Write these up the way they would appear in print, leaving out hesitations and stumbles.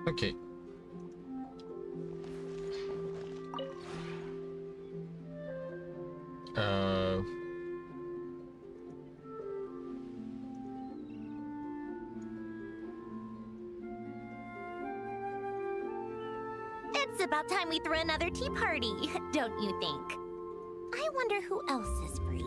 Okay. Uh... It's about time we threw another tea party, don't you think? I wonder who else is free.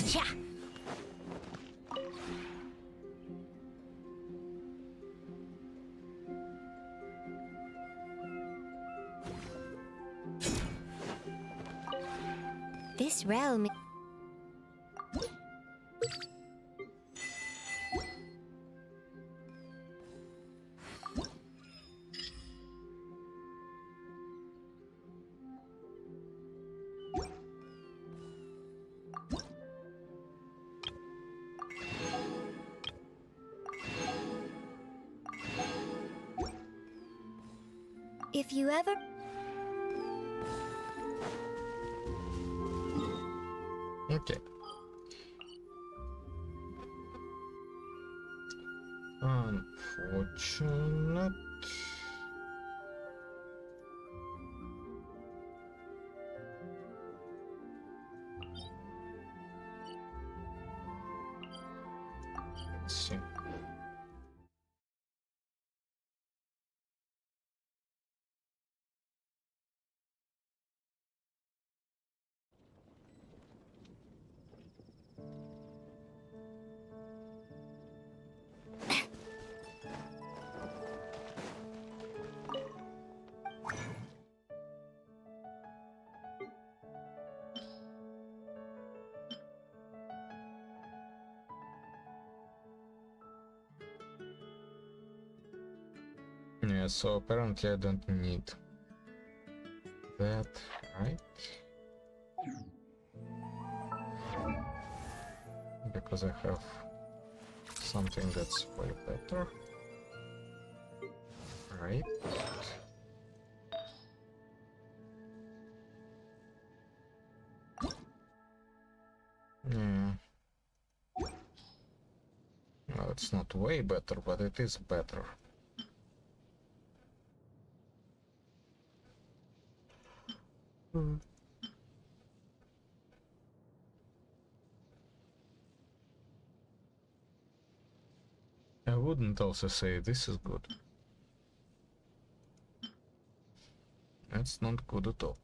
Tja! This realm... If you ever... Okay. Unfortunate. Let's see. Yeah, so apparently I don't need that, right? Because I have something that's way better. Right. Yeah. Well, it's not way better, but it is better. I wouldn't also say this is good. That's not good at all.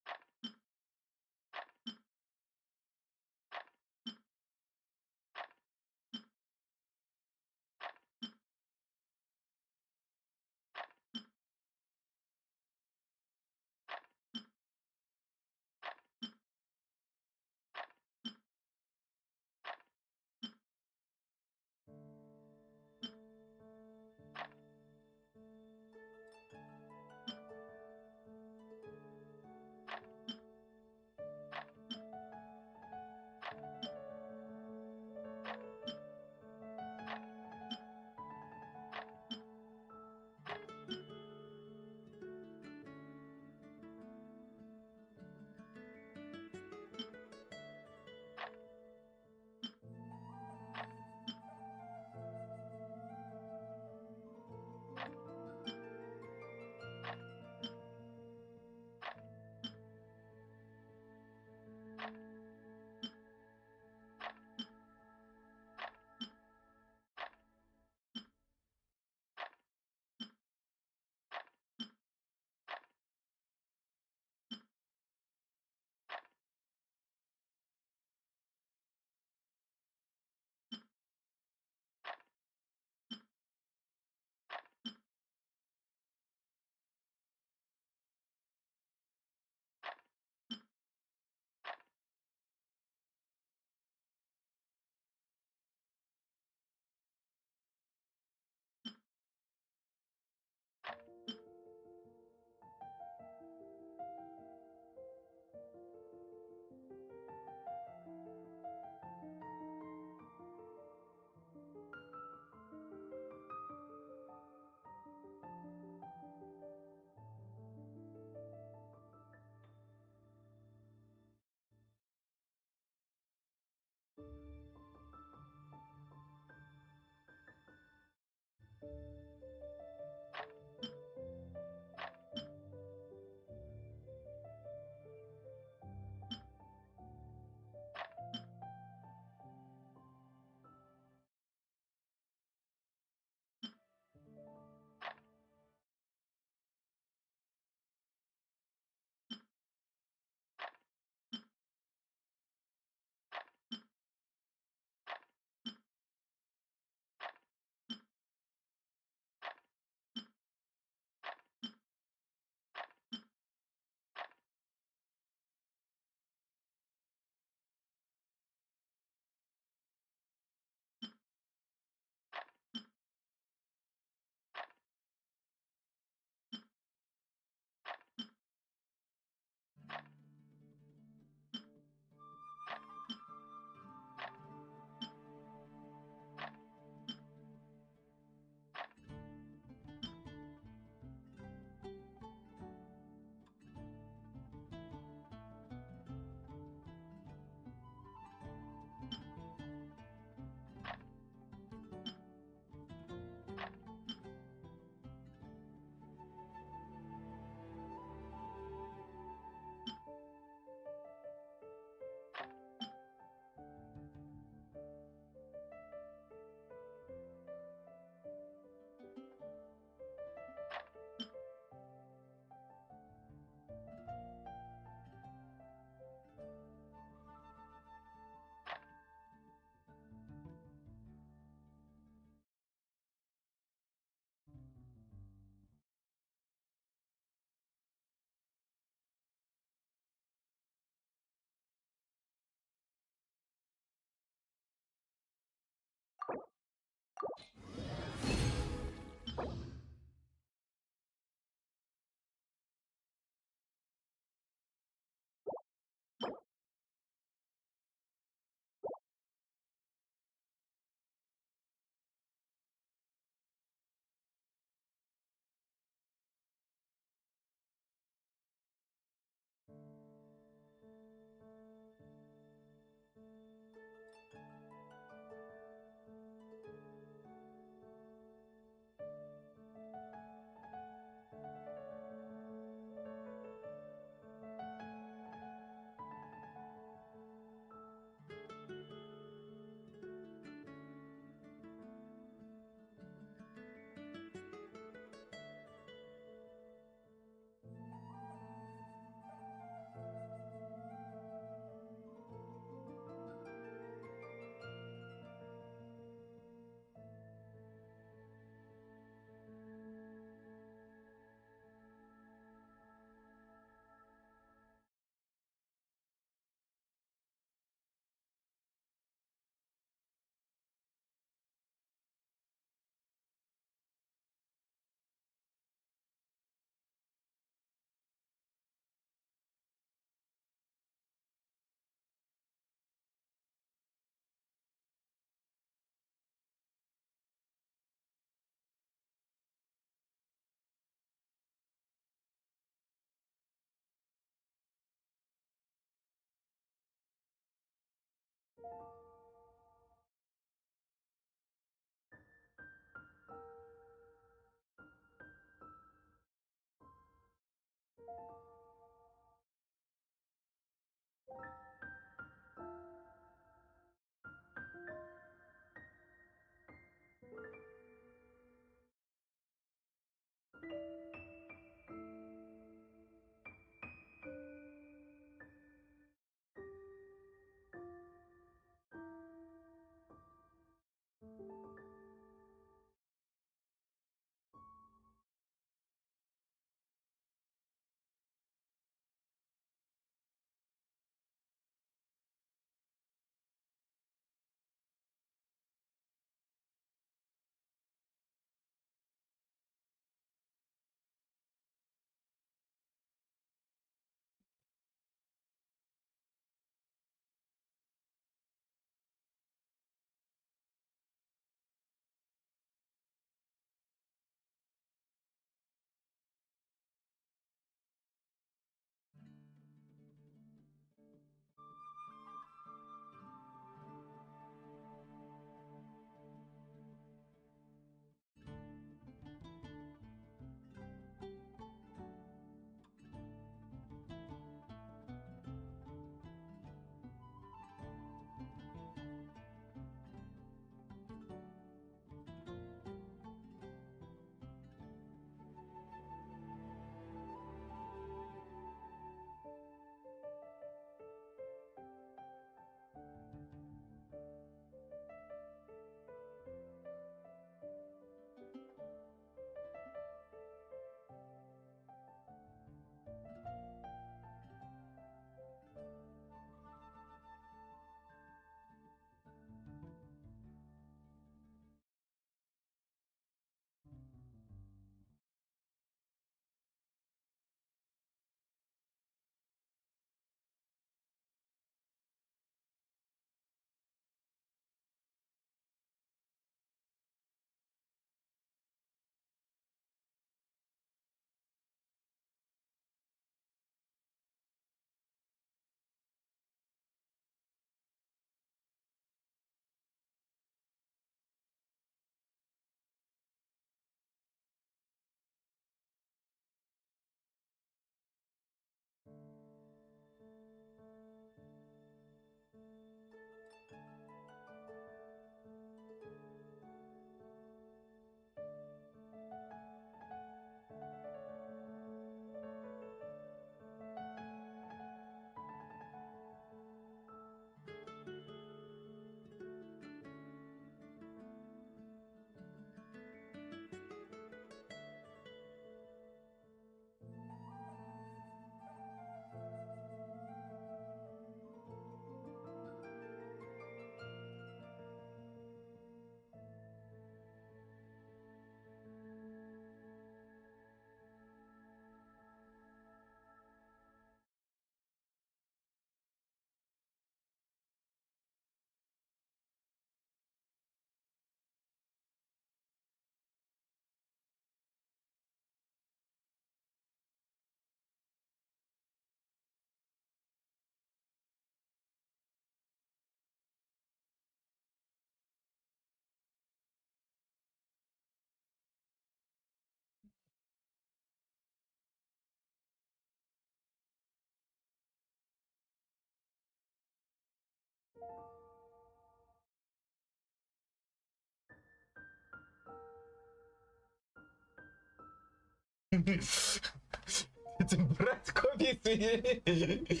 Это брат комиссии.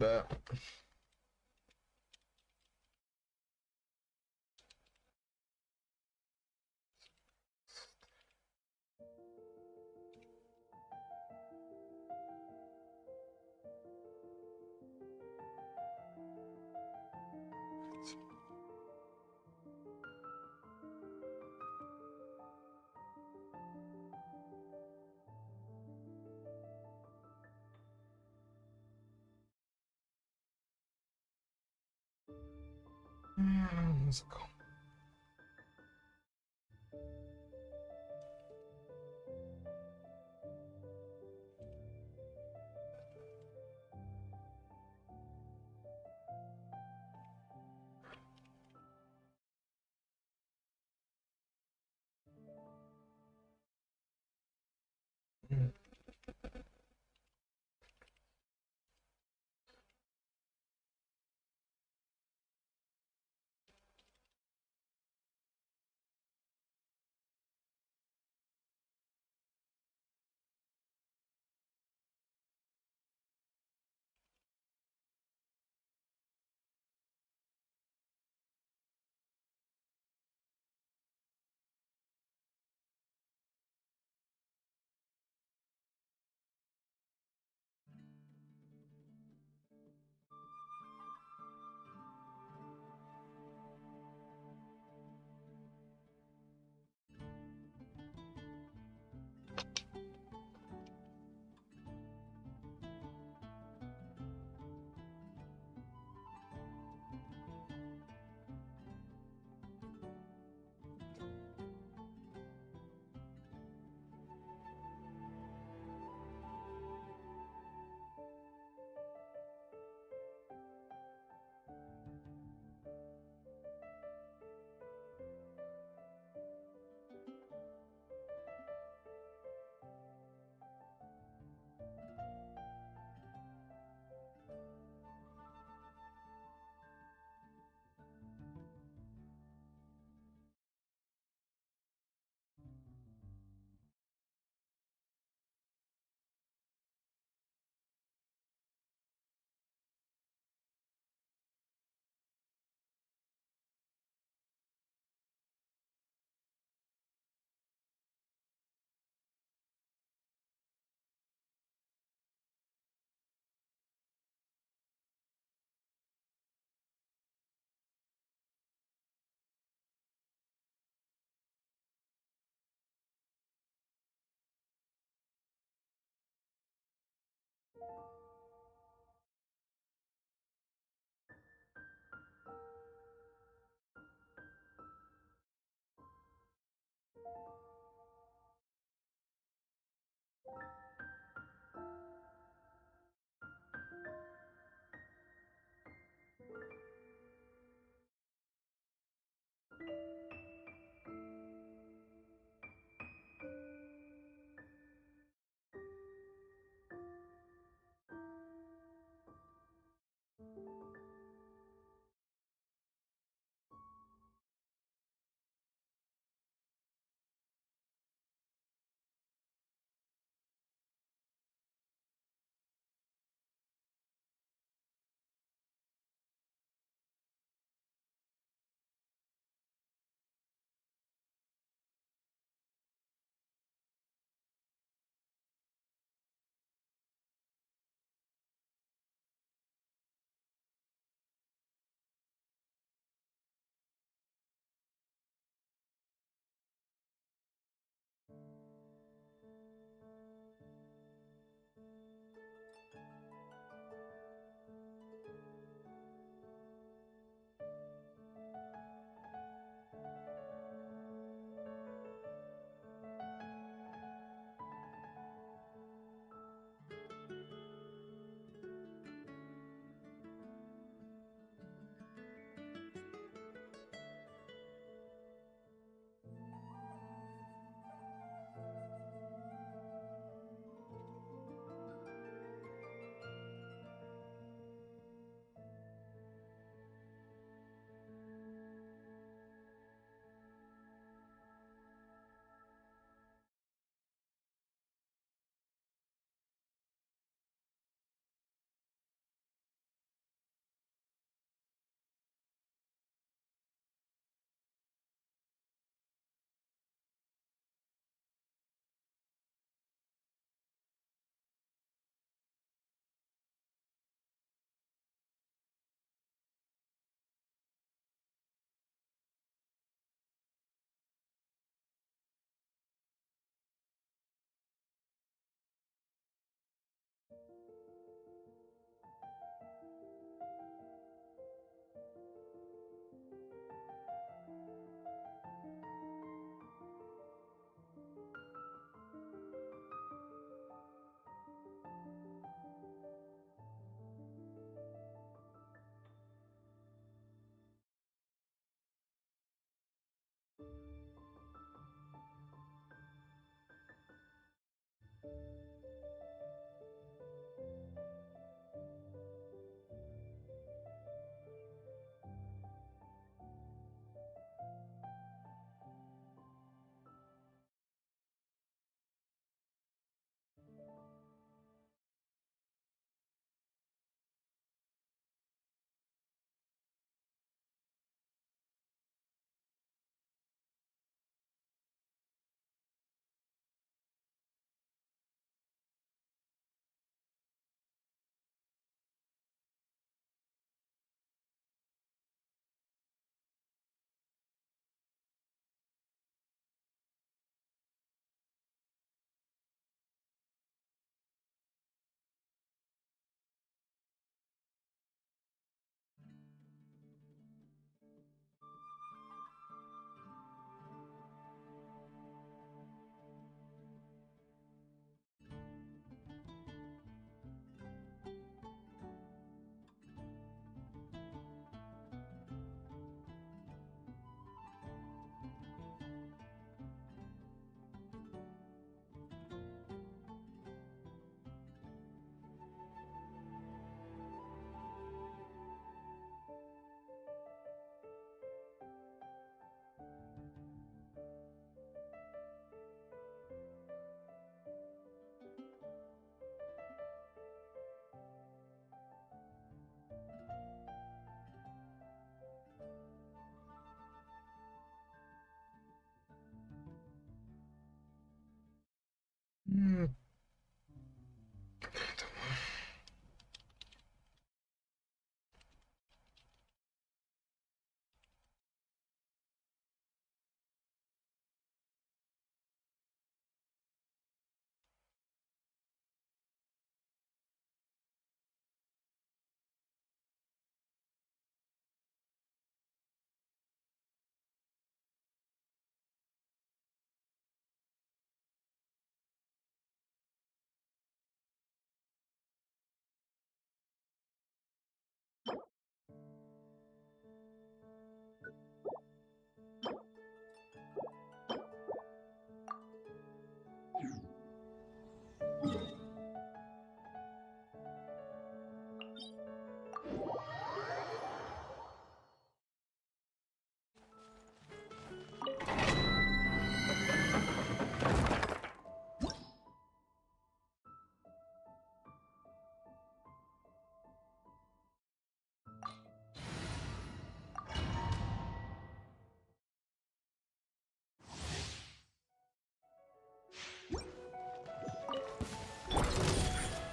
Да. Музыка.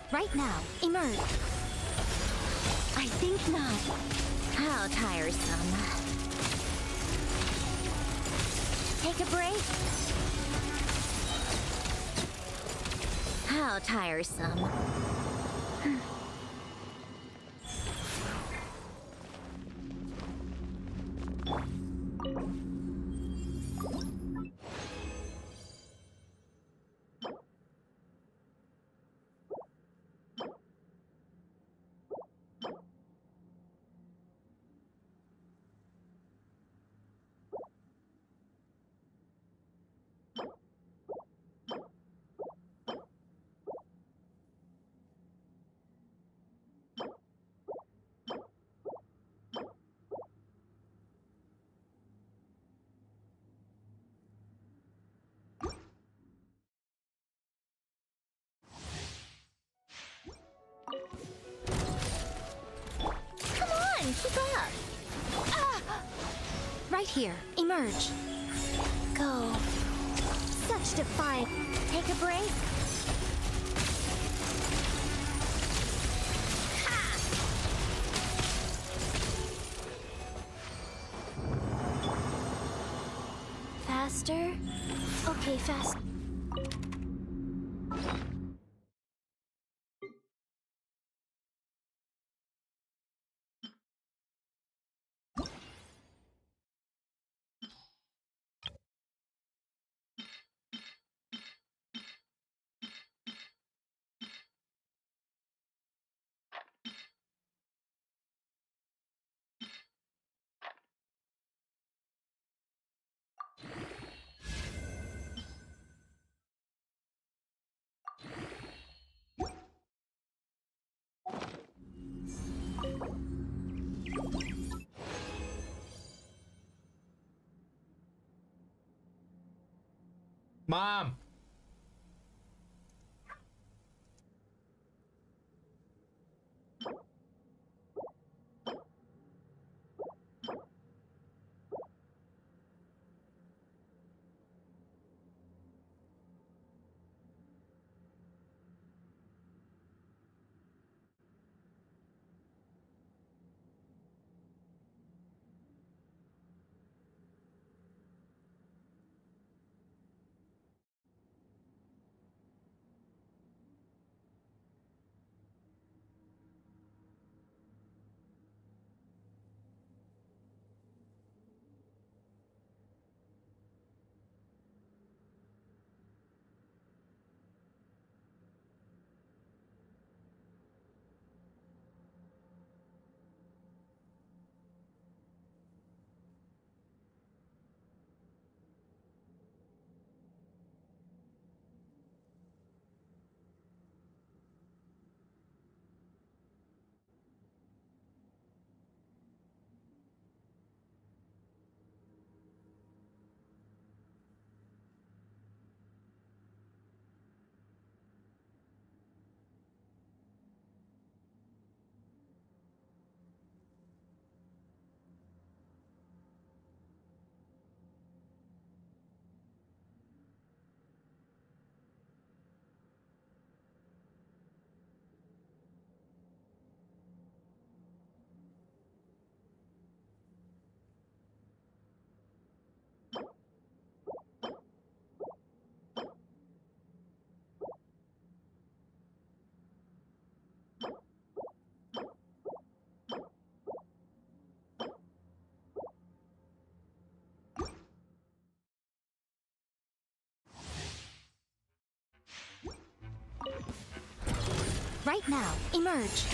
Right now, emerge. I think not. How tiresome. Take a break. How tiresome. Come on, keep up. Ah! Right here, emerge. Go. Such defiance. Take a break. Ha! Faster? Okay, fast. Mom! right now. Emerge.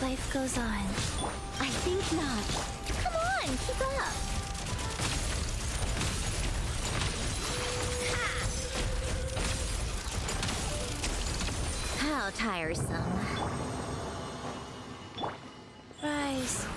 Life goes on. I think not. Come on, keep up. Ha! How tiresome. Rise.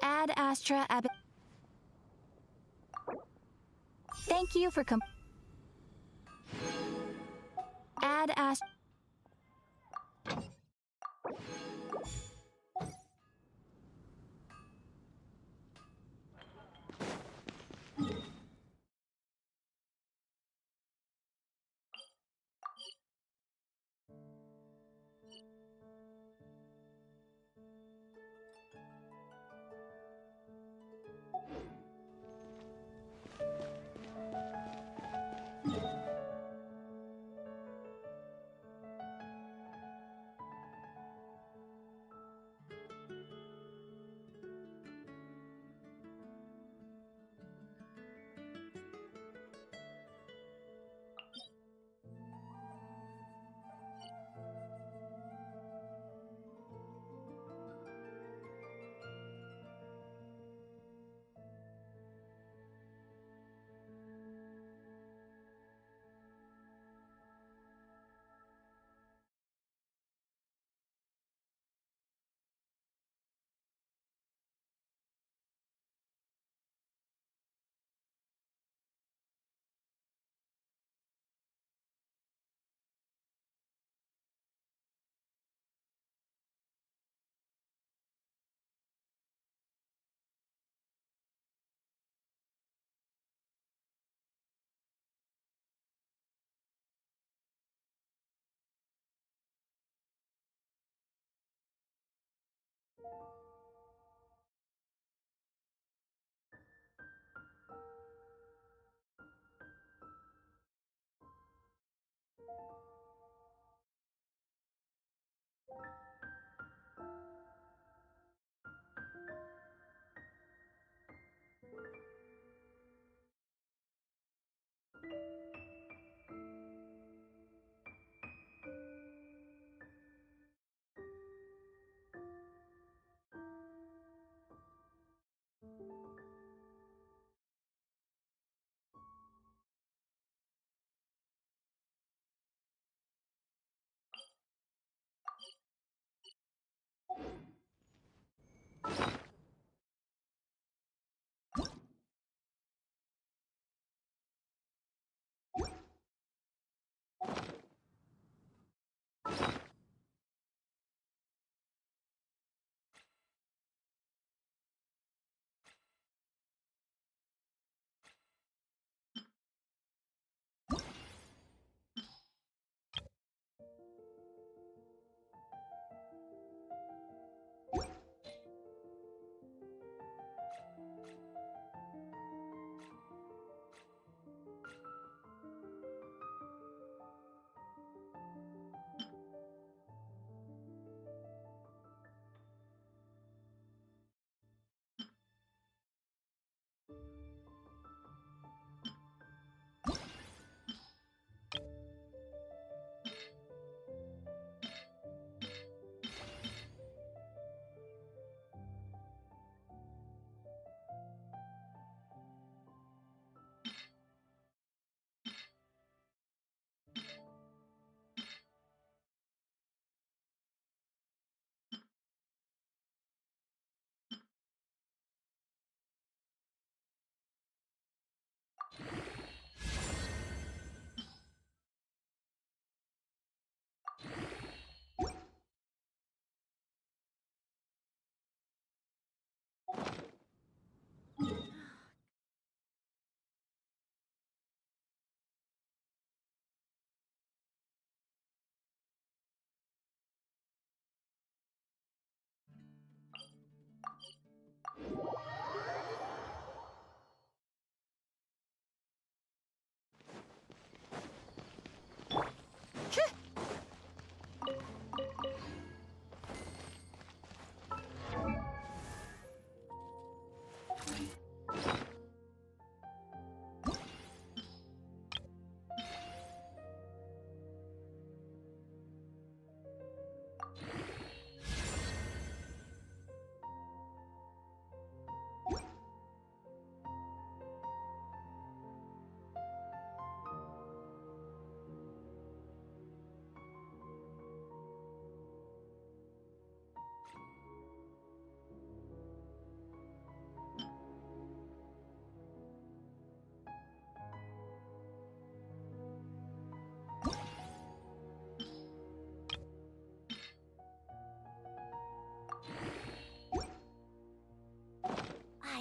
Ad Astra Ab. Thank you for Ad Astra.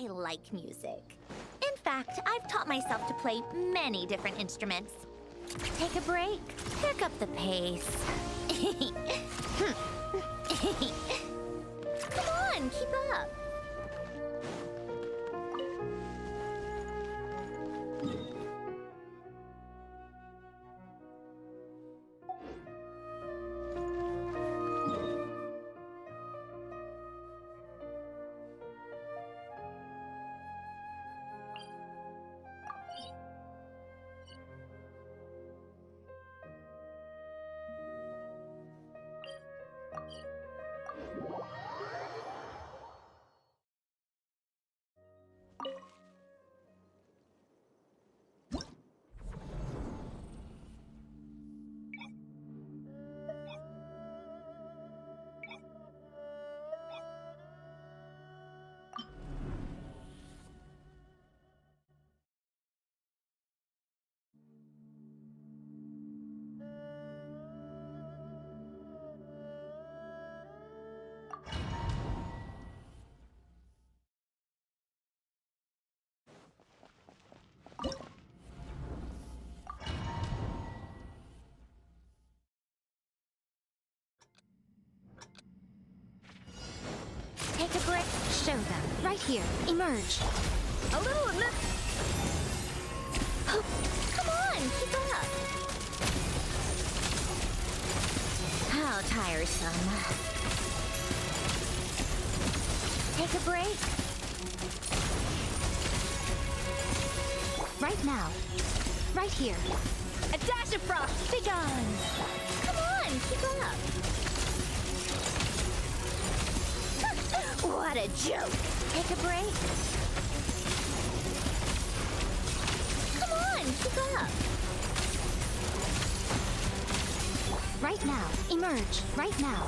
I like music. In fact, I've taught myself to play many different instruments. Take a break, pick up the pace. Come on, keep up. Take a break. Show them. Right here. Emerge. A little of this. Oh, come on, keep up. How tiresome. Take a break. Right now. Right here. A dash of frost. Be gone. Come on, keep up. What a joke! Take a break. Come on, keep up. Right now, emerge. Right now.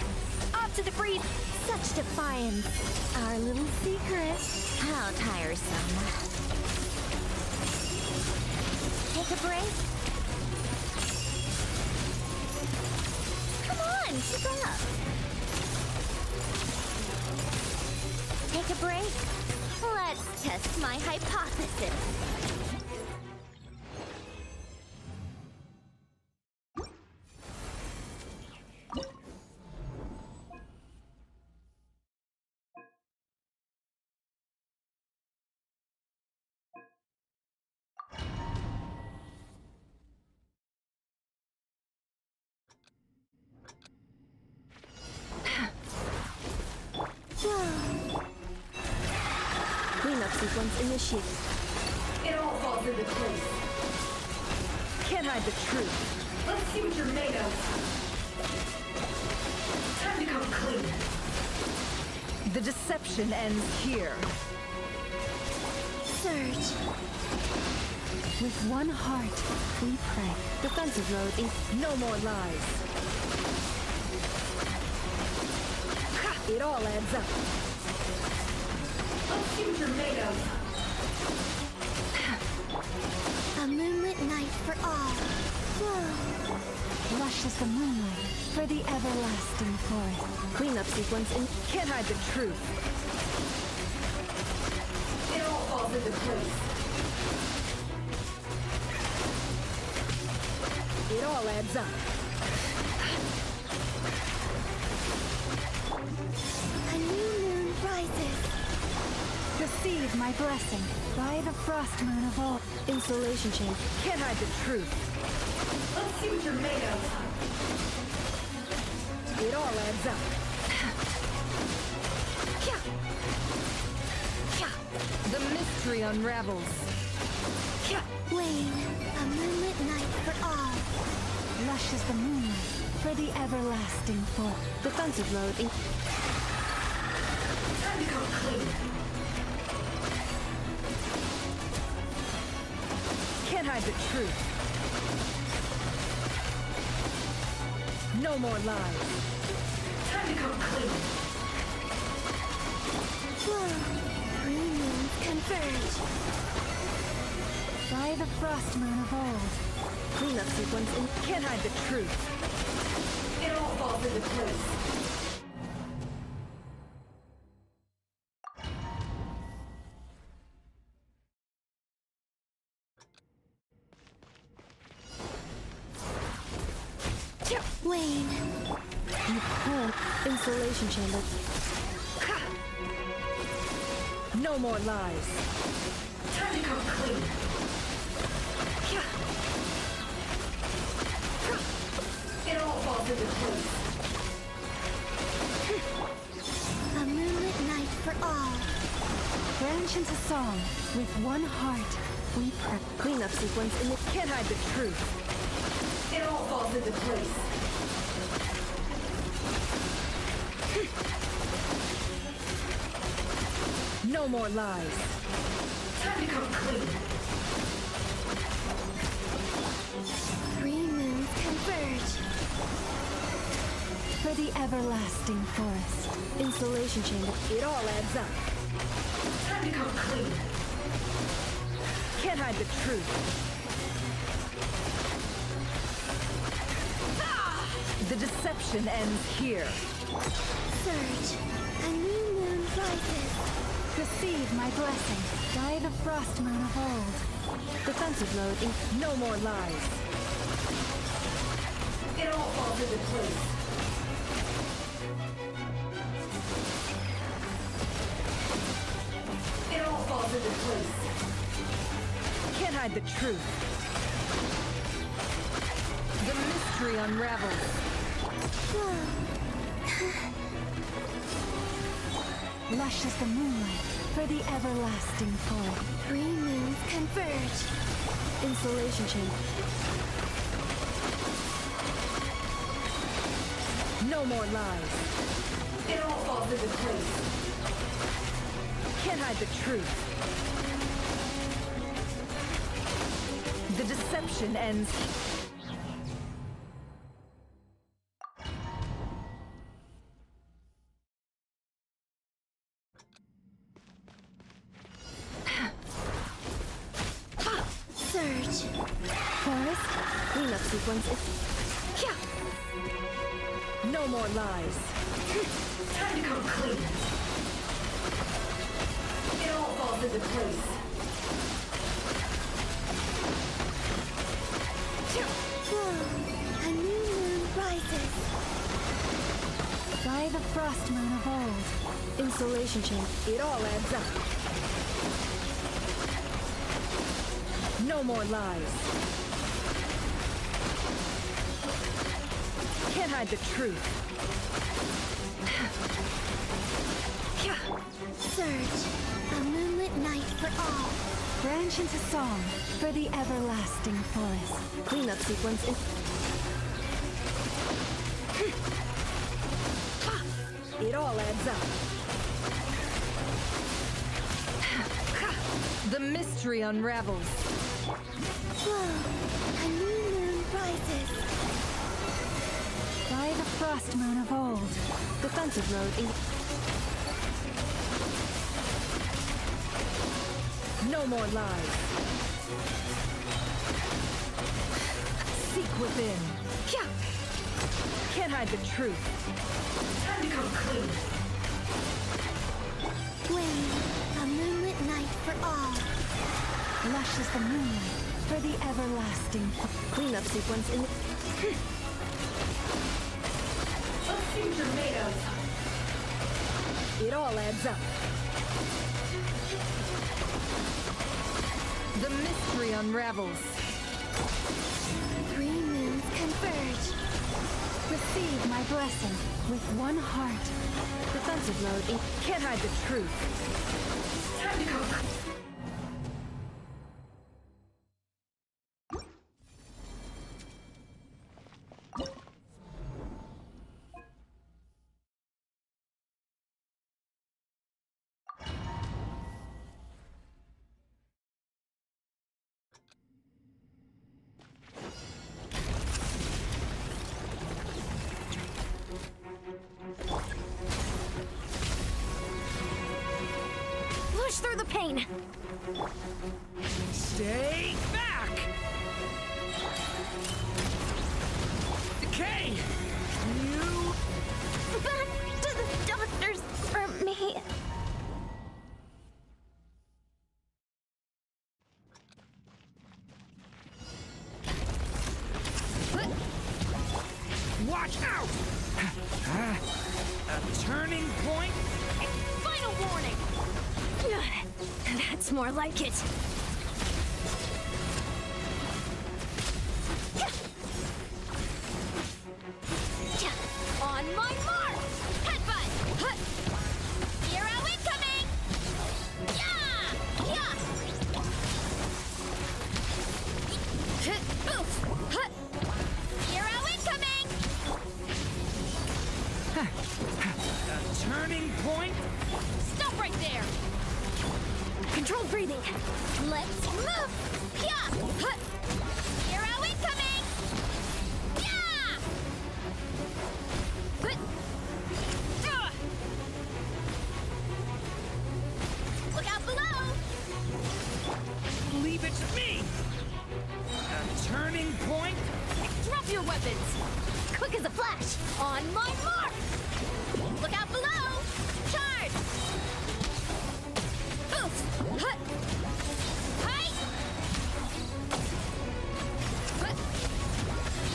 Up to the breeze. Such defiance. Our little secret. How tiresome. Take a break. Come on, keep up. Take a break? Let's test my hypothesis. Cleanup sequence initiated. It all falls into place. Can't hide the truth. Let's see what you're made of. Time to come clean. The deception ends here. Surge. With one heart, we pray. Defensive road in No more lies. Ha! It all adds up. Let's see what you're made of. a moonlit night for all. Whoa. Lush as the moonlight for the everlasting forest. Cleanup sequence in Can't hide the truth. It all falls into place. It all adds up. a new moon rises. Receive my blessing by the frost moon of old. Insulation chain. Can't hide the truth. Let's see what you're made of. It all adds up. The mystery unravels. Wane, a moonlit night for all. Lush as the moonlight for the everlasting fall. Defensive road in Time to come clean. Can't hide the truth. No more lies. Time to come clean. Whoa. Three moons converge. By the frost moon of old. Cleanup sequence in Can't hide the truth. It all falls into place. Wayne. You can't. Insulation chamber. No more lies. Time to come clean. It all falls into place. A moonlit night for all. Branch into song. With one heart, we prep. Cleanup sequence in the... Can't hide the truth. It all falls into place. No more lies. Time to come clean. Three moons converge. For the everlasting forest. Insulation chamber. It all adds up. Time to come clean. Can't hide the truth. The deception ends here. Surge. A new moon rises. Receive my blessing. By the frost moon of old. Defensive mode in... No more lies. It all falls into place. It all falls into place. Can't hide the truth. The mystery unravels. Lush as the moonlight. For the everlasting forest. Three moons converge. Insulation chamber. No more lies. It all falls into place. Can't hide the truth. The deception ends. Surge. Forest. Cleanup sequence is... No more lies. Time to come clean. It all falls into place. Whoa. A new moon rises. By the frost moon of old. Insulation chamber. It all adds up. No more lies. Can't hide the truth. Surge. A moonlit night for all. Branch into song. For the everlasting forest. Cleanup sequence in... It all adds up. The mystery unravels. Whoa. A new moon rises. By the frost moon of old. Defensive mode in... No more lies. Seek within. Can't hide the truth. Time to come clean. Wayne. A moonlit night for all. Lush as the moonlight. For the everlasting... Cleanup sequence in... Let's see what you're made of. It all adds up. The mystery unravels. Three moons converge. Receive my blessing. With one heart. Defensive mode in... Can't hide the truth. Time to come. Push through the pain. Stay back! Decay! You... Back to the doctors for me. Watch out! A turning point? Final warning! That's more like it. On my mark! Headbutt! Hero incoming! Yeah! Yeah! Oof! Hero incoming! A turning point? Stop right there! Control breathing. Let's move! Yeah! Hero incoming! Yeah! Look out below! Leave it to me! A turning point? Drop your weapons! Quick as a flash! On my mark! Look out below! Charge! Oof! Hi!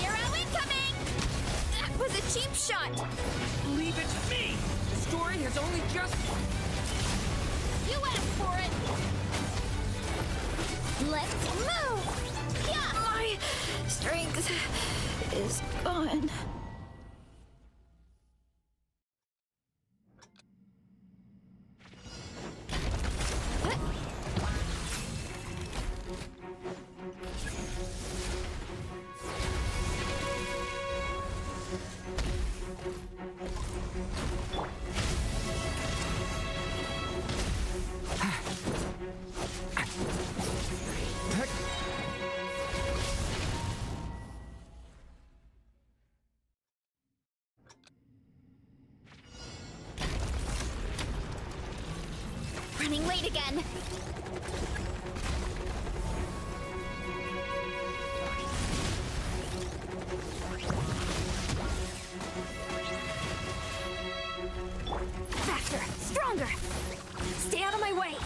Hero incoming! That was a cheap shot! Leave it to me! The story has only just... You asked for it! Let's move! Yeah! My strength is gone. Running late again! Faster! Stronger! Stay out of my way!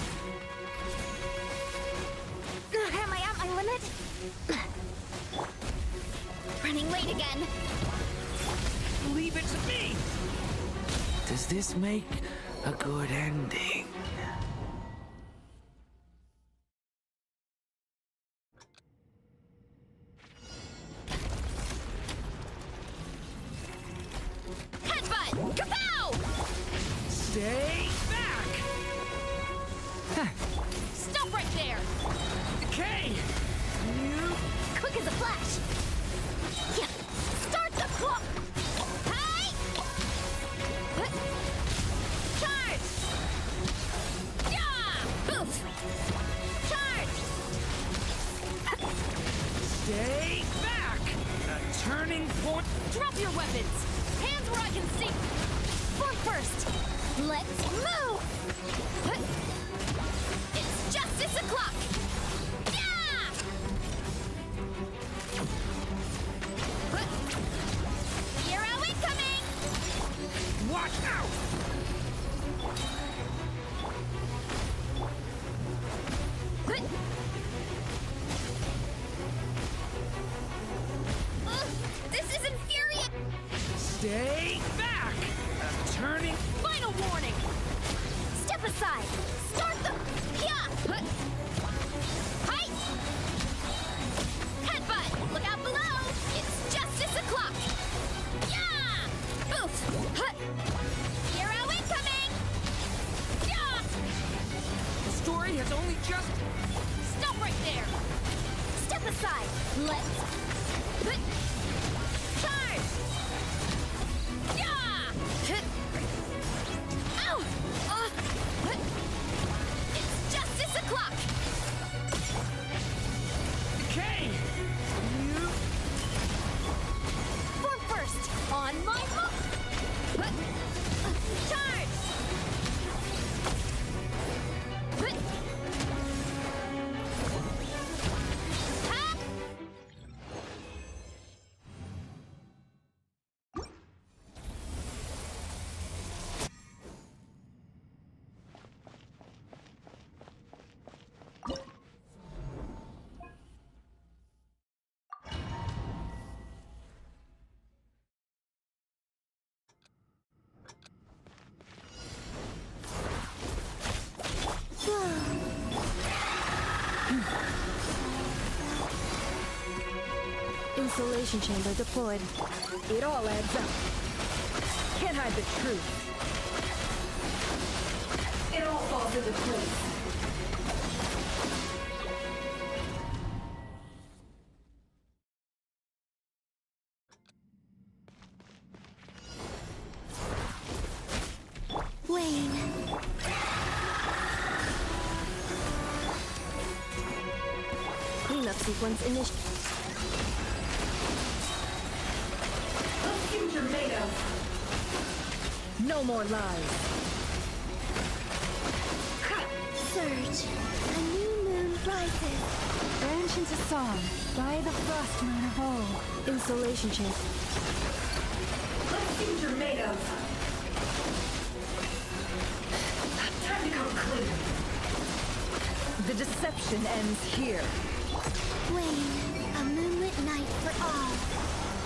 Am I at my limit? Running late again! Leave it to me! Does this make a good ending? Headbutt! Kapow! Stay back! Stop right there! Okay! You... Quick as a flash! Yeah. Start the clock! Hi! Charge! Yeah! Oof! Charge! Stay back! A turning point... Drop your weapons! Hands where I can see! Form first! Let's move! It's justice o'clock! Yeah! Hero incoming! Watch out! This is infuriating! Stay back! A turning... Final warning! Step aside! Start the... Yeah! Hi! Headbutt! Look out below! It's justice o'clock! Yeah! Oof! Hero incoming! Yeah! The story has only just... Stop right there! Step aside! Let's... Charge! Yeah! Ow! It's justice o'clock! Okay! You... Form first! On my mark! Charge! Insulation chamber deployed. It all adds up. Can't hide the truth. It all falls into place. Wayne. Cleanup sequence initiated. Let's see what you're made of. No more lies. Surge. A new moon rises. Branch into song by the frost moon of old. Insulation chamber. Let's see what you're made of. Time to come clean. The deception ends here. Wayne. A moonlit night for all.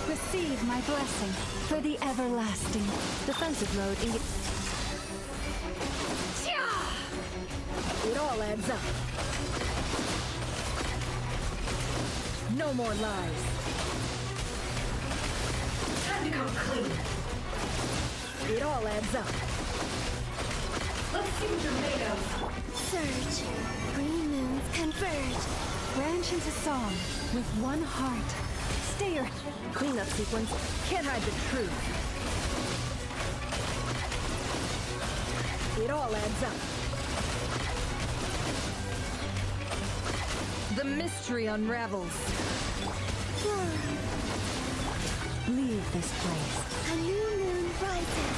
Receive my blessing for the everlasting. Defensive mode engaged. It all adds up. No more lies. Time to come clean. It all adds up. Let's see what you're made of. Surge. Green moons converge. Branch into song with one heart. Stay your Cleanup sequence. Can't hide the truth. It all adds up. The mystery unravels. leave this place A new moon rises.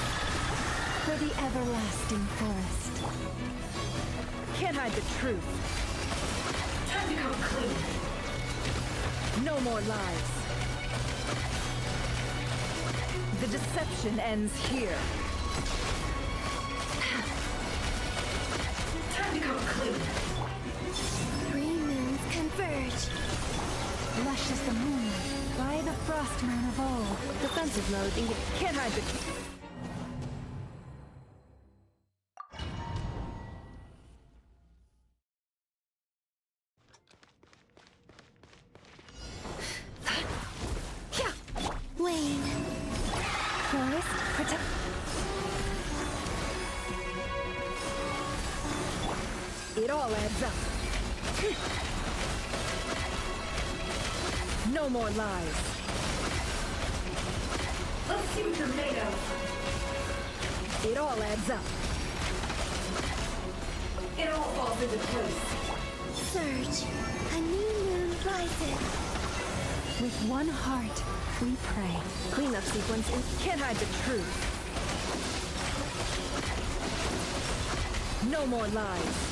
for the everlasting forest. Can't hide the truth. Time to come clean. No more lies. The deception ends here. Time to come clean. Three moons converge. Lush as the moonlight by the frost moon of old. Defensive mode engaged. Can't hide the truth. Wayne. Forest, protect. It all adds up. No more lies. Let's see what you're made of. It all adds up. It all falls into place. Surge. A new moon rises. With one heart, we pray. Cleanup sequence in. Can't hide the truth. No more lies.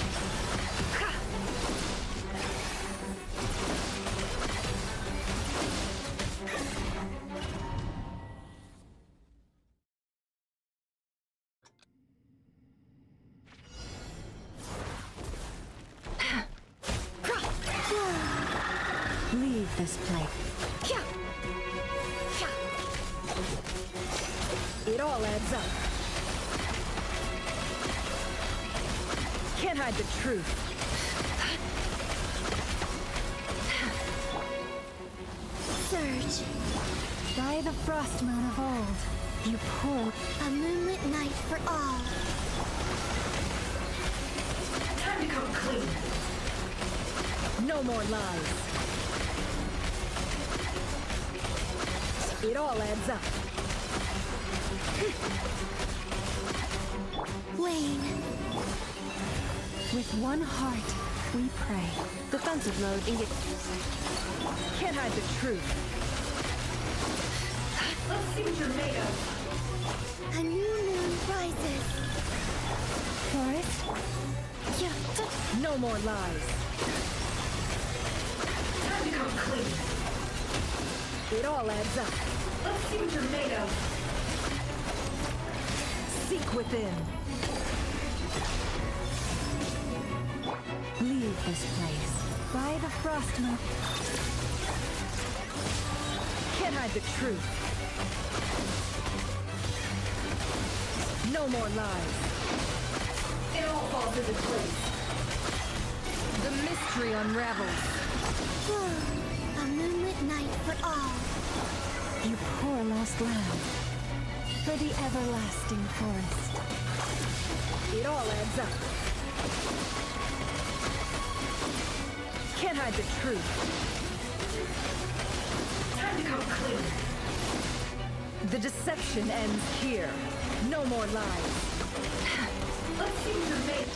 Leave this place. It all adds up. Can't hide the truth. Surge. By the frost moon of old, you pour. A moonlit night for all. Time to come clean. No more lies. It all adds up. Wayne. With one heart, we pray. Defensive mode engaged. Can't hide the truth. Let's see what you're made of. A new moon rises. Forest, Yeah. No more lies. Time to come clean. It all adds up. Let's see what you're made of. Seek within. leave this place. By the frost moon. Can't hide the truth. No more lies. It all falls into place. The mystery unravels. A moonlit night for all. You poor lost lamb. For the everlasting forest. It all adds up. Can't hide the truth. Time to come clean. The deception ends here. No more lies. Let's see what you're made.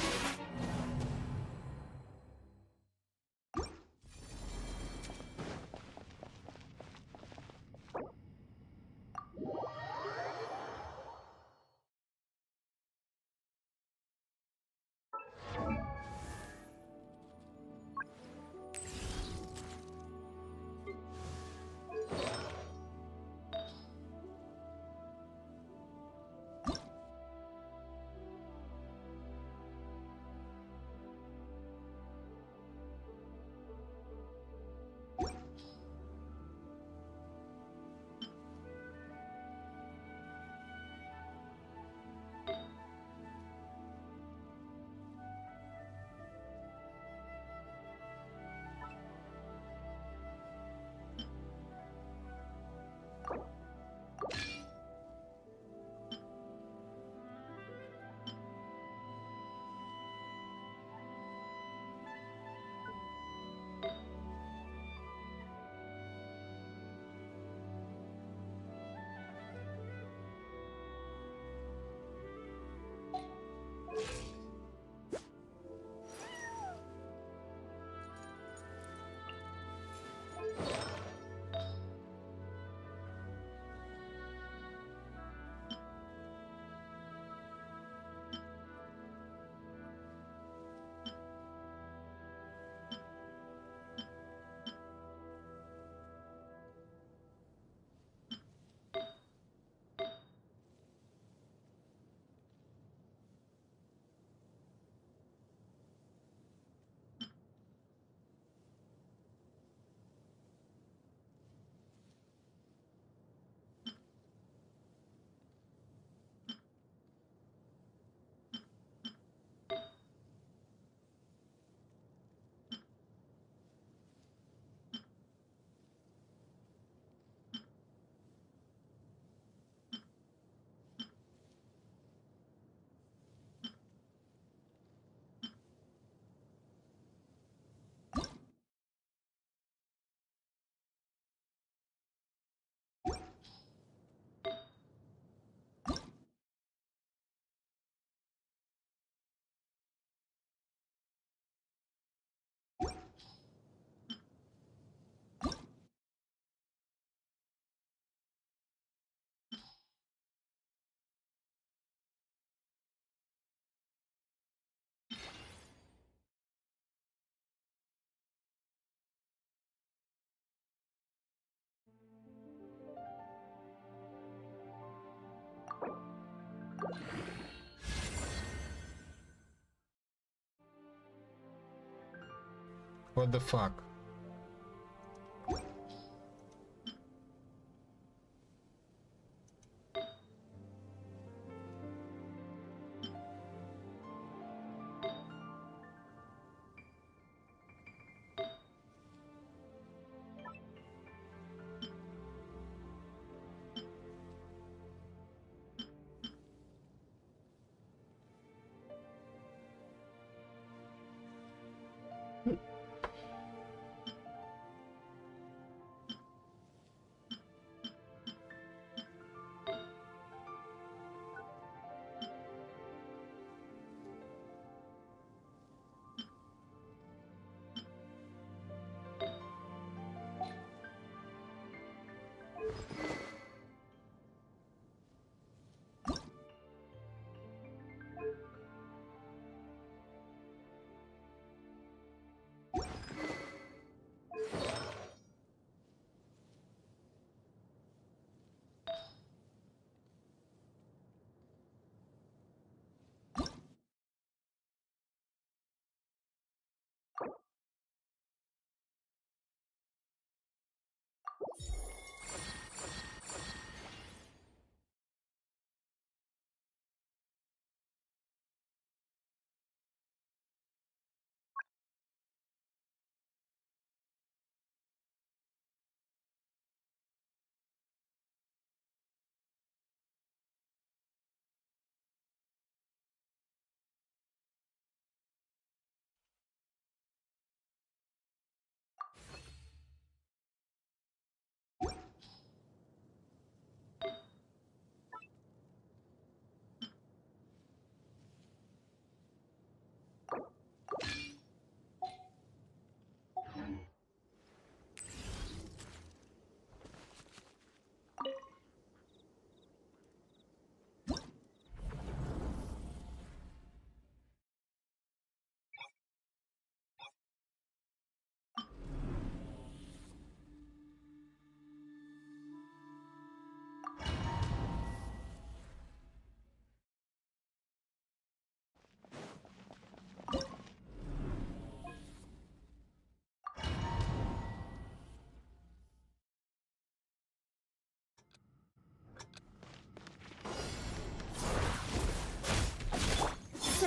What the fuck?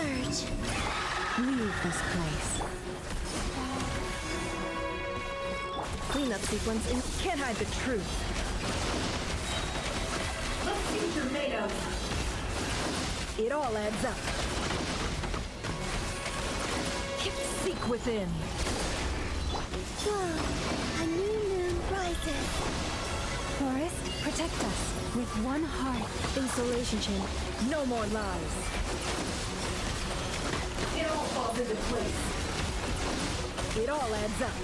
Surge. Leave this place. Cleanup sequence in. Can't hide the truth. Let's see what you're made of. It all adds up. Seek within. Whoa. A new moon rises. Forest, protect us with one heart. Insulation chain. No more lies. It all falls into place. It all adds up.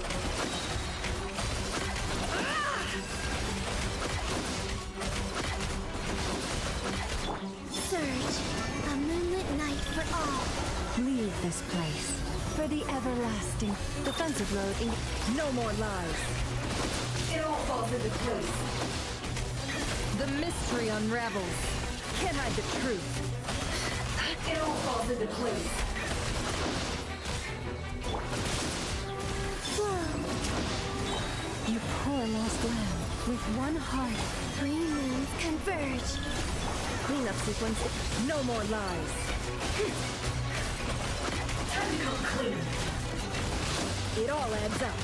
Surge. A moonlit night for all. Leave this place for the everlasting. Defensive road in. No more lies. It all falls into place. The mystery unravels. Can't hide the truth. It all falls into place. Whoa. You poor lost lamb with one heart. 3 moons converge. Cleanup sequence. No more lies. Time to come clean. It all adds up.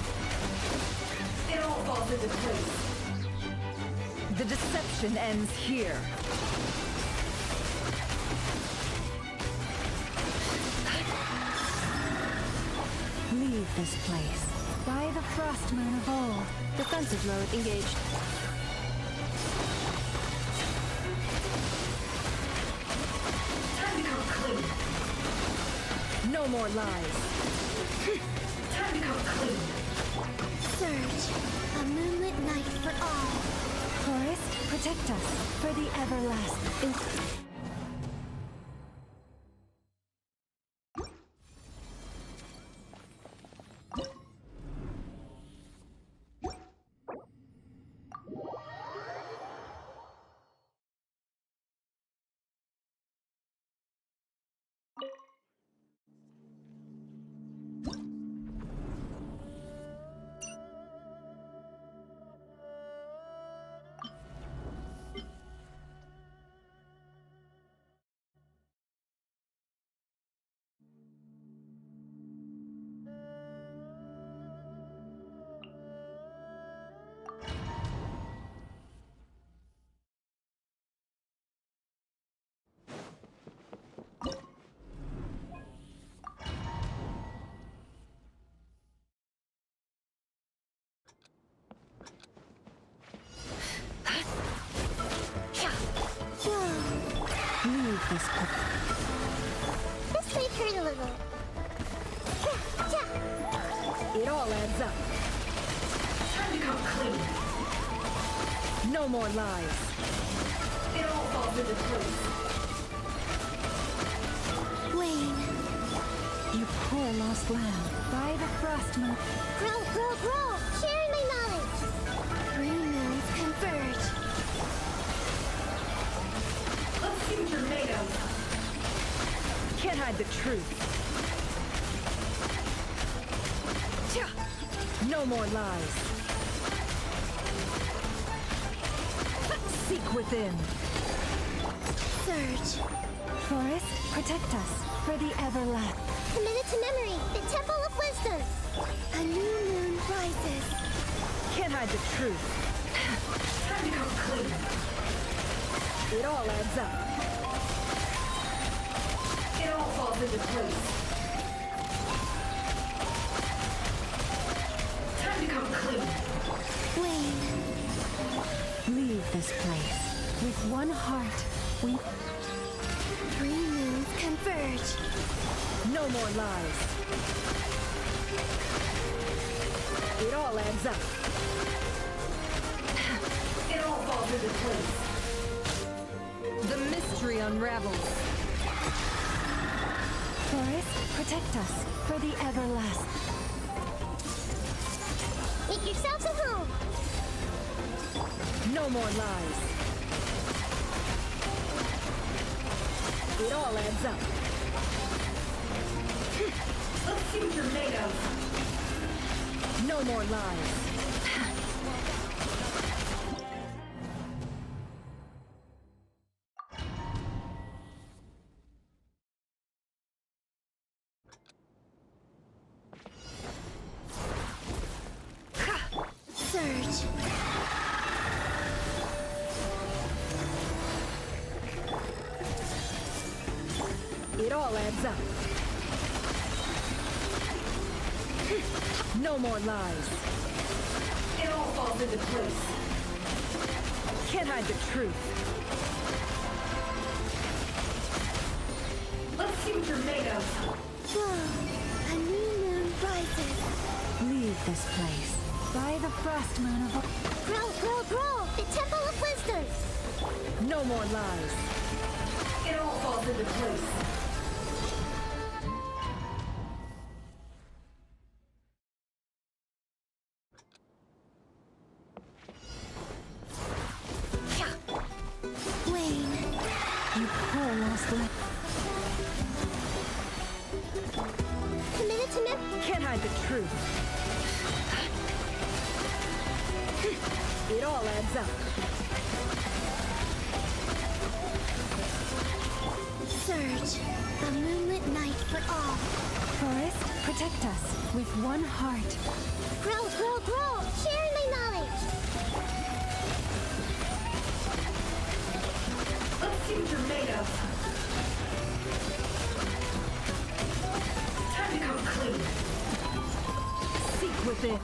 It all falls into place. The deception ends here. Leave this place by the frost moon of old. Defensive mode engaged. Time to come clean. No more lies. Time to come clean. Surge. A moonlit night for all. Forest, protect us for the everlasting. Leave this place. This might hurt a little. It all adds up. Time to come clean. No more lies. It all falls into place. Wayne. You poor lost lamb by the frost moon. Grow, grow, grow. Sharing my knowledge. 3 moons converge. Let's see what you're made of. Can't hide the truth. No more lies. Seek within. Surge. Forest, protect us for the everlasting. Committed to memory. The Temple of Wisdom. A new moon rises. Can't hide the truth. Time to come clean. It all adds up. It all falls into place. Time to come clean. Wayne. Leave this place with one heart. We 3 moons converge. No more lies. It all adds up. It all falls into place. The mystery unravels. Forest, protect us for the everlasting. Make yourselves at home. No more lies. It all adds up. Let's see what you're made of. No more lies. it. It all adds up. No more lies. It all falls into place. Can't hide the truth. Let's see what you're made of. Whoa, a new moon rises. Leave this place. By the frost moon of... Grow, grow, grow! The Temple of Wisdom! No more lies. It all falls into place. Wayne, You poor lost lamb. committed to Can't hide the truth. It all adds up. Surge, a moonlit night for all. Forest, protect us with one heart. Grow, grow, grow! Sharing my knowledge! Let's see what you're made of. Time to come clean. Seek within.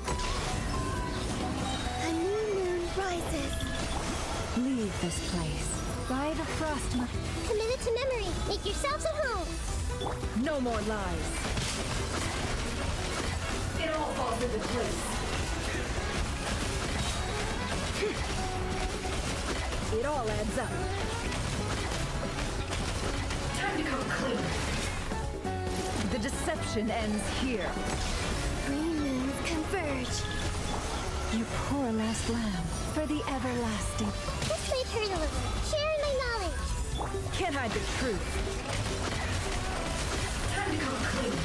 A new moon rises. Leave this place. By the frost moon. Committed to memory. Make yourselves at home. No more lies. It all falls into place. It all adds up. Time to come clean. The deception ends here. Three moons converge. You poor lost lamb. For the everlasting. This may hurt a little. Sharing my knowledge. Can't hide the truth. Time to come clean.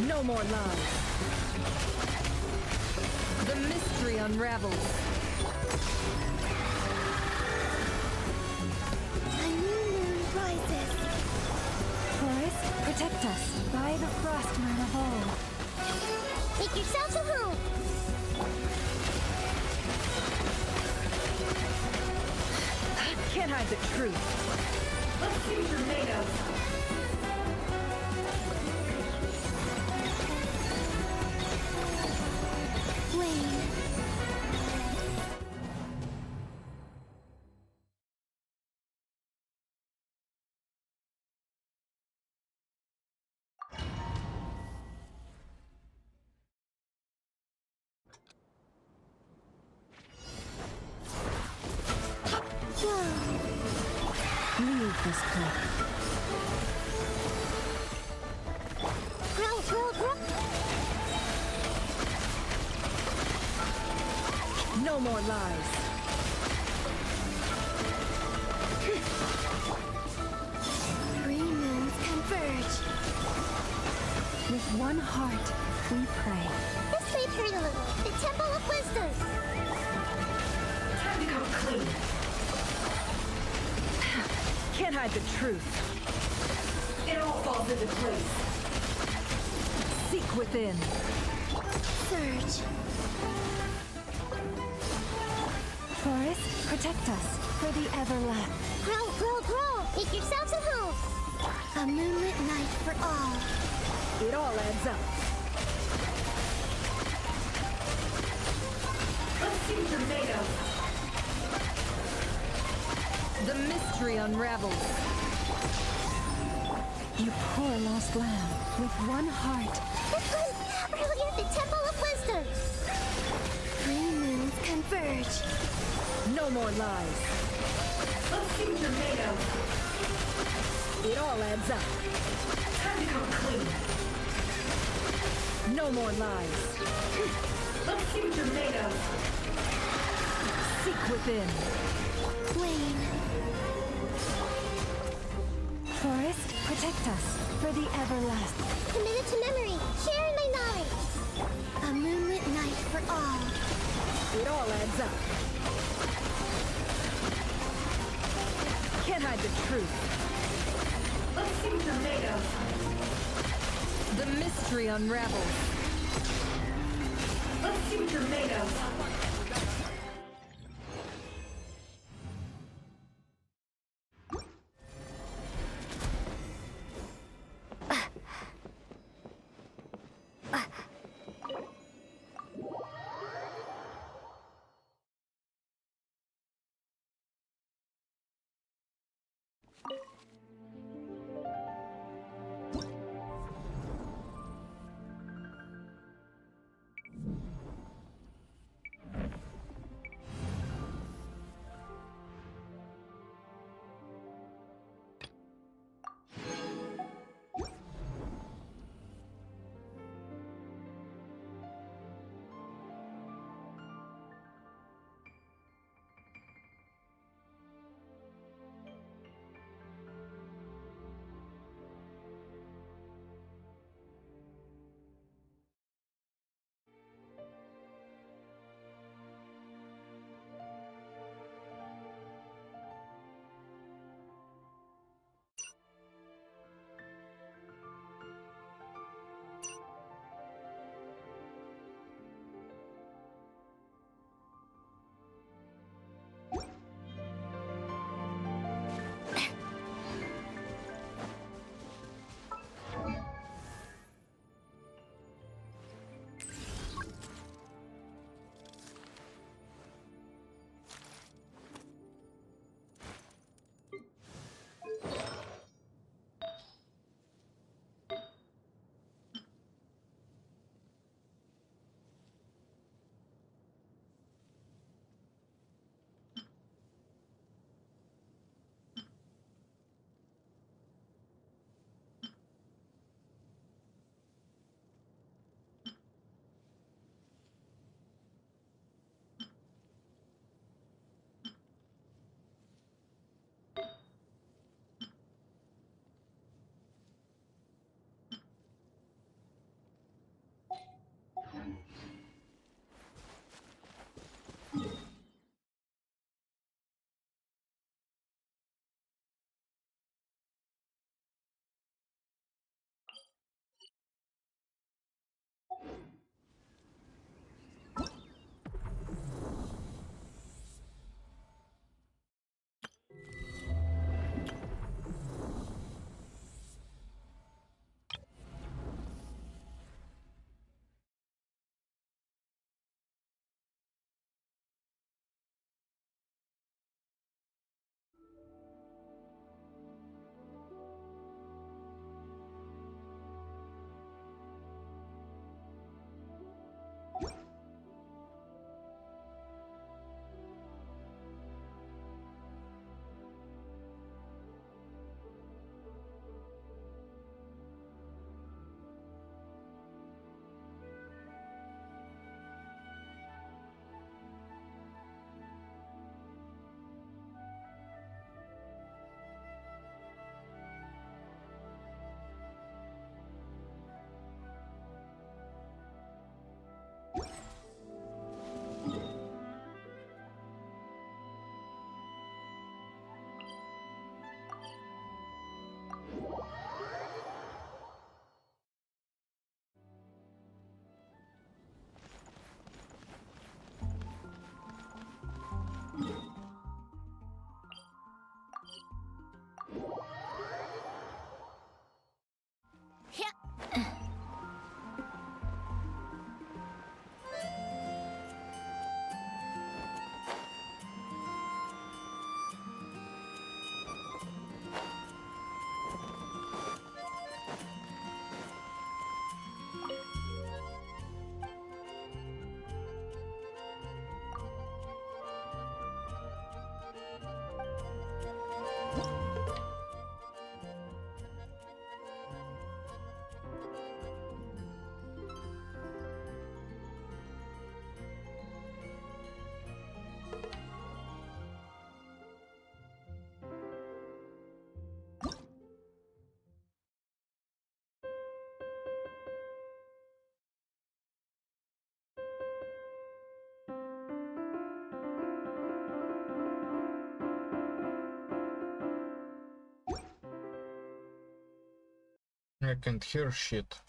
No more lies. The mystery unravels. A new moon rises. Forest, protect us. By the frost moon of old. Make yourselves at home. Can't hide the truth. Let's see what you're made of. Wayne. Whoa. Leave this place. Grow, grow, grow! No more lies. Three moons converge. With one heart, we pray. This may hurt a little. The Temple of Wisdom. Time to come clean. Can't hide the truth. It all falls into place. Seek within. Surge. Forest, protect us. For the everlasting. Grow, grow, grow! Make yourselves at home. A moonlit night for all. It all adds up. Let's see what you're made of. The mystery unravels. You poor lost lamb. With one heart. This was earlier the Temple of Wisdom. Three moons converge. No more lies. Let's see what you're made of. It all adds up. Time to come clean. No more lies. Let's see what you're made of. Seek within. Wayne. Forest, protect us. For the everlasting. Committed to memory. Sharing my knowledge. A moonlit night for all. It all adds up. Can't hide the truth. Let's see what you're made of. The mystery unravels. Let's see what you're made of. I can't hear shit.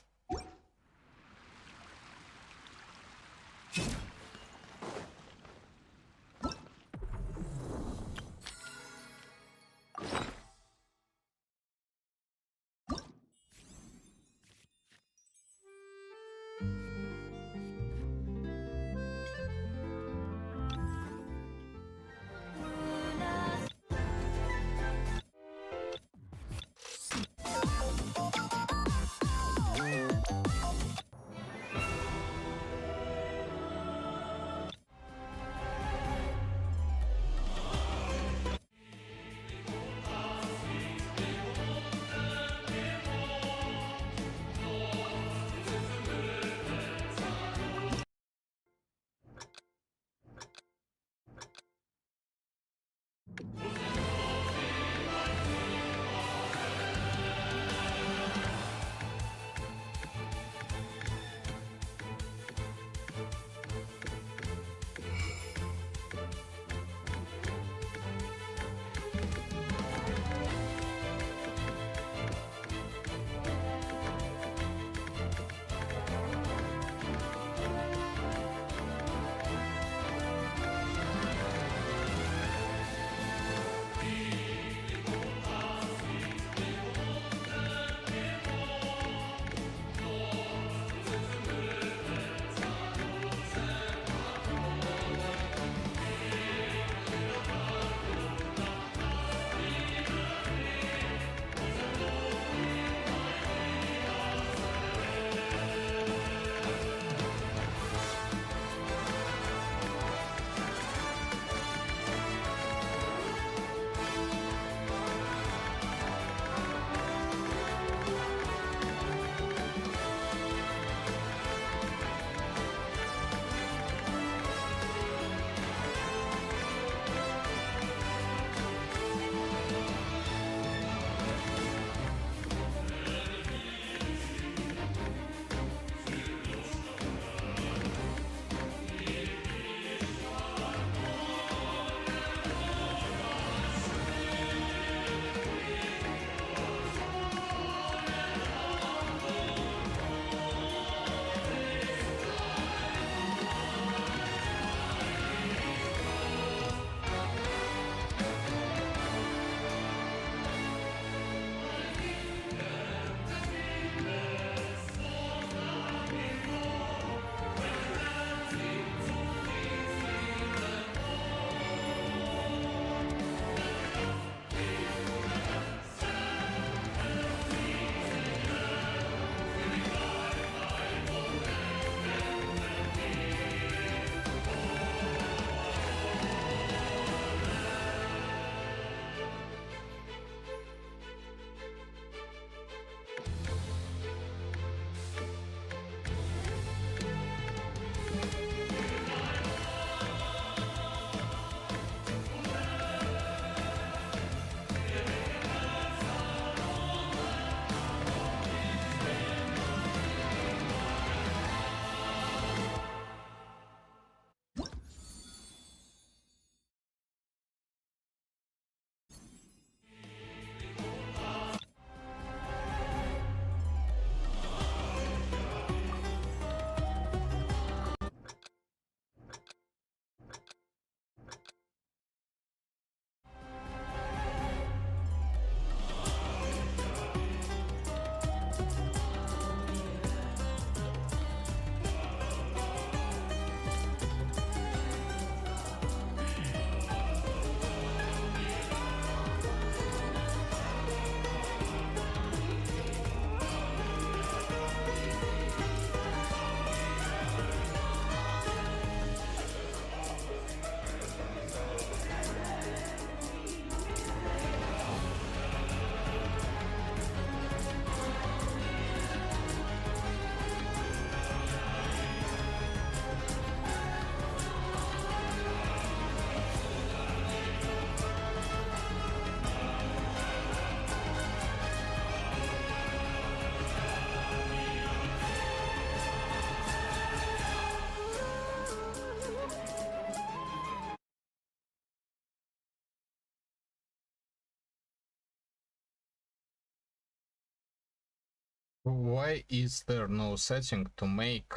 Why is there no setting to make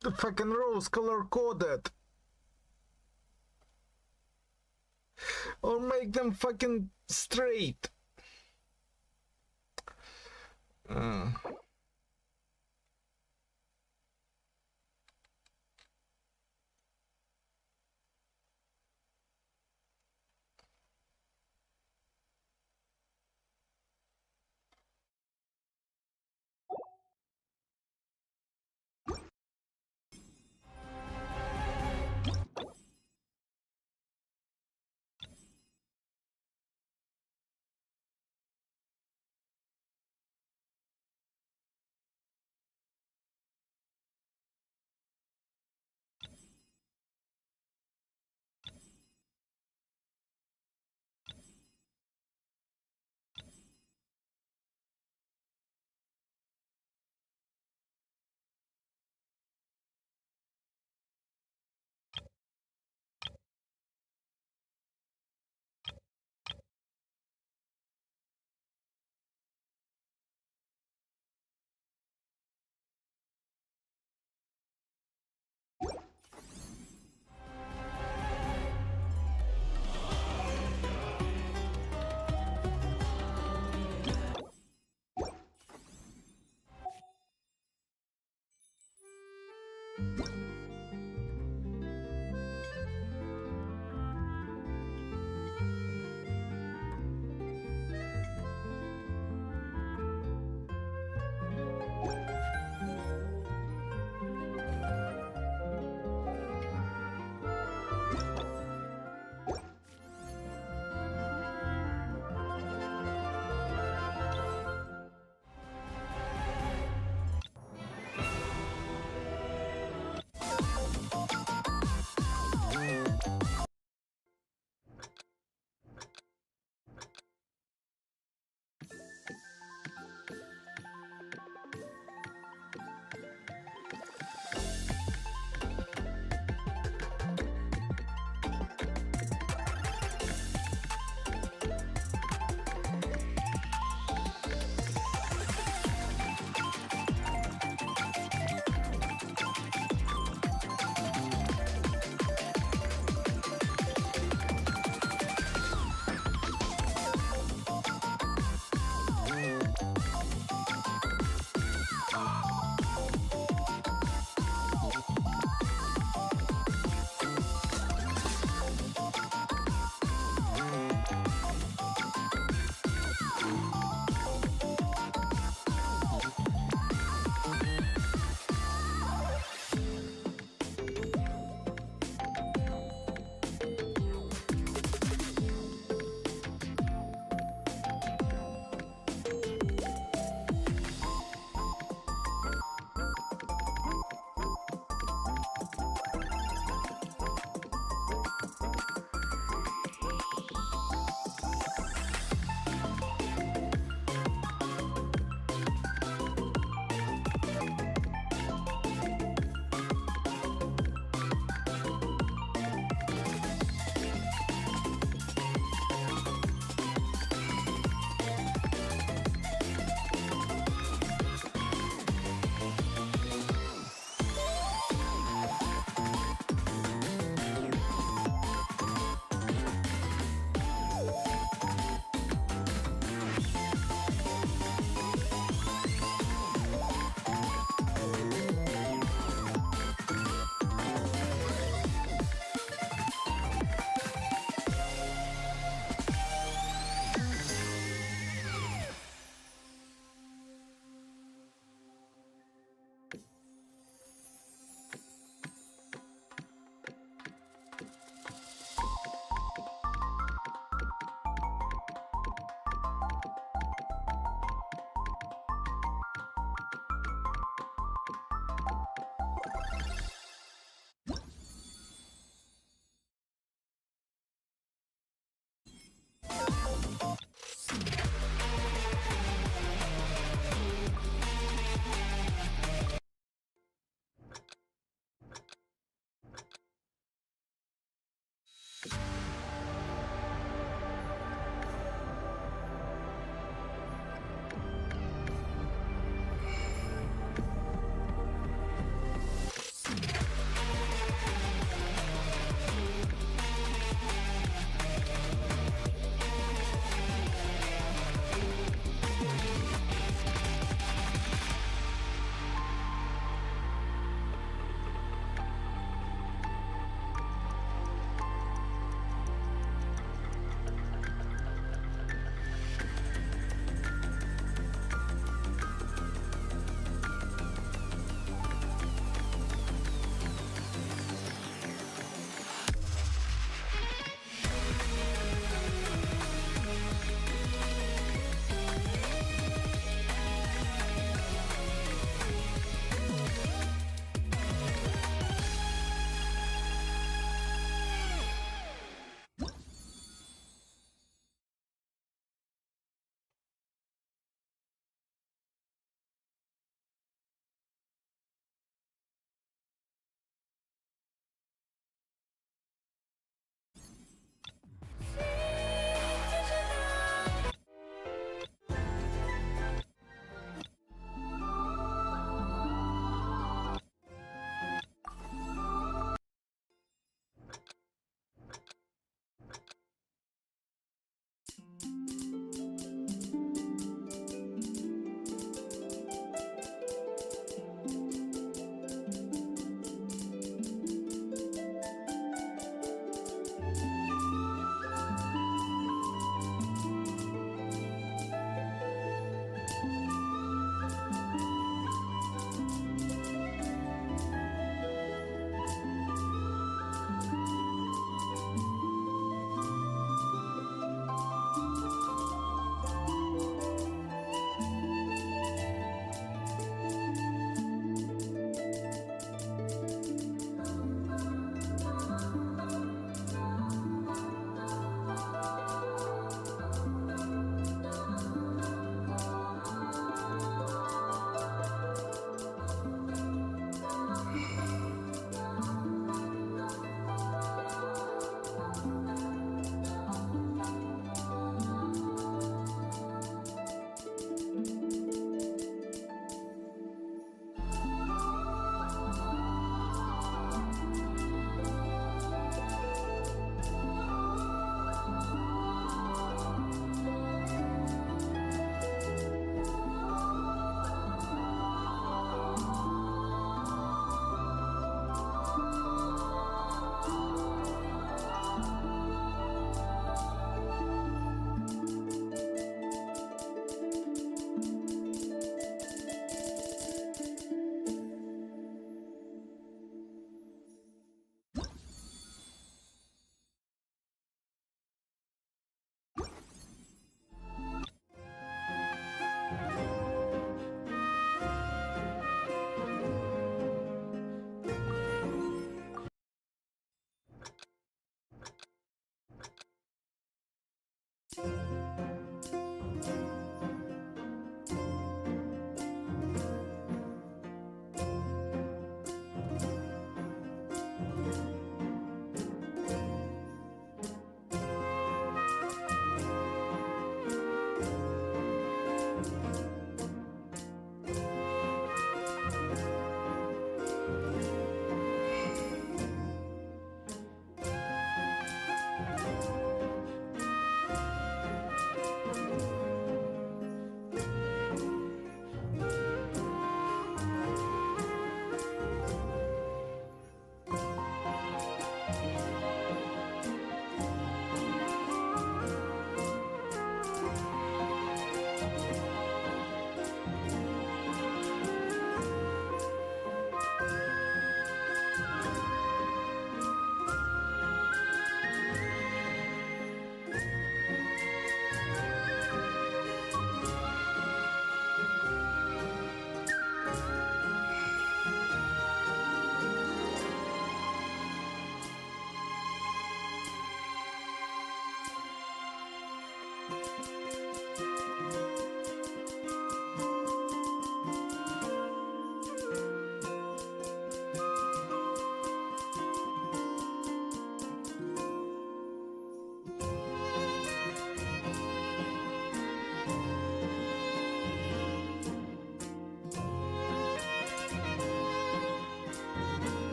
the fucking rows color coded? Or make them fucking straight? Uh.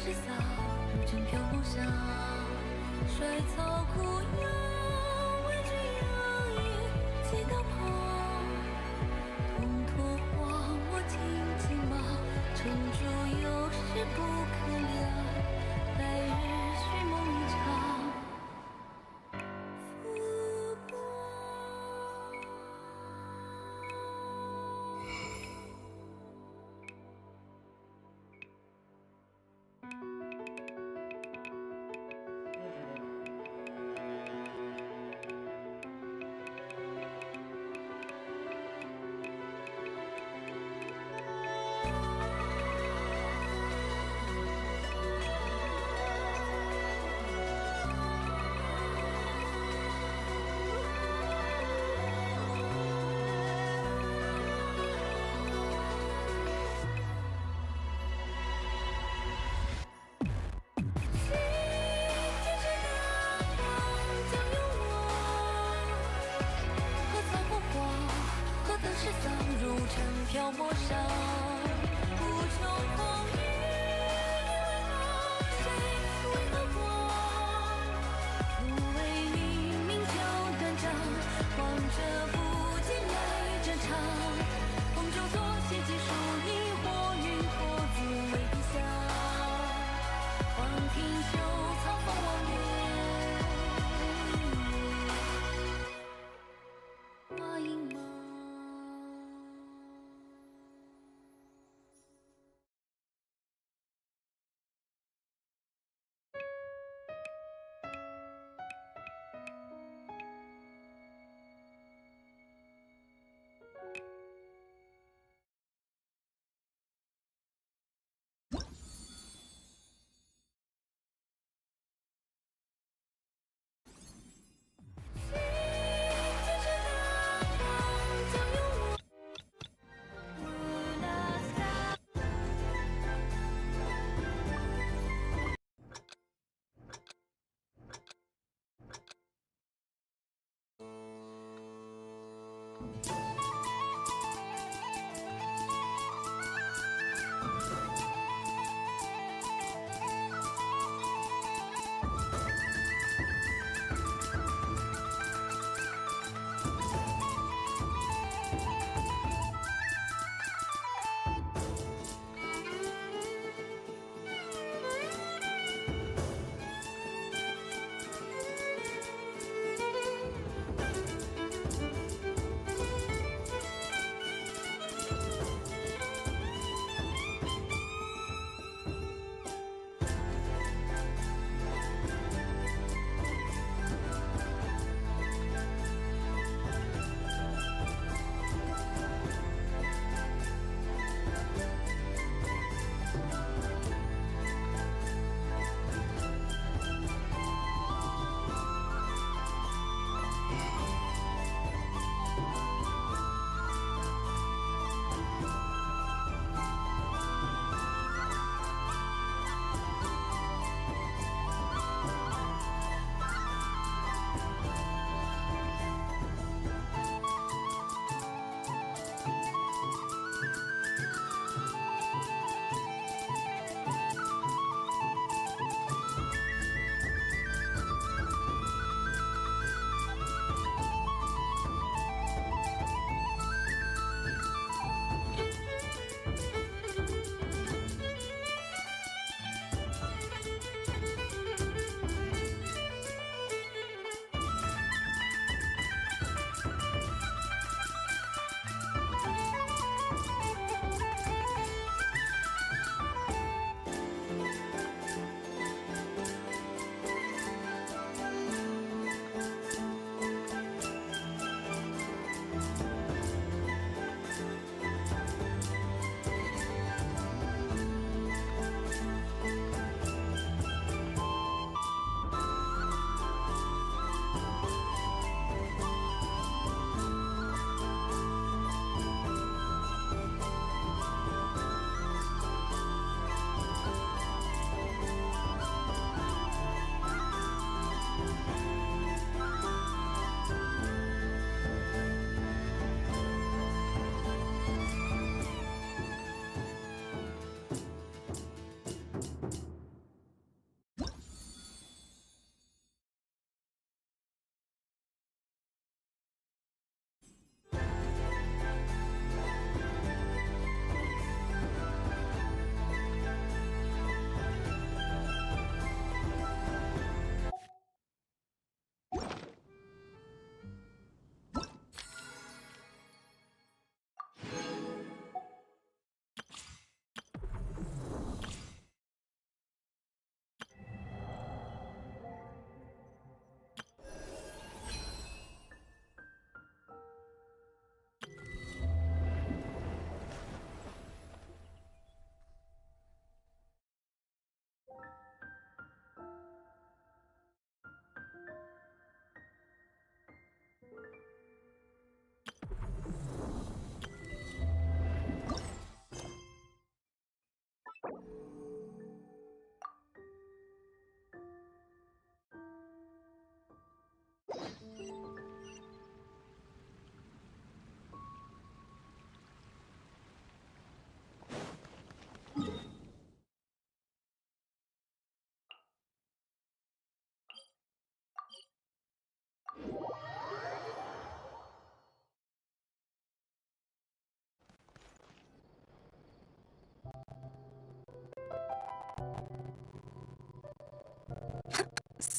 失洒，如今飘不下，衰草枯杨，为君养眼，几道旁，痛托花，我听金马，成竹有时不可量，来日虚梦一场。浮光。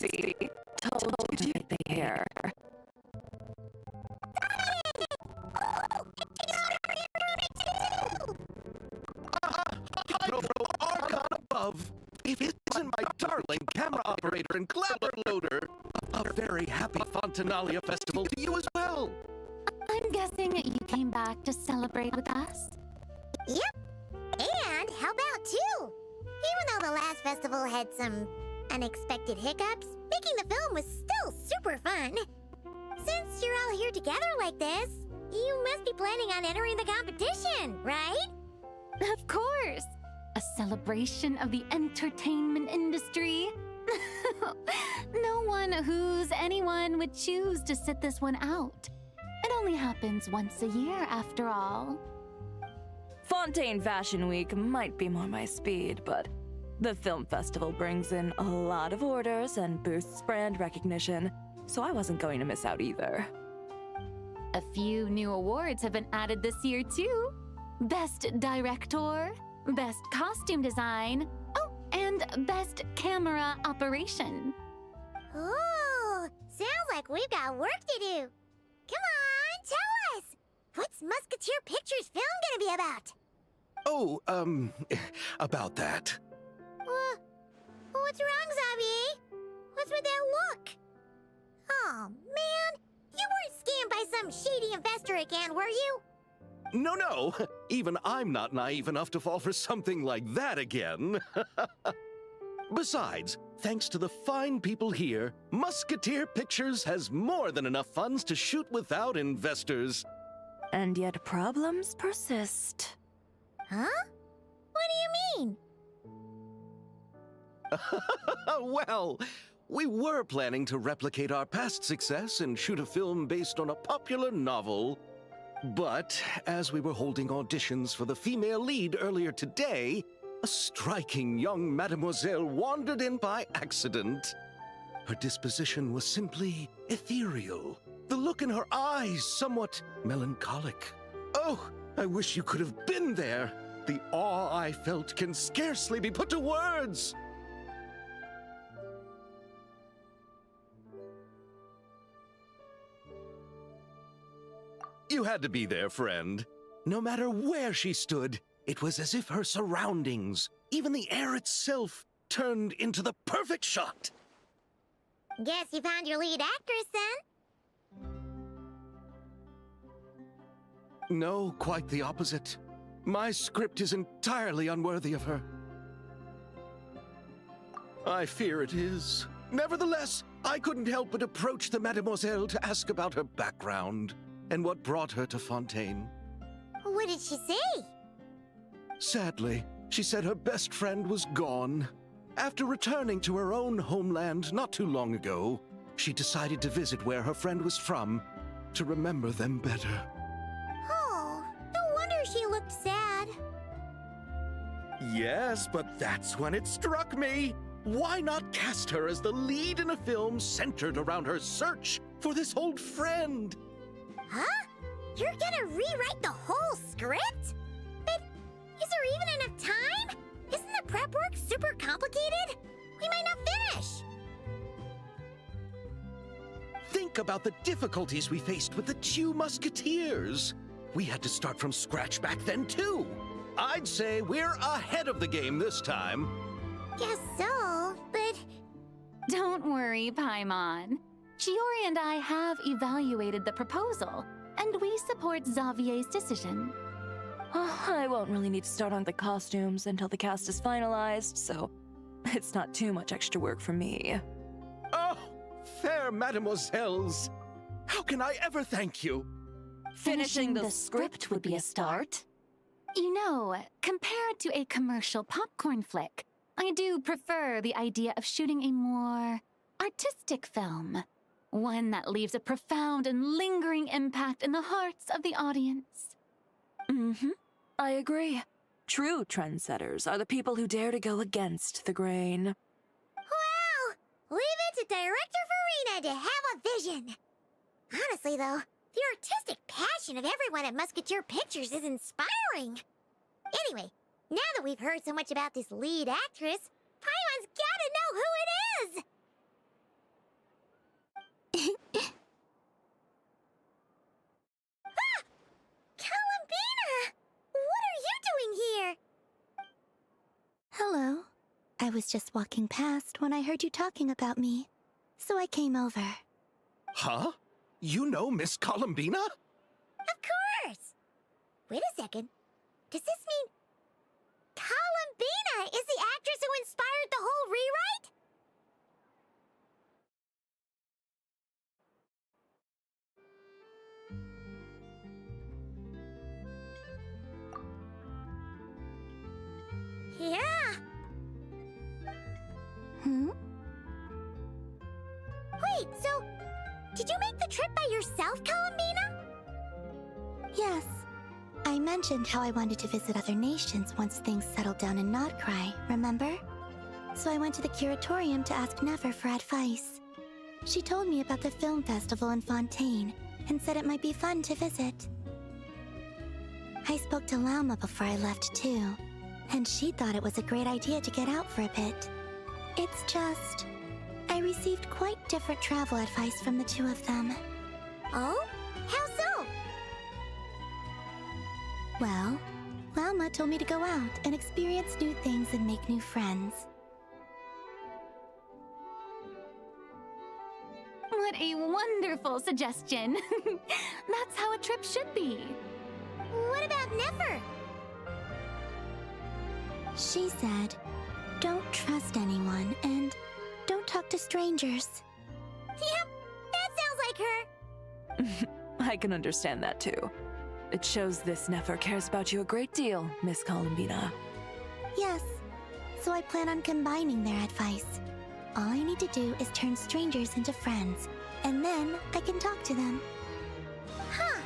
See, told you to make the hair. Archon above. If it isn't my darling camera operator and clapper loader, a very happy Fontanalia festival to you as well. I'm guessing you came back to celebrate with us? Yep. And how about two? Even though the last festival had some unexpected hiccups, making the film was still super fun. Since you're all here together like this, you must be planning on entering the competition, right? Of course! A celebration of the entertainment industry. No one who's anyone would choose to sit this one out. It only happens once a year, after all. Fontaine Fashion Week might be more my speed, but the film festival brings in a lot of orders and boosts brand recognition, so I wasn't going to miss out either. A few new awards have been added this year, too. Best Director, Best Costume Design, oh, and Best Camera Operation. Ooh, sounds like we've got work to do. Come on, tell us! What's Musketeer Pictures film gonna be about? Oh, about that. What's wrong, Xavier? What's with that look? Oh, man, you weren't scammed by some shady investor again, were you? No. Even I'm not naive enough to fall for something like that again. Besides, thanks to the fine people here, Musketeer Pictures has more than enough funds to shoot without investors. And yet problems persist. Huh? What do you mean? Well, we were planning to replicate our past success and shoot a film based on a popular novel. But as we were holding auditions for the female lead earlier today, a striking young mademoiselle wandered in by accident. Her disposition was simply ethereal, the look in her eyes somewhat melancholic. Oh, I wish you could have been there. The awe I felt can scarcely be put to words. You had to be there, friend. No matter where she stood, it was as if her surroundings, even the air itself, turned into the perfect shot. Guess you found your lead actress, then? No, quite the opposite. My script is entirely unworthy of her. I fear it is. Nevertheless, I couldn't help but approach the mademoiselle to ask about her background and what brought her to Fontaine. What did she say? Sadly, she said her best friend was gone. After returning to her own homeland not too long ago, she decided to visit where her friend was from to remember them better. Oh, no wonder she looked sad. Yes, but that's when it struck me. Why not cast her as the lead in a film centered around her search for this old friend? Huh? You're gonna rewrite the whole script? But is there even enough time? Isn't the prep work super complicated? We might not finish. Think about the difficulties we faced with the two Musketeers. We had to start from scratch back then, too. I'd say we're ahead of the game this time. Guess so, but... Don't worry, Paimon. Shiori and I have evaluated the proposal, and we support Xavier's decision. I won't really need to start on the costumes until the cast is finalized, so it's not too much extra work for me. Oh, fair mademoiselles. How can I ever thank you? Finishing the script would be a start. You know, compared to a commercial popcorn flick, I do prefer the idea of shooting a more artistic film. One that leaves a profound and lingering impact in the hearts of the audience. I agree. True trendsetters are the people who dare to go against the grain. Wow! Leave it to Director Farina to have a vision. Honestly, though, the artistic passion of everyone at Musketeer Pictures is inspiring. Anyway, now that we've heard so much about this lead actress, Paimon's gotta know who it is! was just walking past when I heard you talking about me, so I came over. Huh? You know Miss Columbina? Of course! Wait a second. Does this mean Columbina is the actress who inspired the whole rewrite? Yeah. Wait, so did you make the trip by yourself, Columbina? Yes. I mentioned how I wanted to visit other nations once things settled down in Notcry, remember? So I went to the curatorium to ask Never for advice. She told me about the film festival in Fontaine and said it might be fun to visit. I spoke to Lauma before I left too, and she thought it was a great idea to get out for a bit. It's just, I received quite different travel advice from the two of them. Oh? How so? Well, Lauma told me to go out and experience new things and make new friends. What a wonderful suggestion. That's how a trip should be. What about Nefer? She said, don't trust anyone and don't talk to strangers. Yep, that sounds like her. I can understand that too. It shows this Nefer cares about you a great deal, Miss Columbina. Yes, so I plan on combining their advice. All I need to do is turn strangers into friends, and then I can talk to them. Huh,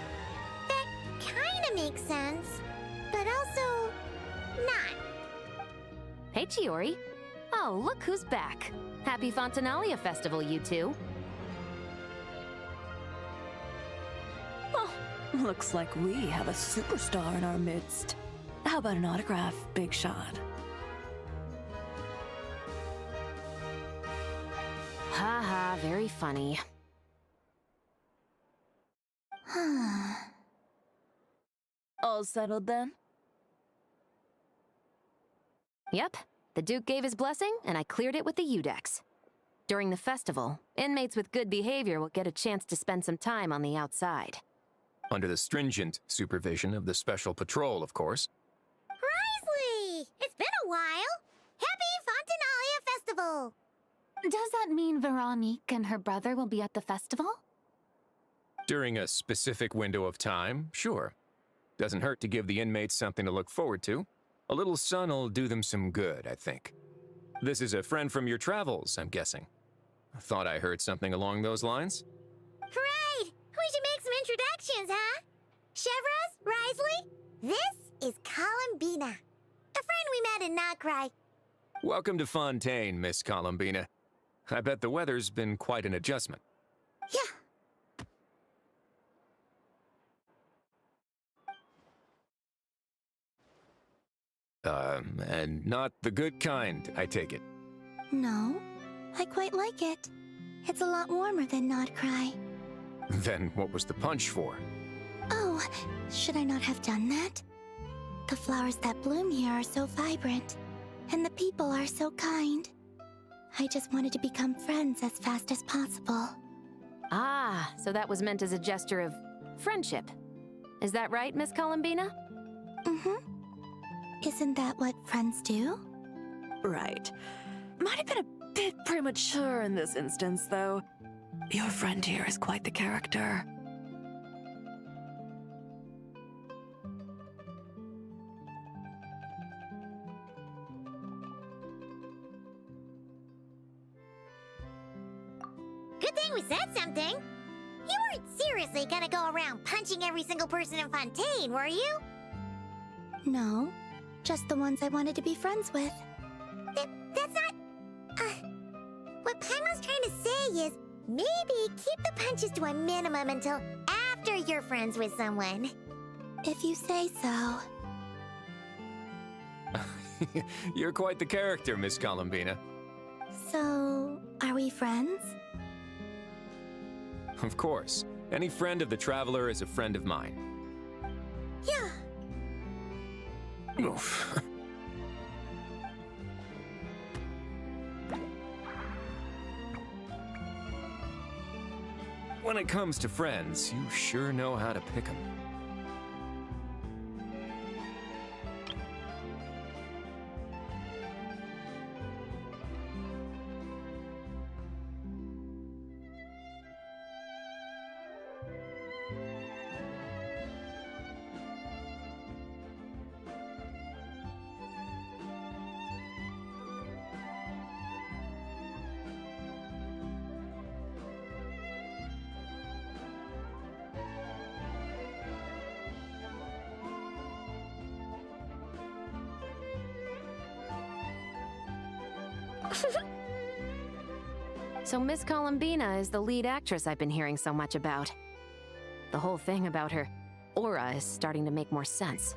that kinda makes sense, but also not. Hey, Chiori. Oh, look who's back. Happy Fontanalia Festival, you two. Oh, looks like we have a superstar in our midst. How about an autograph, Big Shot? Haha, very funny. All settled then? Yep, the Duke gave his blessing, and I cleared it with the Udex. During the festival, inmates with good behavior will get a chance to spend some time on the outside. Under the stringent supervision of the Special Patrol, of course. Risley! It's been a while! Happy Fontanalia Festival! Does that mean Veronique and her brother will be at the festival? During a specific window of time, sure. Doesn't hurt to give the inmates something to look forward to. A little sun'll do them some good, I think. This is a friend from your travels, I'm guessing. Thought I heard something along those lines. Right! We should make some introductions, huh? Chevros, Risley, this is Columbina, a friend we met in Notcry. Welcome to Fontaine, Miss Columbina. I bet the weather's been quite an adjustment. Yeah. And not the good kind, I take it. No, I quite like it. It's a lot warmer than Notcry. Then what was the punch for? Oh, should I not have done that? The flowers that bloom here are so vibrant, and the people are so kind. I just wanted to become friends as fast as possible. Ah, so that was meant as a gesture of friendship. Is that right, Miss Columbina? Mm-hmm. Isn't that what friends do? Right. Might have been a bit premature in this instance, though. Your friend here is quite the character. Good thing we said something. You weren't seriously gonna go around punching every single person in Fontaine, were you? No, just the ones I wanted to be friends with. That's not... what Paimon's trying to say is, maybe keep the punches to a minimum until after you're friends with someone. If you say so. You're quite the character, Miss Columbina. So, are we friends? Of course. Any friend of the Traveler is a friend of mine. Yeah. when it comes to friends, you sure know how to pick 'em. So Miss Columbina is the lead actress I've been hearing so much about. The whole thing about her aura is starting to make more sense.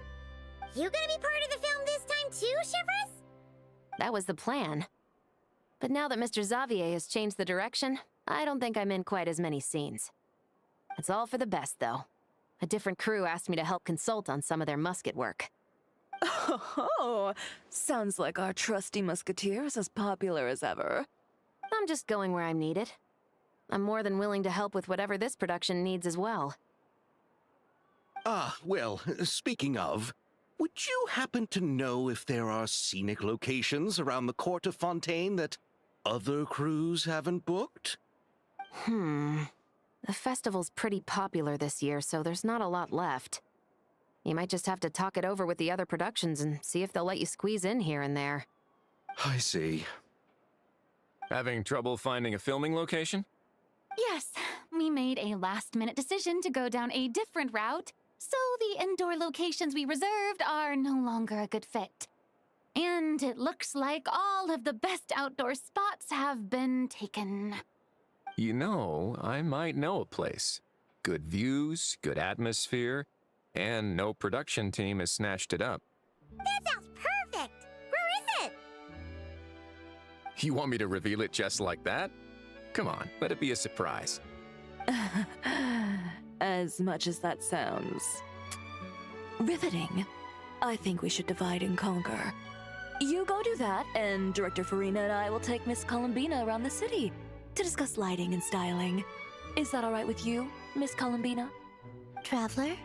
You gonna be part of the film this time too, Shivers? That was the plan. But now that Mr. Xavier has changed the direction, I don't think I'm in quite as many scenes. It's all for the best, though. A different crew asked me to help consult on some of their musket work. Oh, sounds like our trusty musketeer is as popular as ever. I'm just going where I'm needed. I'm more than willing to help with whatever this production needs as well. Ah, well, speaking of, would you happen to know if there are scenic locations around the court of Fontaine that other crews haven't booked? The festival's pretty popular this year, so there's not a lot left. You might just have to talk it over with the other productions and see if they'll let you squeeze in here and there. I see. Having trouble finding a filming location? Yes, we made a last-minute decision to go down a different route, so the indoor locations we reserved are no longer a good fit. And it looks like all of the best outdoor spots have been taken. You know, I might know a place. Good views, good atmosphere, and no production team has snatched it up. That sounds perfect! Where is it? You want me to reveal it just like that? Come on, let it be a surprise. As much as that sounds riveting, I think we should divide and conquer. You go do that, and Director Farina and I will take Miss Columbina around the city to discuss lighting and styling. Is that all right with you, Miss Columbina? Traveler?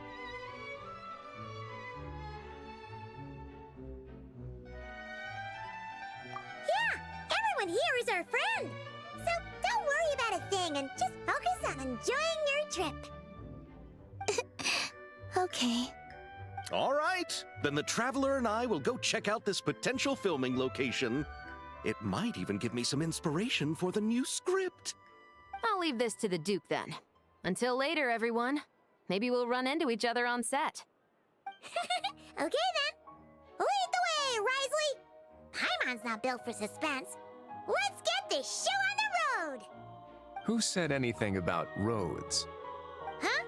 Yeah! Everyone here is our friend! So don't worry about a thing and just focus on enjoying your trip. Okay. All right, then the Traveler and I will go check out this potential filming location. It might even give me some inspiration for the new script. I'll leave this to the Duke then. Until later, everyone. Maybe we'll run into each other on set. Okay then. Lead the way, Risley! Paimon's not built for suspense. Let's get this show on the road! Who said anything about roads? Huh?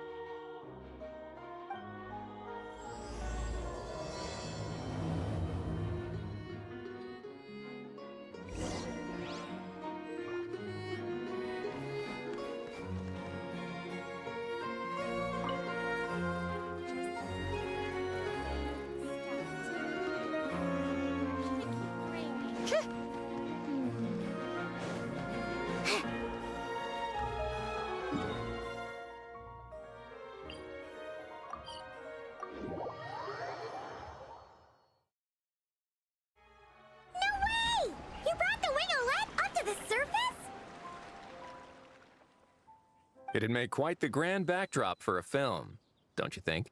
It'd make quite the grand backdrop for a film, don't you think?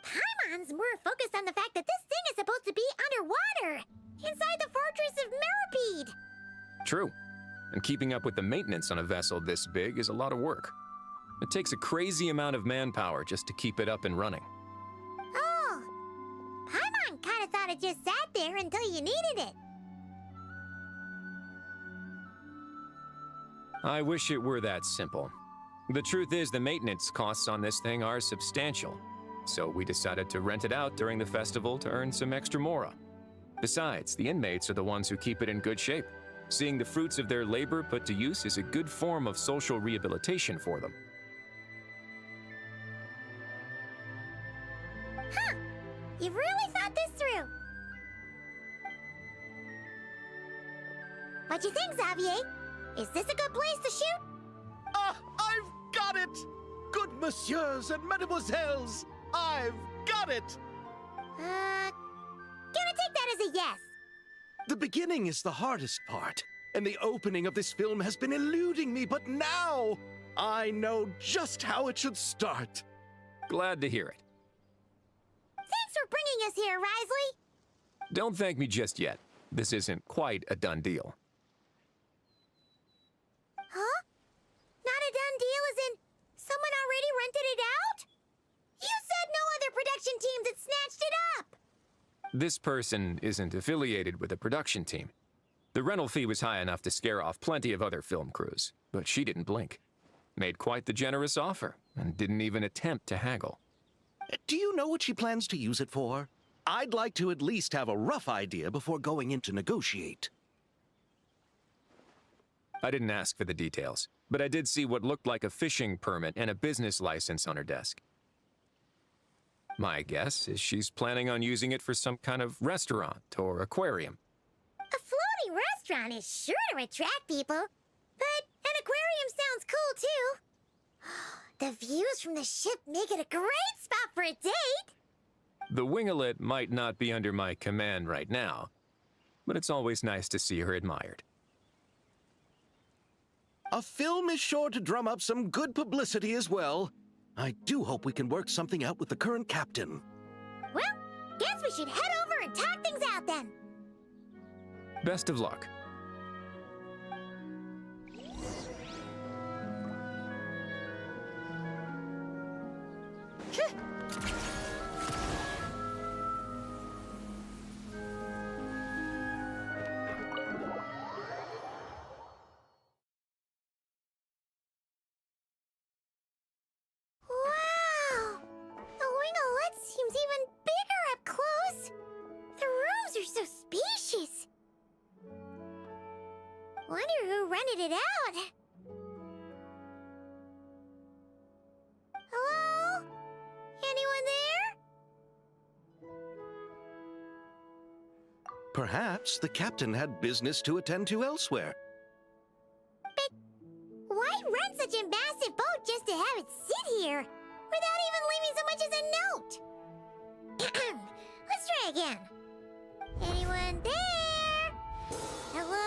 Paimon's more focused on the fact that this thing is supposed to be underwater, inside the fortress of Mirapede. True. And keeping up with the maintenance on a vessel this big is a lot of work. It takes a crazy amount of manpower just to keep it up and running. Oh, Paimon kind of thought it just sat there until you needed it. I wish it were that simple. The truth is, the maintenance costs on this thing are substantial, so we decided to rent it out during the festival to earn some extra mora. Besides, the inmates are the ones who keep it in good shape. Seeing the fruits of their labor put to use is a good form of social rehabilitation for them. Huh. You've really thought this through. What you think, Xavier? Is this a good place to shoot? I've got it! messieurs and mademoiselles! I've got it! Gonna take that as a yes. The beginning is the hardest part, and the opening of this film has been eluding me, but now I know just how it should start. Glad to hear it. Thanks for bringing us here, Risley. Don't thank me just yet. This isn't quite a done deal. Huh? Not a done deal as in someone already rented it out? You said no other production teams had snatched it up! This person isn't affiliated with a production team. The rental fee was high enough to scare off plenty of other film crews, but she didn't blink. Made quite the generous offer, and didn't even attempt to haggle. Do you know what she plans to use it for? I'd like to at least have a rough idea before going in to negotiate. I didn't ask for the details, but I did see what looked like a fishing permit and a business license on her desk. My guess is she's planning on using it for some kind of restaurant or aquarium. A floating restaurant is sure to attract people, but an aquarium sounds cool too. The views from the ship make it a great spot for a date. The winglet might not be under my command right now, but it's always nice to see her admired. A film is sure to drum up some good publicity as well. I do hope we can work something out with the current captain. Well, guess we should head over and talk things out then. Best of luck. Wow! The winglet seems even bigger up close. The rooms are so spacious. Wonder who rented it out. Hello? Anyone there? Perhaps the captain had business to attend to elsewhere. But why rent such a massive boat just to have it sit here without even leaving so much as a note? Let's try again. Anyone there? Hello?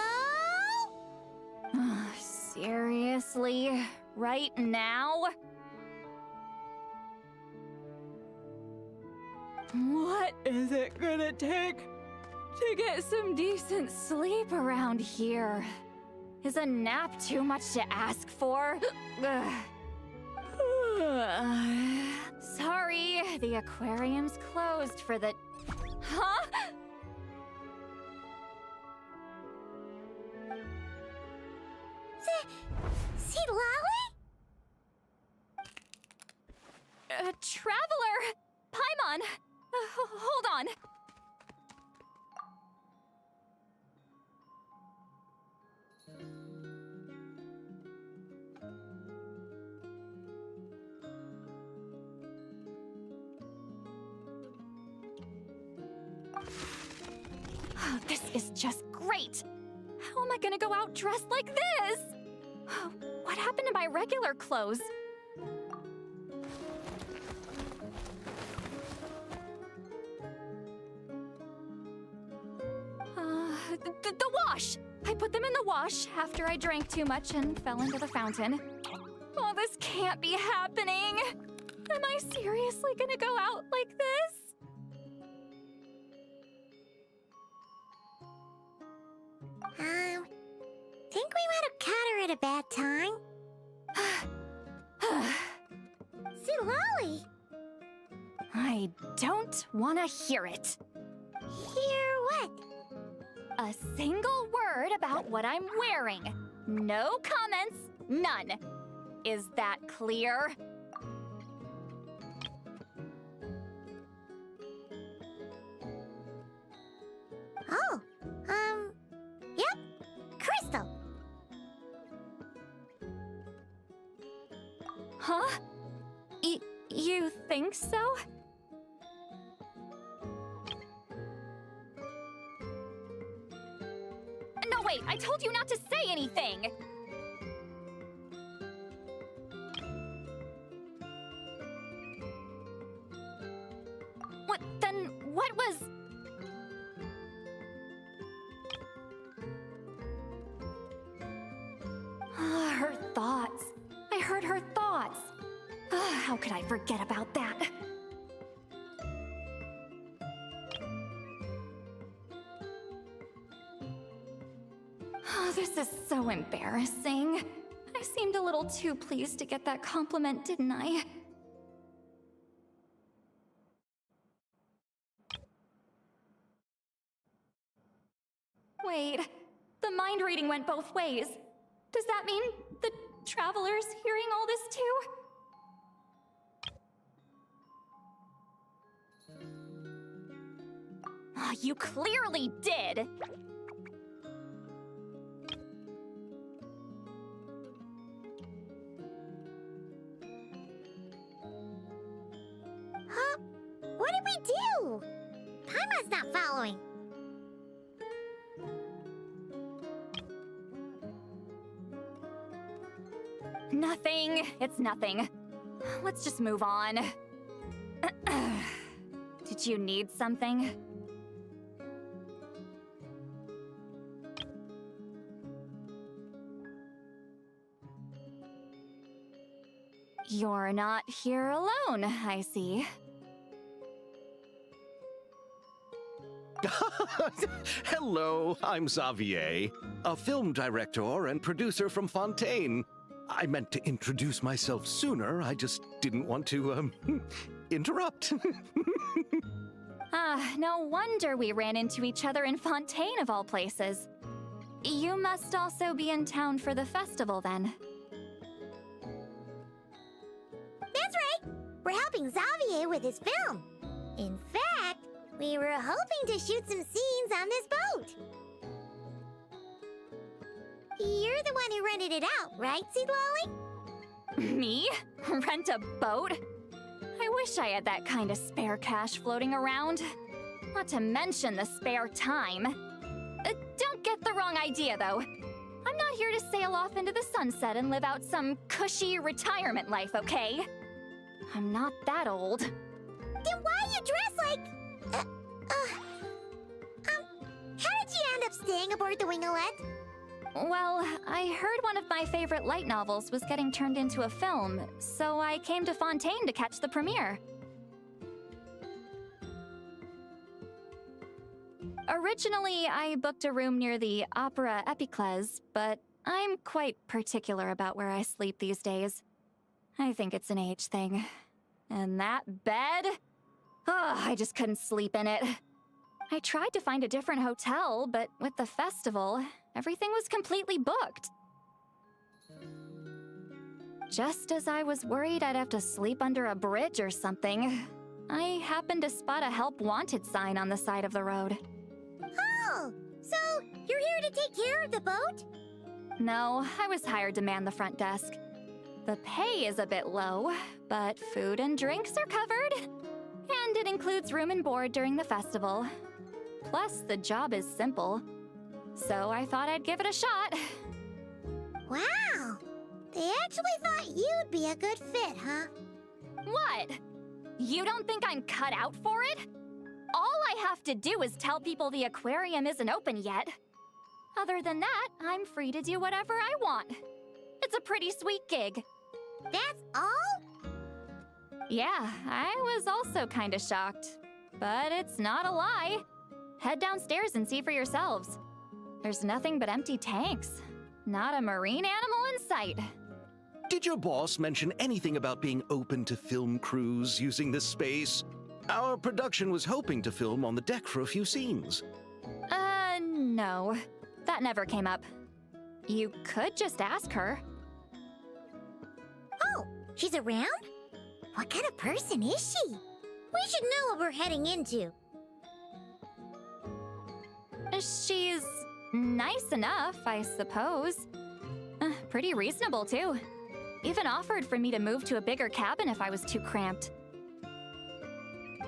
Seriously? Right now? What is it gonna take to get some decent sleep around here? Is a nap too much to ask for? Sorry, the aquarium's closed for the... Huh? See Lolly? Traveler! Paimon! Hold on. This is just great! How am I gonna go out dressed like this? What happened to my regular clothes? The wash! I put them in the wash after I drank too much and fell into the fountain. Oh, this can't be happening! Am I seriously gonna go out like this? Think we might have caught her at a bad time. See Lolly? I don't want to hear it. Hear what? A single word about what I'm wearing. No comments, none. Is that clear? Oh, yep. Crystal. Huh? You think so? No, wait, I told you not to say anything! What was... Her thoughts. I heard her thoughts. How could I forget about that? Oh, this is so embarrassing. I seemed a little too pleased to get that compliment, didn't I? Wait, the mind reading went both ways. Does that mean the traveler's hearing all this too? Oh, you clearly did! Huh? What did we do? Paimon's not following. Nothing. It's nothing. Let's just move on. Did you need something? You're not here alone, I see. Hello, I'm Xavier, a film director and producer from Fontaine. I meant to introduce myself sooner, I just didn't want to, interrupt. No wonder we ran into each other in Fontaine of all places. You must also be in town for the festival then. That's right. We're helping Xavier with his film. In fact, we were hoping to shoot some scenes on this boat. You're the one who rented it out, right, Seed Lolly? Me? Rent a boat? I wish I had that kind of spare cash floating around. Not to mention the spare time. Don't get the wrong idea, though. I'm not here to sail off into the sunset and live out some cushy retirement life, okay? I'm not that old. Then why you dress like... how did you end up staying aboard the Wingolette? Well, I heard one of my favorite light novels was getting turned into a film, so I came to Fontaine to catch the premiere. Originally, I booked a room near the Opera Epiclese, but I'm quite particular about where I sleep these days. I think it's an age thing. And that bed? Oh, I just couldn't sleep in it. I tried to find a different hotel, but with the festival, everything was completely booked. Just as I was worried I'd have to sleep under a bridge or something, I happened to spot a help wanted sign on the side of the road. Oh, so you're here to take care of the boat? No, I was hired to man the front desk. The pay is a bit low, but food and drinks are covered. And it includes room and board during the festival. Plus, the job is simple. So I thought I'd give it a shot. Wow! They actually thought you'd be a good fit, huh? What? You don't think I'm cut out for it? All I have to do is tell people the aquarium isn't open yet. Other than that, I'm free to do whatever I want. It's a pretty sweet gig. That's all? Yeah, I was also kinda shocked. But it's not a lie. Head downstairs and see for yourselves. There's nothing but empty tanks. Not a marine animal in sight. Did your boss mention anything about being open to film crews using this space? Our production was hoping to film on the deck for a few scenes. No. That never came up. You could just ask her. Oh, she's around? What kind of person is she? We should know what we're heading into. She's nice enough, I suppose. Pretty reasonable, too. Even offered for me to move to a bigger cabin if I was too cramped.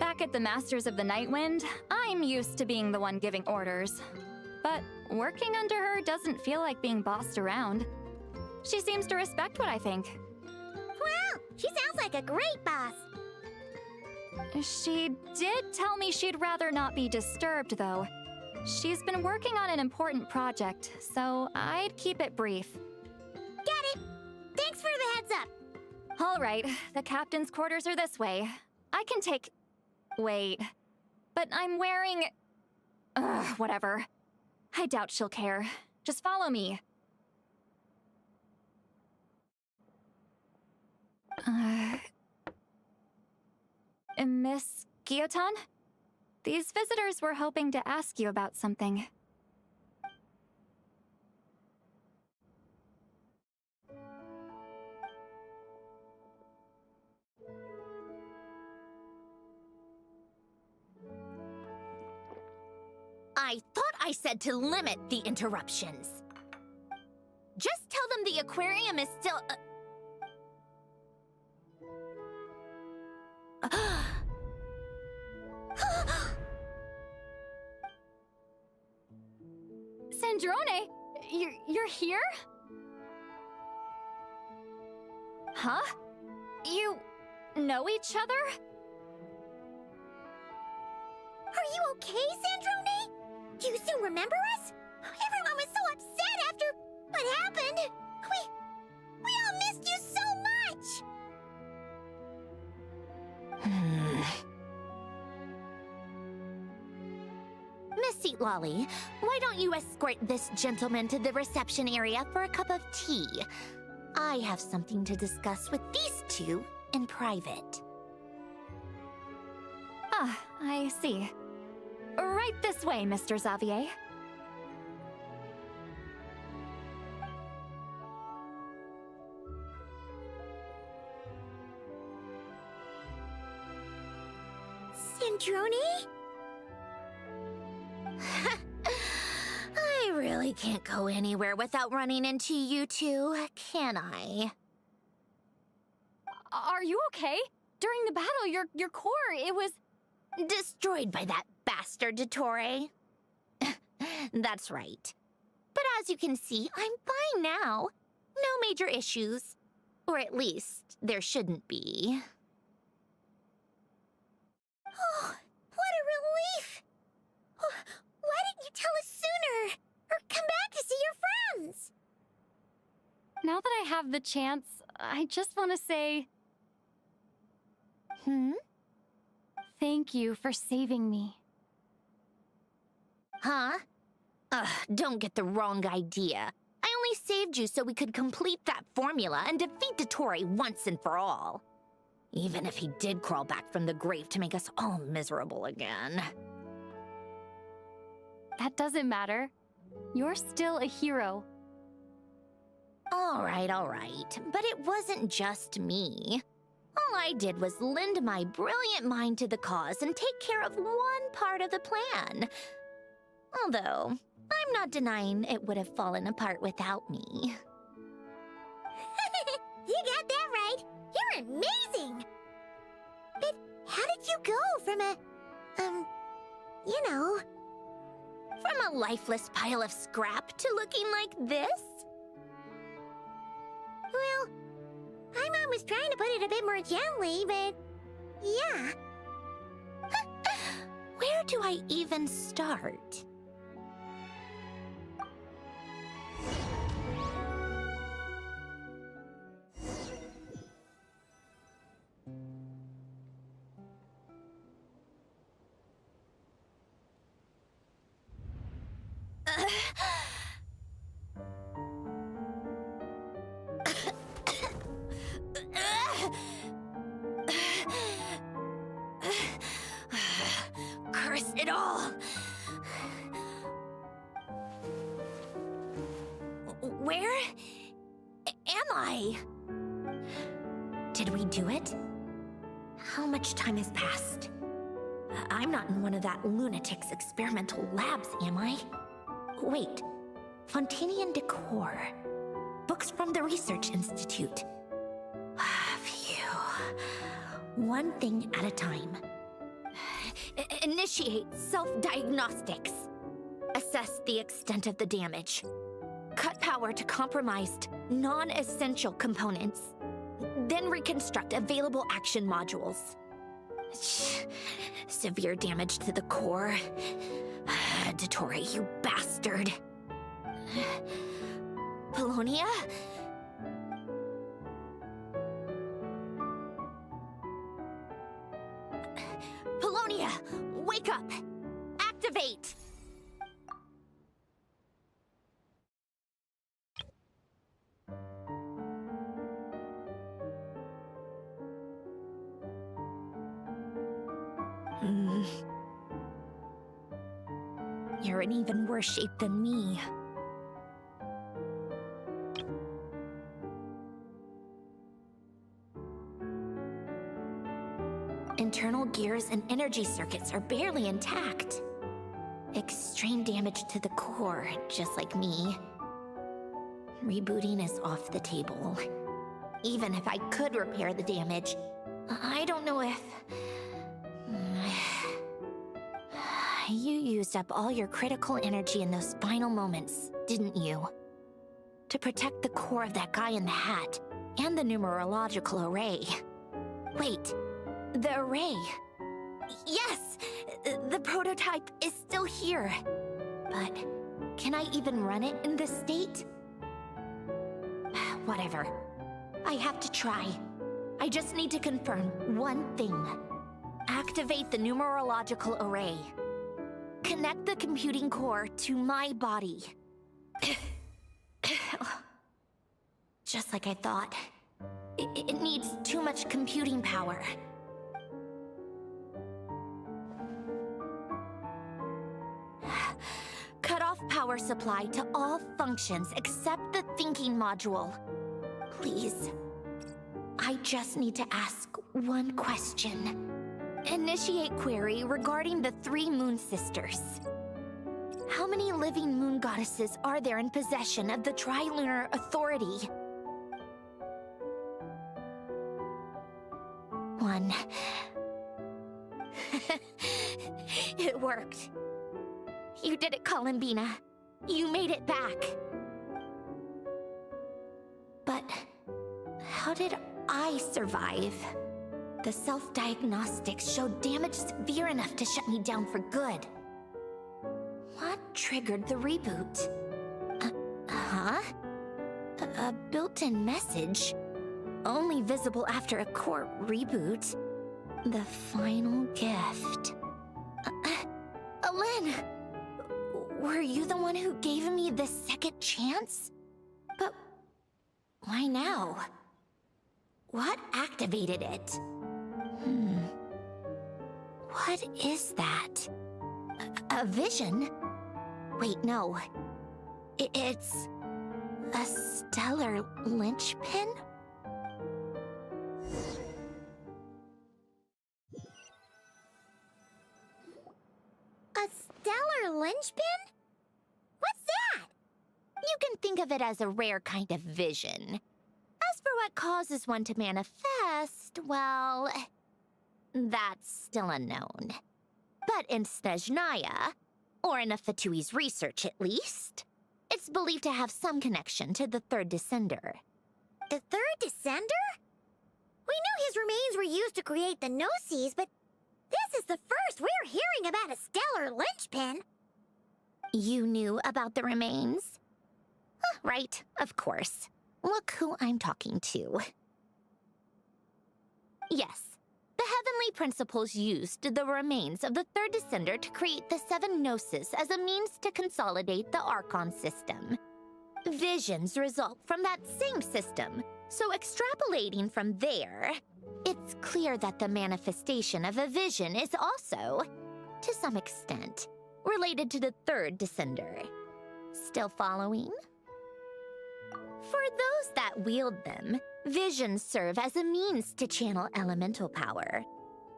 Back at the Masters of the Nightwind, I'm used to being the one giving orders. But working under her doesn't feel like being bossed around. She seems to respect what I think. Wow, she sounds like a great boss. She did tell me she'd rather not be disturbed, though. She's been working on an important project, so I'd keep it brief. Got it. Thanks for the heads up. All right, the captain's quarters are this way. I can take... Wait. But I'm wearing... Ugh, whatever. I doubt she'll care. Just follow me. Miss Guillotin? These visitors were hoping to ask you about something. I thought I said to limit the interruptions. Just tell them the aquarium is still... Sandrone, you're here? Huh? You know each other? Are you okay, Sandrone? Do you still remember us? Everyone was so upset after what happened. We all missed you so much. Miss Seat Lolly, why don't you escort this gentleman to the reception area for a cup of tea? I have something to discuss with these two in private. Ah, I see. Right this way, Mr. Xavier. Sandrone? I really can't go anywhere without running into you two, can I? Are you okay? During the battle, your core, it was... Destroyed by that bastard Dottore. That's right. But as you can see, I'm fine now. No major issues. Or at least, there shouldn't be. Oh, what a relief! Why didn't you tell us sooner? Or come back to see your friends? Now that I have the chance, I just want to say... Thank you for saving me. Huh? Don't get the wrong idea. I only saved you so we could complete that formula and defeat Dottore once and for all. Even if he did crawl back from the grave to make us all miserable again. That doesn't matter. You're still a hero. All right. But it wasn't just me. All I did was lend my brilliant mind to the cause and take care of one part of the plan. Although, I'm not denying it would have fallen apart without me. You got that right. You're amazing. But how did you go from from a lifeless pile of scrap to looking like this? Well, my mom was trying to put it a bit more gently, but yeah. Where do I even start? Curse it all! Where am I? Did we do it? How much time has passed? I'm not in one of that lunatic's experimental labs, am I? Wait, Fontanian decor. Books from the Research Institute. Phew. One thing at a time. Initiate self-diagnostics. Assess the extent of the damage. Cut power to compromised, non-essential components. Then reconstruct available action modules. Severe damage to the core. Dottore, you bastard. Polonia? Polonia, wake up! Activate! You're in even worse shape than me. Internal gears and energy circuits are barely intact. Extreme damage to the core, just like me. Rebooting is off the table. Even if I could repair the damage, I don't know if... You used up all your critical energy in those final moments, didn't you? To protect the core of that guy in the hat, and the numerological array. Wait, the array. Yes! The prototype is still here. But can I even run it in this state? Whatever. I have to try. I just need to confirm one thing. Activate the numerological array. Connect the computing core to my body. Just like I thought. It needs too much computing power. Cut off power supply to all functions except the thinking module. Please. I just need to ask one question. Initiate query regarding the 3 moon sisters. How many living moon goddesses are there in possession of the Trilunar Authority? 1. It worked. You did it, Columbina. You made it back. But how did I survive? The self-diagnostics showed damage severe enough to shut me down for good. What triggered the reboot? A built-in message? Only visible after a core reboot. The final gift. Alen! Were you the one who gave me the second chance? But why now? What activated it? What is that? A vision? Wait, no. It's... a stellar linchpin? A stellar linchpin? What's that? You can think of it as a rare kind of vision. As for what causes one to manifest, well... that's still unknown. But in Snezhnaya, or in Afatui's research at least, it's believed to have some connection to the third descender. The third descender? We knew his remains were used to create the Gnosis, but this is the first we're hearing about a stellar linchpin. You knew about the remains? Right, of course. Look who I'm talking to. Yes. The heavenly principles used the remains of the third descender to create the 7 Gnosis as a means to consolidate the Archon system. Visions result from that same system, so extrapolating from there, it's clear that the manifestation of a vision is also, to some extent, related to the third descender. Still following? For those that wield them, visions serve as a means to channel elemental power.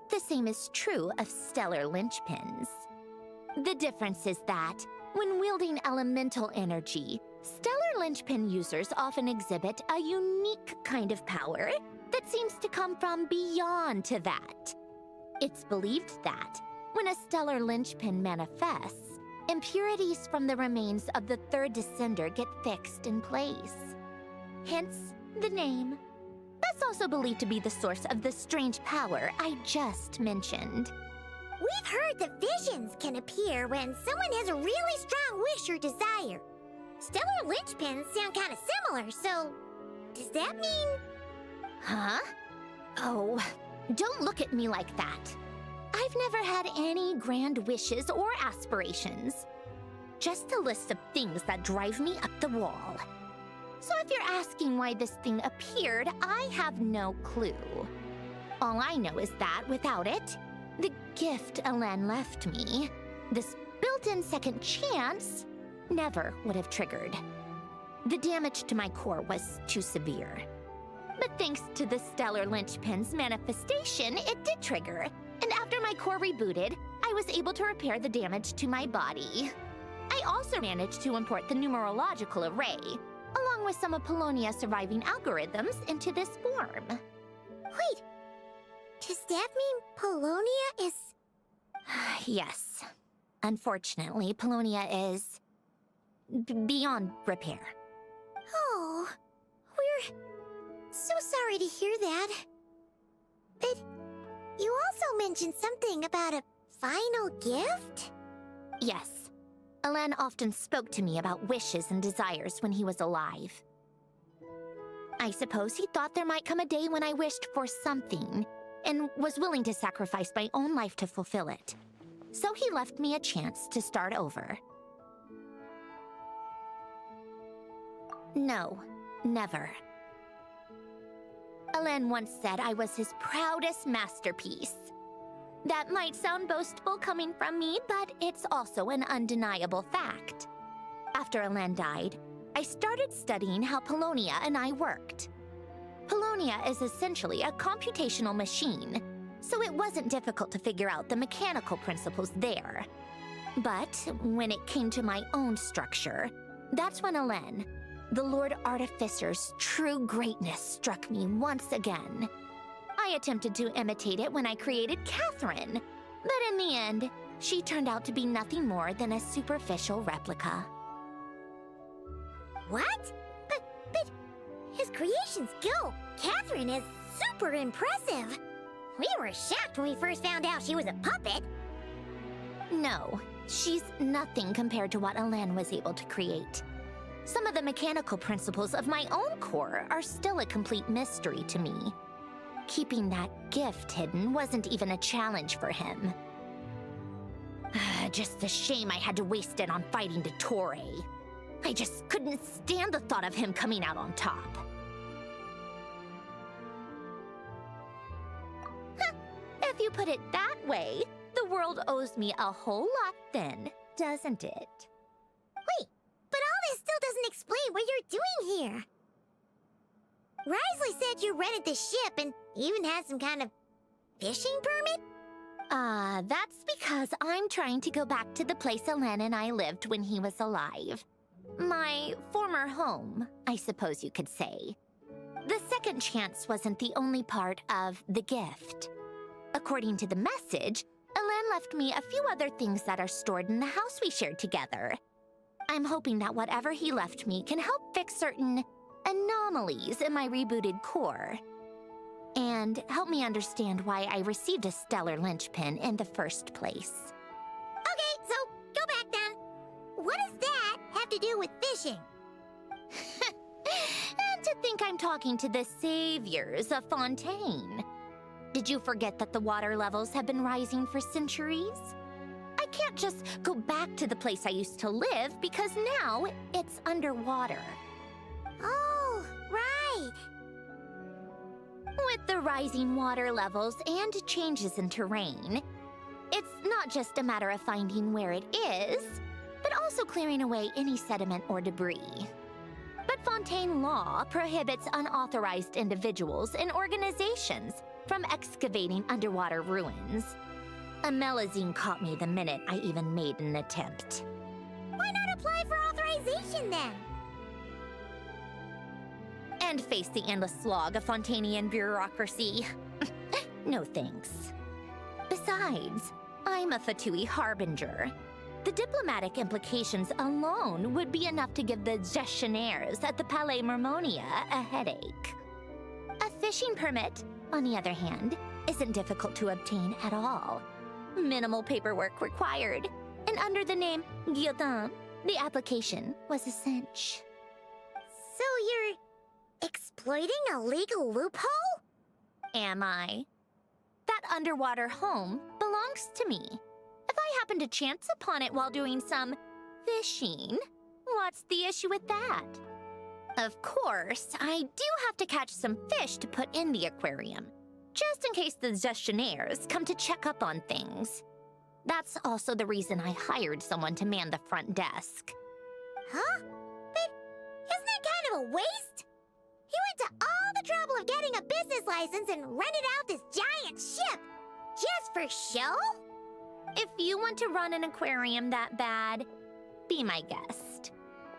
The same is true of stellar linchpins. The difference is that, when wielding elemental energy, stellar linchpin users often exhibit a unique kind of power that seems to come from beyond to that. It's believed that, when a stellar linchpin manifests, impurities from the remains of the third descender get fixed in place. Hence, the name. That's also believed to be the source of the strange power I just mentioned. We've heard that visions can appear when someone has a really strong wish or desire. Stellar linchpins sound kind of similar, so does that mean... Huh? Oh, don't look at me like that. I've never had any grand wishes or aspirations. Just a list of things that drive me up the wall. So if you're asking why this thing appeared, I have no clue. All I know is that without it, the gift Alen left me, this built-in second chance, never would have triggered. The damage to my core was too severe. But thanks to the Stellar Linchpin's manifestation, it did trigger. And after my core rebooted, I was able to repair the damage to my body. I also managed to import the numerological array, along with some of Polonia's surviving algorithms, into this form. Wait, does that mean Polonia is... Yes. Unfortunately, Polonia is... beyond repair. Oh, we're so sorry to hear that. But you also mentioned something about a final gift? Yes. Alen often spoke to me about wishes and desires when he was alive. I suppose he thought there might come a day when I wished for something, and was willing to sacrifice my own life to fulfill it. So he left me a chance to start over. No, never. Alen once said I was his proudest masterpiece. That might sound boastful coming from me, but it's also an undeniable fact. After Alen died, I started studying how Polonia and I worked. Polonia is essentially a computational machine, so it wasn't difficult to figure out the mechanical principles there. But when it came to my own structure, that's when Alen, the Lord Artificer's true greatness, struck me once again. I attempted to imitate it when I created Catherine, but in the end, she turned out to be nothing more than a superficial replica. What? But his creations go! Catherine is super impressive! We were shocked when we first found out she was a puppet! No, she's nothing compared to what Alen was able to create. Some of the mechanical principles of my own core are still a complete mystery to me. Keeping that gift hidden wasn't even a challenge for him. Just a shame I had to waste it on fighting Dottore. I just couldn't stand the thought of him coming out on top. If you put it that way, the world owes me a whole lot then, doesn't it? Wait, but all this still doesn't explain what you're doing here. Risley said you rented the ship and even had some kind of fishing permit? That's because I'm trying to go back to the place Alen and I lived when he was alive. My former home, I suppose you could say. The second chance wasn't the only part of the gift. According to the message, Alen left me a few other things that are stored in the house we shared together. I'm hoping that whatever he left me can help fix certain anomalies in my rebooted core. And help me understand why I received a stellar linchpin in the first place. Okay, so go back then. What does that have to do with fishing? And to think I'm talking to the saviors of Fontaine. Did you forget that the water levels have been rising for centuries? I can't just go back to the place I used to live because now it's underwater. Oh, right. With the rising water levels and changes in terrain, it's not just a matter of finding where it is, but also clearing away any sediment or debris. But Fontaine law prohibits unauthorized individuals and organizations from excavating underwater ruins. A Melazine caught me the minute I even made an attempt. Why not apply for authorization then? And face the endless slog of Fontainian bureaucracy. No thanks. Besides, I'm a Fatui harbinger. The diplomatic implications alone would be enough to give the gestionnaires at the Palais Mermonia a headache. A fishing permit, on the other hand, isn't difficult to obtain at all. Minimal paperwork required, and under the name Guillotin, the application was a cinch. So you're exploiting a legal loophole? Am I? That underwater home belongs to me. If I happen to chance upon it while doing some fishing, what's the issue with that? Of course, I do have to catch some fish to put in the aquarium, just in case the gestionnaires come to check up on things. That's also the reason I hired someone to man the front desk. Huh? But isn't that kind of a waste? He went to all the trouble of getting a business license and rented out this giant ship, just for show? If you want to run an aquarium that bad, be my guest.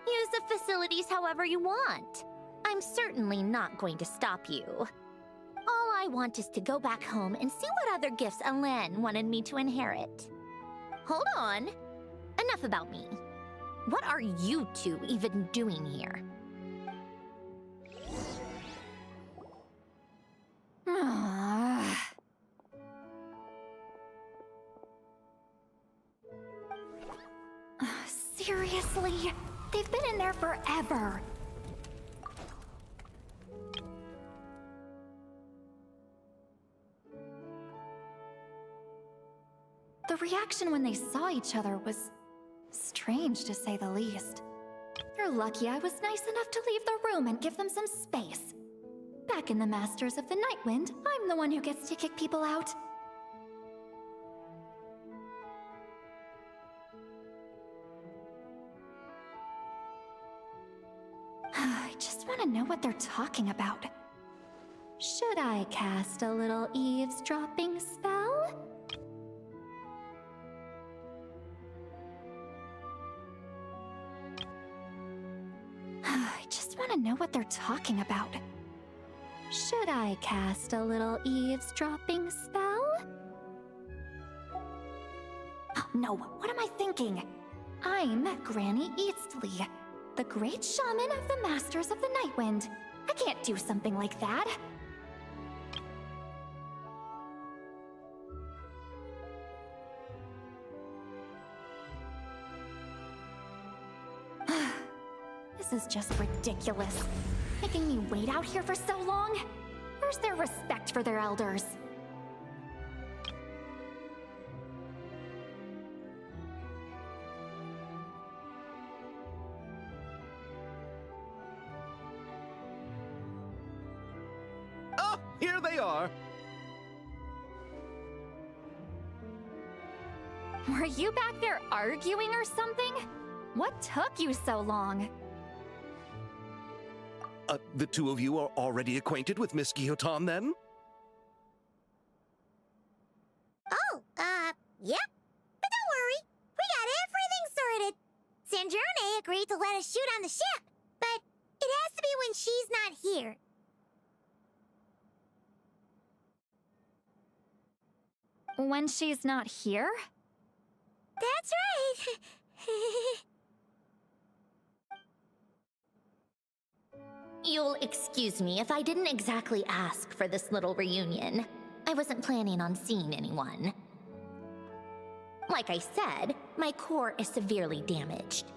Use the facilities however you want. I'm certainly not going to stop you. All I want is to go back home and see what other gifts Alain wanted me to inherit. Hold on. Enough about me. What are you two even doing here? Seriously? They've been in there forever. The reaction when they saw each other was strange, to say the least. You're lucky I was nice enough to leave the room and give them some space. Back in the Masters of the Nightwind, I'm the one who gets to kick people out. I just want to know what they're talking about. Should I cast a little eavesdropping spell? I just want to know what they're talking about. Should I cast a little eavesdropping spell? Oh, no, what am I thinking? I'm Granny Eastley, the great shaman of the Masters of the Nightwind. I can't do something like that. This is just ridiculous. Making me wait out here for so long? Where's their respect for their elders? Oh, here they are. Were you back there arguing or something? What took you so long? The two of you are already acquainted with Miss Guillotin, then? Oh, yep. But don't worry, we got everything sorted. Sandrone agreed to let us shoot on the ship, but it has to be when she's not here. When she's not here? That's right. You'll excuse me if I didn't exactly ask for this little reunion. I wasn't planning on seeing anyone. Like I said, my core is severely damaged.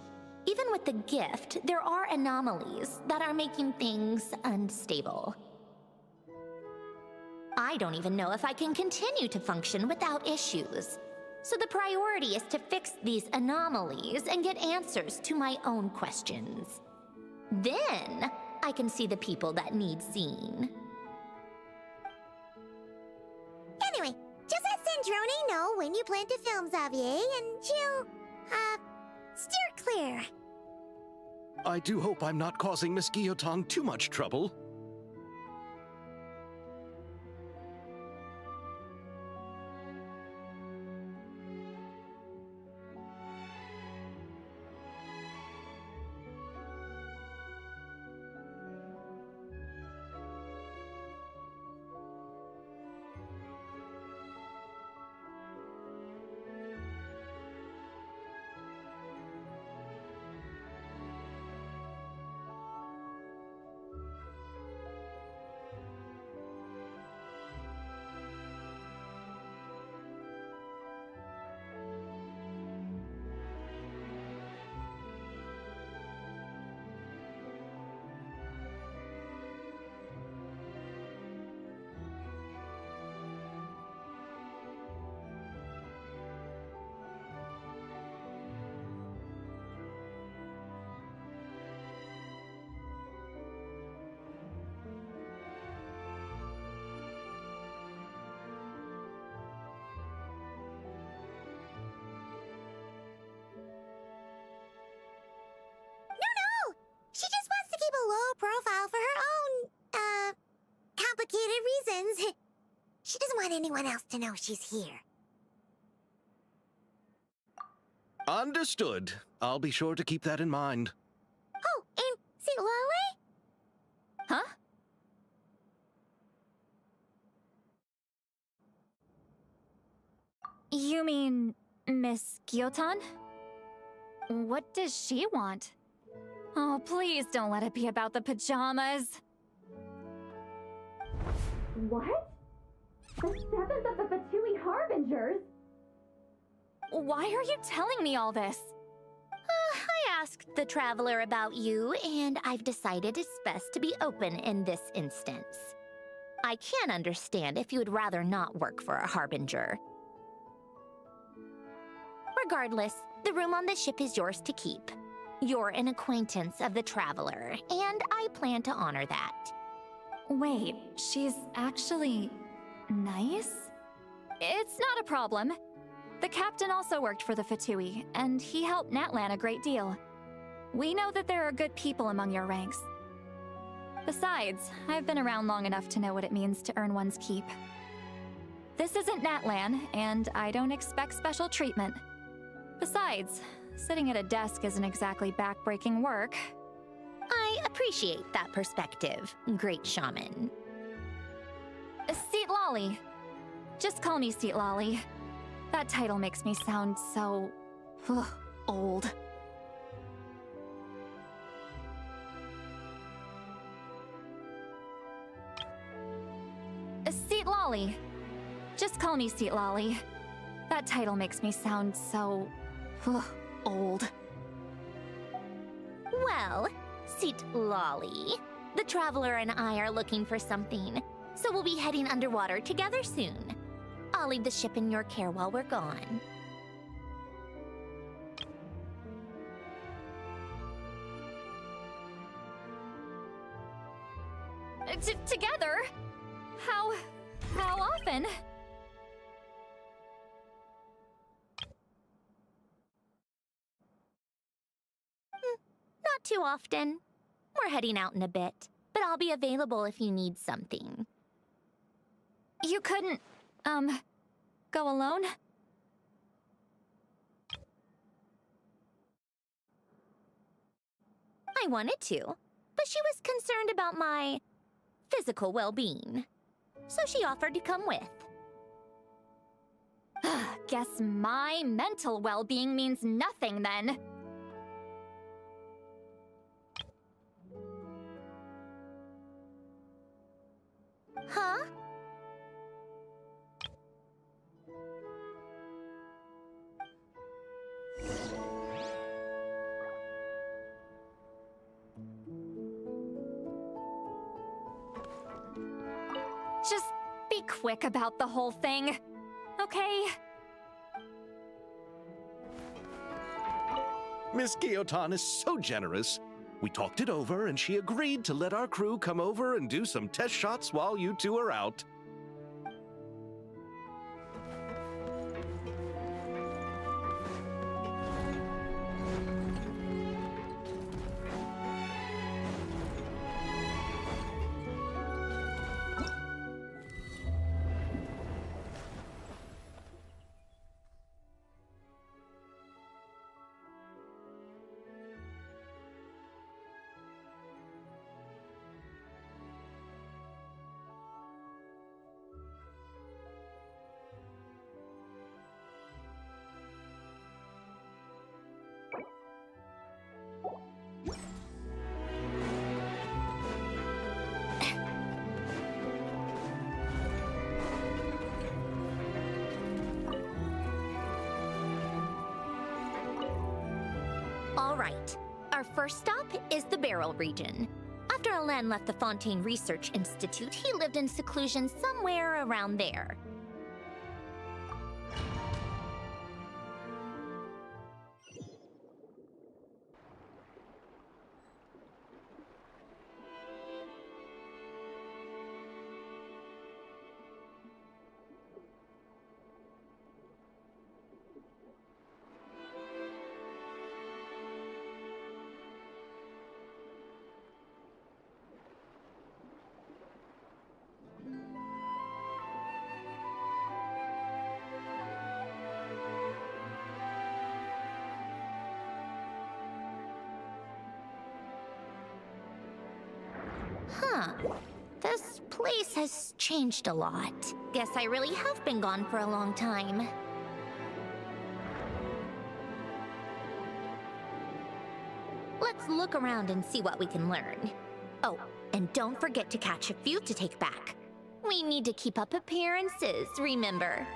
Even with the gift, there are anomalies that are making things unstable. I don't even know if I can continue to function without issues. So the priority is to fix these anomalies and get answers to my own questions. Then, I can see the people that need seeing. Anyway, just let Sandrone know when you plan to film Xavier, and she'll, steer clear. I do hope I'm not causing Miss Guillotin too much trouble. unrelated reasons. She doesn't want anyone else to know she's here. Understood. I'll be sure to keep that in mind. Oh, and see Lale? Huh? You mean Miss Gyotan? What does she want? Oh, please don't let it be about the pajamas. What? The 7th of the Fatui Harbingers? Why are you telling me all this? I asked the Traveler about you, and I've decided it's best to be open in this instance. I can understand if you would rather not work for a Harbinger. Regardless, the room on the ship is yours to keep. You're an acquaintance of the Traveler, and I plan to honor that. Wait, she's actually nice? It's not a problem. The captain also worked for the Fatui, and he helped Natlan a great deal. We know that there are good people among your ranks. Besides, I've been around long enough to know what it means to earn one's keep. This isn't Natlan, and I don't expect special treatment. Besides, sitting at a desk isn't exactly back-breaking work. I appreciate that perspective, Great Shaman. Seat Lolly. Just call me Seat Lolly. That title makes me sound so... old. Seat Lolly. Just call me Seat Lolly. That title makes me sound so... old. Well, Seat Lolly, the Traveler and I are looking for something, so we'll be heading underwater together soon. I'll leave the ship in your care while we're gone. Together? How often? Not too often. We're heading out in a bit, but I'll be available if you need something. You couldn't, go alone? I wanted to, but she was concerned about my physical well-being, so she offered to come with. Guess my mental well-being means nothing then. Huh? Just be quick about the whole thing, okay? Miss Gyotan is so generous. We talked it over, and she agreed to let our crew come over and do some test shots while you two are out. All right. Our first stop is the Barrel region. After Alain left the Fontaine Research Institute, he lived in seclusion somewhere around there. Huh. This place has changed a lot. Guess I really have been gone for a long time. Let's look around and see what we can learn. Oh, and don't forget to catch a few to take back. We need to keep up appearances, remember?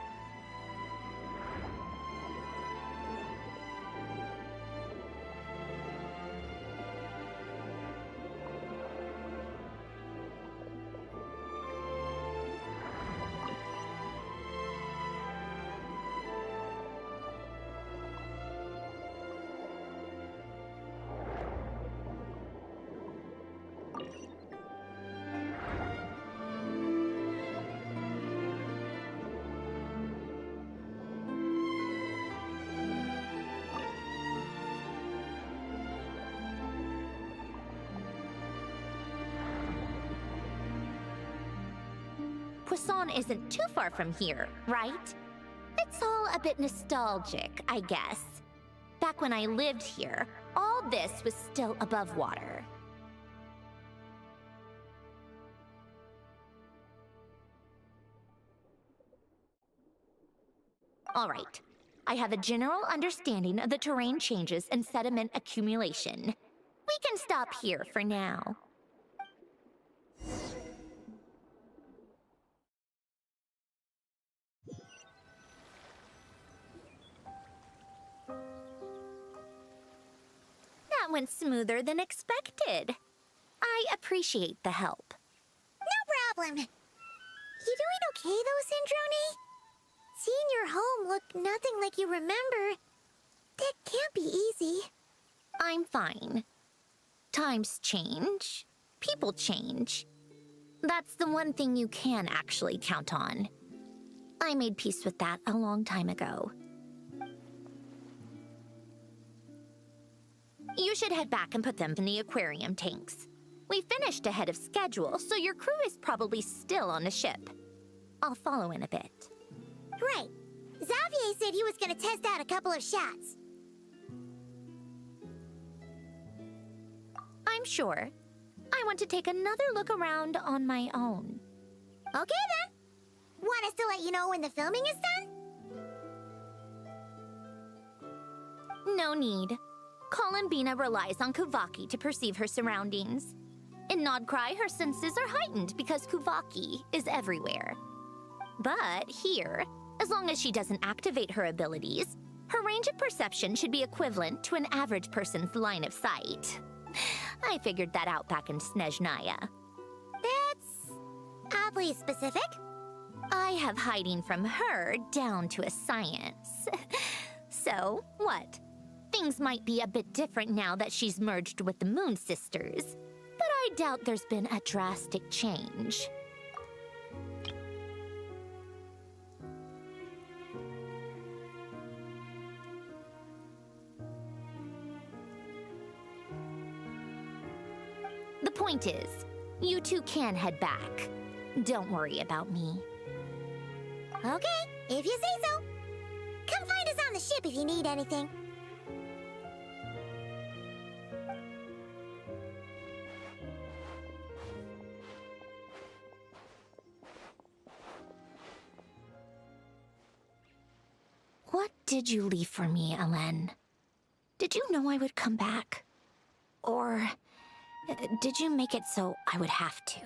Poisson isn't too far from here, right? It's all a bit nostalgic, I guess. Back when I lived here, all this was still above water. All right. I have a general understanding of the terrain changes and sediment accumulation. We can stop here for now. That went smoother than expected. I appreciate the help. No problem. You doing okay though, Syndrome? Seeing your home look nothing like you remember, that can't be easy. I'm fine. Times change. People change. That's the one thing you can actually count on. I made peace with that a long time ago. You should head back and put them in the aquarium tanks. We finished ahead of schedule, so your crew is probably still on the ship. I'll follow in a bit. Right. Xavier said he was gonna test out a couple of shots. I'm sure. I want to take another look around on my own. Okay then. Want us to let you know when the filming is done? No need. Columbina relies on Kuvaki to perceive her surroundings. In Nodcry, her senses are heightened because Kuvaki is everywhere. But here, as long as she doesn't activate her abilities, her range of perception should be equivalent to an average person's line of sight. I figured that out back in Snezhnaya. That's oddly specific. I have hiding from her down to a science. So, what? Things might be a bit different now that she's merged with the Moon Sisters, but I doubt there's been a drastic change. The point is, you two can head back. Don't worry about me. Okay, if you say so. Come find us on the ship if you need anything. What did you leave for me, Alen? Did you know I would come back? Or did you make it so I would have to?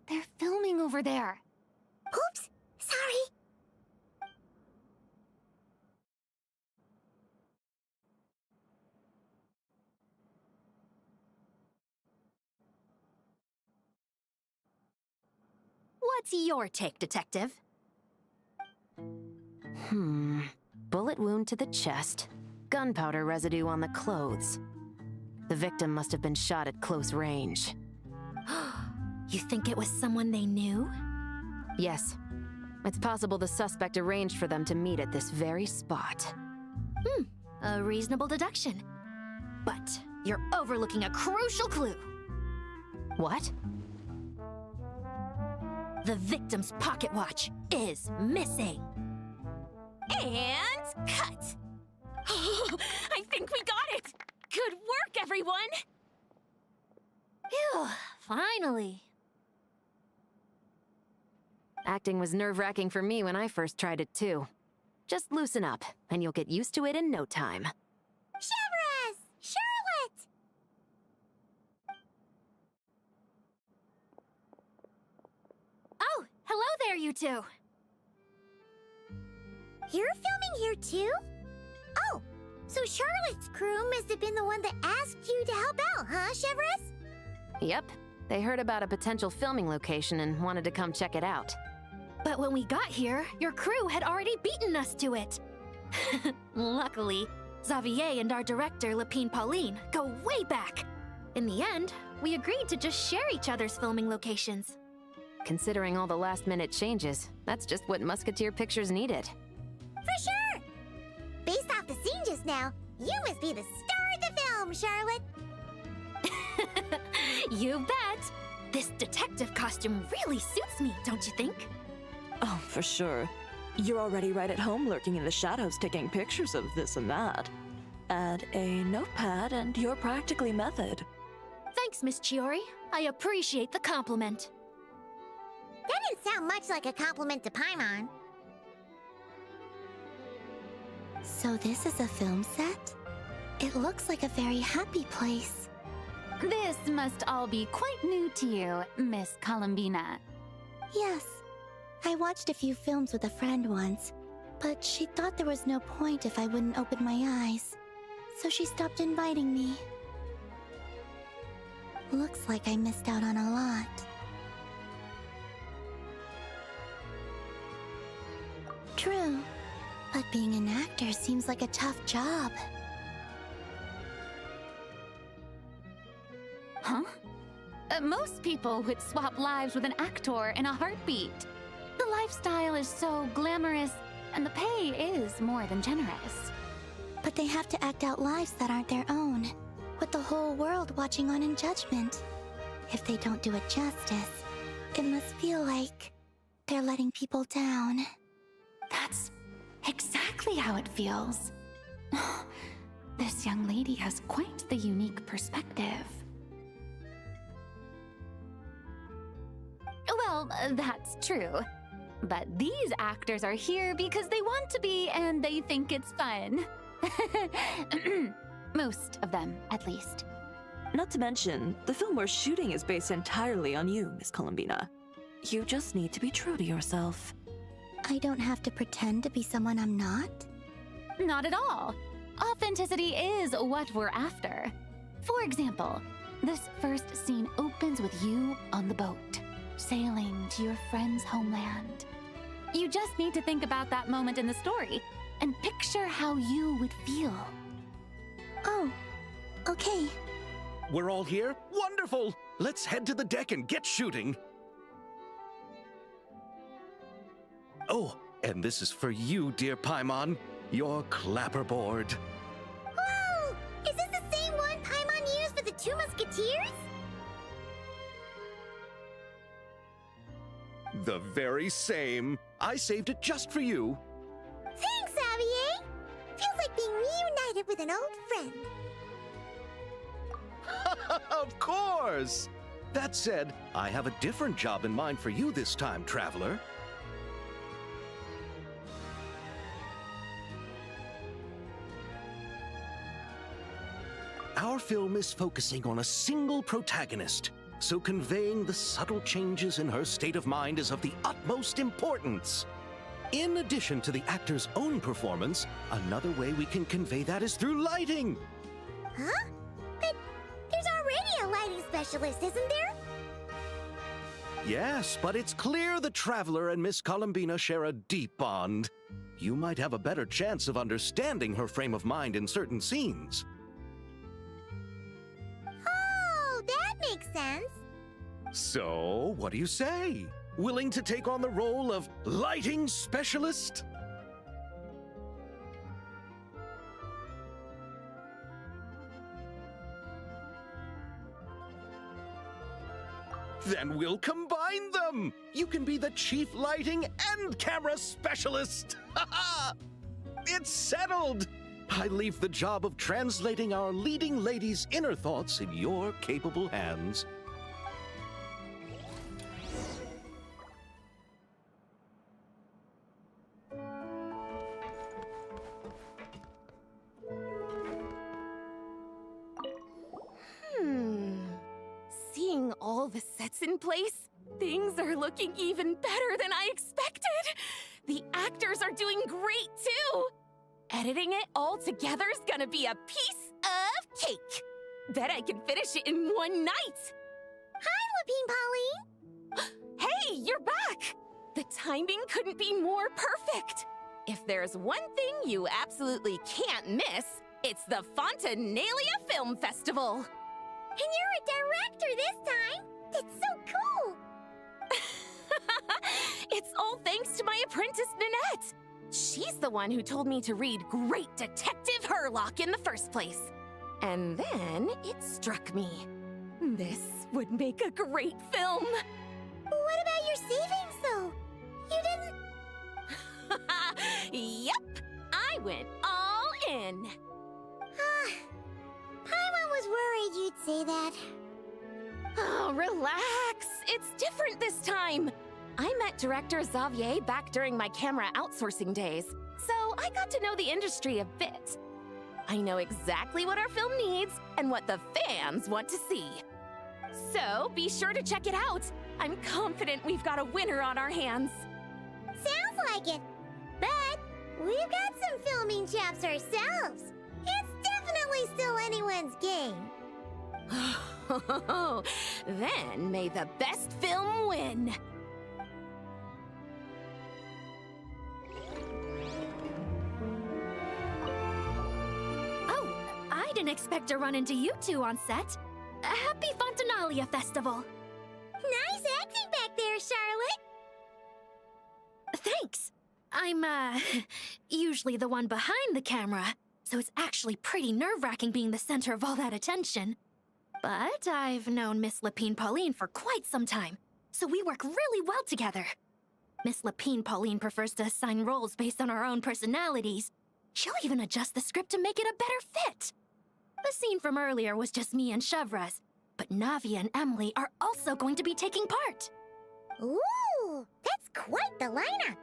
They're filming over there. Oops, sorry. What's your take, Detective? Bullet wound to the chest. Gunpowder residue on the clothes. The victim must have been shot at close range. You think it was someone they knew? Yes. It's possible the suspect arranged for them to meet at this very spot. A reasonable deduction. But you're overlooking a crucial clue. What? The victim's pocket watch is missing. And cut! I think we got it! Good work, everyone! Phew, finally. Acting was nerve-wracking for me when I first tried it too. Just loosen up, and you'll get used to it in no time. Severus! Charlotte! Oh, hello there, you two. You're filming here too? Oh, so Charlotte's crew must have been the one that asked you to help out, huh, Severus? Yep. They heard about a potential filming location and wanted to come check it out. But when we got here, your crew had already beaten us to it. Luckily, Xavier and our director, Lapine Pauline, go way back. In the end, we agreed to just share each other's filming locations. Considering all the last-minute changes, that's just what Musketeer Pictures needed. For sure! Based off the scene just now, you must be the star of the film, Charlotte! You bet! This detective costume really suits me, don't you think? Oh, for sure. You're already right at home lurking in the shadows taking pictures of this and that. Add a notepad and you're practically method. Thanks, Miss Chiori. I appreciate the compliment. That didn't sound much like a compliment to Paimon. So this is a film set? It looks like a very happy place. This must all be quite new to you, Miss Columbina. Yes. I watched a few films with a friend once, but she thought there was no point if I wouldn't open my eyes. So she stopped inviting me. Looks like I missed out on a lot. True, but being an actor seems like a tough job. Huh? Most people would swap lives with an actor in a heartbeat. The lifestyle is so glamorous, and the pay is more than generous. But they have to act out lives that aren't their own, with the whole world watching on in judgment. If they don't do it justice, it must feel like they're letting people down. That's exactly how it feels. This young lady has quite the unique perspective. Well, that's true. But these actors are here because they want to be and they think it's fun. Most of them, at least. Not to mention, the film we're shooting is based entirely on you, Miss Columbina. You just need to be true to yourself. I don't have to pretend to be someone I'm not? Not at all. Authenticity is what we're after. For example, this first scene opens with you on the boat, sailing to your friend's homeland. You just need to think about that moment in the story and picture how you would feel. Oh, okay. We're all here? Wonderful! Let's head to the deck and get shooting. Oh, and this is for you, dear Paimon. Your clapperboard. Whoa! Is this the same one Paimon used for the Two Musketeers? The very same. I saved it just for you. Thanks, Xavier! Feels like being reunited with an old friend. Of course! That said, I have a different job in mind for you this time, traveler. Our film is focusing on a single protagonist, so conveying the subtle changes in her state of mind is of the utmost importance. In addition to the actor's own performance, another way we can convey that is through lighting. Huh? But there's already a lighting specialist, isn't there? Yes, but it's clear the Traveler and Miss Columbina share a deep bond. You might have a better chance of understanding her frame of mind in certain scenes. Oh, that makes sense. So, what do you say? Willing to take on the role of lighting specialist? Then we'll combine them! You can be the chief lighting and camera specialist! Ha! It's settled! I leave the job of translating our leading lady's inner thoughts in your capable hands. Seeing all the sets in place, things are looking even better than I expected. The actors are doing great too. Editing it all together is gonna be a piece of cake. Bet I can finish it in one night. Hi, Lapine Pauline. Hey, you're back! The timing couldn't be more perfect. If there's one thing you absolutely can't miss, it's the Fontanalia Film Festival. And you're a director this time. That's so cool. It's all thanks to my apprentice, Nanette. She's the one who told me to read Great Detective Herlock in the first place. And then it struck me. This would make a great film. What about your savings, though? You didn't... Yep, I went all in. Paimon was worried you'd say that. Oh, relax. It's different this time. I met director Xavier back during my camera outsourcing days, so I got to know the industry a bit. I know exactly what our film needs and what the fans want to see. So be sure to check it out. I'm confident we've got a winner on our hands. Sounds like it. But we've got some filming chops ourselves. It's definitely still anyone's game. Then may the best film win. Oh, I didn't expect to run into you two on set. Happy Fontanalia Festival. Nice acting back there, Charlotte. Thanks. I'm, usually the one behind the camera, so it's actually pretty nerve-wracking being the center of all that attention. But I've known Miss Lapine Pauline for quite some time, so we work really well together. Miss Lapine Pauline prefers to assign roles based on our own personalities. She'll even adjust the script to make it a better fit. The scene from earlier was just me and Chevres, but Navia and Emily are also going to be taking part. Ooh, that's quite the lineup.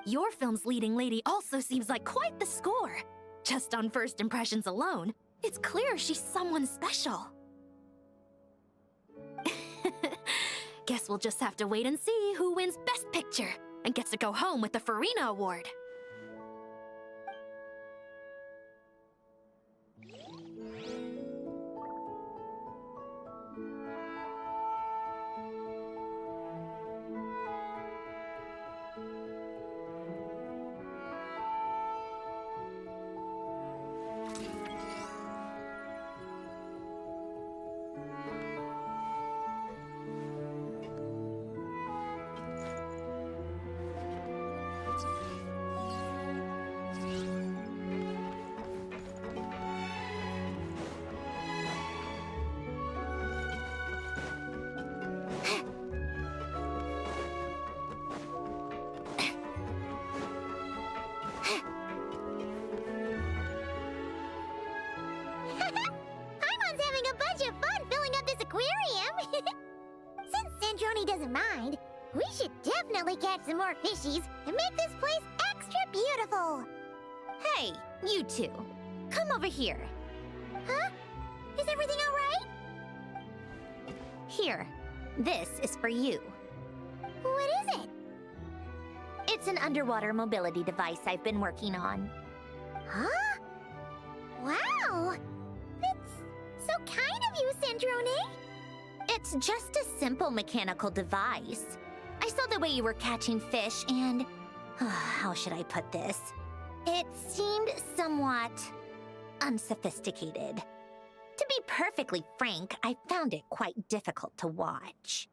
Your film's leading lady also seems like quite the score. Just on first impressions alone, it's clear she's someone special. Guess we'll just have to wait and see who wins Best Picture and gets to go home with the Farina Award. Paimon's having a bunch of fun filling up this aquarium. Since Sandroni doesn't mind, we should definitely catch some more fishies and make this place extra beautiful. Hey, you two. Come over here. Huh? Is everything all right? Here, this is for you. What is it? It's an underwater mobility device I've been working on. Huh? Wow! That's so kind of you, Sandrone. It's just a simple mechanical device. I saw the way you were catching fish and... how should I put this? It seemed somewhat unsophisticated. To be perfectly frank, I found it quite difficult to watch.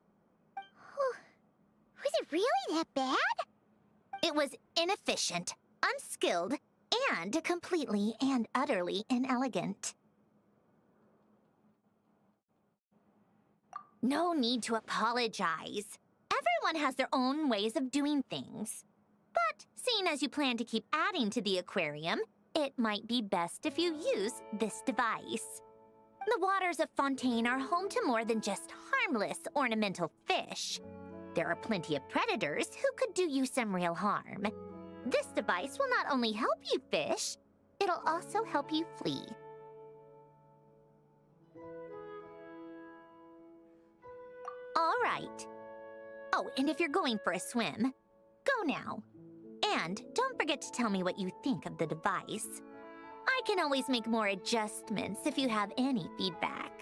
Was it really that bad? It was inefficient, unskilled, and completely and utterly inelegant. No need to apologize. Everyone has their own ways of doing things. But seeing as you plan to keep adding to the aquarium, it might be best if you use this device. The waters of Fontaine are home to more than just harmless ornamental fish. There are plenty of predators who could do you some real harm. This device will not only help you fish, it'll also help you flee. All right. Oh, and if you're going for a swim, go now. And don't forget to tell me what you think of the device. I can always make more adjustments if you have any feedback.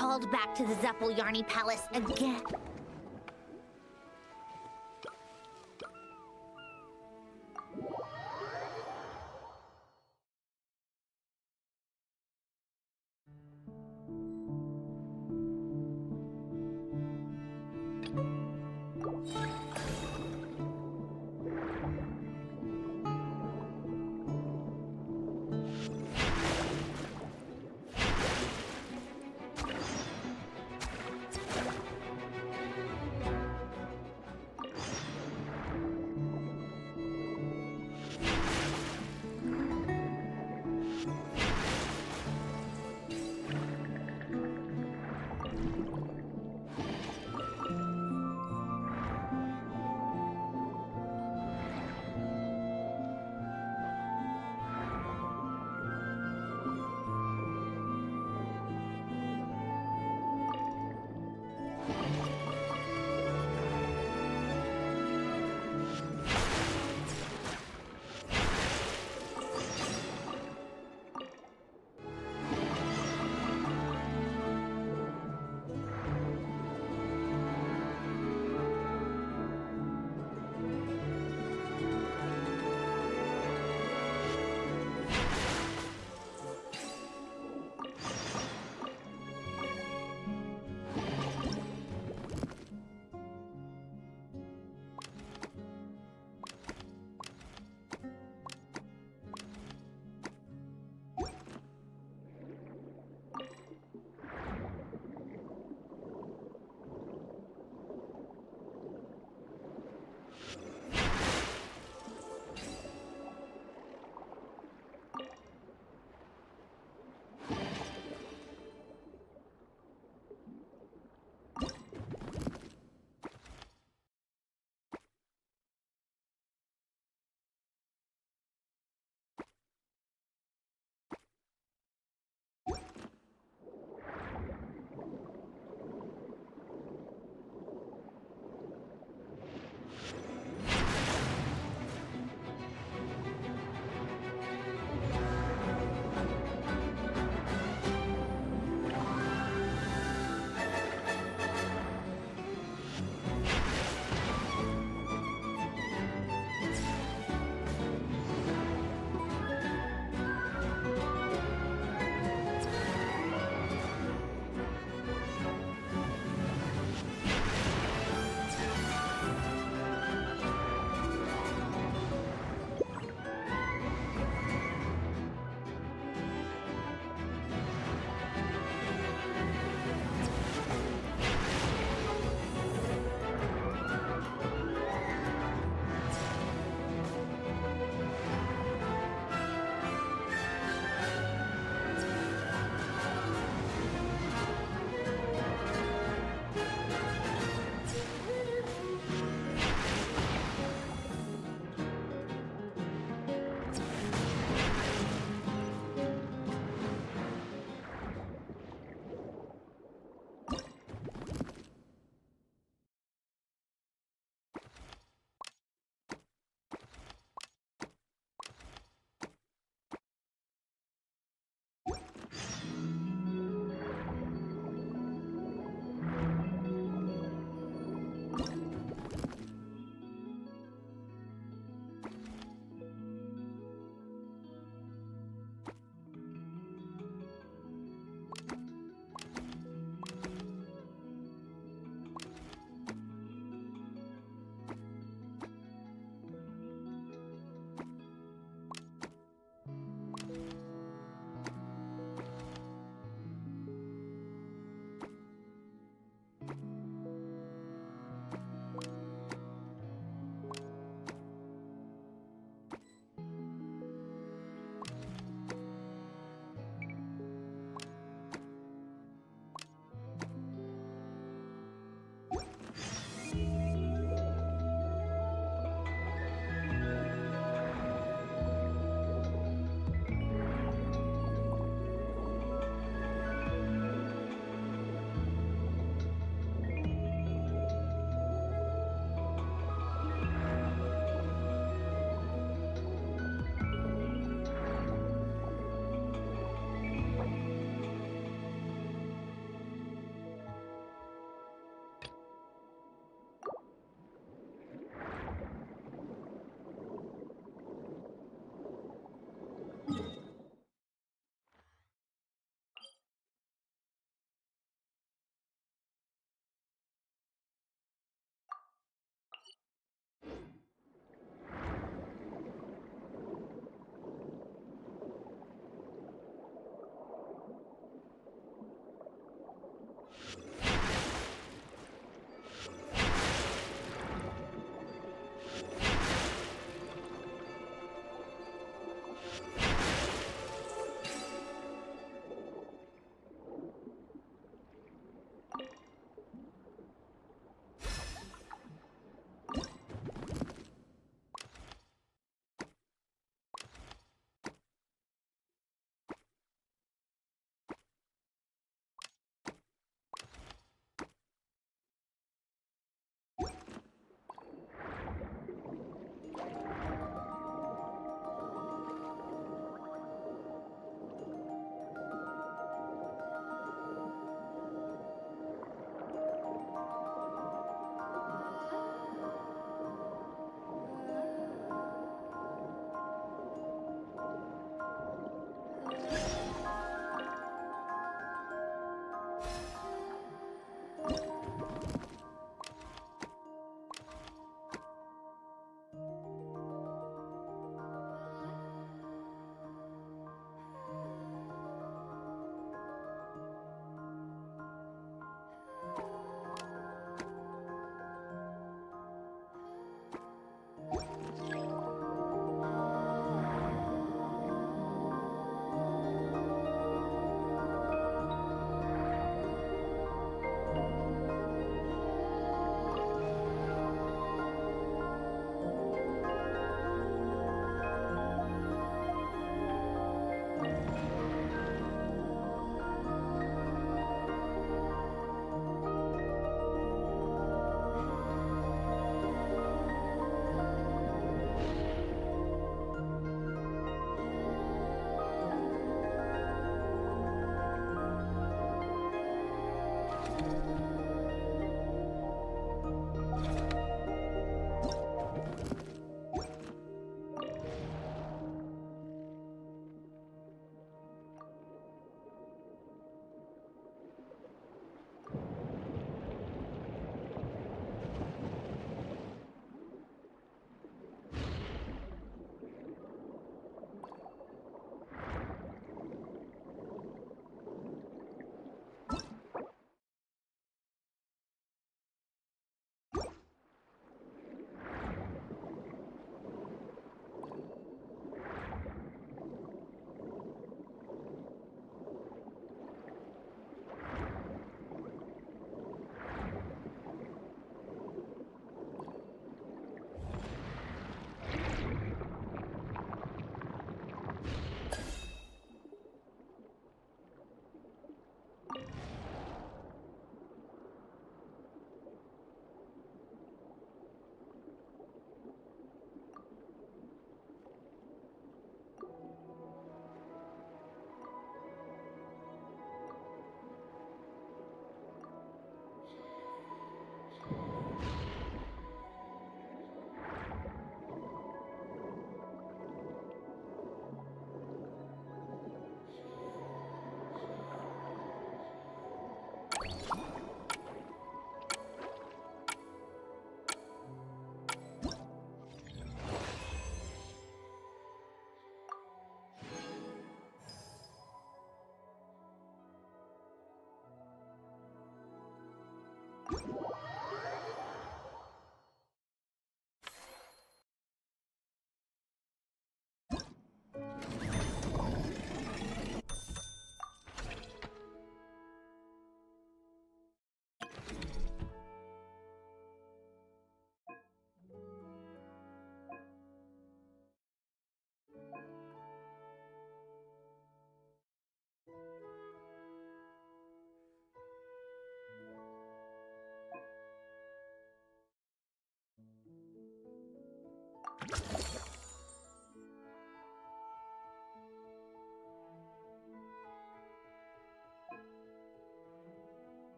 called back to the Zeppeljärny Palace again.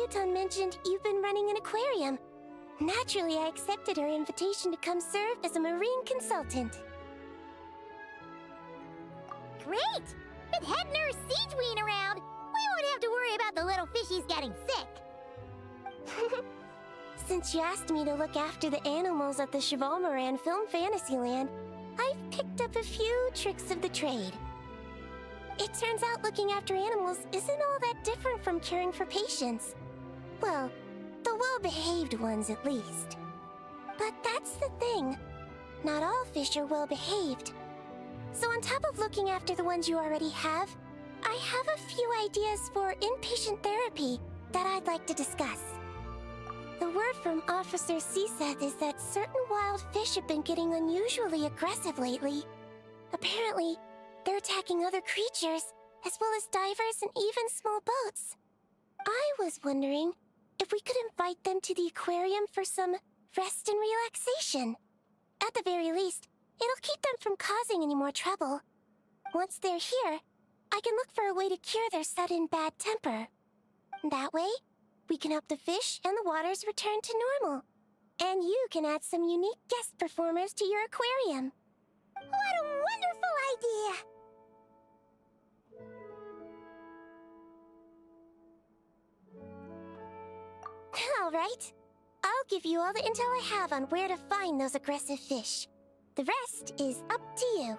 Phaeton mentioned you've been running an aquarium. Naturally, I accepted her invitation to come serve as a marine consultant. Great! With head nurse Siegeween around, we won't have to worry about the little fishies getting sick. Since you asked me to look after the animals at the Chevalmoran Film Fantasyland, I've picked up a few tricks of the trade. It turns out looking after animals isn't all that different from caring for patients. Well, the well-behaved ones at least. But that's the thing. Not all fish are well-behaved. So on top of looking after the ones you already have, I have a few ideas for inpatient therapy that I'd like to discuss. The word from Officer Seaseth is that certain wild fish have been getting unusually aggressive lately. Apparently, they're attacking other creatures, as well as divers and even small boats. I was wondering if we could invite them to the aquarium for some rest and relaxation. At the very least, it'll keep them from causing any more trouble. Once they're here, I can look for a way to cure their sudden bad temper. That way, we can help the fish and the waters return to normal. And you can add some unique guest performers to your aquarium. What a wonderful idea! All right. I'll give you all the intel I have on where to find those aggressive fish. The rest is up to you.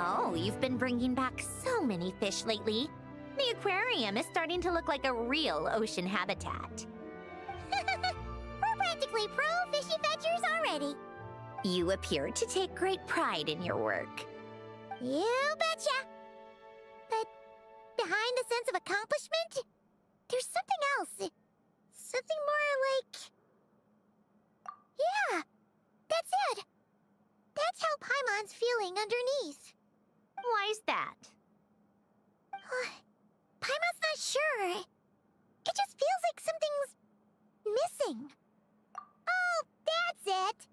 Oh, you've been bringing back so many fish lately. The aquarium is starting to look like a real ocean habitat. We're practically pro fishy fetchers already. You appear to take great pride in your work. You betcha! But behind the sense of accomplishment, there's something else. Something more like... Yeah, that's it. That's how Paimon's feeling underneath. Why's that? Paimon's not sure. It just feels like something's missing. Oh, that's it.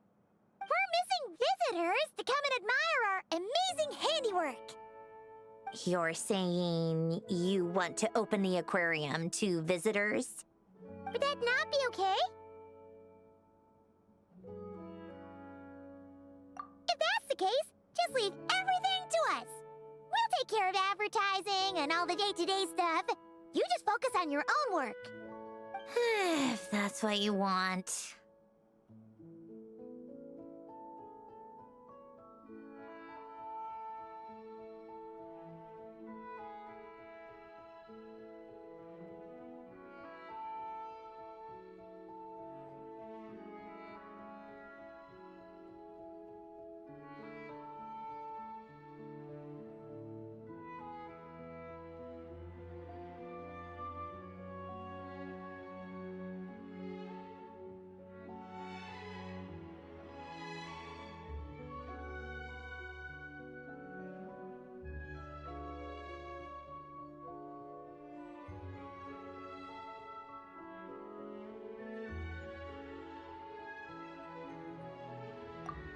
We're missing visitors to come and admire our amazing handiwork. You're saying you want to open the aquarium to visitors? Would that not be okay? If that's the case, just leave everything to us. We'll take care of advertising and all the day-to-day stuff. You just focus on your own work. If that's what you want.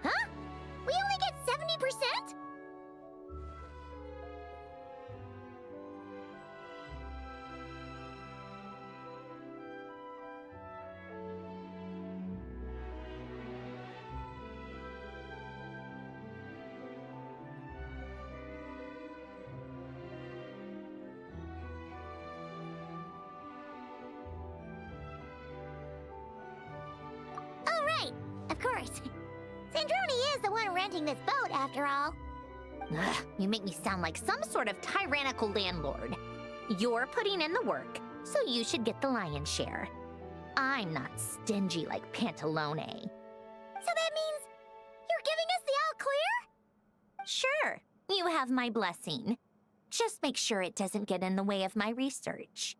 Huh? We only get 70%? Oh, right. Of course. Sandroni is the one renting this boat, after all. Ugh, you make me sound like some sort of tyrannical landlord. You're putting in the work, so you should get the lion's share. I'm not stingy like Pantalone. So that means you're giving us the all clear? Sure, you have my blessing. Just make sure it doesn't get in the way of my research.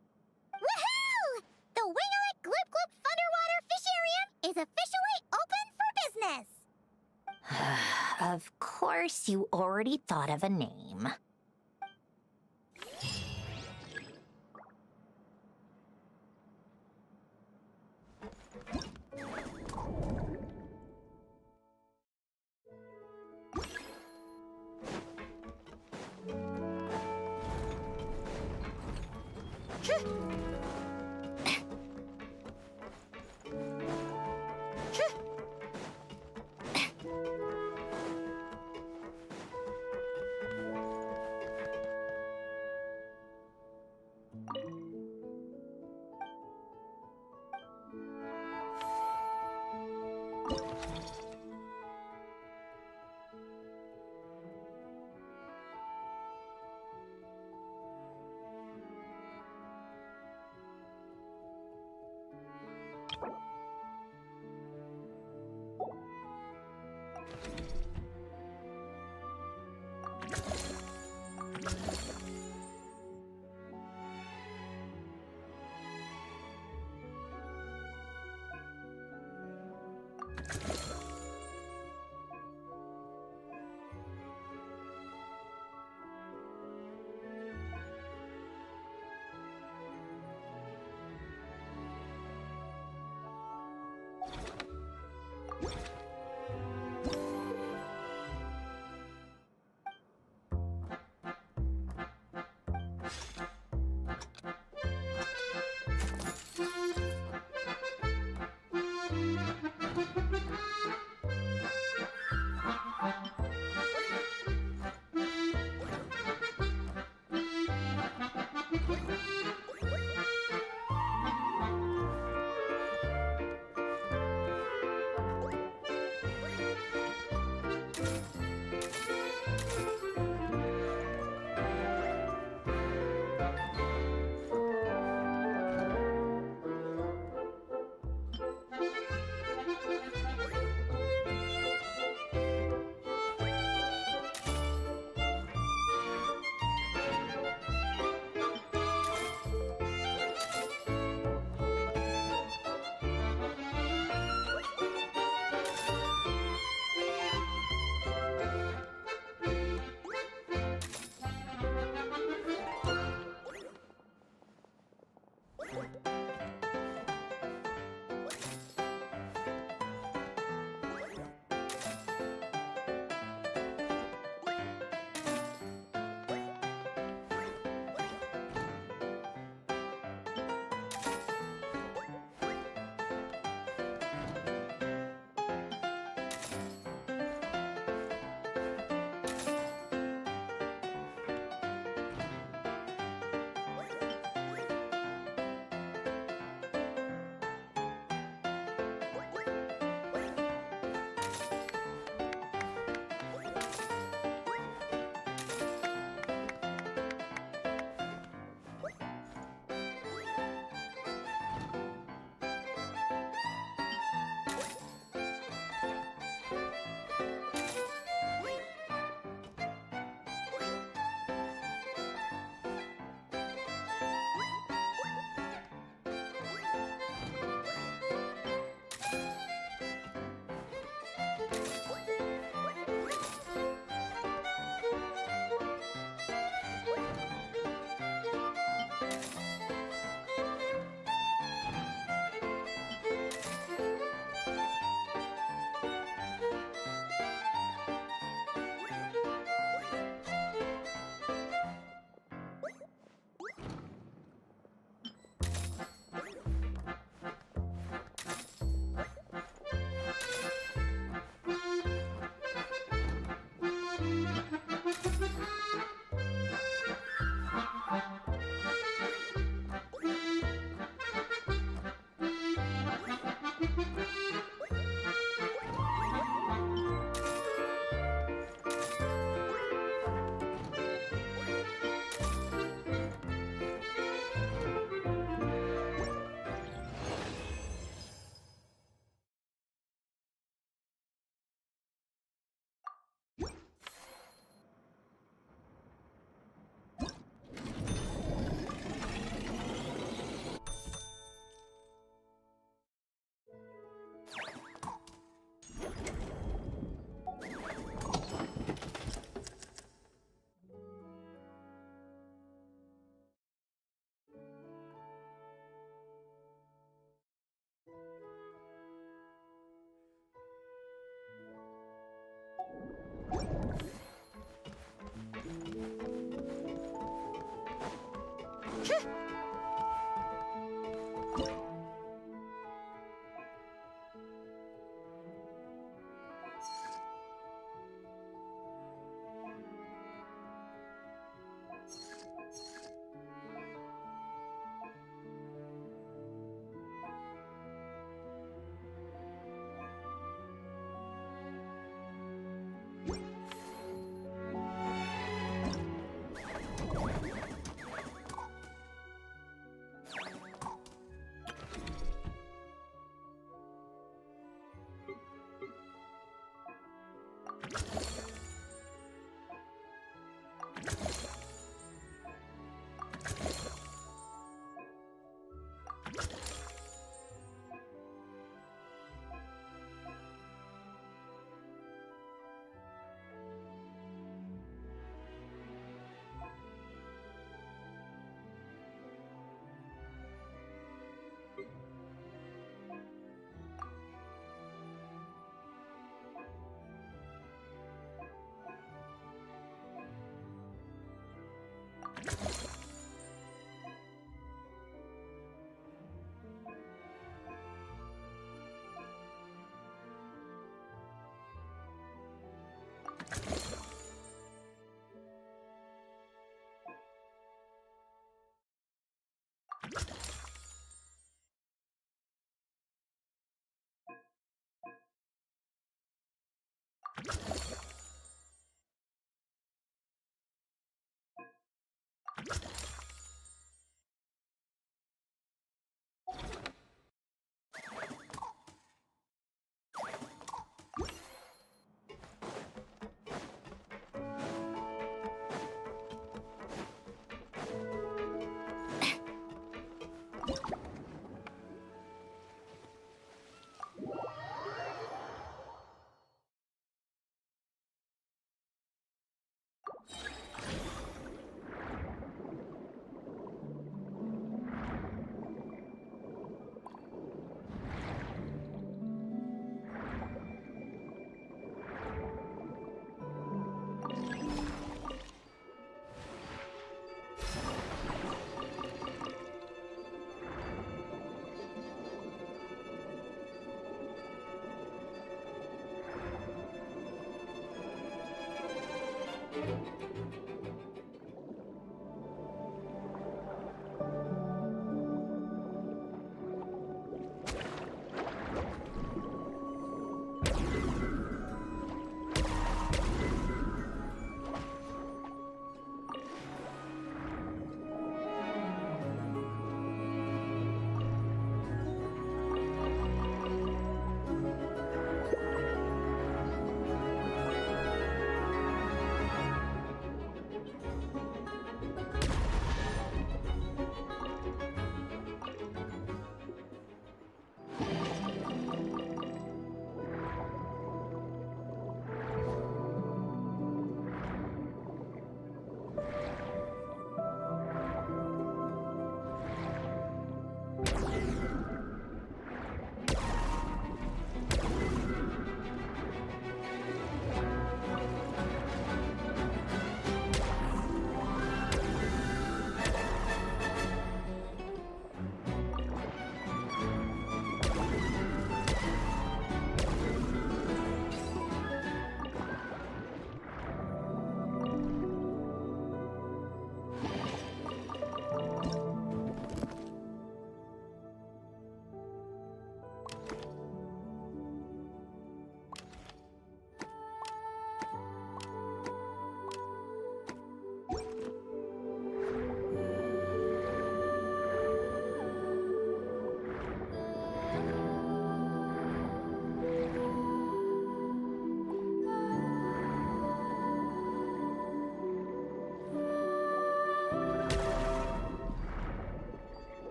Woohoo! The Wingalik Gloop Gloop Underwater Fisharium is officially open for business! Of course, you already thought of a name.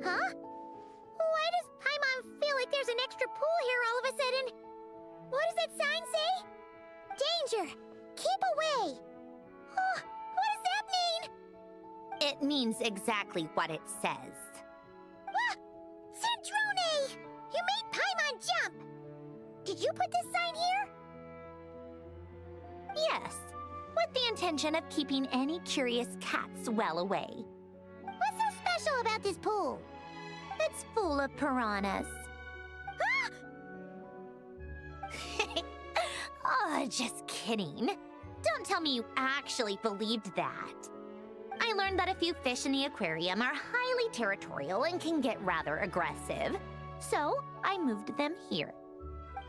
Huh? Why does Paimon feel like there's an extra pool here all of a sudden? What does that sign say? Danger! Keep away! Oh, what does that mean? It means exactly what it says. Ah! Cendrone! You made Paimon jump! Did you put this sign here? Yes, with the intention of keeping any curious cats well away. What's so special about this pool? It's full of piranhas. Ah! Oh, just kidding. Don't tell me you actually believed that. I learned that a few fish in the aquarium are highly territorial and can get rather aggressive. So, I moved them here.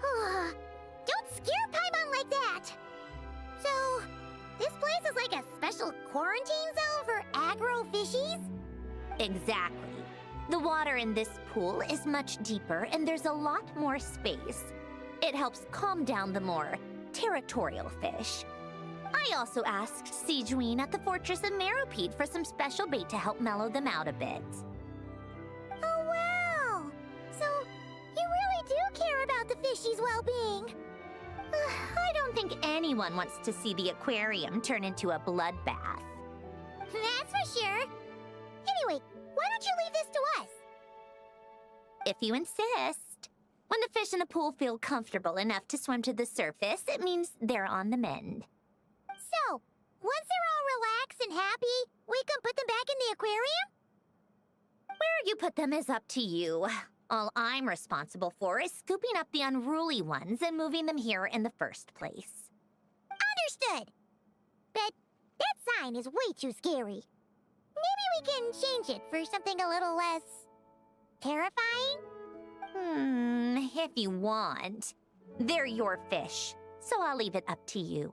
Don't scare Paimon like that! So, this place is like a special quarantine zone for aggro fishies? Exactly. The water in this pool is much deeper and there's a lot more space. It helps calm down the more territorial fish. I also asked Sijuin at the Fortress of Meropede for some special bait to help mellow them out a bit. Oh, wow! So, you really do care about the fishies' well-being. I don't think anyone wants to see the aquarium turn into a bloodbath. That's for sure. Anyway, why don't you leave this to us? if you insist. When the fish in the pool feel comfortable enough to swim to the surface, it means they're on the mend. So, once they're all relaxed and happy, we can put them back in the aquarium? Where you put them is up to you. All I'm responsible for is scooping up the unruly ones and moving them here in the first place. Understood. But that sign is way too scary. Maybe we can change it for something a little less terrifying? If you want. They're your fish, so I'll leave it up to you.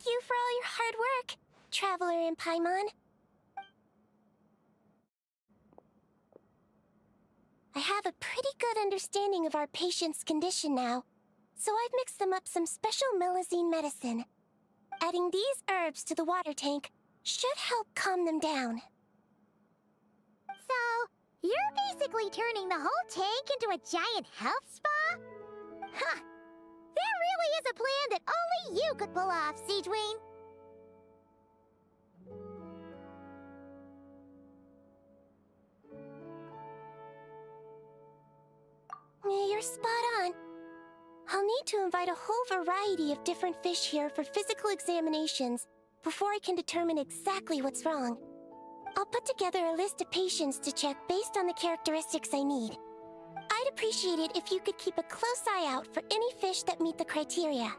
Thank you for all your hard work, Traveler in Paimon. I have a pretty good understanding of our patient's condition now, so I've mixed them up some special melazine medicine. Adding these herbs to the water tank should help calm them down. So, you're basically turning the whole tank into a giant health spa? Huh. That really is a plan that only you could pull off, Siegeween. You're spot on. I'll need to invite a whole variety of different fish here for physical examinations before I can determine exactly what's wrong. I'll put together a list of patients to check based on the characteristics I need. I'd appreciate it if you could keep a close eye out for any fish that meet the criteria.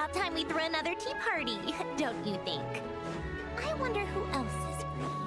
about time we threw another tea party, don't you think? I wonder who else is free.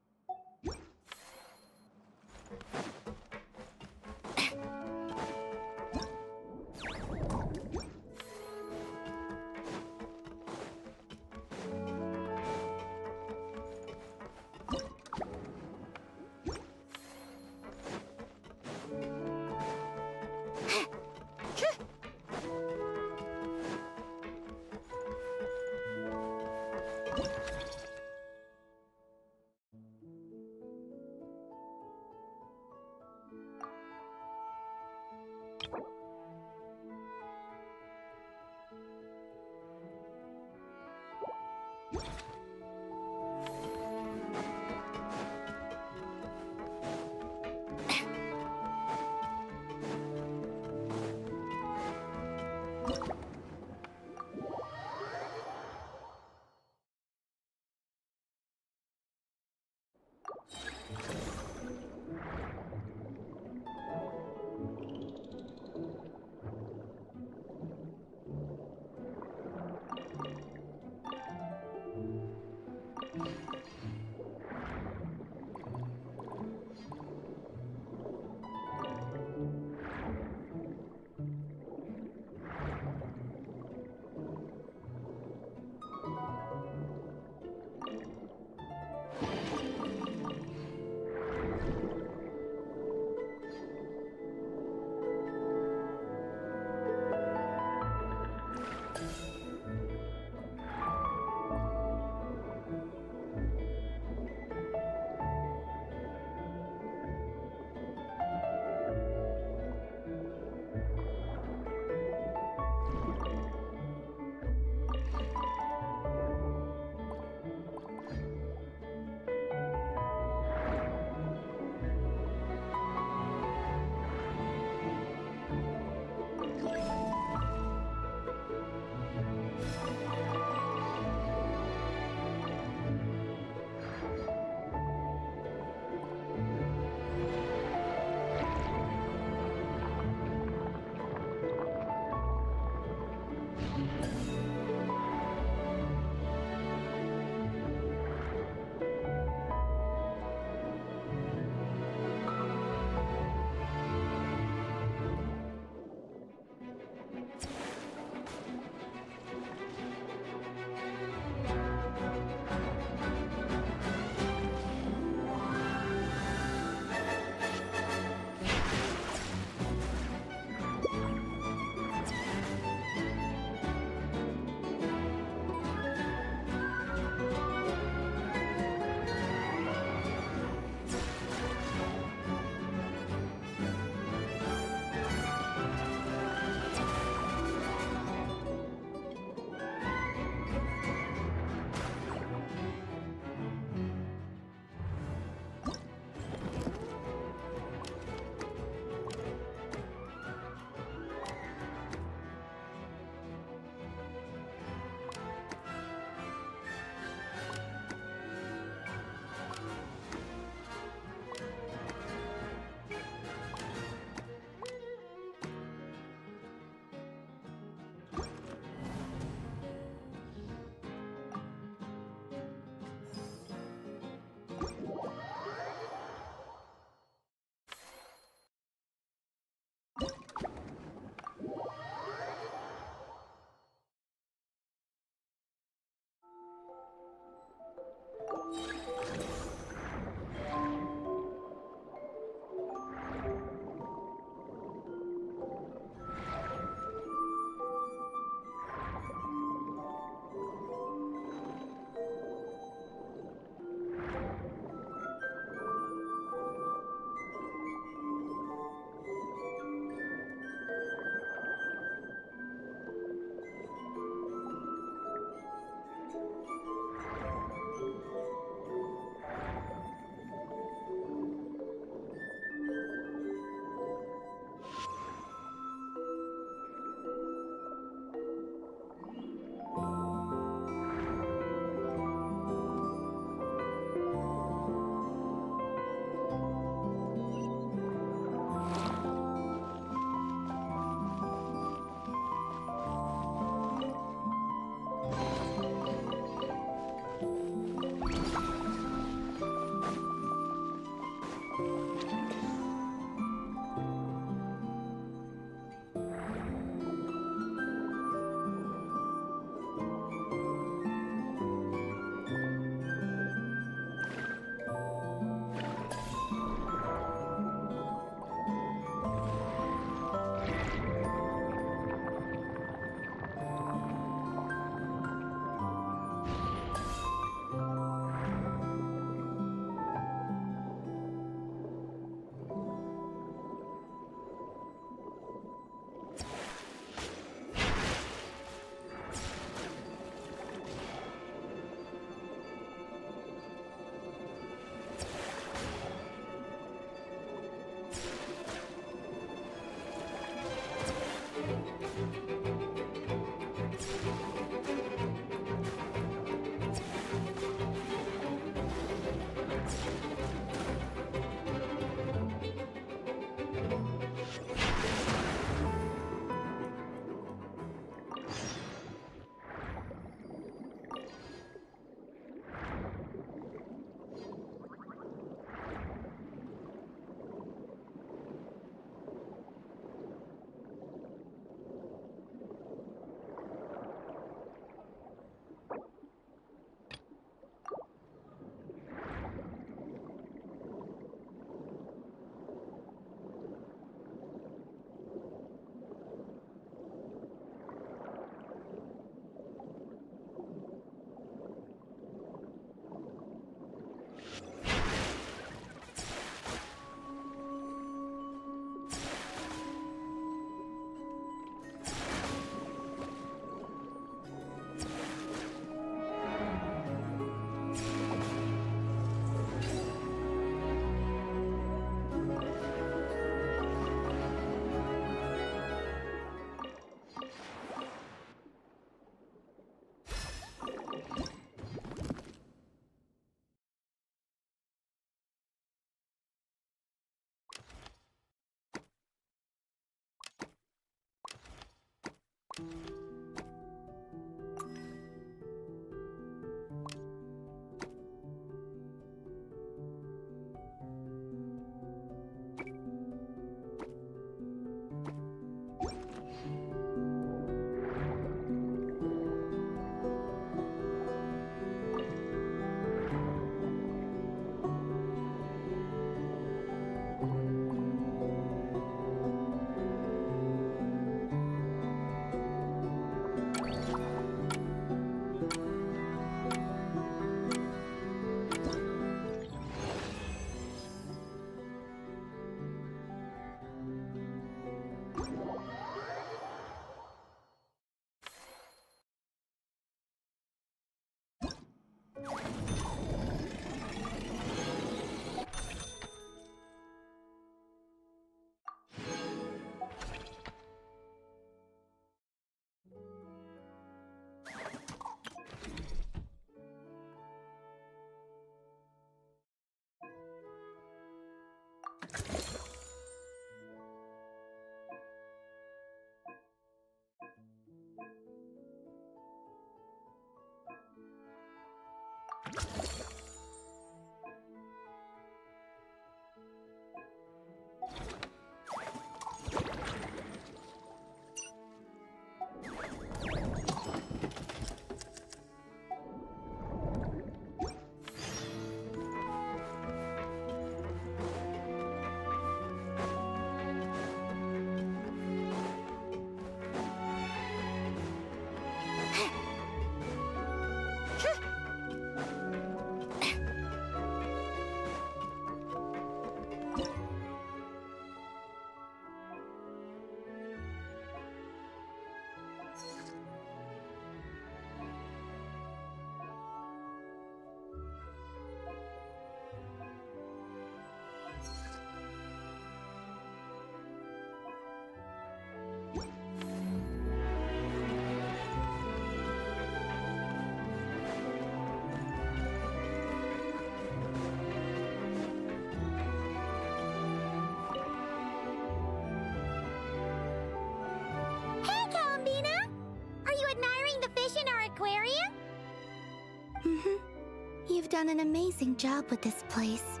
You've done an amazing job with this place.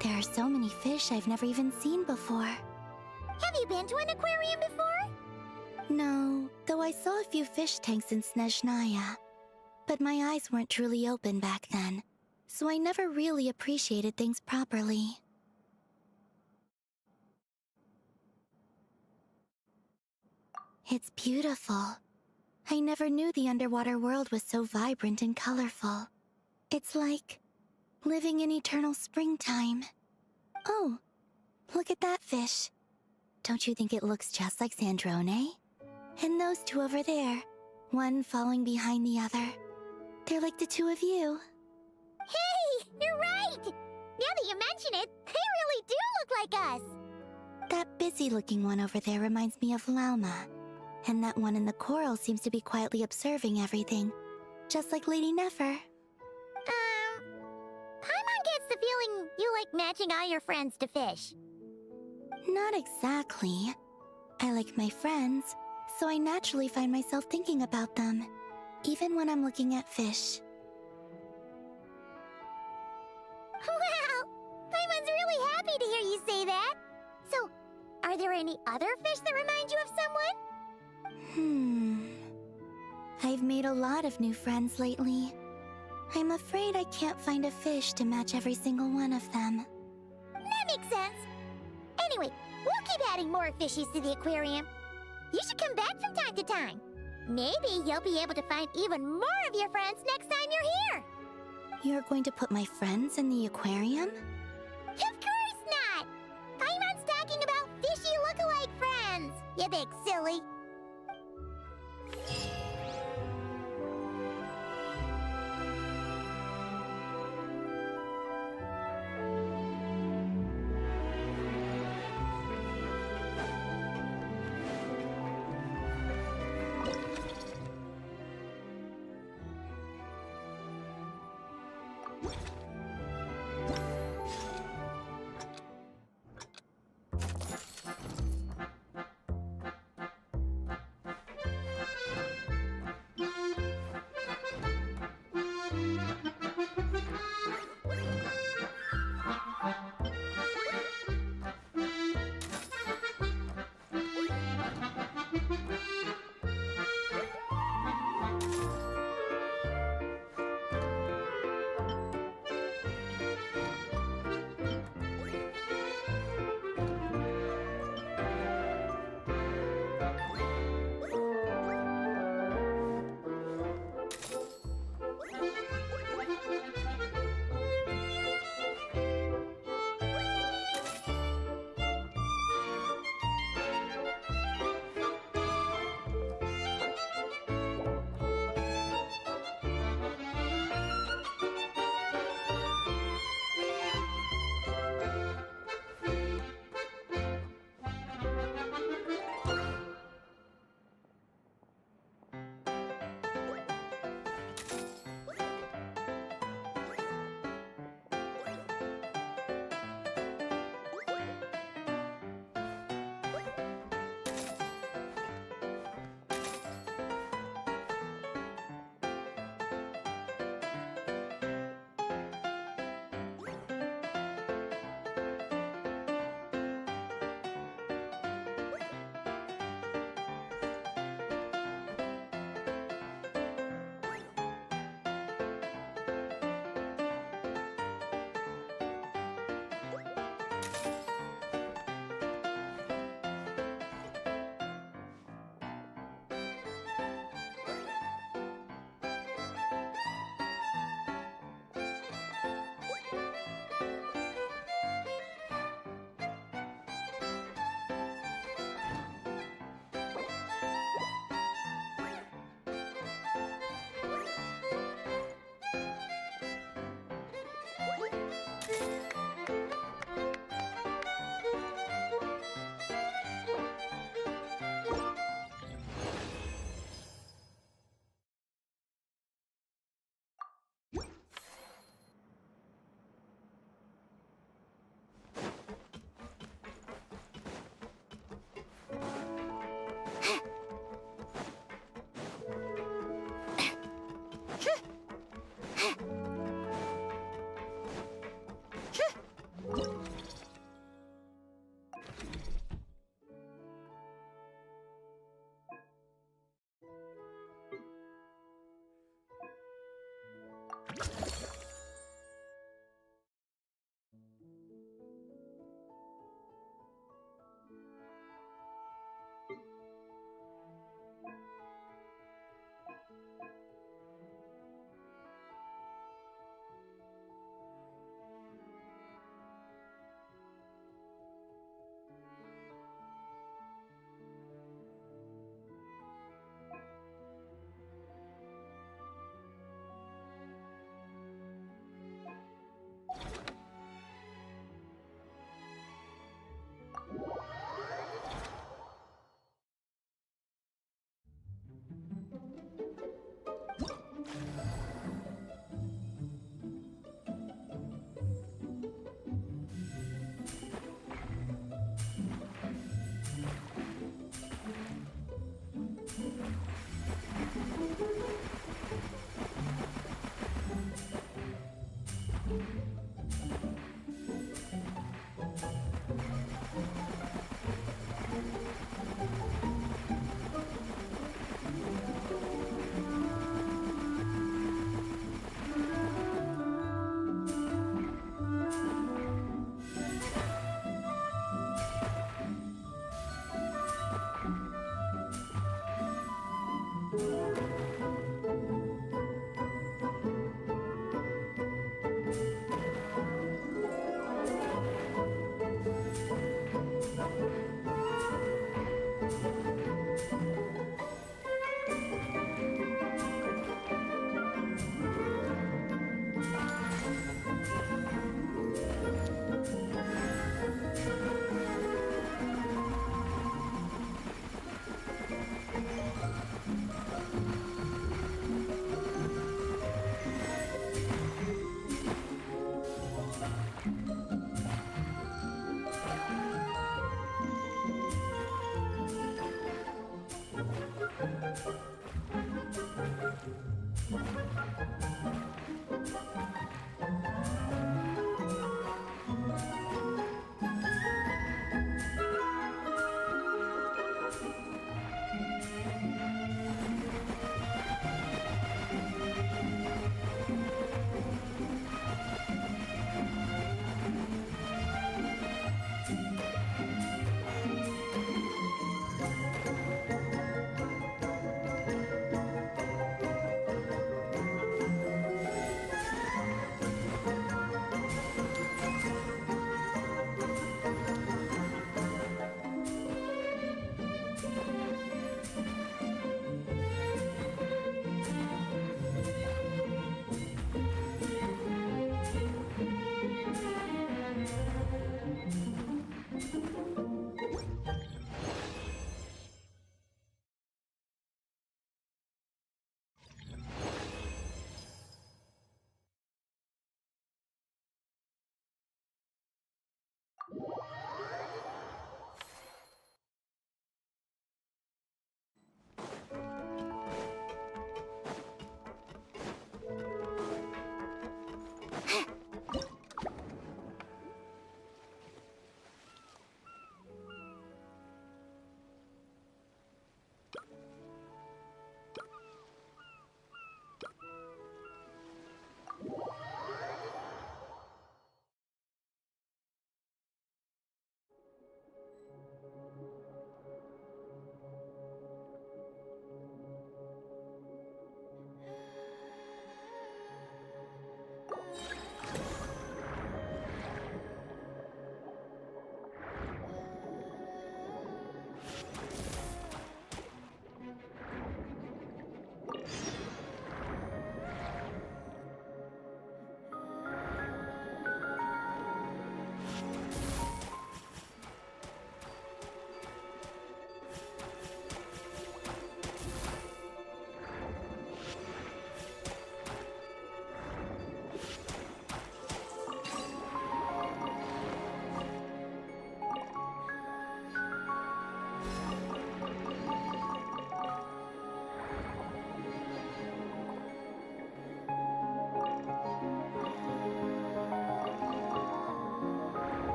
There are so many fish I've never even seen before. Have you been to an aquarium before? No, though I saw a few fish tanks in Snezhnaya. But my eyes weren't truly open back then, so I never really appreciated things properly. It's beautiful. I never knew the underwater world was so vibrant and colorful. It's like living in eternal springtime. Oh, look at that fish. Don't you think it looks just like Sandrone? And those two over there, one following behind the other. They're like the two of you. Hey, you're right! Now that you mention it, they really do look like us! That busy-looking one over there reminds me of Lauma. And that one in the coral seems to be quietly observing everything, just like Lady Nefer. Paimon gets the feeling you like matching all your friends to fish. Not exactly. I like my friends, so I naturally find myself thinking about them, even when I'm looking at fish. Wow! Paimon's really happy to hear you say that! So, are there any other fish that remind you of someone? I've made a lot of new friends lately. I'm afraid I can't find a fish to match every single one of them. That makes sense. Anyway, we'll keep adding more fishies to the aquarium. You should come back from time to time. Maybe you'll be able to find even more of your friends next time you're here. You're going to put my friends in the aquarium? Of course not! Paimon's talking about fishy look-alike friends, you big silly.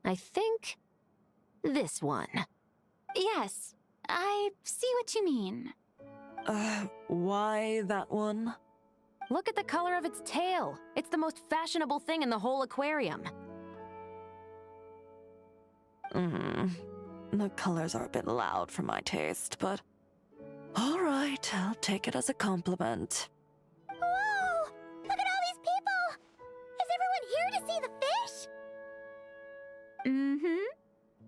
I think this one. Yes, I see what you mean. Why that one? Look at the color of its tail. It's the most fashionable thing in the whole aquarium. The colors are a bit loud for my taste, but... Alright, I'll take it as a compliment. Whoa! Look at all these people! Is everyone here to see the fish?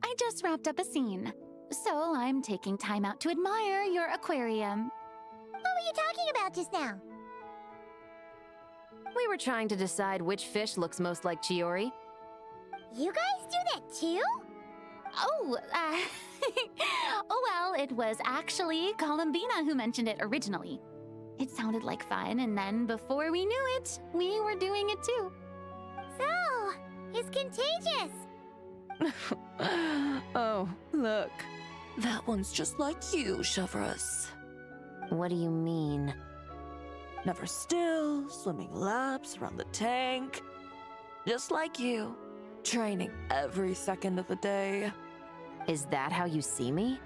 I just wrapped up a scene, so I'm taking time out to admire your aquarium. What were you talking about just now? We were trying to decide which fish looks most like Chiori. You guys do that too? Oh, oh well, it was actually Columbina who mentioned it originally. It sounded like fun, and then before we knew it, we were doing it too. So, it's contagious. Oh, look. That one's just like you, Chevreuse. What do you mean? Never still, swimming laps around the tank. Just like you. Training every second of the day. Is that how you see me?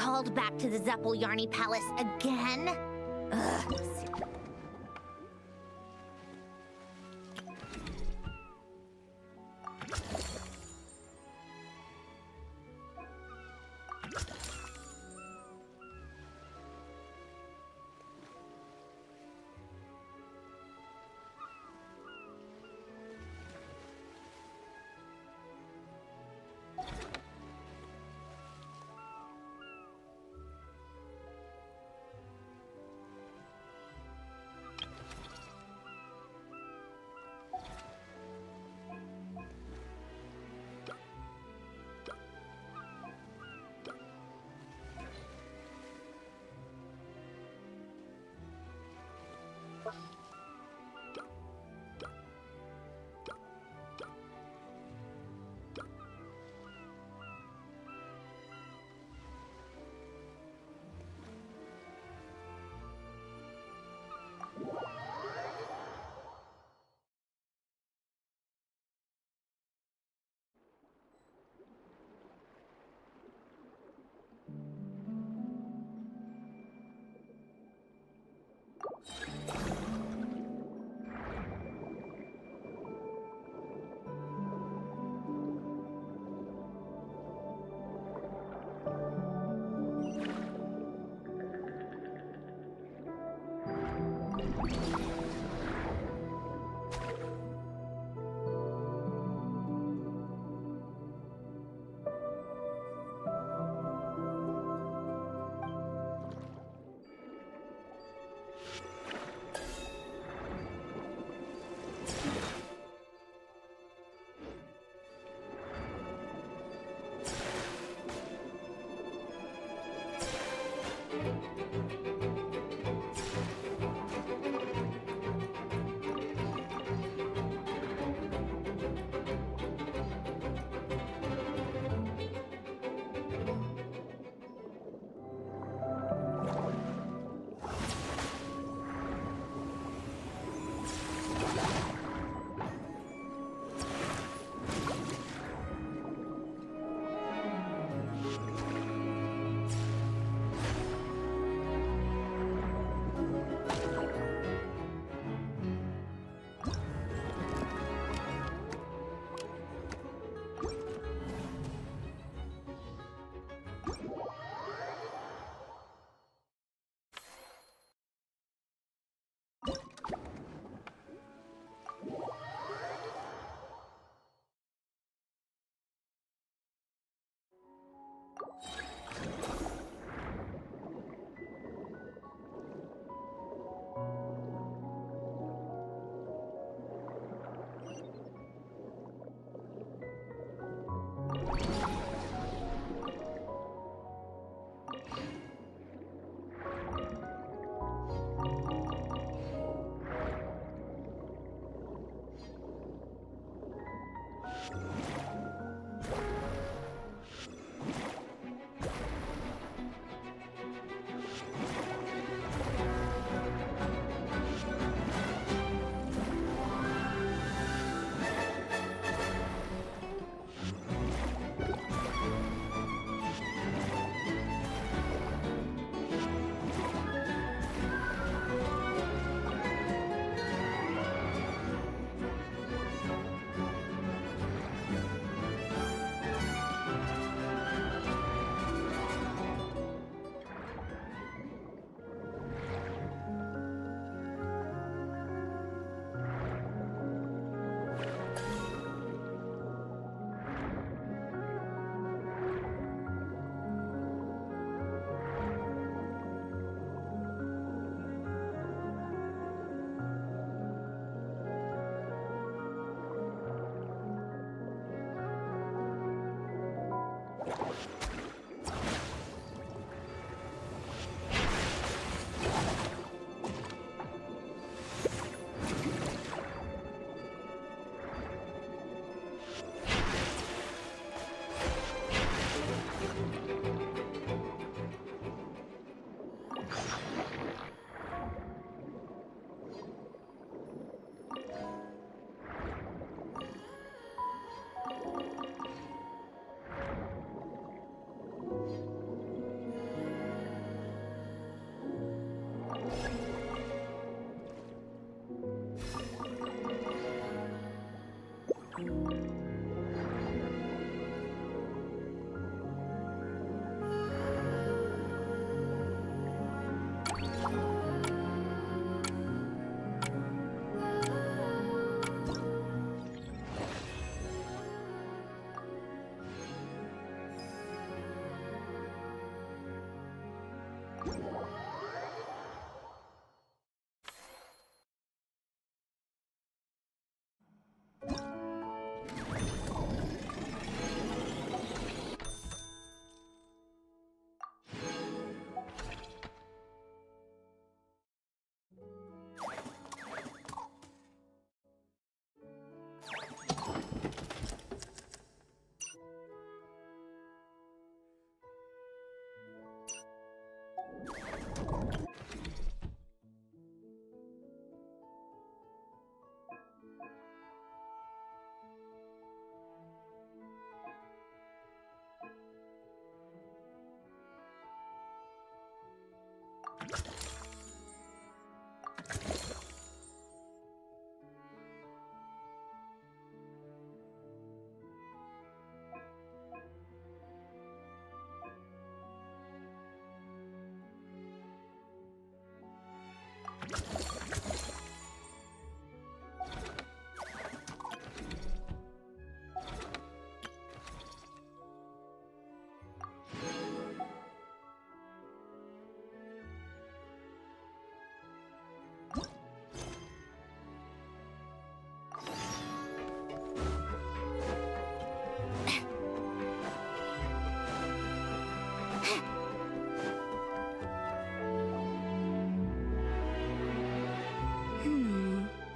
called back to the Zeppeljärny Palace again? Ugh.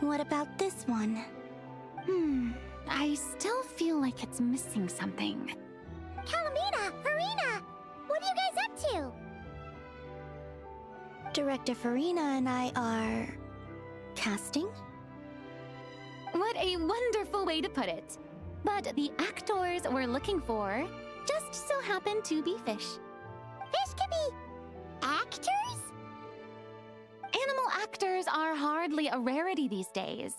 What about this one? I still feel like it's missing something. Calamina! Farina! What are you guys up to? Director Farina and I are... casting? What a wonderful way to put it. But the actors we're looking for just so happen to be fish. Fish could be... actors? Animal actors are hardly a rarity these days.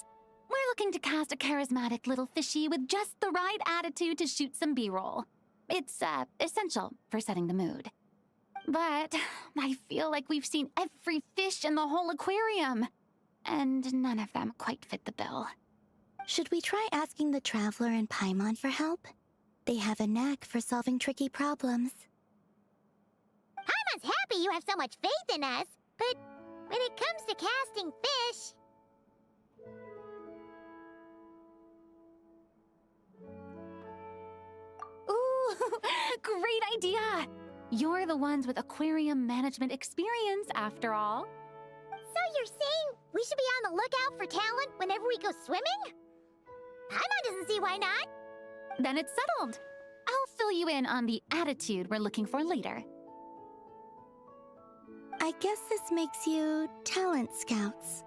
We're looking to cast a charismatic little fishy with just the right attitude to shoot some B-roll. It's essential for setting the mood. But I feel like we've seen every fish in the whole aquarium, and none of them quite fit the bill. Should we try asking the Traveler and Paimon for help? They have a knack for solving tricky problems. Paimon's happy you have so much faith in us, but when it comes to casting fish... Ooh, great idea! You're the ones with aquarium management experience, after all. So you're saying we should be on the lookout for talent whenever we go swimming? Paimon doesn't see why not. Then it's settled. I'll fill you in on the attitude we're looking for later. I guess this makes you talent scouts.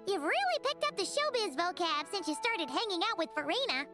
You've really picked up the showbiz vocab since you started hanging out with Farina.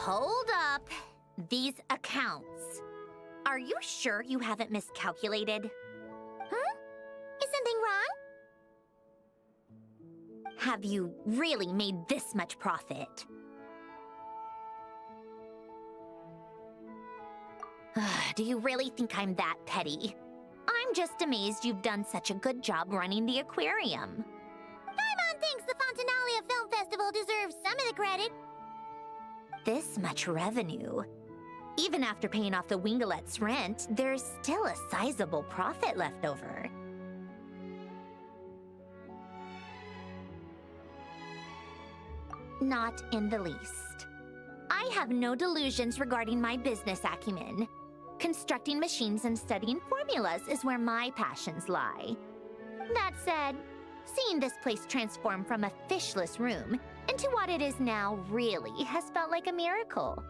Hold up. These accounts. Are you sure you haven't miscalculated? Huh? Is something wrong? Have you really made this much profit? Do you really think I'm that petty? I'm just amazed you've done such a good job running the aquarium. Paimon thinks the Fontinalia Film Festival deserves some of the credit. This much revenue. Even after paying off the Wingalet's rent, there's still a sizable profit left over. Not in the least. I have no delusions regarding my business acumen. Constructing machines and studying formulas is where my passions lie. That said, seeing this place transform from a fishless room into what it is now really has felt like a miracle.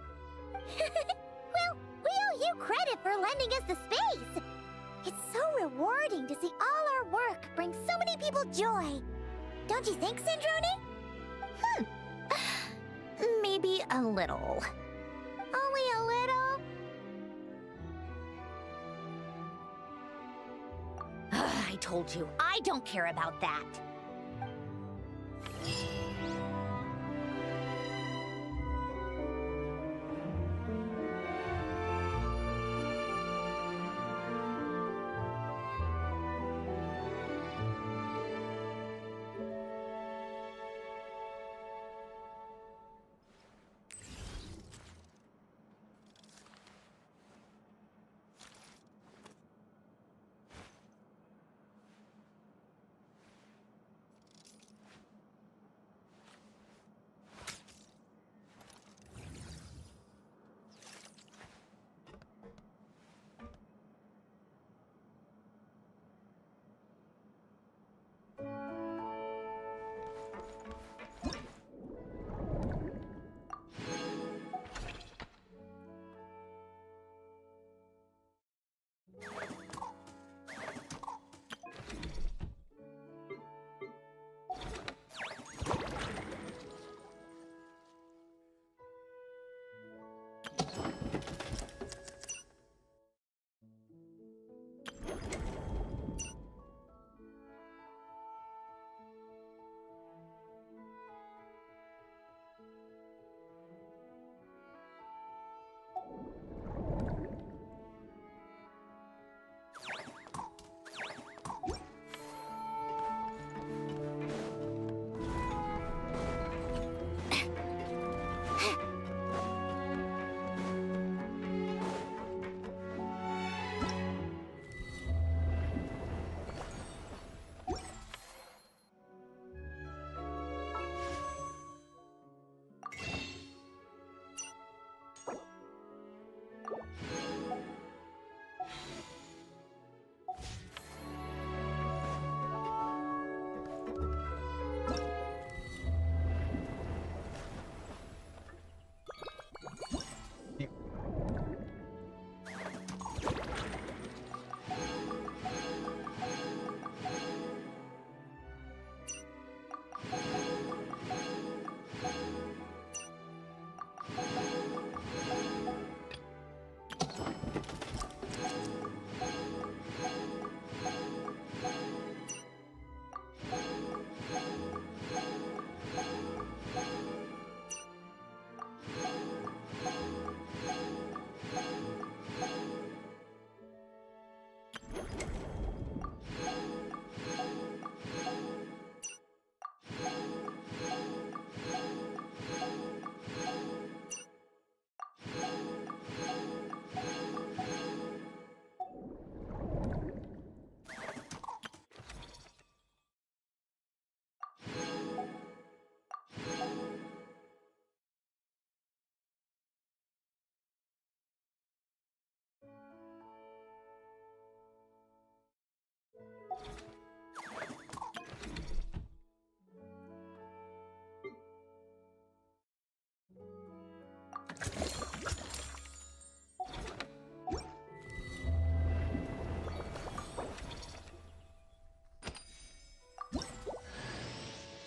Well, we owe you credit for lending us the space. It's so rewarding to see all our work bring so many people joy. Don't you think, Sandrone? Maybe a little. Only a little? I told you, I don't care about that.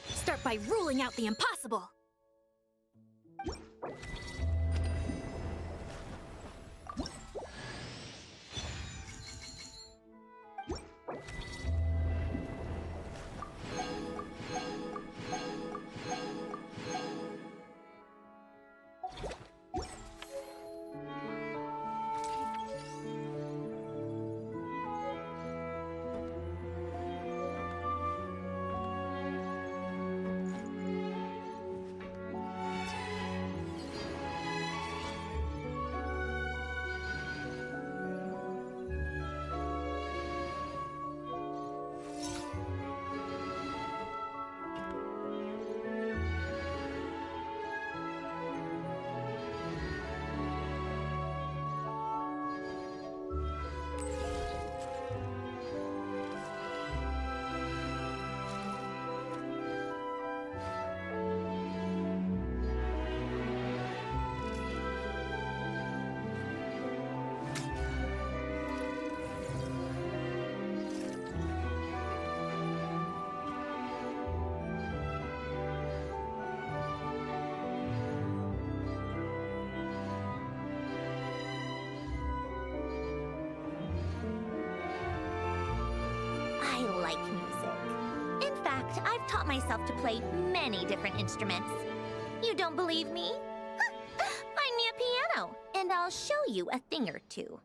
Start by ruling out the impossible. I like music. In fact, I've taught myself to play many different instruments. You don't believe me? Find me a piano, and I'll show you a thing or two.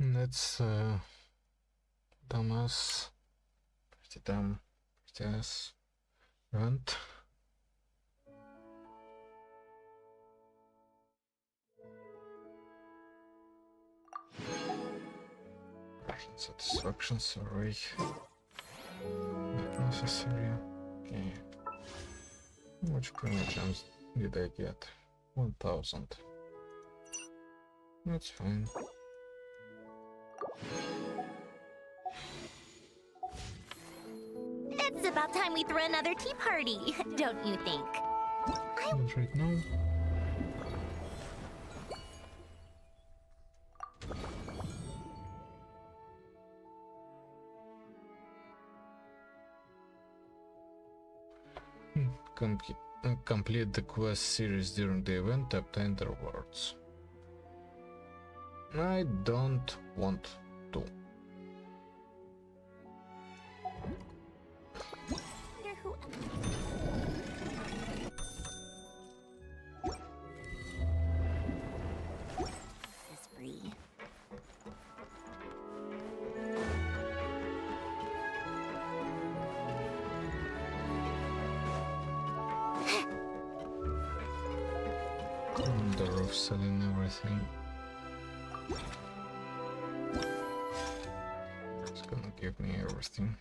That's dumbass, pretty dumb, pretty ass event. Satisfaction survey. Not necessary. Okay. Which premium gems did I get? 1000. That's fine. It's about time we threw another tea party, don't you think? Not right now. Complete the quest series during the event, obtain the rewards. I don't want to. of selling everything. It's gonna give me everything.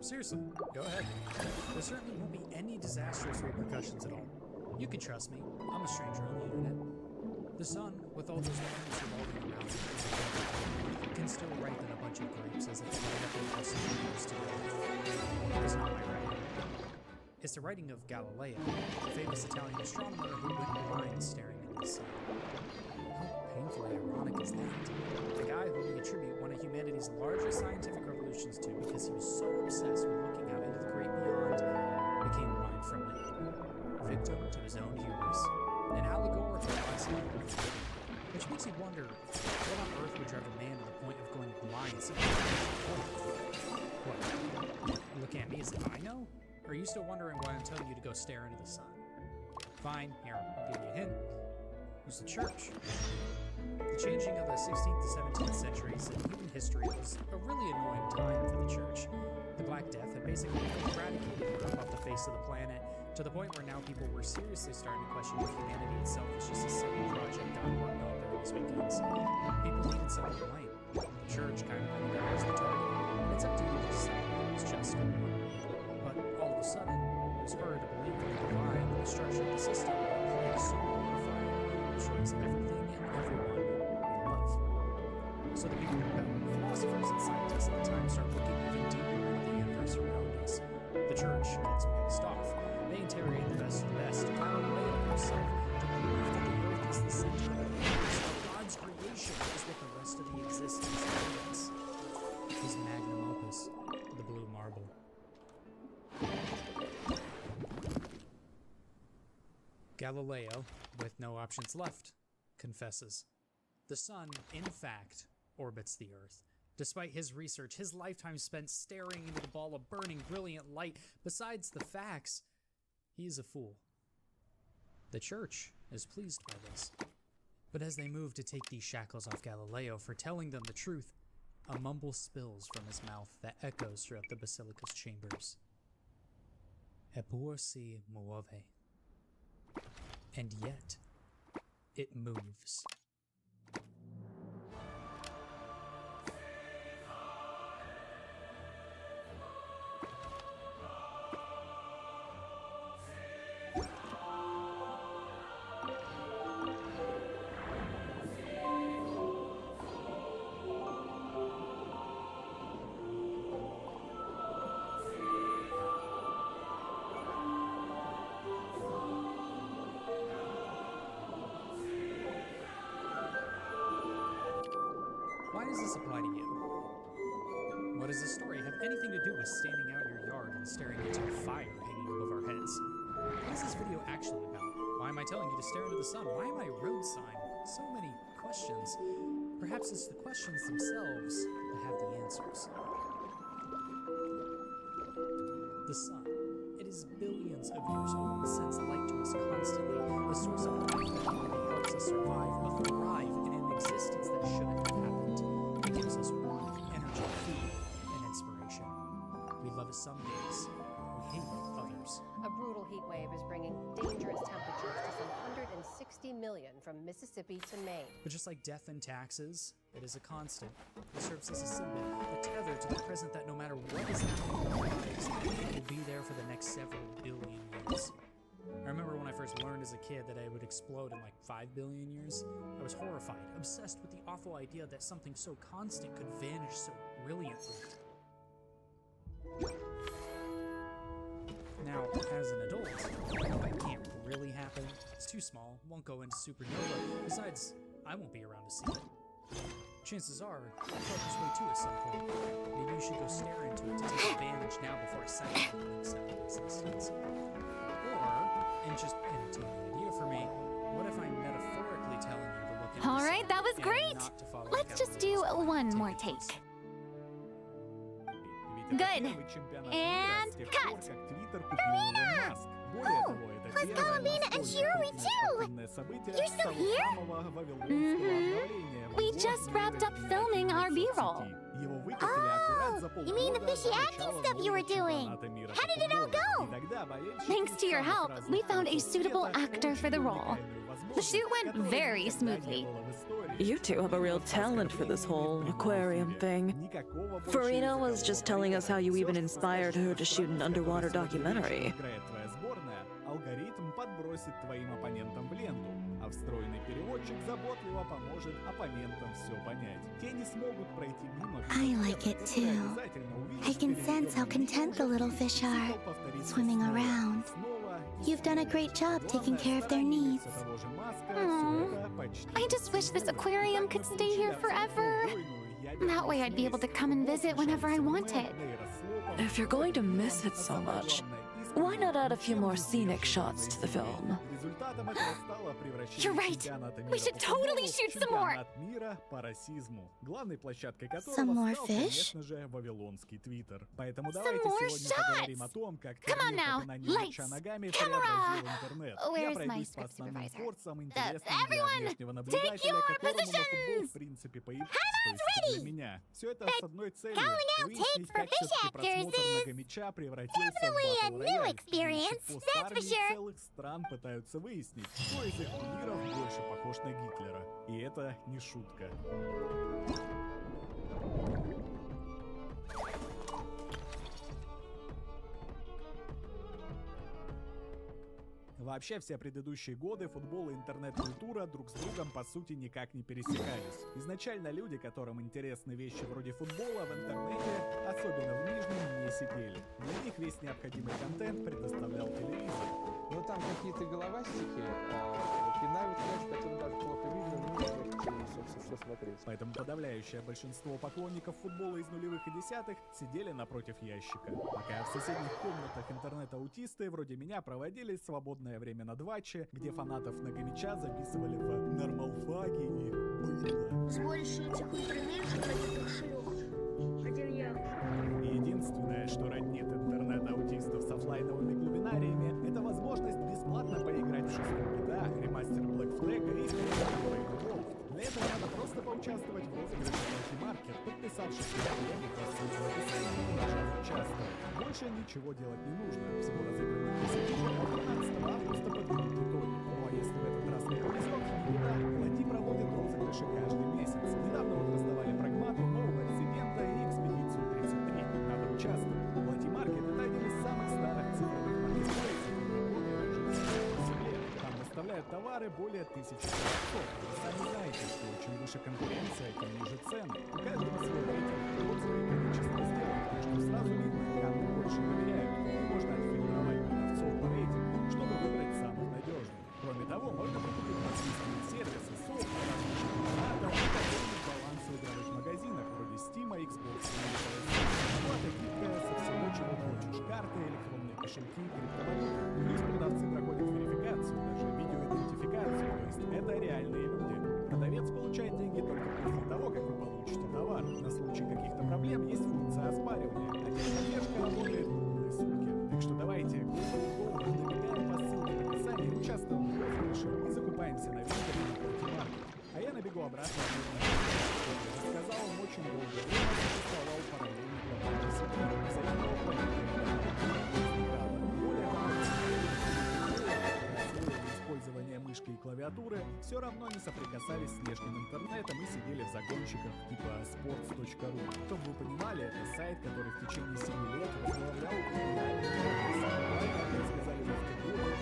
Seriously, go ahead. There certainly won't be any disastrous repercussions at all. You can trust me. I'm a stranger on the internet. The sun, with all those planets revolving around it, can still ripen a bunch of grapes as it's light up in us years together. It's not my writing. It's the writing of Galileo, the famous Italian astronomer who went blind staring into the sun. How painfully ironic is that? The guy who we attribute one of humanity's largest scientific revolutions to because he was so obsessed with looking out into the great beyond, became blind from it. Victim to his own hubris. An allegorical lesson. Which makes you wonder, what on earth would drive a man to the point of going blind simply What? You looking at me as if I know? Or are you still wondering why I'm telling you to go stare into the sun? Fine, here, I'll give you a hint. It was the church. The changing of the 16th to 17th centuries in human history was a really annoying time for the church. The Black Death had basically eradicated her off the face of the planet, to the point where now people were seriously starting to question if humanity itself was just a silly project God worked on during his weekends. People needed someone to blame. The church kind of ended up as the target, and it's up to you to decide if it was just or not. But all of a sudden, it was harder to believe that the divine and the structure of the system was so horrifying, destroys everything and everyone we love. So the people who rebelled, philosophers and scientists at the time, start looking even deeper into the universe around us. The church gets pissed off. They interrogate the best of the best, Galileo himself, to prove that the earth is the center of the universe. God's creation is what the rest of the existence is. His magnum opus, the blue marble. Galileo, with no options left, confesses. The sun, in fact, orbits the Earth. Despite his research, his lifetime spent staring into the ball of burning, brilliant light, besides the facts, he is a fool. The church is pleased by this. But as they move to take these shackles off Galileo for telling them the truth, a mumble spills from his mouth that echoes throughout the basilica's chambers. Eppur si muove. And yet, it moves. Why does this apply to you? What does this story have anything to do with standing out in your yard and staring into a fire hanging above our heads? What is this video actually about? Why am I telling you to stare into the sun? Why am I a road sign? So many questions. Perhaps it's the questions themselves that have the answers. The sun. It is billions of years old and sends light to us constantly. A source of life that not only helps us survive, but thrive in an existence that shouldn't have happened. It gives us warmth, energy, food, and inspiration. We love it some days. We hate it others. A brutal heat wave is bringing dangerous temperatures to some 160 million from Mississippi to Maine. But just like death and taxes, it is a constant. It serves as a symbol, a tether to the present that no matter what is happening in our lives, it will be there for the next several billion years. I remember when I first learned as a kid that it would explode in like 5 billion years. I was horrified, obsessed with the awful idea that something so constant could vanish so brilliantly. Now, as an adult, I know that can't really happen. It's too small, won't go into supernova. Besides, I won't be around to see it. Chances are, I'll feel this way too at some point. Maybe you should go stare into it to take advantage now before it settles into existence. Or, and just entertain the idea for me, what if I'm metaphorically telling you to look into All right, that was great. Let's just do one more take. Good. And cut. Marina! Oh, plus Galabina and Shiori too! You're still here? Mm-hmm. We just wrapped up filming our B-roll. Oh, you mean the fishy acting stuff you were doing? How did it all go? Thanks to your help, we found a suitable actor for the role. The shoot went very smoothly. You two have a real talent for this whole aquarium thing. Farina was just telling us how you even inspired her to shoot an underwater documentary. Алгоритм подбросит твоим оппонентам в ленту, а встроенный переводчик заботливо поможет оппонентам все понять. Те не смогут пройти мимо. I like it too. I can sense how content the little fish are, swimming around. You've done a great job taking care of their needs. I just wish this aquarium could stay here forever. That way I'd be able to come and visit whenever I wanted. If you're going to miss it so much, why not add a few more scenic shots to the film? You're right. We should totally shoot some more. Some more fish? Some more shots. Come on now. Lights. Camera. Where's my script supervisor? Everyone, take your positions. Hammer's ready. But calling out takes for fish actors is definitely a new experience, that's for sure. Целых стран пытаются выяснить, кто из их кумиров больше похож на Гитлера. И это не шутка. Вообще, все предыдущие годы футбол и интернет-культура друг с другом, по сути, никак не пересекались. Изначально люди, которым интересны вещи вроде футбола, в интернете, особенно в Нижнем, не сидели. Для них весь необходимый контент предоставлял телевизор. Ну там какие-то головастики, пинают мяч, который даже плохо видно, ну, собственно, что смотреть. Поэтому подавляющее большинство поклонников футбола из нулевых и десятых сидели напротив ящика. Пока в соседних комнатах интернет-аутисты вроде меня проводили свободное время на дваче, где фанатов многомяча записывали в нормалфаге и было. Сборище этих ультраменьших родитых шлюх. Один я. И единственное, что роднит интернет-аутистов с оффлайновыми глубинариями, это возможность бесплатно поиграть в 6-й GTA, ремастер Black Flag и World. Для этого надо просто поучаствовать в розыгрыше Multimarket, подписавшись на клиент по ссылке в описании и нажав «Участвовать». Больше ничего делать не нужно. Всего разыгранных 10 а 13 августа подведут итоги. Ну а если в этот раз не повезет, Влади проводит розыгрыши каждый месяц. Недавно вот раздавали прагмату, нового резидента и экспедицию 33. Надо участвовать. Multimarket — это один из самых старых цифровых маркетплейсов, который работает уже 78 лет. Там выставляют товары более 1000 продавцов. Вы сами знаете, что чем выше конкуренция, тем ниже цены. У каждого свой рейтинг, отзывы и количество сделок, так что сразу видно, кому больше доверяют. Можно отфильтровать продавцов по рейтингу, чтобы выбрать самых надежных. Кроме того, можно прикупить подписанные сервисы, софт, различных аппаратов и пополнить баланс в игровых магазинах, вроде Steam, Xbox и оплата гибкая со всего, чего хочешь. Карты, электронные кошельки, криптовалюты. Плюс продавцы проходят верификацию, даже видеоидентификацию, то есть это реальные люди. Продавец получает деньги только после того, как вы получите товар. На случай каких-то проблем есть функция оспаривания. А техподдержка работает круглые сутки. Так что давайте, набегаем по ссылке в описании, участвуем в розыгрыше и закупаемся на винтер на Multimarket. А я набегу обратно. Как я уже сказал, он очень долгое время существовал параллельно глобальной сети. Взаимного более того, использование мышки и клавиатуры все равно не соприкасались с внешним интернетом и сидели в загонщиках типа sports.ru. Чтобы вы понимали, это сайт, который в течение 7 лет возглавлял криминальный как сказали в автодоре,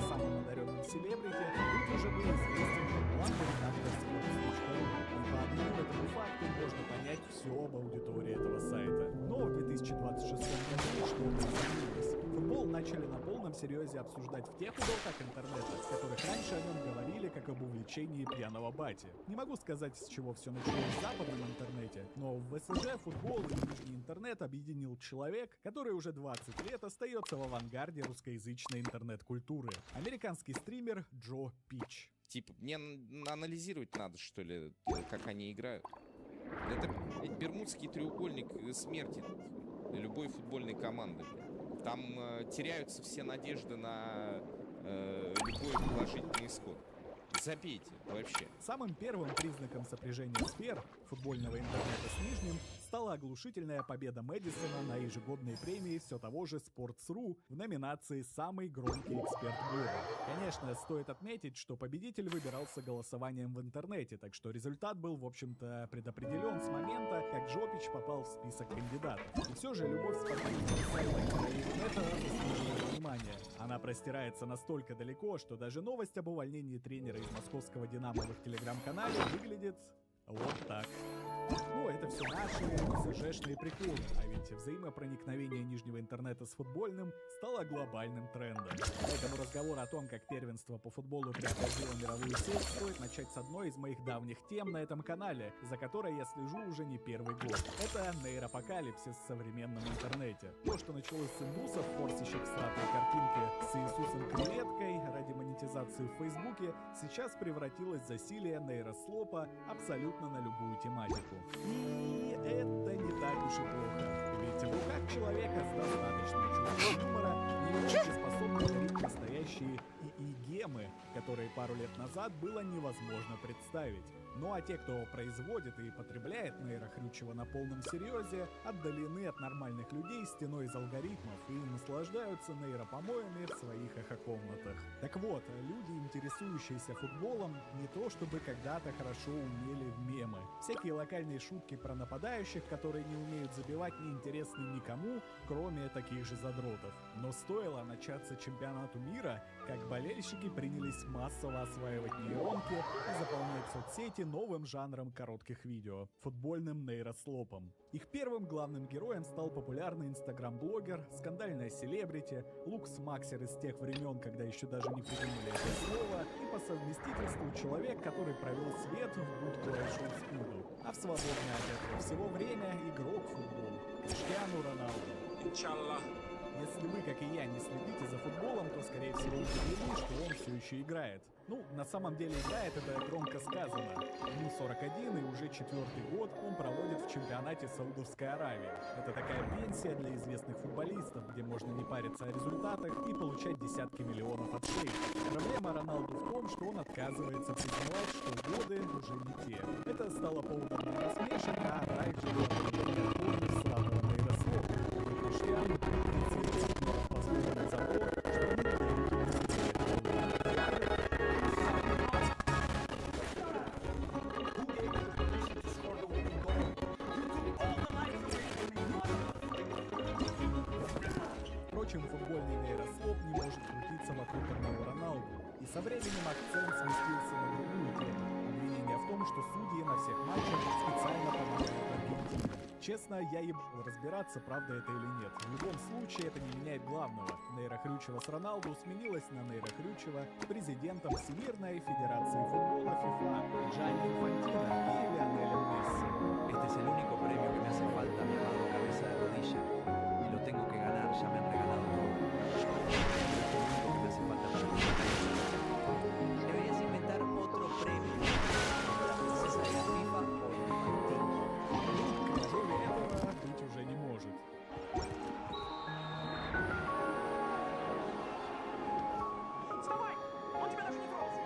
самым одаренным селебрити, тут уже был известен как главный редактор sports.ru. И по одному этому факту можно понять все об аудитории этого сайта. Но в 2026 году что-то изменилось. Футбол начали на полном серьезе обсуждать в тех уголках интернета, в которых раньше о нем говорили как об увлечении пьяного бати. Не могу сказать, с чего все началось в западном интернете, но в ВСЖ футбол и нижний интернет объединил человек, который уже 20 лет остается в авангарде русскоязычной интернет-культуры. Американский стример Джо Пич. Типа, мне анализировать надо, что ли, как они играют. Это бермудский треугольник смерти любой футбольной команды. Там теряются все надежды на любой положительный исход. Забейте вообще. Самым первым признаком сопряжения сфер футбольного интернета с Нижним стала оглушительная победа Мэдисона на ежегодной премии все того же Sports.ru в номинации «Самый громкий эксперт года». Конечно, стоит отметить, что победитель выбирался голосованием в интернете, так что результат был, в общем-то, предопределен с момента, как Жопич попал в список кандидатов. И все же любовь спортивного сайта интернета заслуживает внимания. Она простирается настолько далеко, что даже новость об увольнении тренера из московского «Динамо» в их телеграм-канале выглядит вот так. Ну, это все наши СЖшные приколы, а ведь взаимопроникновение нижнего интернета с футбольным стало глобальным трендом. Поэтому разговор о том, как первенство по футболу преобразило мировую сеть, стоит начать с одной из моих давних тем на этом канале, за которой я слежу уже не первый год. Это нейропокалипсис в современном интернете. То, что началось с индусов, форсящих всратые картинки с Иисусом креветкой ради монетизации в Фейсбуке, сейчас превратилось в засилие нейрослопа абсолютно на любую тематику. И это не так уж и плохо. Ведь в руках человека с достаточным чувством юмора нейронки способны творить настоящие ИИ-гемы, которые пару лет назад было невозможно представить. Ну а те, кто производит и потребляет нейрохрючево на полном серьезе, отдалены от нормальных людей стеной из алгоритмов и наслаждаются нейропомоями в своих эхокомнатах. Так вот, люди, интересующиеся футболом, не то чтобы когда-то хорошо умели в мемы. Всякие локальные шутки про нападающих, которые не умеют забивать, не интересны никому, кроме таких же задротов. Но стоило начаться чемпионату мира, как болельщики принялись массово осваивать нейронки и заполнять соцсети новым жанром коротких видео — футбольным нейрослопом. Их первым главным героем стал популярный инстаграм-блогер, скандальная селебрити, лукс-максер из тех времен, когда еще даже не придумали это слово, и по совместительству человек, который провел свет в будку Айшоу-спиду, а в свободное от этого всего время игрок в футбол — Криштиану Роналду. Иншаллах. Если вы, как и я, не следите за футболом, то, скорее всего, удивлены, что он все еще играет. Ну, на самом деле играет, это громко сказано. Ему 41, и уже 4-й год он проводит в чемпионате Саудовской Аравии. Это такая пенсия для известных футболистов, где можно не париться о результатах и получать десятки миллионов от шейх. Проблема Роналду в том, что он отказывается признавать, что годы уже не те. Это стало поводом для насмешек, а также для слабого нейрослова. Криштиану позволено за то, что они дают Впрочем, футбольный нейрослоп не может крутиться вокруг одного Роналду, и со временем акцент сместился на другую тему — обвинение в том, что судьи на всех матчах специально помогают Аргентине. Честно, я ебал разбираться, правда это или нет. В любом случае, это не меняет главного. Нейрохрючево с Роналду сменилось на нейрохрючево с президентом Всемирной Федерации Футбола ФИФА Джанни Инфантино и Лионелем Месси. Este es el único premio que me hace falta, mi amado cabeza de rodilla. Y lo tengo que ganar, ya me han regalado todo. Es lo único que me hace falta para mí. Deberías inventar otro premio. Como la princesa de la FIFA o Infantino. Кружове этого быть уже не может. Вставай! Он тебя даже не трогает!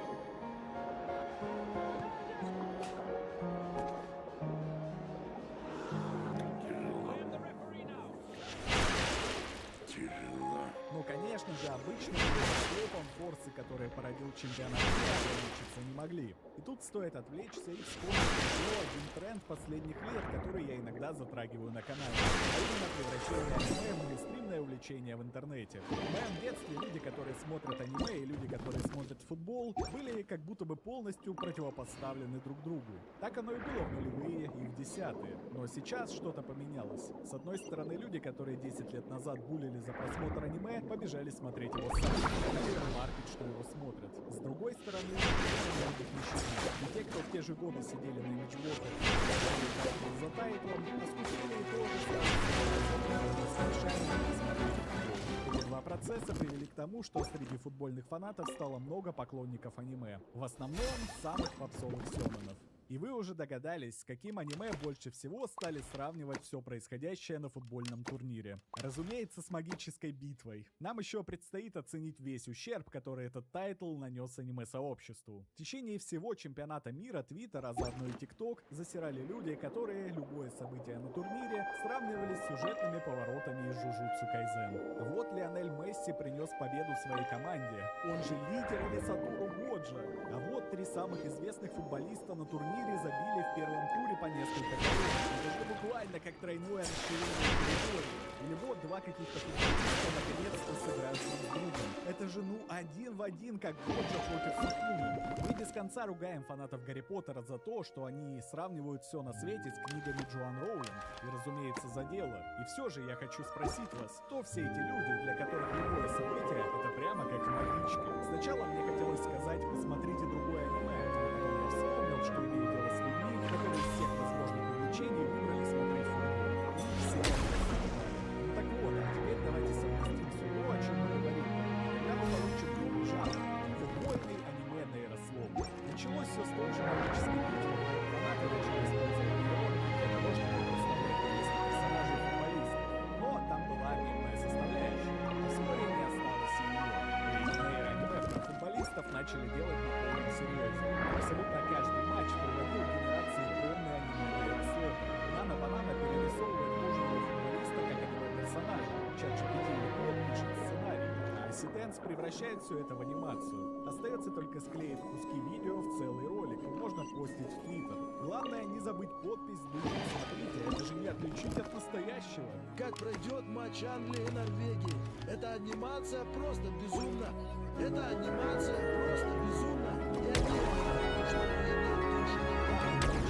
Ну, конечно же, обычным нейрослопом форсы, которые породил чемпионат мира, ограничиться не могли. И тут стоит отвлечься и вспомнить еще один тренд последних лет, который я иногда затрагиваю на канале. А именно превращение аниме в мейнстримное увлечение в интернете. В моем детстве люди, которые смотрят аниме, и люди, которые смотрят футбол, были как будто бы полностью противопоставлены друг другу. Так оно и было в нулевые и в десятые. Но сейчас что-то поменялось. С одной стороны, люди, которые 10 лет назад булили за просмотр аниме, побежали смотреть его сами. И маркет, что его смотрят. С другой стороны, и те, кто в те же годы сидели на имиджворках и за тайтлом, оскучили и тоже Эти два процесса привели к тому, что среди футбольных фанатов стало много поклонников аниме. В основном самых попсовых сёнэнов. И вы уже догадались, с каким аниме больше всего стали сравнивать все происходящее на футбольном турнире. Разумеется, с магической битвой. Нам еще предстоит оценить весь ущерб, который этот тайтл нанес аниме-сообществу. В течение всего чемпионата мира, Твиттер, а заодно и ТикТок, засирали люди, которые любое событие на турнире сравнивали с сюжетными поворотами из Жужутсу Кайзен. Вот Лионель Месси принес победу своей команде. Он же лидер или Сатору Годжа. А вот 3 самых известных футболиста на турнире забили в первом туре по несколько голов. Это же буквально как тройное расширение территории. Или вот 2 каких-то футболиста наконец-то сыграют друг с другом. Это же ну 1 в 1, как Годжа против Сакуны. Мы без конца ругаем фанатов Гарри Поттера за то, что они сравнивают все на свете с книгами Джоан Роулинг. И, разумеется, за дело. И все же я хочу спросить вас, кто все эти люди, для которых любое событие — это прямо как водичка? Сначала мне хотелось сказать, посмотрите другое аниме, но потом я вспомнил, что имею дело с людьми, которые из всех возможных увлечений выбрали смотреть футбол. И все это осуждали. Ну так вот, а теперь давайте совместим все то, о чем мы говорили. Тогда мы получим новый жанр — футбольный аниме нейрослом. Началось все с той же магической битвы. Фанаты начали использовать нейронки для того, чтобы представлять местных персонажей футболистов. Но там была мемная составляющая, а вскоре не осталось и ее. Нейроаниме про футболистов начали делать на полном серьезе. Абсолютно каждый матч приводил к генерации полной аниме нейрослома. Нано-банана перерисовывает кожаного футболиста как аниме-персонажа. ChatGPT или код пишет сценарий. А Ситенс превращает все это в анимацию. Остается только склеить куски видео в целый ролик, и можно постить в Твиттер. Главное не забыть подпись с духом «Смотрите, это же не отличить от настоящего». Как пройдет матч Англии и Норвегии. Эта анимация просто безумна. Эта анимация просто безумна. Я не знаю, что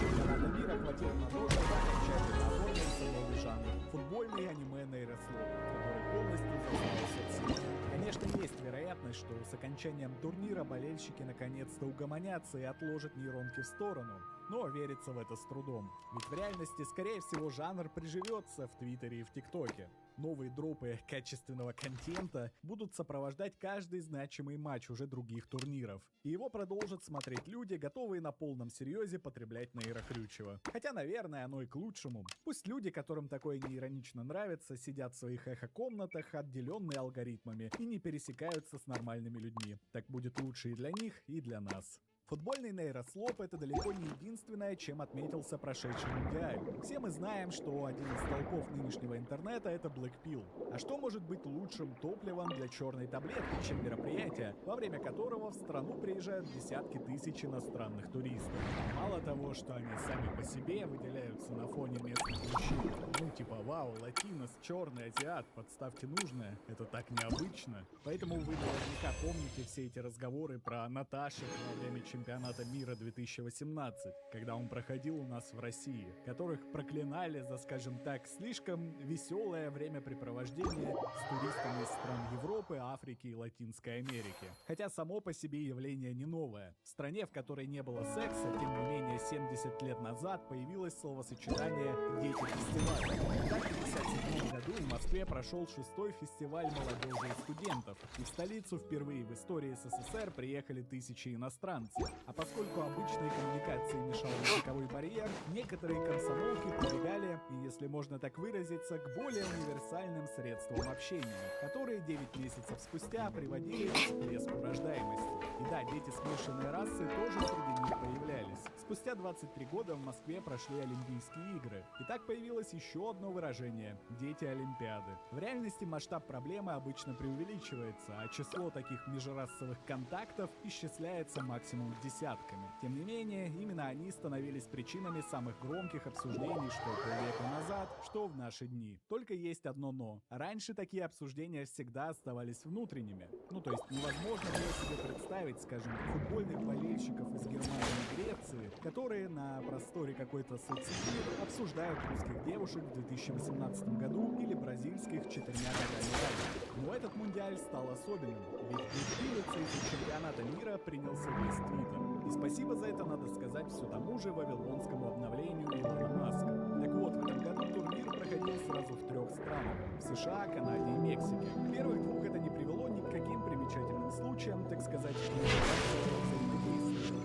Чемпионата мира хватило на то, чтобы окончательно оформился новый жанр — футбольный аниме нейрослом, который полностью заставил соцсети. Конечно, есть вероятность, что с окончанием турнира болельщики наконец-то угомонятся и отложат нейронки в сторону. Но верится в это с трудом. Ведь в реальности, скорее всего, жанр приживется в Твиттере и в ТикТоке. Новые дропы качественного контента будут сопровождать каждый значимый матч уже других турниров. И его продолжат смотреть люди, готовые на полном серьезе потреблять нейрохрючево. Хотя, наверное, оно и к лучшему. Пусть люди, которым такое неиронично нравится, сидят в своих эхо-комнатах, отделенные алгоритмами, и не пересекаются с нормальными людьми. Так будет лучше и для них, и для нас. Футбольный нейрослоп — это далеко не единственное, чем отметился прошедший мундиаль. Все мы знаем, что один из столпов нынешнего интернета — это Black Pill. А что может быть лучшим топливом для черной таблетки, чем мероприятие, во время которого в страну приезжают десятки тысяч иностранных туристов? Мало того, что они сами по себе выделяются на фоне местных мужчин. Ну типа вау, латинос, черный, азиат, подставьте нужное. Это так необычно. Поэтому вы наверняка помните все эти разговоры про Наташек во время чемпионата мира 2018, когда он проходил у нас в России, которых проклинали за, скажем так, слишком веселое времяпрепровождение с туристами из стран Европы, Африки и Латинской Америки. Хотя само по себе явление не новое. В стране, в которой не было секса, тем не менее 70 лет назад появилось словосочетание «дети фестиваля». Так, в 1957 году в Москве прошел 6-й фестиваль молодежи и студентов, и в столицу впервые в истории СССР приехали тысячи иностранцев. А поскольку обычной коммуникации мешал языковой барьер, некоторые комсомолки прибегали, и если можно так выразиться, к более универсальным средствам общения, которые 9 месяцев спустя приводили к всплеску рождаемости. И да, дети смешанной расы тоже среди них появлялись. Спустя 23 года в Москве прошли Олимпийские игры. И так появилось еще одно выражение — «дети Олимпиады». В реальности масштаб проблемы обычно преувеличивается, а число таких межрасовых контактов исчисляется максимум десятками. Тем не менее, именно они становились причинами самых громких обсуждений что полвека назад, что в наши дни. Только есть одно «но». Раньше такие обсуждения всегда оставались внутренними. Ну то есть невозможно было себе представить, скажем, футбольных болельщиков из Германии и Греции, которые на просторе какой-то соцсети обсуждают русских девушек в 2018 году или бразильских 4 годами ранее. Но этот мундиаль стал особенным, ведь Quickstart из чемпионата мира принялся весь Твиттер. И спасибо за это надо сказать все тому же вавилонскому обновлению Илона Маска. Так вот, в этом году турнир проходил сразу в 3 странах — в США, Канаде и Мексике. Первых 2 это не привело ни к каким примечательным случаям, так сказать, взаимодействия.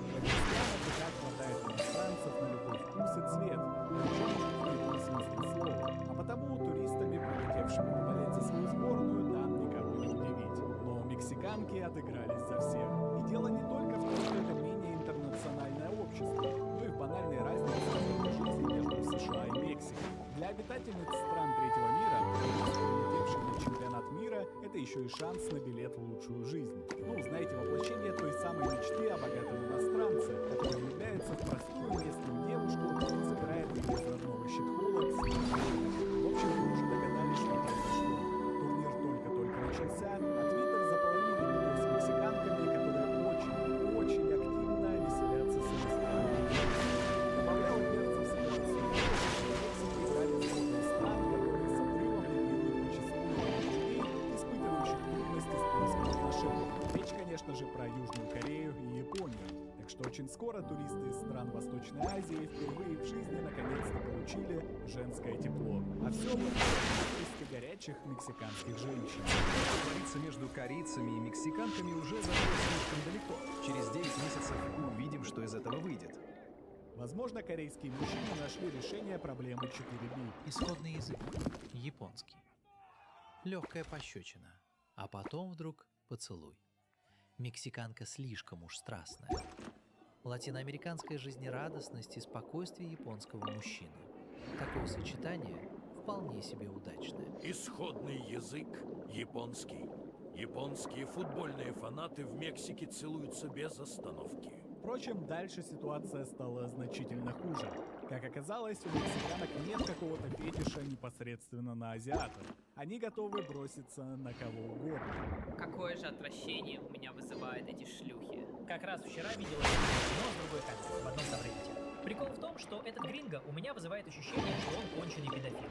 В этих странах и так хватает иностранцев японцев на любой вкус и цвет, причем в прямом смысле слова. А потому туристами, прилетевшими поболеть за свою сборную, там никого не удивить. Но мексиканки отыгрались за всех. И дело не только в том, что это менее интернациональное общество, но и в банальной разнице жизни между США и Мексикой. Для обитательниц стран третьего мира, прилетевших на чемпионат мира, это еще и шанс на билет в лучшую жизнь. Ну, знаете, воплощение той самой мечты о богатом иностранце, который влюбляется в простую местную девушку и забирает ее из родного щитхола к себе. В общем, вы уже догадались, что произошло. Турнир только-только начался, а Твиттер заполонили видео с мексиканками, которые очень активно веселятся с иностранными. Добавлял перца в ситуацию, что играли сборные стран, которые с отрывом лидируют по числу людей, испытывающих трудности с поиском отношений. Речь, конечно же, про Южную Корею и Японию. Так что очень скоро туристы из стран Восточной Азии впервые в жизни наконец-то получили женское тепло. А все благодаря горячих мексиканских женщин. Что творится между корейцами и мексиканками уже зашло слишком далеко. Через 9 месяцев увидим, что из этого выйдет. Возможно, корейские мужчины нашли решение проблемы 4B. Исходный язык. Японский. Легкая пощечина. А потом вдруг поцелуй. Мексиканка слишком уж страстная. Латиноамериканская жизнерадостность и спокойствие японского мужчины. Такое сочетание вполне себе удачное. Исходный язык японский. Японские футбольные фанаты в Мексике целуются без остановки. Впрочем, дальше ситуация стала значительно хуже. Как оказалось, у мексиканок нет какого-то фетиша непосредственно на азиатов. Они готовы броситься на кого угодно. Какое же отвращение у меня вызывают эти шлюхи. Как раз вчера видел это, но с другой камеры, в одном сабреддите. Прикол в том, что этот гринго у меня вызывает ощущение, что он конченый педофил.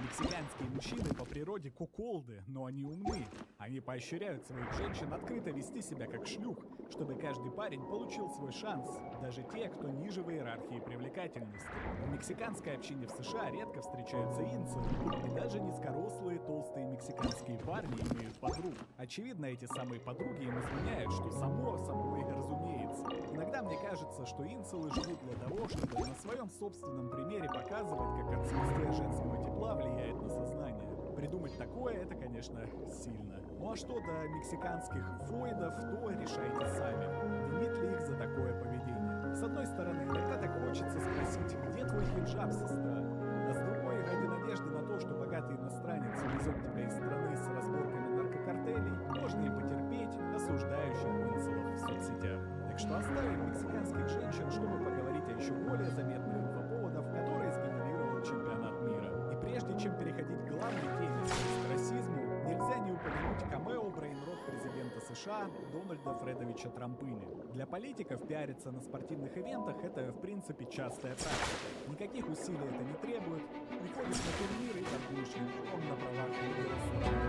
Мексиканские мужчины по природе куколды, но они умны. Они поощряют своих женщин открыто вести себя как шлюх, чтобы каждый парень получил свой шанс, даже те, кто ниже в иерархии привлекательности. В мексиканской общине в США редко встречаются инцы, и даже низкорослые толстые мексиканские парни имеют подруг. Очевидно, эти самые подруги им изменяют, что само собой разумеется. Иногда мне кажется, что инцелы живут для того, чтобы на своем собственном примере показывать, как отсутствие женского тепла влияет на сознание. Придумать такое — это, конечно, сильно. Ну а что до мексиканских фойдов, то решайте сами. Винит ли их за такое поведение? С одной стороны, иногда так хочется спросить, где твой хиджаб, сестра? А с другой, ради надежды на то, что богатый иностранец увезет тебя из страны с разборками наркокартелей, можно и потерпеть осуждающих инцелов в соцсетях. Так что оставим мексиканских женщин, чтобы поговорить о еще более заметных инфоповодах, которые сгенерировал чемпионат мира. И прежде чем переходить к главной теме, к расизму, нельзя не упомянуть камео брейнрот президента США Дональда Фредовича Трампыни. Для политиков пиариться на спортивных ивентах — это, в принципе, частая практика. Никаких усилий это не требует. Приходишь на турнир и торгуешь языком на правах лидера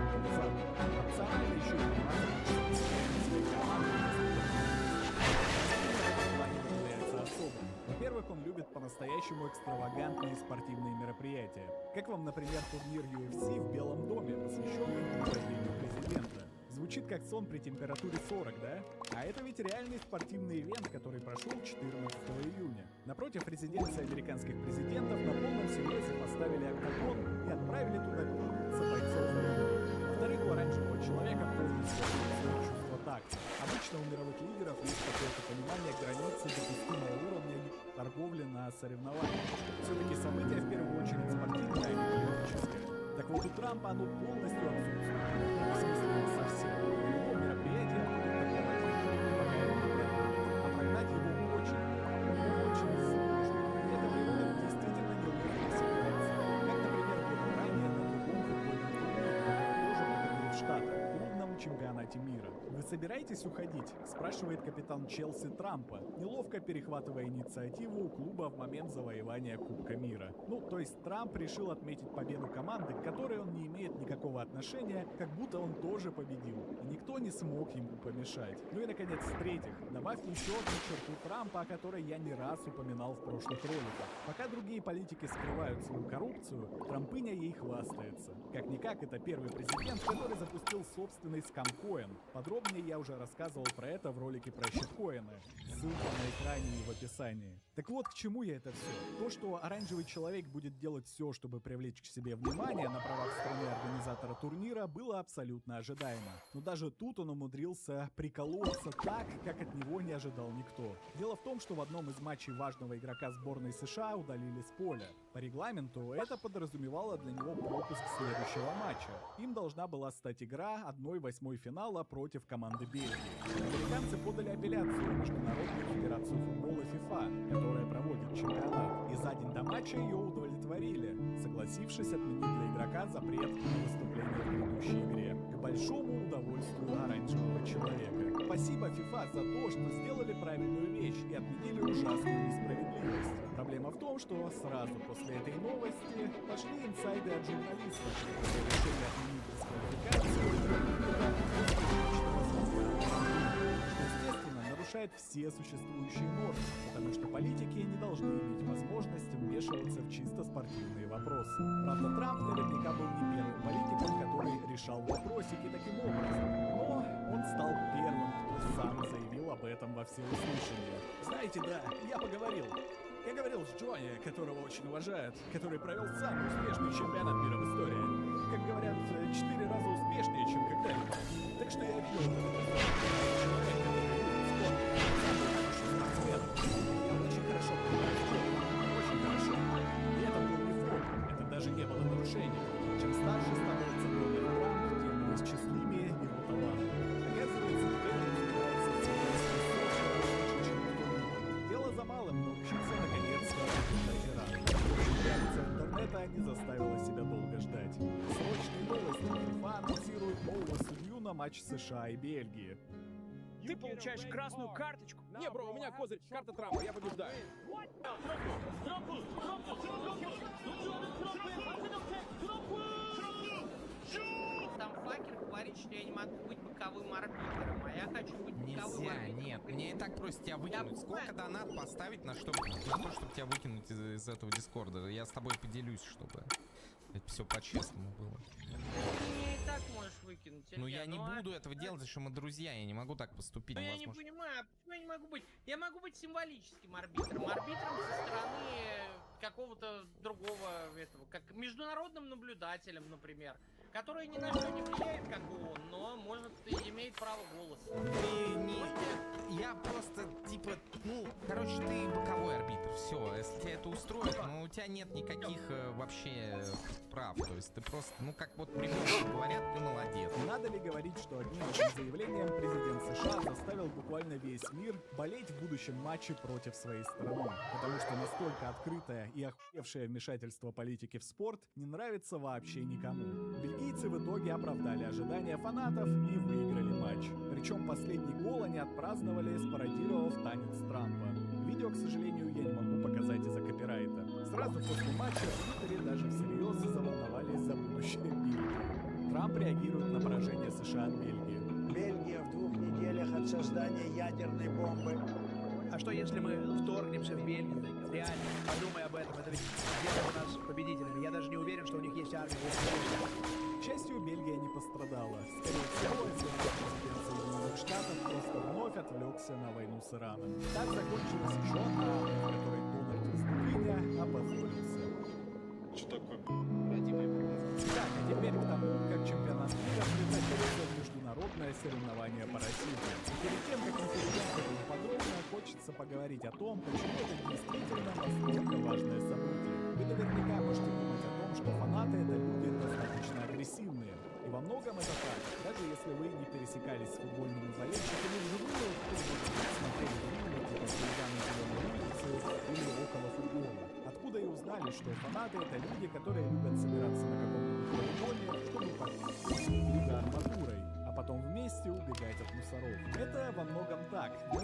организатора. Опционально еще и своей команды. Во-первых, он любит по-настоящему экстравагантные спортивные мероприятия. Как вам, например, турнир UFC в Белом доме, посвященный дню рождения президента? Звучит как сон при температуре 40, да? А это ведь реальный спортивный ивент, который прошел 14 июня. Напротив резиденции американских президентов на полном серьезе поставили октагон и отправили туда за бойцов. Во-вторых, у оранжевого человека полностью чувство такта. Обычно у мировых лидеров есть какое-то понимание границы допустимого уровня торговли на соревнованиях. Все-таки событие в первую очередь спортивное, а не политическое. Так вот, у Трампа оно полностью отсутствует. В смысле, совсем. На любом мероприятии будет торговать лидером, пока его не прогонят. А прогнать его очень сложно. И это приводит к действительно неловкой ситуации. Как, например, было ранее на другом футбольном турнире, тоже проходил в Штатах, клубном чемпионате мира. «Вы собираетесь уходить?» – спрашивает капитан Челси Трампа, неловко перехватывая инициативу у клуба в момент завоевания Кубка мира. Ну, то есть Трамп решил отметить победу команды, к которой он не имеет никакого отношения, как будто он тоже победил. И никто не смог ему помешать. Ну и, наконец, в-третьих, добавьте еще одну черту Трампа, о которой я не раз упоминал в прошлых роликах. Пока другие политики скрывают свою коррупцию, Трампыня ей хвастается. Как-никак, это первый президент, который запустил собственный скамкоин. Подробнее Ранее я уже рассказывал про это в ролике про щиткоины. Ссылка на экране и в описании. Так вот, к чему я это все? То, что оранжевый человек будет делать все, чтобы привлечь к себе внимание на правах страны организатора турнира, было абсолютно ожидаемо. Но даже тут он умудрился приколоться так, как от него не ожидал никто. Дело в том, что в одном из матчей важного игрока сборной США удалили с поля. По регламенту это подразумевало для него пропуск следующего матча. Им должна была стать игра 1/8 финала против команды Бельгии. Американцы подали апелляцию в Международную федерацию футбола FIFA, которая проводит чемпионат, и за день до матча ее удовлетворили, согласившись отменить для игрока запрет на выступление в грядущей игре, к большому удовольствию оранжевого человека. Спасибо FIFA за то, что сделали правильную вещь и отменили ужасную несправедливость. Проблема в том, что сразу после этой новости пошли инсайды от журналистов, которые решили отменить дисквалификацию, что, естественно, нарушает все существующие нормы, потому что политики не должны иметь возможности вмешиваться в чисто спортивные вопросы. Правда, Трамп наверняка был не первым политиком, который решал вопросики таким образом, но он стал первым, кто сам заявил об этом во всеуслышание. Знаете, да, я поговорил. Я говорил с Джонни, которого очень уважают, который провел самый успешный чемпионат мира в истории. Как говорят, 4 раза успешнее, чем когда-либо. Так что я видел этого человека, который любит спорт, самый хороший спортсмен. Я очень хорошо понимаю, что очень хорошо. И это был не флоп, это даже не было нарушением. Чем старше становится Дональд Трамп, тем неисчислимее его талант. Оказывается, теперь он разбирается в целом лучше, чем кто-нибудь. Дело за малым, научиться наконец-то играть. Реакция интернета не заставила себя долго ждать. Срочные новости. FIFA анонсирует нового судью на матч США и Бельгии. Ты получаешь красную карточку. Не, бро, у меня козырь, карта Трампа, я побеждаю. Там факер говорит, что я не могу быть боковым арбитром, а я хочу быть боковым Нельзя, арбитром. нет, мне и так просят тебя выкинуть. Сколько донат поставить на то, чтобы тебя выкинуть из этого дискорда? Я с тобой поделюсь, чтобы это все по-честному было. Ты меня и так можешь выкинуть. Ну Илья, я не буду этого делать, потому что мы друзья, я не могу так поступить. Но я не понимаю, почему я не могу быть? Я могу быть символическим арбитром. Арбитром со стороны какого-то другого этого, как международным наблюдателем, например. Который ни на что не влияет, как бы он, но может и имеет право голоса. Я просто, типа, короче, ты боковой арбитр, все, если тебя это устроит, но у тебя нет никаких вообще прав, то есть ты просто, как вот примерно говорят, ты молодец. Надо ли говорить, что одним этим заявлением президент США заставил буквально весь мир болеть в будущем матче против своей страны, потому что настолько открытое и охуевшее вмешательство политики в спорт не нравится вообще никому. Бельгийцы в итоге оправдали ожидания фанатов и выиграли матч. Причем последний гол они отпраздновали, спародировав танец Трампа. Видео, к сожалению, я не могу показать из-за копирайта. Сразу после матча в Твиттере даже всерьез заволновались за будущее Бельгии. Трамп реагирует на поражение США от Бельгии. Бельгия в 2 неделях от создания ядерной бомбы. А что если мы вторгнемся в Бельгию? Реально, подумай об этом, это ведь делает нас победителями. Я даже не уверен, что у них есть армия. К счастью, Бельгия не пострадала. Скорее всего, президент Соединенных Штатов просто вновь отвлекся на войну с Ираном. Так закончилась еще одна армия, в которой Дональд Веступиня опозорился. Что такое? Так, а теперь к тому, как чемпионат мира превратился в международное соревнование по расизму. И перед тем, как мы перейдем к этому подробно, хочется поговорить о том, почему это действительно настолько важное событие. Вы наверняка можете думать о том, что фанаты — это люди достаточно агрессивные. И во многом это так. Даже если вы не пересекались с футбольными болельщиками вживую, то смотрели фильмы типа «Хулиганы зеленой улицы» или «Около футбола». Откуда и узнали, что фанаты — это люди, которые любят собираться на каком-нибудь полигоне, чтобы покрыть друга арматурой, а потом вместе убегать от мусоров. Это во многом так, но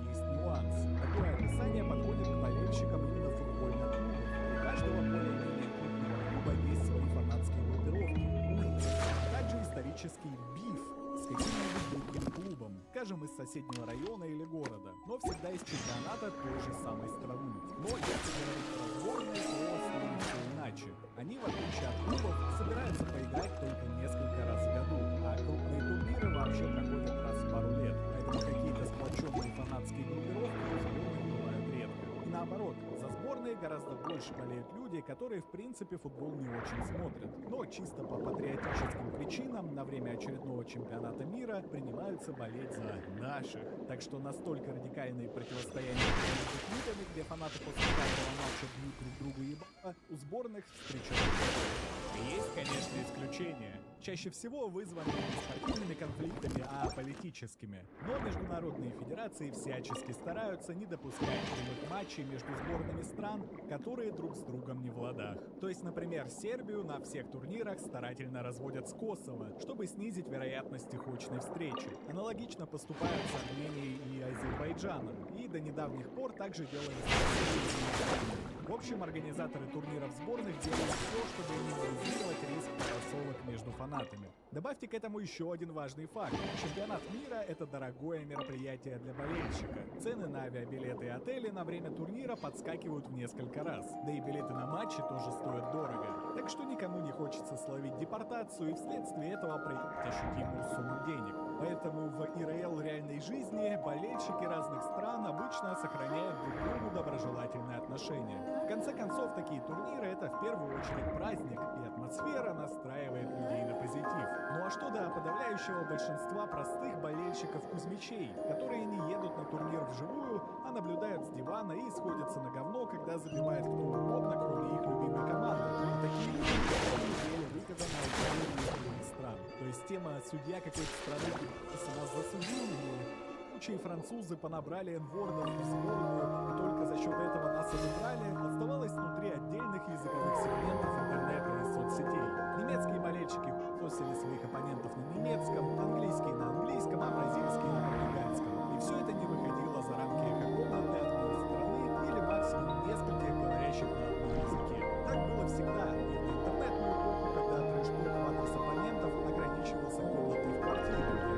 есть нюанс. Такое описание подходит к болельщикам именно футбольных клубов. У каждого более-менее крупного клуба есть свои фанатские группировки, ультрасы, а также исторический биф с каким-нибудь другим клубом, скажем, из соседнего района или города, но всегда из чемпионата той же самой страны. Но если говорить про сборные, то стоит все иначе. Они, в отличие от клубов, собираются поиграть только несколько раз в году, а крупные турниры вообще проходят раз в пару стороны, гораздо больше болеют люди, которые в принципе футбол не очень смотрят, но чисто по патриотическим причинам на время очередного чемпионата мира принимаются болеть за наших. Так что настолько радикальные противостояния между клубами, где фанаты после каждого матча бьют друг друга ебало, у сборных встречаются. Есть, конечно, исключения. Чаще всего вызваны не спортивными конфликтами, а политическими. Но международные федерации всячески стараются не допускать прямых матчей между сборными стран, которые друг с другом не в ладах. То есть, например, Сербию на всех турнирах старательно разводят с Косово, чтобы снизить вероятность их очной встречи. Аналогично поступают с Арменией и Азербайджаном. И до недавних пор также делали с В общем, организаторы турниров сборных делают все, чтобы минимизировать риск потасовок между фанатами. Добавьте к этому еще один важный факт. Чемпионат мира – это дорогое мероприятие для болельщика. Цены на авиабилеты и отели на время турнира подскакивают в несколько раз. Да и билеты на матчи тоже стоят дорого. Так что никому не хочется словить депортацию и вследствие этого проявить ощутимую сумму денег. Поэтому в ИРЛ реальной жизни болельщики разных стран обычно сохраняют друг к другу доброжелательные отношения. В конце концов, такие турниры – это в первую очередь праздник, и атмосфера настраивает людей на позитив. Ну а что до подавляющего большинства простых болельщиков-кузьмичей, которые не едут на турнир вживую, а наблюдают с дивана и сходятся на говно, когда забивает кто угодно, кроме их любимой команды. И такие люди выхода на аудиторию стран. То есть тема «судья какой-то страны нас засудил» или «кучей французы понабрали энвордов в сборную, и только за счет этого нас обыграли» оставалась внутри отдельных языковых сегментов интернета и соцсетей. Немецкие болельщики хостили своих оппонентов на немецком, английские на английском, а бразильские на португальском. И все это не выходило за рамки какого-то одной страны или максимум нескольких говорящих на одном языке. Так было всегда, и в интернетную эпоху, когда трэш-ток в адрес оппонентов ограничивался комнатой в квартире, где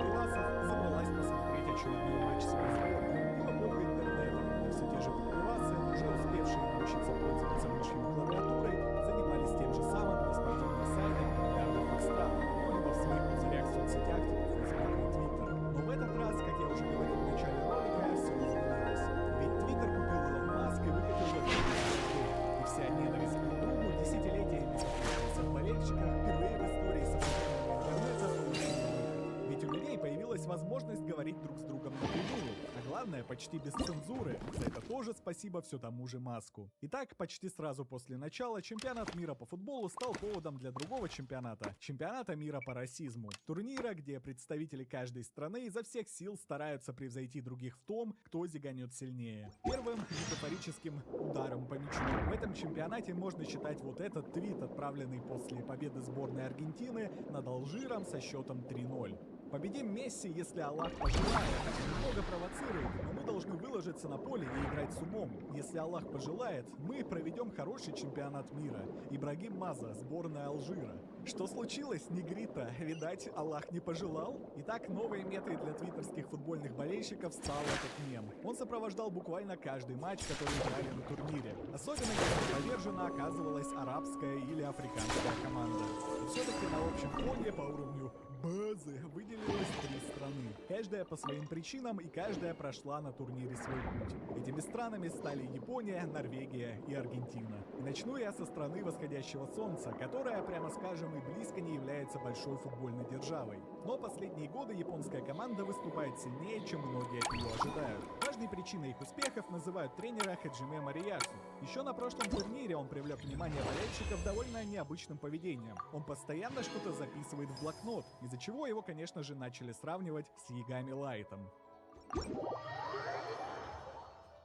классов забралась посмотреть очередной матч своей сборной. И в эпоху интернета, когда все те же папуасы, уже успевшие научиться пользоваться мышью и клавиатурой, занимались тем же самым на спортивных сайтах популярных Quickstart, либо в своих пузырях в соцсетях типа Facebook и Twitter. Но в этот раз, как я уже говорил в начале ролика, все изменилось. Ведь Twitter купил Илон Маск и выкатил в и вся ненависть к друг другу десятилетиями от болельщиков впервые в истории современного интернета получила выход. Ведь у людей появилась возможность говорить друг с другом напрямую, а главное, почти без цензуры. За это тоже спасибо все тому же Маску. Итак, почти сразу после начала чемпионат мира по футболу стал поводом для другого чемпионата – чемпионата мира по расизму. Турнира, где представители каждой страны изо всех сил стараются превзойти других в том, кто зиганет сильнее. Первым метафорическим ударом по мячу в этом чемпионате можно считать вот этот твит, отправленный после победы сборной Аргентины над Алжиром со счетом 3-0. Победим Месси, если Аллах пожелает. Немного провоцирует, но мы должны выложиться на поле и играть с умом. Если Аллах пожелает, мы проведем хороший чемпионат мира. Ибрагим Маза, сборная Алжира. Что случилось, негрита? Видать, Аллах не пожелал? Итак, новой метой для твиттерских футбольных болельщиков стал этот мем. Он сопровождал буквально каждый матч, который играли на турнире. Особенно, если повержена оказывалась арабская или африканская команда. И все-таки на общем фоне по уровню базы выделилось 3 страны. Каждая по своим причинам и каждая прошла на турнире свой путь. Этими странами стали Япония, Норвегия и Аргентина. И начну я со страны восходящего солнца, которая, прямо скажем, и близко не является большой футбольной державой. Но последние годы японская команда выступает сильнее, чем многие от нее ожидают. Важной причиной их успехов называют тренера Хаджиме Мариясу. Еще на прошлом турнире он привлек внимание болельщиков довольно необычным поведением. Он постоянно что-то записывает в блокнот, из-за чего его, конечно же, начали сравнивать с Ягами Лайтом.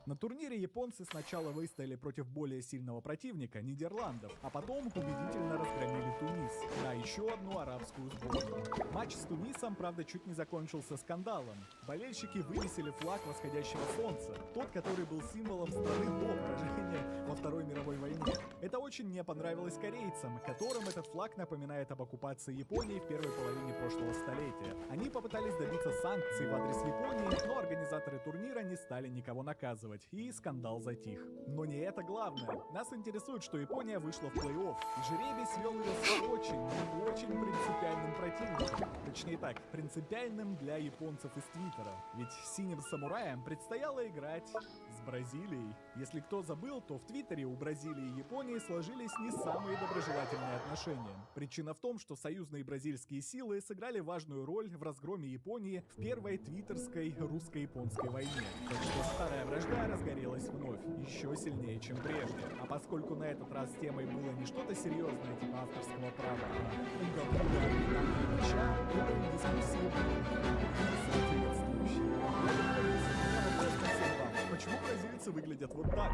На турнире японцы сначала выстояли против более сильного противника, Нидерландов, а потом убедительно разгромили Тунис, да еще одну арабскую сборную. Матч с Тунисом, правда, чуть не закончился скандалом. Болельщики вывесили флаг восходящего солнца, тот, который был символом страны до поражения во Второй мировой войне. Это очень не понравилось корейцам, которым этот флаг напоминает об оккупации Японии в первой половине прошлого столетия. Они попытались добиться санкций в адрес Японии, но организаторы турнира не стали никого наказывать. И скандал затих. Но не это главное. Нас интересует, что Япония вышла в плей-офф, и жребий свел ее с очень принципиальным противником. Точнее так, принципиальным для японцев из Твиттера. Ведь синим самураям предстояло играть с Бразилией. Если кто забыл, то в Твиттере у Бразилии и Японии сложились не самые доброжелательные отношения. Причина в том, что союзные бразильские силы сыграли важную роль в разгроме Японии в первой твиттерской русско-японской войне. Так что старая вражда разгорелась вновь, еще сильнее, чем прежде. А поскольку на этот раз темой было не что-то серьезное, типа авторского права, а уголовное обвинение меча, уровень дискуссии был соответствующий. Почему бразильцы выглядят вот так?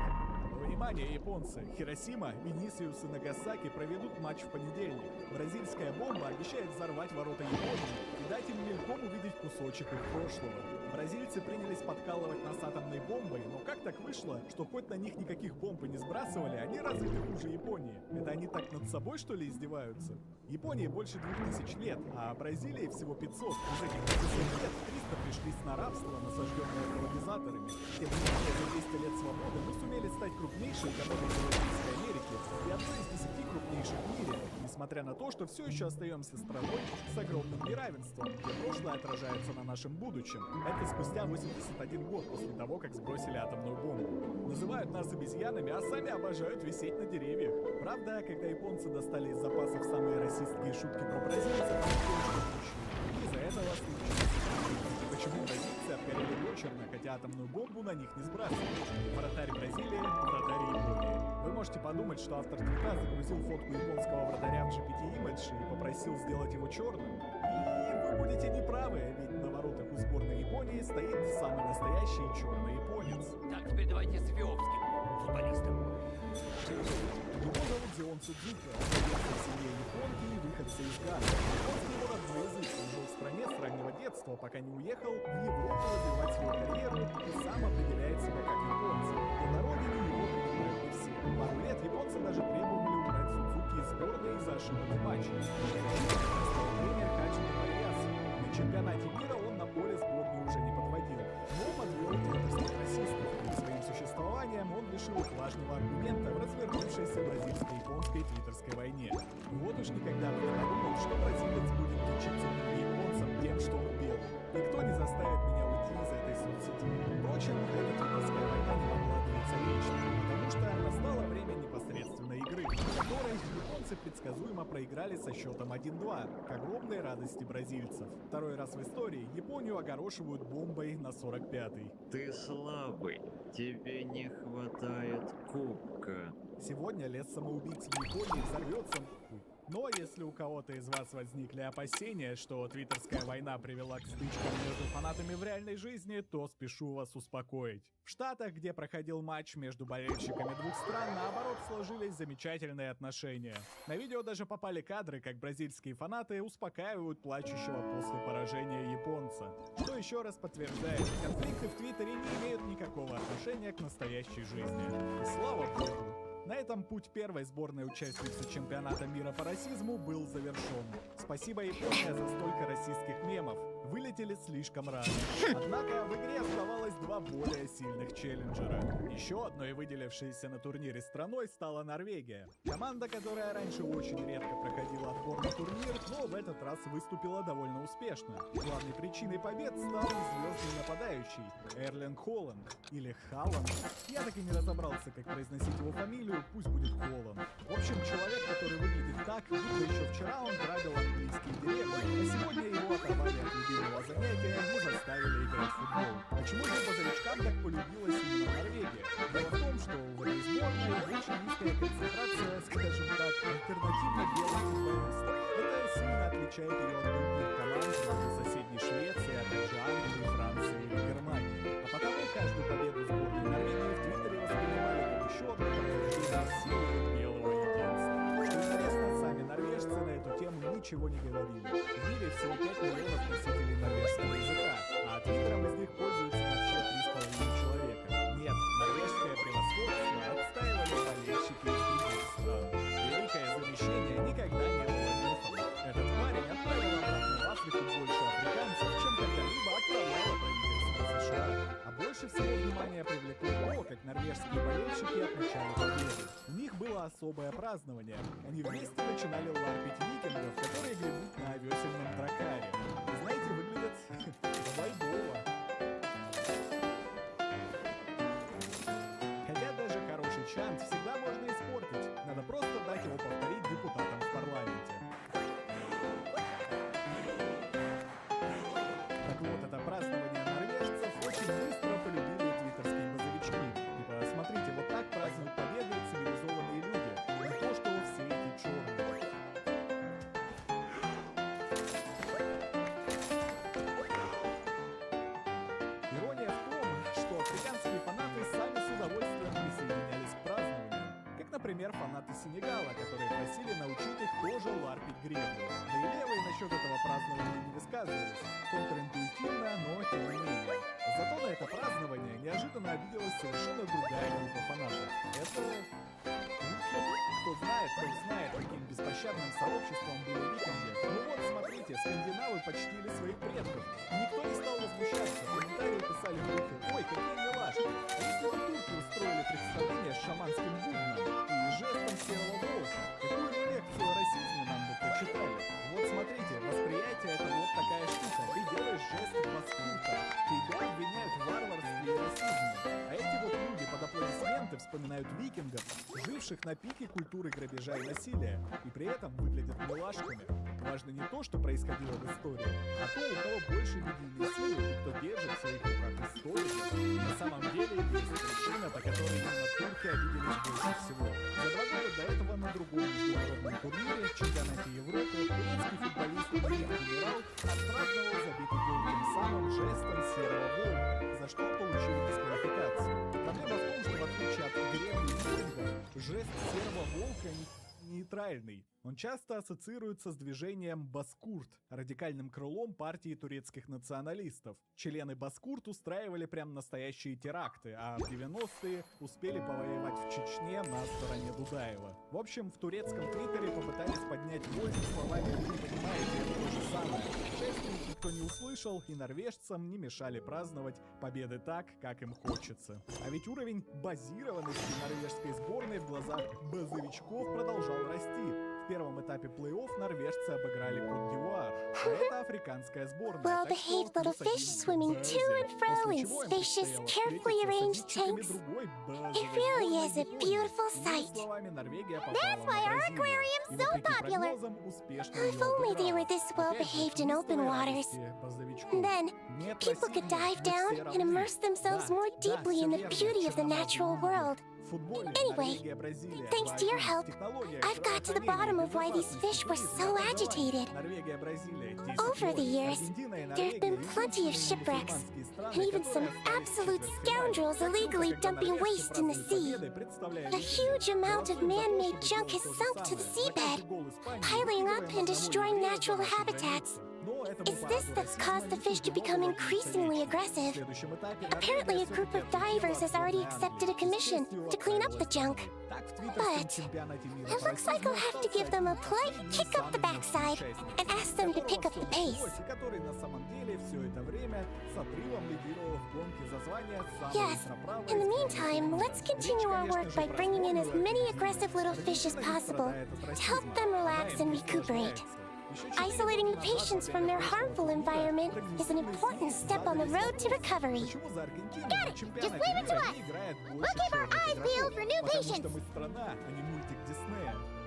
Внимание, японцы! Хиросима, Венисиус и Нагасаки проведут матч в понедельник. Бразильская бомба обещает взорвать ворота Японии и дать им мельком увидеть кусочек их прошлого. Бразильцы принялись подкалывать нас атомной бомбой, но как так вышло, что хоть на них никаких бомб и не сбрасывали, они развиты хуже Японии? Это они так над собой, что ли, издеваются? Японии больше 2000 лет, а Бразилии всего 500. Из этих 500 лет 300 пришлись на рабство, насажденное колонизаторами. Тем не менее, за 200 лет свободы мы сумели стать крупнейшей экономикой Латинской Америки и одной из 10 крупнейших в мире, несмотря на то, что все еще остаемся страной с огромным неравенством, где прошлое отражается на нашем будущем. Это спустя 81 год после того, как сбросили атомную бомбу. Называют нас обезьянами, а сами обожают висеть на деревьях. Правда, когда японцы достали из запасов самые расистские шутки про бразильцев, они из-за этого случилось. Почему бразильцы обгорели дочерно, хотя атомную бомбу на них не сбрасывали? Вратарь Бразилии, вратарь Японии. Вы можете подумать, что автор твита загрузил фотку японского вратаря в GPT-Image и попросил сделать его черным. И вы будете неправы, ведь на воротах у сборной Японии стоит самый настоящий черный японец. Так, теперь давайте с эфиопским футболистом. Его зовут Зион Судзука, родился в семье японки и выходца из Ганы. Японский его родной язык, он жил в стране с раннего детства, пока не уехал в Европу развивать свою карьеру и сам определяет себя как японца. Но на родине его принимают не все. Пару лет японцы даже требовали убрать Судзуки из сборной из-за ошибок в матче. Настал тренер Хаджи Марияс. На чемпионате мира он на поле сборной уже не подводил, но подвел твиттерских расистов. Своим существованием он лишил их важного аргумента в развернувшейся бразильско-японской твиттерской войне. И вот уж никогда бы не подумал, что бразилец будет кичиться перед японцем тем, что он белый. Никто не заставит меня уйти из этой соцсети. Впрочем, эта твиттерская война не могла длиться вечно, потому что настало время непосредственной игры, в которой японцы предсказуемо проиграли со счетом 1-2, к огромной радости бразильцев. Второй раз в истории Японию огорошивают бомбой на 45-й. Ты слабый. Тебе не хватает кубка. Сегодня лес самоубийц в Японии взорвется. Но если у кого-то из вас возникли опасения, что твиттерская война привела к стычкам между фанатами в реальной жизни, то спешу вас успокоить. В Штатах, где проходил матч между болельщиками двух стран, наоборот сложились замечательные отношения. На видео даже попали кадры, как бразильские фанаты успокаивают плачущего после поражения японца. Что еще раз подтверждает, конфликты в Твиттере не имеют никакого отношения к настоящей жизни. И слава богу. На этом путь первой сборной участницы чемпионата мира по расизму был завершен. Спасибо, Япония, за столько расистских мемов. Вылетели слишком рано. Однако в игре оставалось два более сильных челленджера. Еще одной выделившейся на турнире страной стала Норвегия. Команда, которая раньше очень редко проходила отборный турнир, но в этот раз выступила довольно успешно. Главной причиной побед стал звездный нападающий Эрлинг Холланд. Или Халланд. Я так и не разобрался, как произносить его фамилию, пусть будет Холланд. В общем, человек, который выглядит так, будто еще вчера он грабил английские деревни, а сегодня его оторвали от любимого занятия и заставили играть в футбол. Почему же базовичкам так полюбилась именно Норвегия? Дело в том, что в этой сборной очень низкая концентрация, скажем так, альтернативно белых футболистов. Это сильно отличает ее от других команд вроде соседней Швеции, а также Англии, Франции или Германии. А потому каждую победу сборной Норвегии в Твиттере воспринимали как еще одно подтверждение силы белого единства. Что интересно, сами норвежцы на эту тему ничего не говорили. В мире всего 5 миллионов носителей норвежского языка, а твиттером из них пользуются вообще 3,5 человека. Нет, норвежское превосходство отстаивали болельщики из других стран. Великое замещение никогда не было мифом. Этот парень отправил обратно в Африку больше африканцев, чем когда-либо отправляло правительство США. А больше всего внимания привлекло то, как норвежские болельщики отмечали победу. У них было особое празднование. Они вместе начинали ларпить викингов, которые гребут на весельном дракаре. И знаете, выглядят вайбово. чант всегда можно испортить. Надо просто дать его повторить депутатам в парламенте. Так вот, это празднование норвежцев очень быстро полюбили твиттерские базовички. Типа, смотрите, вот так празднуют победы цивилизованные люди. Не то, что все эти черные. Ирония в том, что африканские фанаты сами с удовольствием присоединялись к празднованию. Как, например, фанаты Сенегала, которые просили научить их тоже ларпить гребню. Да и левые насчет этого празднования не высказывались. Контринтуитивно, но тем не менее. Зато на это празднование неожиданно обиделась совершенно другая группа фанатов. Это... Кто знает, каким беспощадным сообществом были викинги. Ну вот, смотрите, скандинавы почтили своих предков. Никто не стал возмущаться. Комментарии писали в духе: ой, какие милашки. А если бы турки устроили представление с шаманским бубном и жестом серого волка, какую же лекцию о расизме нам бы прочитали? Вот смотрите, восприятие — это вот такая штука. Ты делаешь жест баскурта. Тебя обвиняют в варварстве и расизме. А эти вот люди под аплодисменты вспоминают викингов, живших на пике культуры грабежа и насилия, и при этом выглядят милашками. Важно не то, что происходило в истории, а то, у кого больше медийной силы и кто держит в своих руках историю. На самом деле есть причина, по которой именно турки обиделись больше всего. За 2 года до этого на другом международном турнире, чемпионате Европы, турецкий футболист Генерал отпраздновал забитый гол тем самым жестом серого волка, за что получил дисквалификацию. Проблема в том, что в отличие от гребли и викинга, жест серого волка нейтральный. Он часто ассоциируется с движением Баскурт, радикальным крылом партии турецких националистов. Члены Баскурт устраивали прям настоящие теракты, а в 90-е успели повоевать в Чечне на стороне Дудаева. В общем, в турецком твиттере попытались поднять вой со словами: «Вы понимаете, это то же самое». К счастью, никто не услышал, и норвежцам не мешали праздновать победы так, как им хочется. А ведь уровень базированности норвежской сборной в глазах базовичков продолжал расти. В первом этапе плей-офф норвежцы обыграли Кот-д'Ивуар, а это африканская сборная. Well-behaved little fish swimming to and fro in spacious, carefully arranged tanks. It really is a beautiful sight. That's why our aquarium's so popular. If only they were this well-behaved in open waters. Then, people could dive down and immerse themselves more deeply in the beauty of the natural world. Anyway, thanks to your help, I've got to the bottom of why these fish were so agitated. Over the years, there have been plenty of shipwrecks, and even some absolute scoundrels illegally dumping waste in the sea. A huge amount of man-made junk has sunk to the seabed, piling up and destroying natural habitats. It's this that's caused the fish to become increasingly aggressive. Apparently, a group of divers has already accepted a commission to clean up the junk. But it looks like I'll have to give them a polite kick up the backside and ask them to pick up the pace. Yes, in the meantime, let's continue our work by bringing in as many aggressive little fish as possible to help them relax and recuperate. Isolating the patients from their harmful environment is an important step on the road to recovery. Got it! Just leave it to us! We'll keep our eyes peeled for new patients!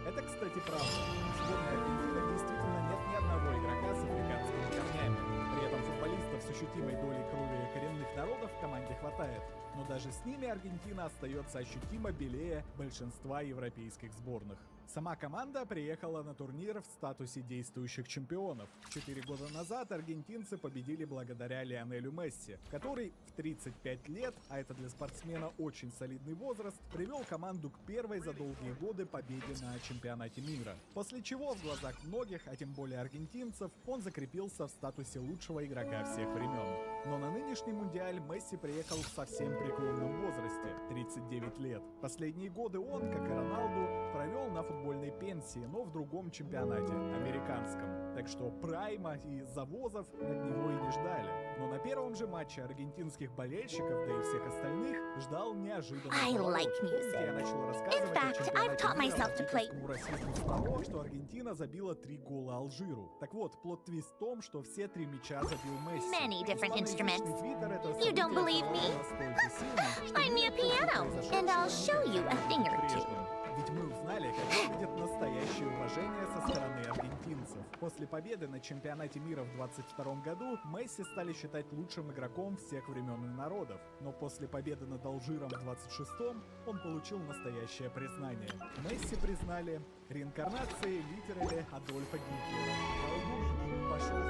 Это, кстати, правда. В сборной Аргентины действительно нет ни одного игрока с африканскими корнями. При этом футболистов с ощутимой долей крови коренных народов в команде хватает. Но даже с ними Аргентина остается ощутимо белее большинства европейских сборных. Сама команда приехала на турнир в статусе действующих чемпионов. 4 года назад аргентинцы победили благодаря Лионелю Месси, который в 35 лет, а это для спортсмена очень солидный возраст, привел команду к первой за долгие годы победе на чемпионате мира. После чего в глазах многих, а тем более аргентинцев, он закрепился в статусе лучшего игрока всех времен. Но на нынешний мундиаль Месси приехал в совсем преклонном возрасте – 39 лет. Последние годы он, как и Роналду, провел на футбольной пенсии, но в другом чемпионате, американском. Так что прайма и завозов от него и не ждали. Но на первом же матче аргентинских болельщиков, да и всех остальных, ждал неожиданный I поворот. like music. Помните, я начал In рассказывать о fact, I've чемпионате taught мира myself по to play. питерскому расизму с того, что Аргентина забила 3 гола Алжиру. Так вот, плот-твист в том, что все 3 мяча забил Месси. Many different Исламоязычный instruments. Твиттер это You don't событие believe me? оправдал настолько сильно, что Find me a мир после piano, and I'll show you a thing or two. прежним. Ведь мы узнали, как выглядит настоящее уважение со стороны аргентинцев. После победы на чемпионате мира в 22 году Месси стали считать лучшим игроком всех времен и народов. Но после победы над Алжиром в 26-м он получил настоящее признание. Месси признали реинкарнацией литерали Адольфа Гитлера. Алжир пошел в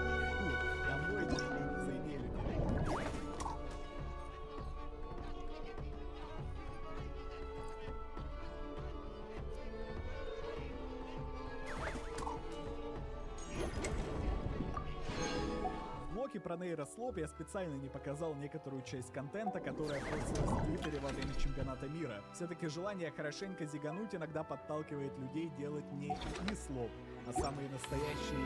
мир, домой за идею. В блоке про нейрослоп я специально не показал некоторую часть контента, которая постилась в Твиттере во время чемпионата мира. Все-таки желание хорошенько зигануть иногда подталкивает людей делать не слоп, а самые настоящие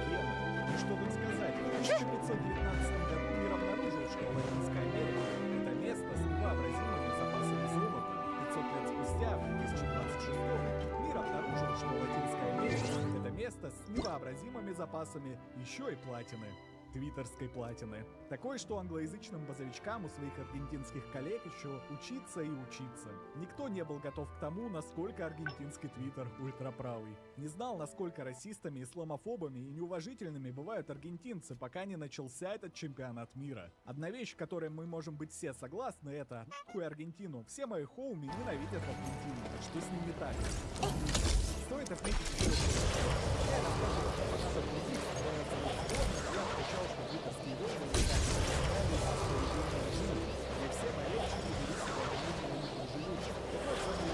гены. И что тут сказать? В 1519 году мир обнаружил, что Латинская Америка — это место с невообразимыми запасами золота. 500 лет спустя, в 2026 мир обнаружил, что Латинская Америка — это место с невообразимыми запасами еще и платины. Твиттерской платины. Такое, что англоязычным базовичкам у своих аргентинских коллег еще учиться и учиться. Никто не был готов к тому, насколько аргентинский твиттер ультраправый. Не знал, насколько расистами, исламофобами и неуважительными бывают аргентинцы, пока не начался этот чемпионат мира. Одна вещь, в которой мы можем быть все согласны, это нахуй Аргентину. Все мои хоуми ненавидят Аргентину. Так что с ними так? Стоит отметить еще я рассказывал о фанатах других, я отмечал, что твиттерские войны возникали в Австралии с истории где все болельщики вели себя недружелюбно. Такой самый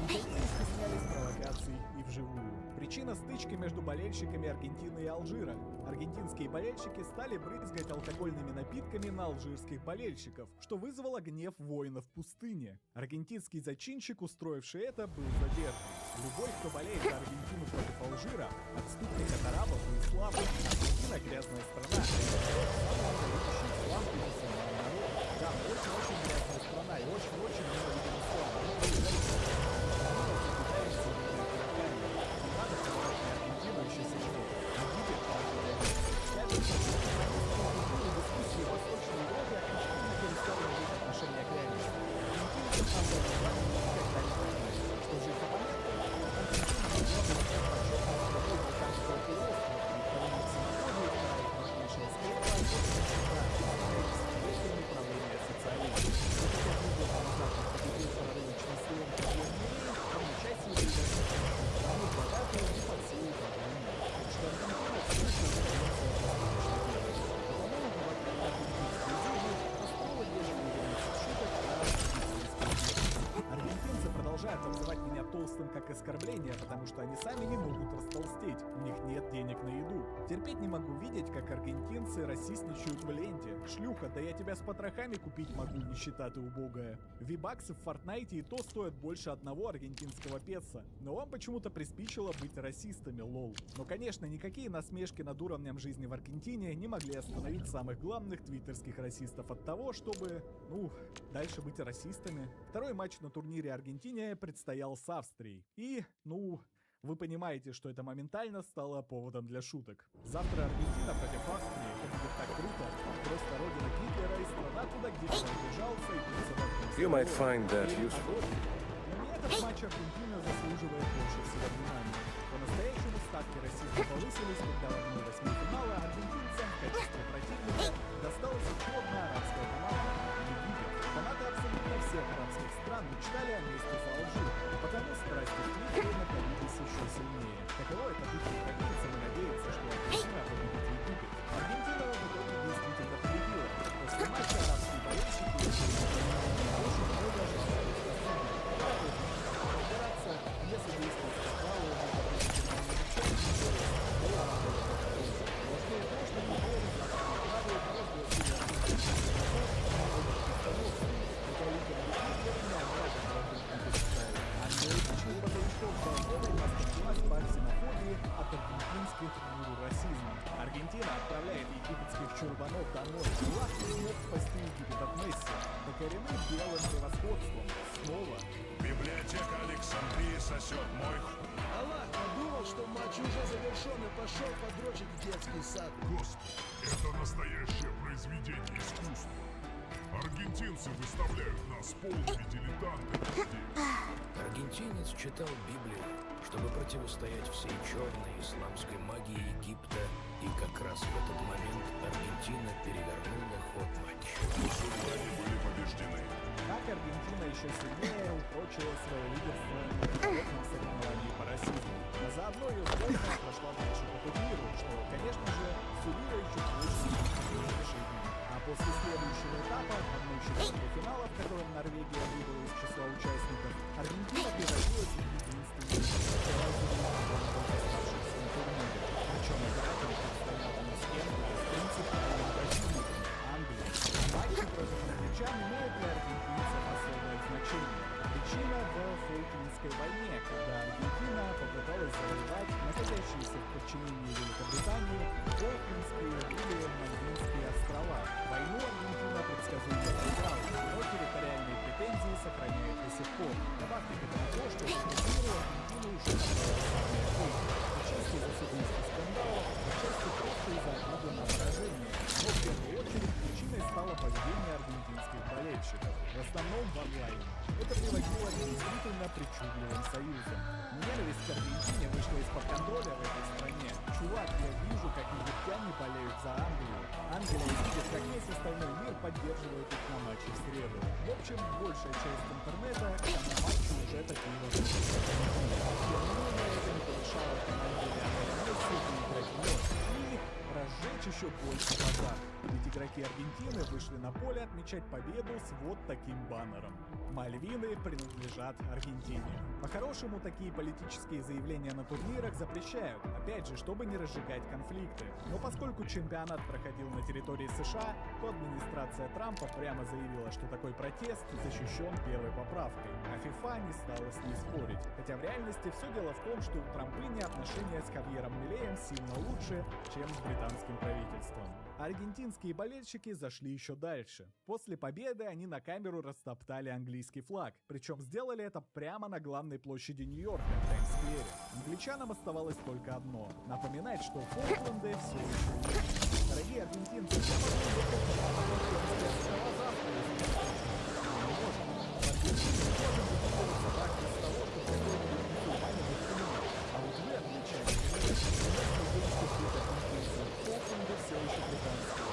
не стеснялись провокаций и вживую. Причина стычки между болельщиками Аргентины и Алжира. Аргентинские болельщики стали брызгать алкогольными напитками на алжирских болельщиков, что вызвало гнев воинов в пустыне. Аргентинский зачинщик, устроивший это, был задержан. Любой, кто болеет за Аргентину против Алжира, отступник от арабов и ислама. Аргентина — грязная страна. Самый ненавидящий ислам и мусульман народ. Да, очень-очень грязная страна и очень-очень ненавидим ислам. Еще сильнее. Египет параллельно. Дискуссии в Восточной Европе окончательно перестали иметь отношение к реальности. Аргентинцы никогда не понимали, что же их оппоненты Аргентина могла бы стать почетным Балканского полуострова и проводить симфонию на их важнейшая скрепа десятилетиями правления социализма. Это как видео назад победил прорывочный слом в мире, в одночасье передачи страну богатую и под силу пожилую. Что Аргентина точно остается потому говорить о аргентинской жизни, основа шуток аргентинцы продолжают называть меня толстым как оскорбление, потому что они сами не могут растолстеть, у них нет денег на еду. Терпеть не могу видеть, как аргентинцы расистничают в ленте. Шлюха, да я тебя с потрохами купить могу, нищета ты убогая. V-баксы в Фортнайте и то стоят больше одного аргентинского песа. Но вам почему-то приспичило быть расистами, лол. Но, конечно, никакие насмешки над уровнем жизни в Аргентине не могли остановить самых главных твиттерских расистов от того, чтобы, дальше быть расистами. Второй матч на турнире Аргентине предстоял с Австрией. И, вы понимаете, что это моментально стало поводом для шуток. Завтра Аргентина против Австрии. Это будет так круто. Просто родина Гитлера и страна, куда Гитлер бежался и You might find that useful. Но этот матч Аргентина заслуживает больше всего внимания. По-настоящему ставки расизма повысились, когда в 1/8 финала аргентинцам в качестве противника досталась еще одна арабская команда — Египет. Фанаты абсолютно всех арабских стран мечтали о месте за Алжир, и потому страсти в Твиттере накалились еще сильнее. Таково это быть европейцем и надеяться, что Аргентина победит Египет. Аргентина в итоге действительно победила. После матча арабские болельщики очень много жаловались на судьи. Если действовать по правилам, от аргентинских гуру расизма. Аргентина отправляет египетских чурбанов домой. ЮАР не смог спасти Египет от Месси. Покорены белым превосходством. Снова. Библиотека Александрии сосет мой Аллах подумал, что матч уже завершен и пошел подрочить в детский сад. Господи, это настоящее произведение искусства. Аргентинцы выставляют нас полными дилетантами здесь. Аргентинец читал Библию, чтобы противостоять всей черной исламской магии Египта, и как раз в этот момент Аргентина перевернула ход матча. Мусульмане были побеждены. Так Аргентина еще сильнее упрочила свое лидерство в международном соревновании по расизму. А заодно ее сборная прошла дальше по турниру, что, конечно же, сулило еще больше решений. А после следующего этапа, 1/4 финала, в котором Норвегия выбыла из числа участников, Аргентина превратилась в единственный оставшийся на турнире. Причем оператор предстоял не с кем-то, а с принципиальным противником — Англией. Матчи против англичан имеют для аргентинцев особое значение. Причина в Фолклендской войне, когда Аргентина попыталась завоевать находящиеся в подчинении Великобритании Фолклендские или Мальдивские острова. Войну Аргентина предсказуемо проиграла, но территориальные претензии сохраняет до сих пор. Добавьте к этому то, что в турниру Аргентину уже набралась армия фейков. Отчасти из-за судейских скандалов, отчасти просто из-за обиды на поражение. Но в первую очередь причиной стало поведение аргентинских болельщиков. В основном в онлайне. Это приводило к действительно причудливым союзам. Ненависть к Аргентине вышла из-под контроля в этой стране. Чувак, я вижу, как египтяне болеют за Англию. Англия видит, как весь остальной мир поддерживает их на матче в среду. В общем, большая часть интернета к тому матчу уже такие вопросы. Тем не менее, это не помешало команде Лионеля Месси выиграть вновь и разжечь еще больше пожар. Ведь игроки Аргентины вышли на поле отмечать победу с вот таким баннером. Мальвины принадлежат Аргентине. По-хорошему, такие политические заявления на турнирах запрещают, опять же, чтобы не разжигать конфликты. Но поскольку чемпионат проходил на территории США, то администрация Трампа прямо заявила, что такой протест защищен первой поправкой, а ФИФА не стала с ней спорить. Хотя в реальности все дело в том, что у Трампыни отношения с Хавьером Милеем сильно лучше, чем с британским правительством. Аргентинские болельщики зашли еще дальше. После победы они на камеру растоптали английский флаг. Причем сделали это прямо на главной площади Нью-Йорка, Таймс-сквере. Англичанам оставалось только одно — напоминать, что Фолкленды все еще есть. Дорогие аргентинцы, я могу выиграть завтра, если не можем. В Аргентине не можем выкупываться так без того, что какой-нибудь мусульманин воспринимает. А вот вы, англичане, понимаете, что местные действия аргентинцев Фолкленды все еще британские.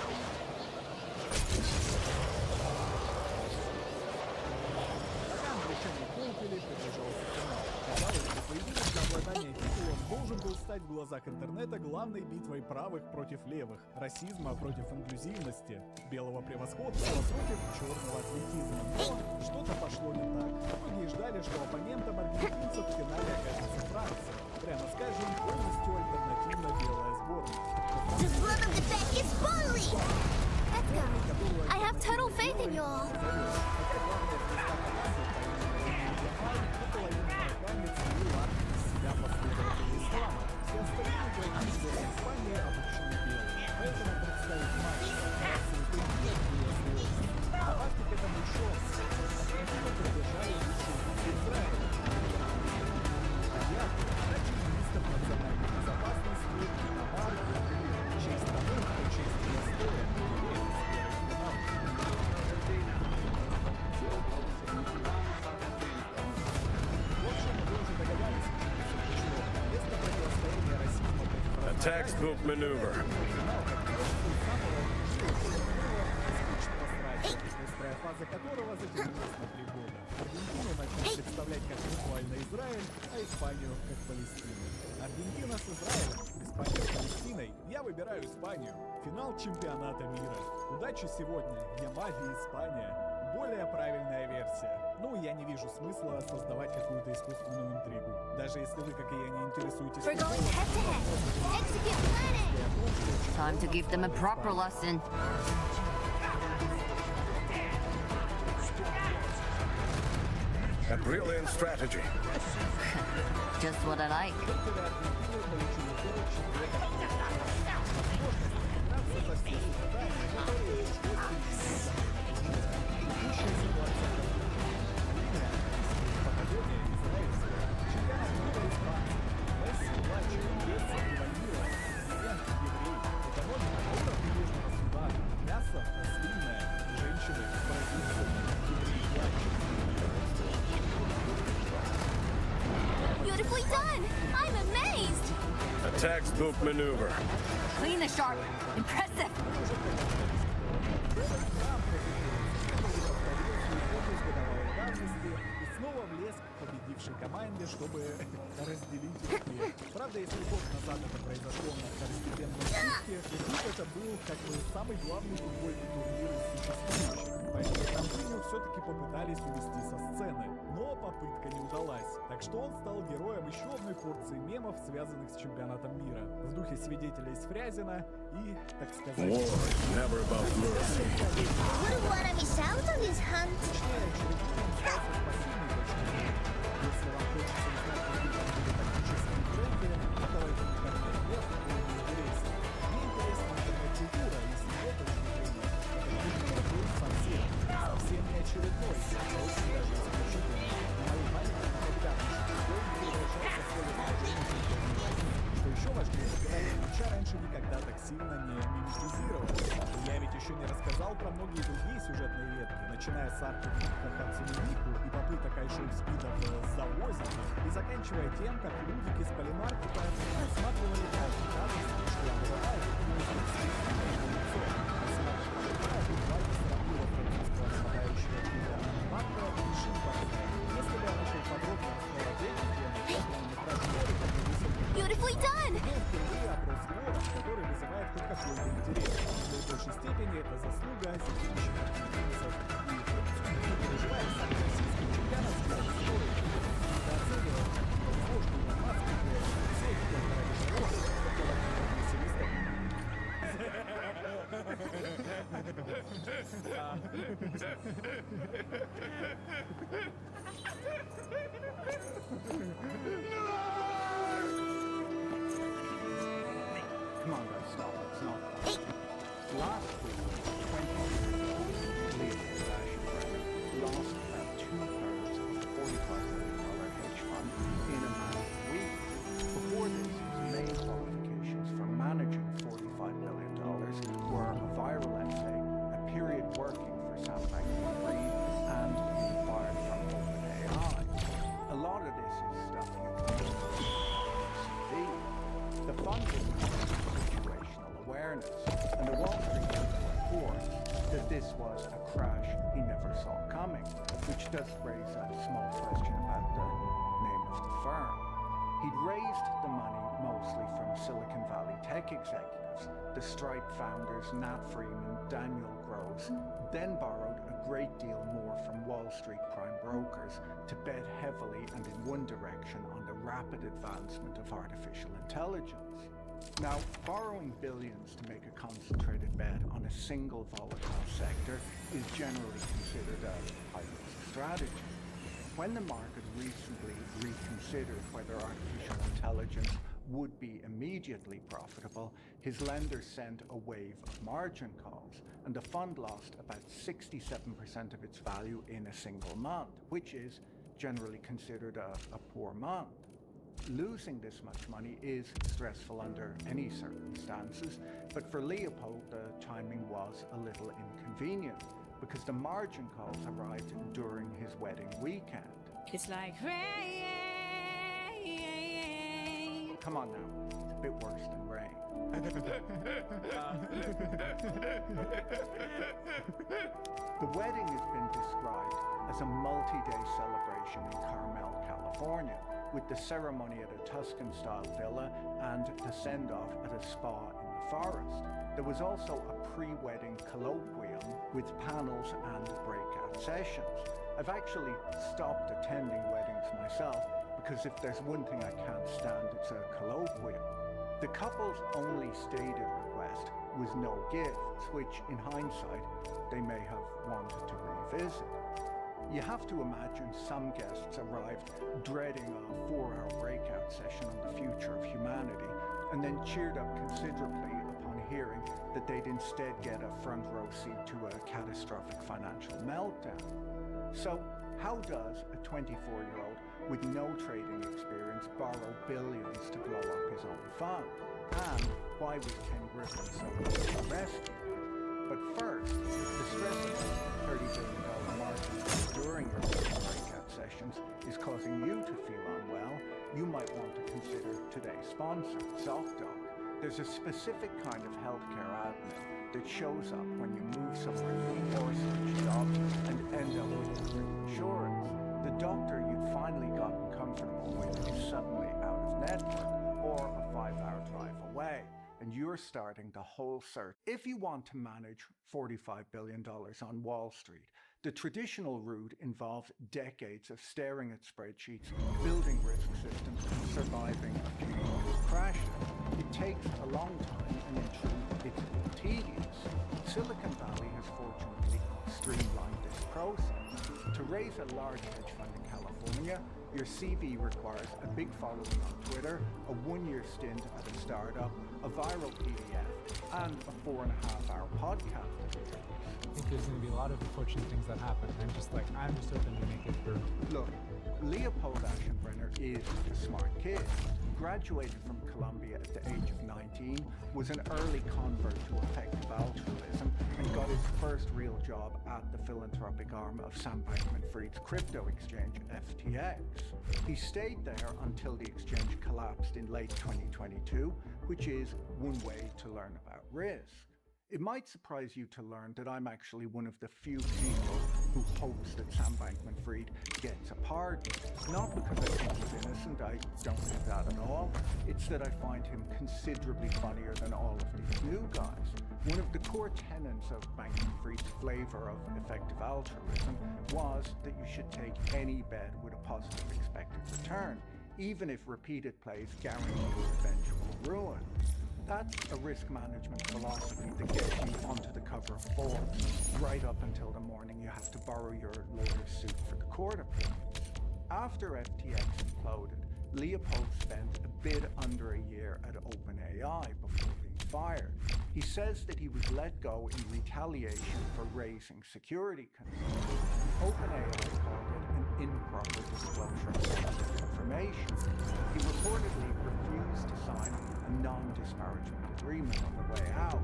Пока англичане полпили, приближался финал. Казалось бы, поединок за обладание титулом должен был стать в глазах интернета главной битвой правых против левых, расизма против инклюзивности, белого превосходства против черного атлетизма. Но что-то пошло не так. Многие ждали, что оппонентом аргентинцев в финале окажется Франция. Прямо скажем, полностью альтернативно белая сборная. The blood of the back is boiling! Let's go. I have total faith in you all. Добавьте к этому еще Аргентину поддержали лучшие лица Израиля. Понятно, ради министров национальной безопасности Амар и честь тому, кто честь не стоит, в общем, вы уже догадались, к чему все пришло. Место противостояния расизма против A textbook maneuver. Быстрая фаза которого затянулась на 3 года. Аргентину начали представлять как буквально Израиль, а Испанию как Палестину. Аргентина с Израилем, Испания с Палестиной. Я выбираю Испанию. Финал чемпионата мира. Удачи сегодня, Ямаги, Испания. Более правильная версия. Ну, я не вижу смысла создавать какую-то искусственную интригу. Даже если вы, как и я, не интересуетесь... We're going head to head. Execute planning. Time to give them a proper lesson. A brilliant strategy. Just what I like. Beautifully done! I'm amazed! A textbook maneuver. Clean and sharp. Impressive. И снова влез к победившей команде, чтобы разделить успех. Правда, если год назад это произошло на второстепенном пункте, то тут это был как бы самый главный футбольный турнир из существующих. Поэтому Континю все-таки попытались увести со сцены, но попытка не удалась. Так что он стал героем еще одной порции мемов, связанных с чемпионатом мира. В духе свидетеля из Фрязино и, так сказать... War is never about mercy. Wouldn't want to miss out on this hunt. Если вам хочется узнать какие-то тактические тренды, давайте в интернет вверх, мне интересно. Мне интересна интернет-культура, и с ее точки зрения, эта культура был совсем не очередной, а очень даже исключительный. На мою память никогда ничего не превращался в слово «сражение». Что еще важнее, говорить мяча раньше никогда так сильно не мимизировалось. Я ведь еще не рассказал про многие другие сюжетные ветки, начиная с арки Хатсуми Мику и попыток айшоу-спидов с завозиком, и заканчивая тем, как Лудик из полимаркета рассматривали каждый кадр с мечтами Рай и естественно его лицо. Нападающего Киля Марко решил боксер. Если бы я начал подробно рассказать эти темы, то не прошло, как бы высокий. Beautifully done! Впервые оброс город, который вызывает хоть какой-то интерес. Но в большей степени это заслуга зеленщиков, аргентинцев и французов. Не переживая, сам российский чемпионат стал историей. Недооценивая, как повезло, что на маске все эти полтора часов около веселистов. Come on, guys, stop. It's not that. Last week, 20 Leo Fashion Brand lost about 2/3 of a $45 million hedge fund in a matter of weeks. Before this, his main qualifications for managing $45 million were a viral essay, a period working for Sam Bankman-Fried, and being fired from OpenAI. A lot of this is stuff you can see. The fund is situational awareness, and the Wall Street Journal reports that this was a crash he never saw coming, which does raise a small question about the name of the firm. He'd raised the money mostly from Silicon Valley tech executives, the Stripe founders Nat Freeman, Daniel Gross, then borrowed a great deal more from Wall Street prime brokers to bet heavily and in one direction on the rapid advancement of artificial intelligence. Now, borrowing billions to make a concentrated bet on a single volatile sector is generally considered a high-risk strategy. When the market recently reconsidered whether artificial intelligence would be immediately profitable, his lenders sent a wave of margin calls, and the fund lost about 67% of its value in a single month, which is generally considered a poor month. Losing this much money is stressful under any circumstances, but for Leopold the timing was a little inconvenient because the margin calls arrived during his wedding weekend. It's like rain. Come on now, it's a bit worse than rain. The wedding has been described as a multi-day celebration in Carmel, California, with the ceremony at a Tuscan-style villa and the send-off at a spa in the forest. There was also a pre-wedding colloquium with panels and breakout sessions. I've actually stopped attending weddings myself because if there's one thing I can't stand, it's a colloquium. The couple's only stated request was no gifts, which in hindsight they may have wanted to revisit. You have to imagine some guests arrived dreading a 4-hour breakout session on the future of humanity, and then cheered up considerably upon hearing that they'd instead get a front row seat to a catastrophic financial meltdown. So, how does a 24-year-old with no trading experience borrow billions to blow up his own fund? And why was Ken Griffin so rescued? But first, the stress of $30 billion margins during your breakout sessions is causing you to feel unwell. You might want to consider today's sponsor, ZocDoc. There's a specific kind of healthcare admin that shows up when you move somewhere new or switch jobs and end up with different insurance. The doctor you'd finally gotten comfortable with is suddenly out of network or a 5-hour drive away, and you're starting the whole search. If you want to manage $45 billion on Wall Street, the traditional route involves decades of staring at spreadsheets, building risk systems, and surviving a few crashes. It takes a long time, and in truth, it's tedious. Silicon Valley has fortunately streamlined this process. To raise a large hedge fund in California, your CV requires a big following on Twitter, a 1-year stint at a startup, a viral PDF, and a 4.5-hour podcast. I think there's going to be a lot of unfortunate things that happen. I'm just hoping to make it through. Look, Leopold Aschenbrenner is a smart kid. Graduated from Columbia at the age of 19, was an early convert to effective altruism, and got his first real job at the philanthropic arm of Sam Bankman-Fried's crypto exchange, FTX. He stayed there until the exchange collapsed in late 2022, which is one way to learn about risk. It might surprise you to learn that I'm actually one of the few people who hopes that Sam Bankman-Fried gets a pardon. Not because I think he's innocent, I don't think that at all. It's that I find him considerably funnier than all of these new guys. One of the core tenets of Bankman-Fried's flavor of effective altruism was that you should take any bet with a positive expected return, even if repeated plays guarantee eventual ruin. That's a risk management philosophy that gets you onto the cover of Forbes right up until the morning you have to borrow your lawyer's suit for the court appearance. After FTX imploded, Leopold spent a bit under a year at OpenAI before being fired. He says that he was let go in retaliation for raising security concerns. OpenAI called it an improper disclosure of sensitive information. He reportedly refused to sign a non-disparagement agreement on the way out,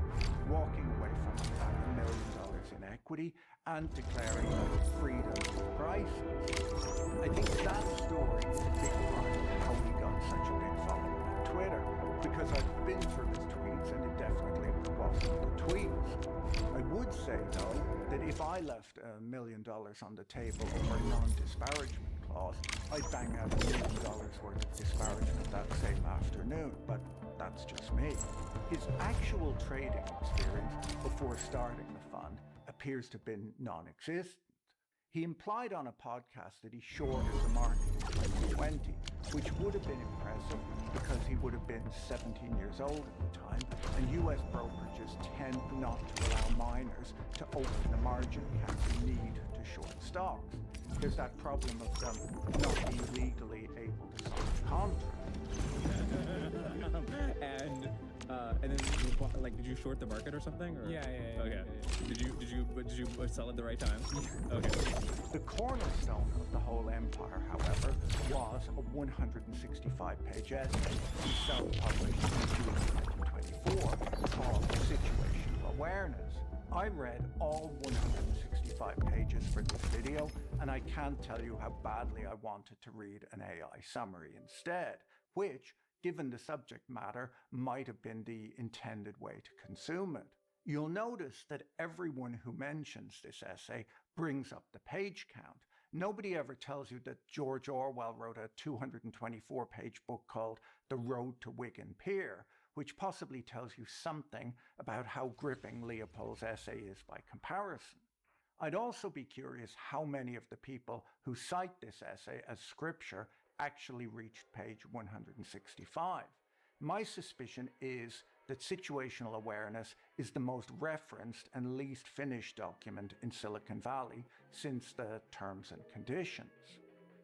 walking away from about $1 million in equity and declaring that freedom is priceless. I think that story is a big part of how he got such a big following on Twitter, because I've been through his tweets and it definitely wasn't the tweets. I would say, though, that if I left $1 million on the table over a non-disparagement clause, I'd bang out $1 million worth of disparagement that same afternoon, but that's just me. His actual trading experience before starting the fund appears to have been non-existent. He implied on a podcast that he shorted the market in 2020, which would have been impressive because he would have been 17 years old at the time, and US brokerages tend not to allow minors to open the margin cap they need to short stocks. There's that problem of them not being legally able to sign a contract. And then like, did you short the market or something? Or? Yeah. Okay. Yeah. Did you sell at the right time? Yeah. Okay. The cornerstone of the whole empire, however, was a 165-page essay he self-published in June 2024 called Situational Awareness. I read all 165 pages for this video, and I can't tell you how badly I wanted to read an AI summary instead, which, given the subject matter, might have been the intended way to consume it. You'll notice that everyone who mentions this essay brings up the page count. Nobody ever tells you that George Orwell wrote a 224-page book called The Road to Wigan Pier, which possibly tells you something about how gripping Leopold's essay is by comparison. I'd also be curious how many of the people who cite this essay as scripture actually reached page 165. My suspicion is that situational awareness is the most referenced and least finished document in Silicon Valley since the terms and conditions.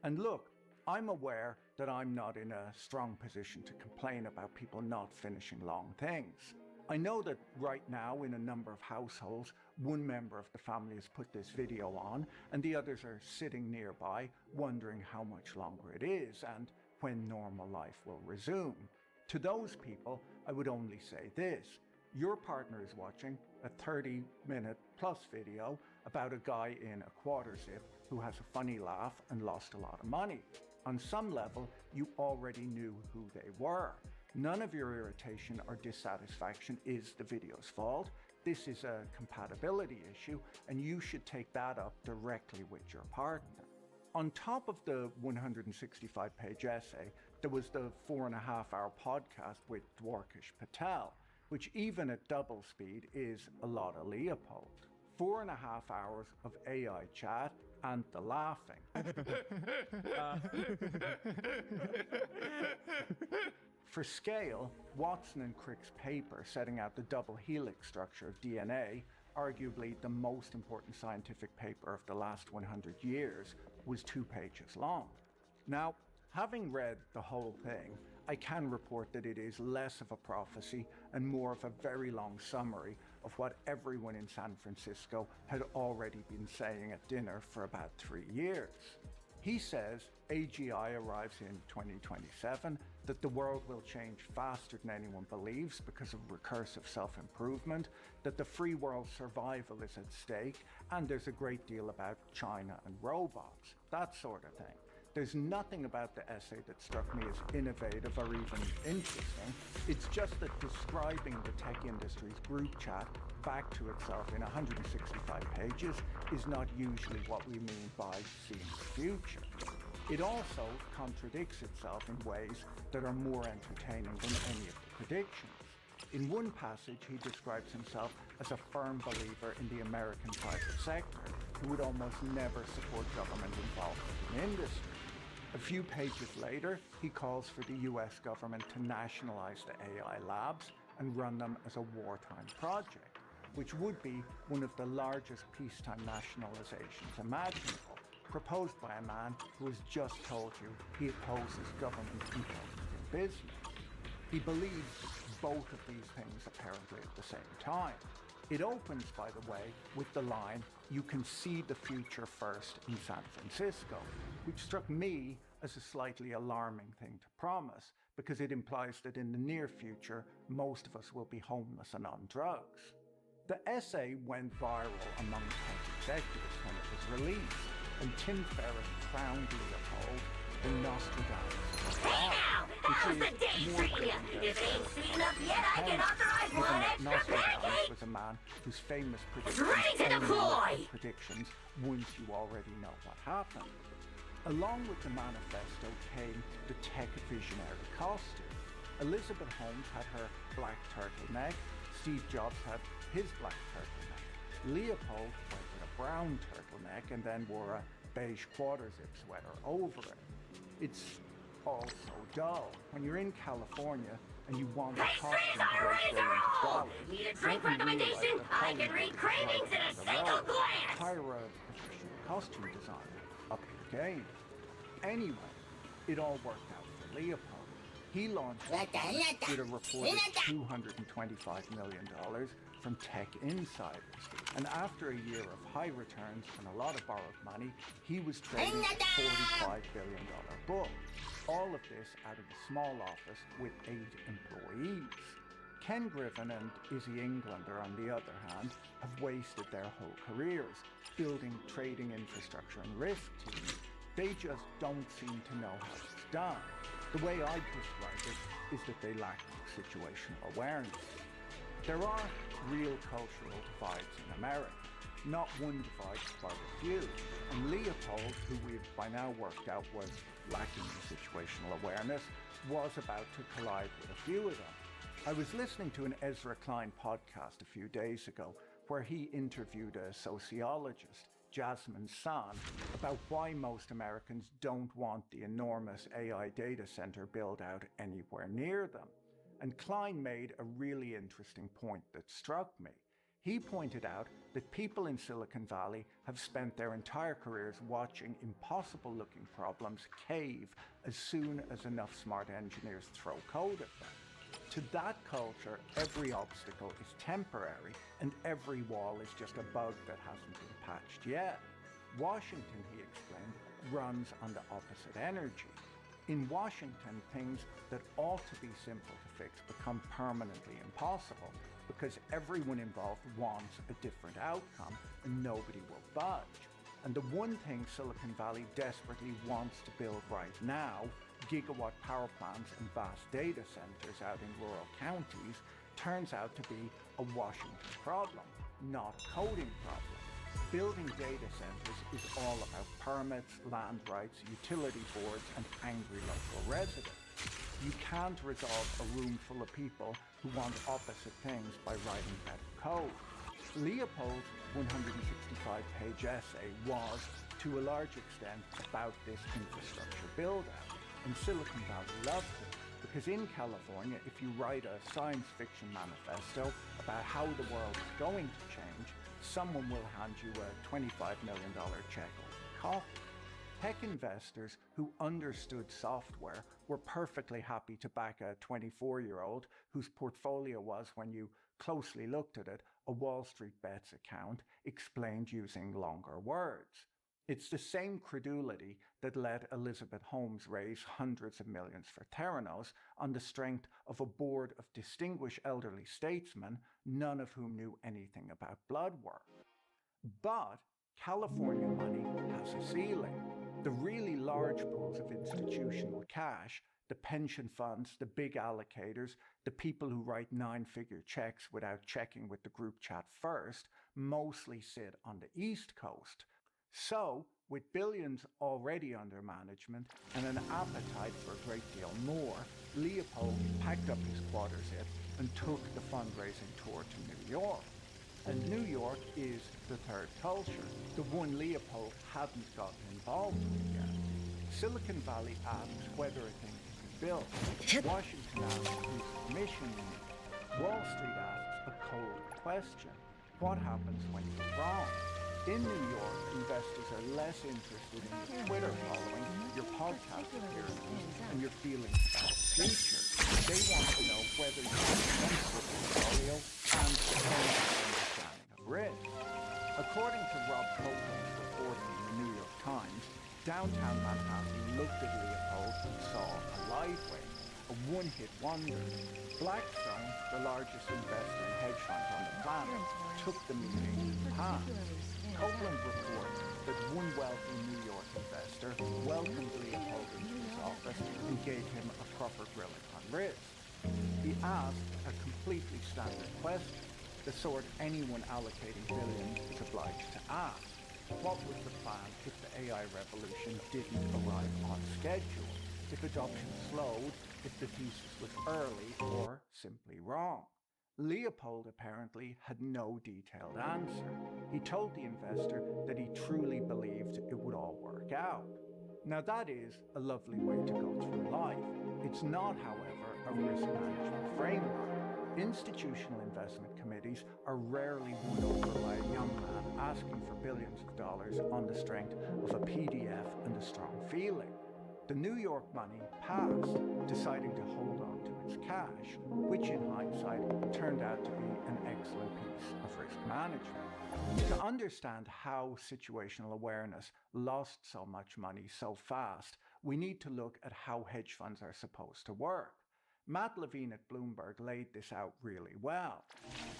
And look, I'm aware that I'm not in a strong position to complain about people not finishing long things. I know that right now in a number of households, one member of the family has put this video on and the others are sitting nearby wondering how much longer it is and when normal life will resume. To those people, I would only say this. Your partner is watching a 30-minute plus video about a guy in a quarter zip who has a funny laugh and lost a lot of money. On some level, you already knew who they were. None of your irritation or dissatisfaction is the video's fault. This is a compatibility issue, and you should take that up directly with your partner. On top of the 165-page essay, there was the 4.5-hour podcast with Dwarkesh Patel, which even at double speed is a lot of Leopold. 4.5 hours of AI chat and the laughing. For scale, Watson and Crick's paper setting out the double helix structure of DNA, arguably the most important scientific paper of the last 100 years, was 2 pages long. Now, having read the whole thing, I can report that it is less of a prophecy and more of a very long summary of what everyone in San Francisco had already been saying at dinner for about 3 years. He says AGI arrives in 2027, that the world will change faster than anyone believes because of recursive self-improvement, that the free world survival is at stake, and there's a great deal about China and robots, that sort of thing. There's nothing about the essay that struck me as innovative or even interesting. It's just that describing the tech industry's group chat back to itself in 165 pages is not usually what we mean by seeing the future. It also contradicts itself in ways that are more entertaining than any of the predictions. In one passage, he describes himself as a firm believer in the American private sector, who would almost never support government involvement in industry. A few pages later, he calls for the US government to nationalize the AI labs and run them as a wartime project, which would be one of the largest peacetime nationalizations imaginable, proposed by a man who has just told you he opposes government involvement in business. He believes both of these things apparently at the same time. It opens, by the way, with the line, "You can see the future first in San Francisco," which struck me as a slightly alarming thing to promise, because it implies that in the near future, most of us will be homeless and on drugs. The essay went viral among tech executives when it was released, and Tim Ferriss crowned Leopold the Nostradamus of AI, which is more fitting than If it ain't sweet enough yet, I can authorize given one that extra Nostradamus pancake! was a man whose famous It's predictions ready to only deploy! make predictions once you already know what happened. Along with the manifesto came the tech visionary costume. Elizabeth Holmes had her black turtleneck, Steve Jobs had his black turtleneck. Leopold went with a brown turtleneck and then wore a beige quarter-zip sweater over it. It's all so dull. When you're in California and you want a costume to raise billions of dollars, Need a drink recommendation? I can read cravings in a single glance! hire a professional costume designer, up your game. Anyway, it all worked out for Leopold. He launched with a reported $225 million from tech insiders. And after a year of high returns and a lot of borrowed money, he was trading a $45 billion book. All of this out of a small office with 8 employees. Ken Griffin and Izzy Englander, on the other hand, have wasted their whole careers building trading infrastructure and risk teams. They just don't seem to know how it's done. The way I describe it is that they lack situational awareness. There are real cultural divides in America, not one divide but a few. And Leopold, who we've by now worked out was lacking in situational awareness, was about to collide with a few of them. I was listening to an Ezra Klein podcast a few days ago where he interviewed a sociologist, Jasmine San, about why most Americans don't want the enormous AI data center build out anywhere near them. And Klein made a really interesting point that struck me. He pointed out that people in Silicon Valley have spent their entire careers watching impossible-looking problems cave as soon as enough smart engineers throw code at them. To that culture, every obstacle is temporary and every wall is just a bug that hasn't been patched yet. Washington, he explained, runs on the opposite energy. In Washington, things that ought to be simple to fix become permanently impossible because everyone involved wants a different outcome and nobody will budge. And the one thing Silicon Valley desperately wants to build right now, gigawatt power plants and vast data centers out in rural counties, turns out to be a Washington problem, not a coding problem. Building data centers is all about permits, land rights, utility boards, and angry local residents. You can't resolve a room full of people who want opposite things by writing better code. Leopold's 165-page essay was, to a large extent, about this infrastructure build-out, and Silicon Valley loved it. Because in California, if you write a science fiction manifesto about how the world is going to change, someone will hand you a $25 million check over coffee. Tech investors who understood software were perfectly happy to back a 24-year-old whose portfolio was, when you closely looked at it, a Wall Street Bets account explained using longer words. It's the same credulity that let Elizabeth Holmes raise hundreds of millions for Theranos on the strength of a board of distinguished elderly statesmen, none of whom knew anything about blood work. But California money has a ceiling. The really large pools of institutional cash, the pension funds, the big allocators, the people who write 9-figure checks without checking with the group chat first, mostly sit on the East Coast. So, with billions already under management and an appetite for a great deal more, Leopold packed up his quarters and took the fundraising tour to New York. And New York is the third culture, the one Leopold hadn't gotten involved with yet. Silicon Valley asks whether a thing can be built. Washington asks whose permission you need. Wall Street asks a cold question. What happens when you're wrong? In New York, investors are less interested in your Twitter following, your podcast appearances, and your feelings about the future. They want to know whether you have a sensible portfolio and a understanding of risk. According to Rob Copeland's reporting in the New York Times, downtown Manhattan looked at Leopold and saw a liveway, a one-hit wonder. Blackstone, the largest investor in hedge funds on the planet, took the meeting in hand. Copeland reports that one wealthy New York investor welcomed Leopold into his office and gave him a proper grilling on risk. He asked a completely standard question, the sort anyone allocating billions is obliged to ask. What was the plan if the AI revolution didn't arrive on schedule? If adoption slowed, if the thesis was early or simply wrong? Leopold apparently had no detailed answer. He told the investor that he truly believed it would all work out. Now that is a lovely way to go through life. It's not, however, a risk management framework. Institutional investment committees are rarely won over by a young man asking for billions of dollars on the strength of a PDF and a strong feeling. The New York money passed, deciding to hold on to its cash, which in hindsight turned out to be an excellent piece of risk management. To understand how situational awareness lost so much money so fast, we need to look at how hedge funds are supposed to work. Matt Levine at Bloomberg laid this out really well.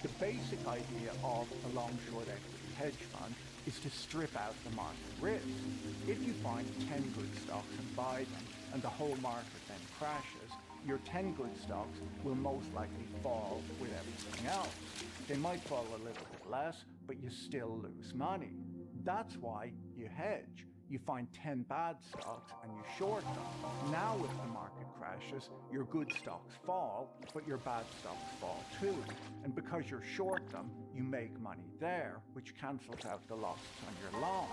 The basic idea of a long-short equity hedge fund is to strip out the market risk. If you find 10 good stocks and buy them, and the whole market then crashes, your 10 good stocks will most likely fall with everything else. They might fall a little bit less, but you still lose money. That's why you hedge. you find 10 bad stocks and you short them. Now if the market crashes, your good stocks fall, but your bad stocks fall too. And because you're short them, you make money there, which cancels out the losses on your long.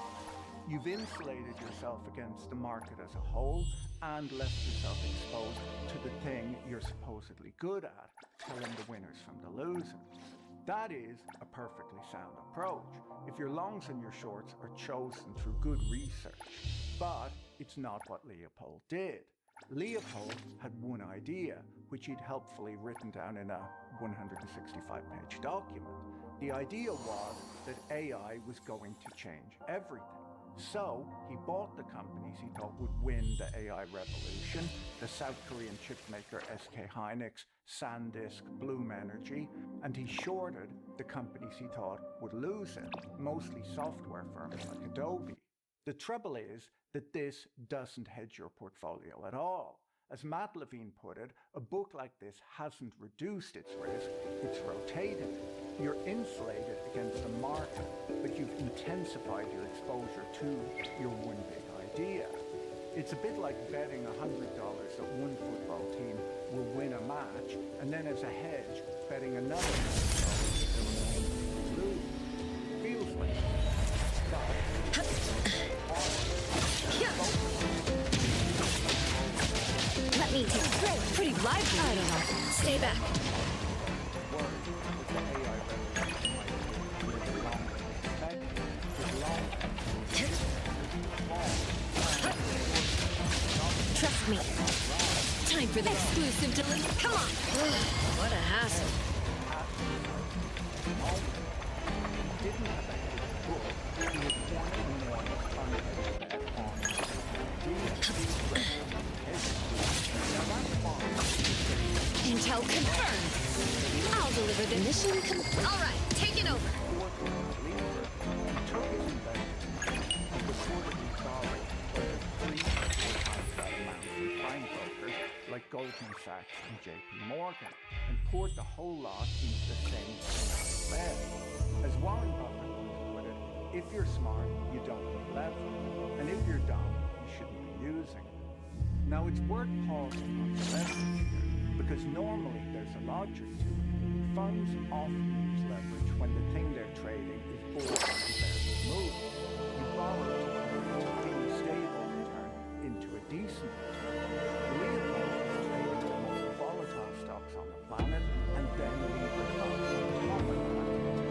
You've insulated yourself against the market as a whole and left yourself exposed to the thing you're supposedly good at, telling the winners from the losers. That is a perfectly sound approach if your longs and your shorts are chosen through good research. But it's not what Leopold did. Leopold had one idea, which he'd helpfully written down in a 165-page document. The idea was that AI was going to change everything. So he bought the companies he thought would win the AI revolution, the South Korean chipmaker SK Hynix, SanDisk, Bloom Energy, and he shorted the companies he thought would lose it, mostly software firms like Adobe. The trouble is that this doesn't hedge your portfolio at all. As Matt Levine put it, a book like this hasn't reduced its risk, it's rotated it. You're insulated against the market, but you've intensified your exposure to your one big idea. It's a bit like betting $100 that one football team will win a match, and then as a hedge, betting another $100 that will lose. Feels like Let me take a break. Pretty lively. I don't know. Stay back. Trust me. Time for the exclusive delivery. Come on. What a hassle. Intel confirmed. I'll deliver the mission. All right, take it over. Like Goldman Sachs and JP Morgan, and poured the whole lot into the same bed. As Warren Buffett once put it, if you're smart, you don't need leverage, and if you're dumb, you shouldn't be using it. Now it's worth pausing on the leverage here, because normally there's a logic to it. Funds often use leverage when the thing they're trading is bored and barely moving. You borrow to turn a really stable return into a decent return. Leopold was trading the most volatile stocks on the planet and then levered up to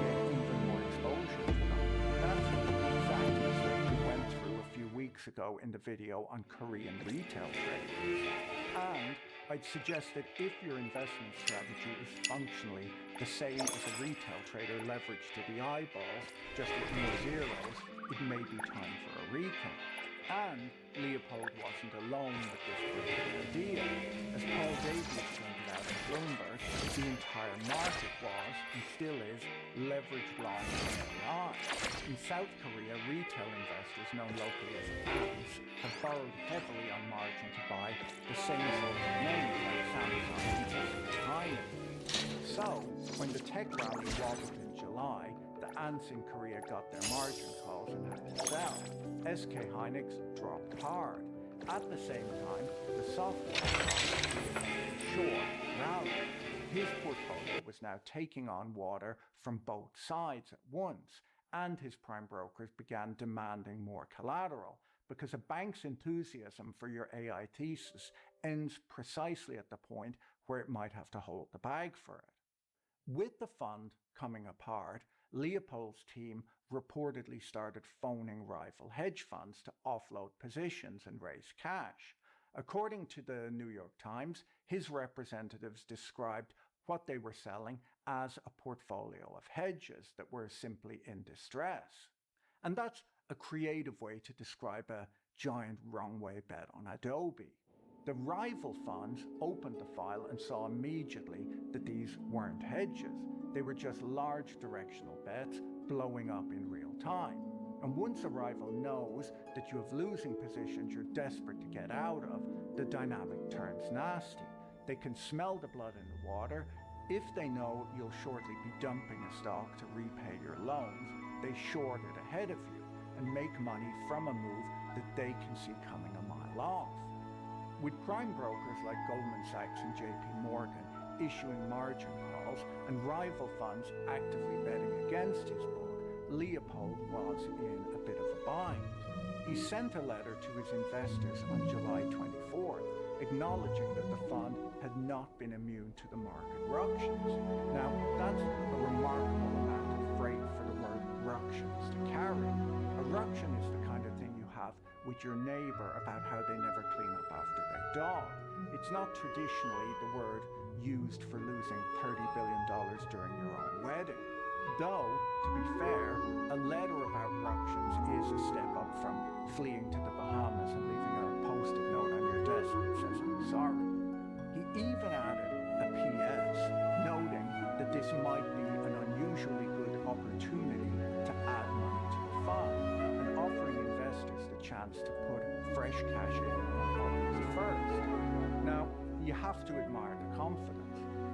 get even more exposure to them. That's the exact mistake we went through a few weeks ago in the video on Korean retail traders. And I'd suggest that if your investment strategy is functionally the same as a retail trader leveraged to the eyeballs, just with more zeros, it may be time for a recount. And Leopold wasn't alone with this brilliant idea. As Paul Davies pointed out in Bloomberg, the entire market was, and still is, leveraged long AI. In South Korea, retail investors, known locally as ants, have borrowed heavily on margin to buy the same sort of names like Samsung and SK Hynix. So, when the tech rally wobbled in July, the ants in Korea got their margin calls and had to sell. SK Hynix dropped hard. At the same time, the software short rallied. His portfolio was now taking on water from both sides at once, and his prime brokers began demanding more collateral, because a bank's enthusiasm for your AI thesis ends precisely at the point where it might have to hold the bag for it. With the fund coming apart, Leopold's team reportedly started phoning rival hedge funds to offload positions and raise cash. According to the New York Times, his representatives described what they were selling as a portfolio of hedges that were simply in distress. And that's a creative way to describe a giant wrong-way bet on Adobe. The rival funds opened the file and saw immediately that these weren't hedges. They were just large directional bets blowing up in real time. And once a rival knows that you have losing positions you're desperate to get out of, the dynamic turns nasty. They can smell the blood in the water. If they know you'll shortly be dumping a stock to repay your loans, they short it ahead of you and make money from a move that they can see coming a mile off. With prime brokers like Goldman Sachs and JP Morgan issuing margin calls and rival funds actively betting against his book, Leopold was in a bit of a bind. He sent a letter to his investors on July 24th, acknowledging that the fund had not been immune to the market ructions. Now, that's a remarkable amount of freight for the word ructions to carry. A ruction is the kind of thing you have with your neighbor about how they never clean up after their dog. It's not traditionally the word used for losing $30 billion during your own wedding. Though, to be fair, a letter about ructions is a step up from fleeing to the Bahamas and leaving a post-it note on your desk that says, "I'm sorry." He even added a P.S., noting that this might be an unusually good opportunity to add money to the fund and offering investors the chance to put fresh cash in on August 1st. Now, you have to admire the confidence.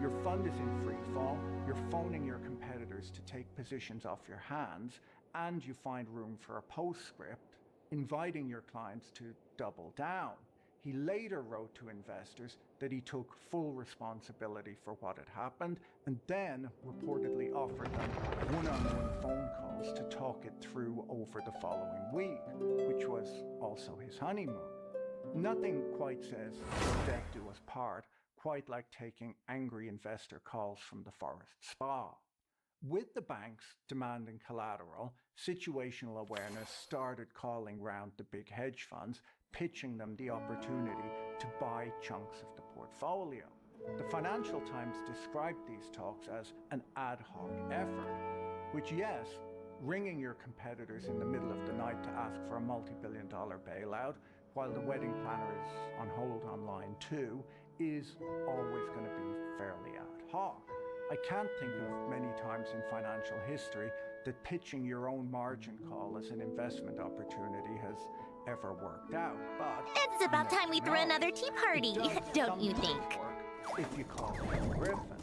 Your fund is in free fall, you're phoning your competitors to take positions off your hands, and you find room for a postscript inviting your clients to double down. He later wrote to investors that he took full responsibility for what had happened and then reportedly offered them one-on-one phone calls to talk it through over the following week, which was also his honeymoon. Nothing quite says death do us part, quite like taking angry investor calls from the forest spa. With the banks demanding collateral, situational awareness started calling round the big hedge funds, pitching them the opportunity to buy chunks of the portfolio. The Financial Times described these talks as an ad hoc effort, which, yes, ringing your competitors in the middle of the night to ask for a multi-billion-dollar bailout while the wedding planner is on hold on line 2 is always going to be fairly ad hoc. I can't think of many times in financial history that pitching your own margin call as an investment opportunity has ever worked out, but It's about time we threw another tea party, don't you think? if you call Ken Griffin.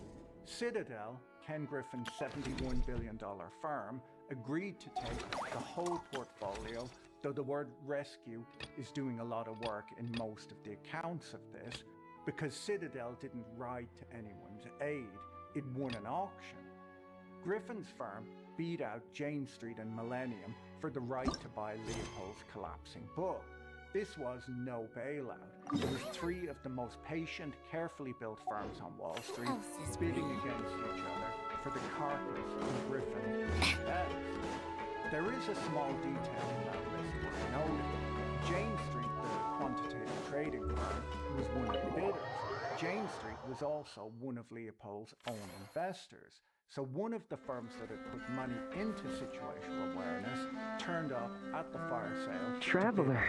Citadel, Ken Griffin's $71 billion firm, agreed to take the whole portfolio, though the word rescue is doing a lot of work in most of the accounts of this, because Citadel didn't ride to anyone's aid. It won an auction. Griffin's firm beat out Jane Street and Millennium for the right to buy Leopold's collapsing book. This was no bailout. It was 3 of the most patient, carefully built firms on Wall Street bidding against each other for the carcass of Griffin best. There is a small detail in that list worth noting. Jane Street, the quantitative trading firm, was one of the bidders. Jane Street was also one of Leopold's own investors. So one of the firms that had put money into situational awareness turned up at the fire sale. Traveler,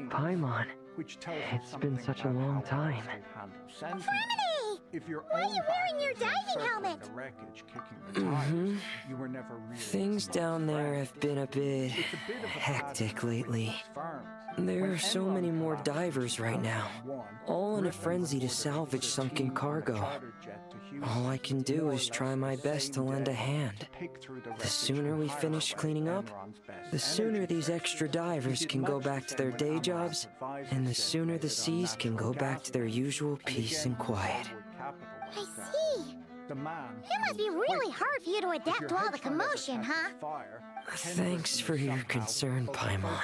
Paimon, it's been such a long time. If your Why are you wearing your diving helmet? The wreckage kicking the tires, you were never really Things down there have been a bit hectic lately. There are so many more divers right now, all in a frenzy to salvage sunken cargo. All I can do is try my best to lend a hand. The sooner we finish cleaning up, the sooner these extra divers can go back to their day jobs, and the sooner the seas can go back to their usual peace and quiet. I see. It must be really hard for you to adapt to all the commotion, huh? Thanks for your concern, Paimon.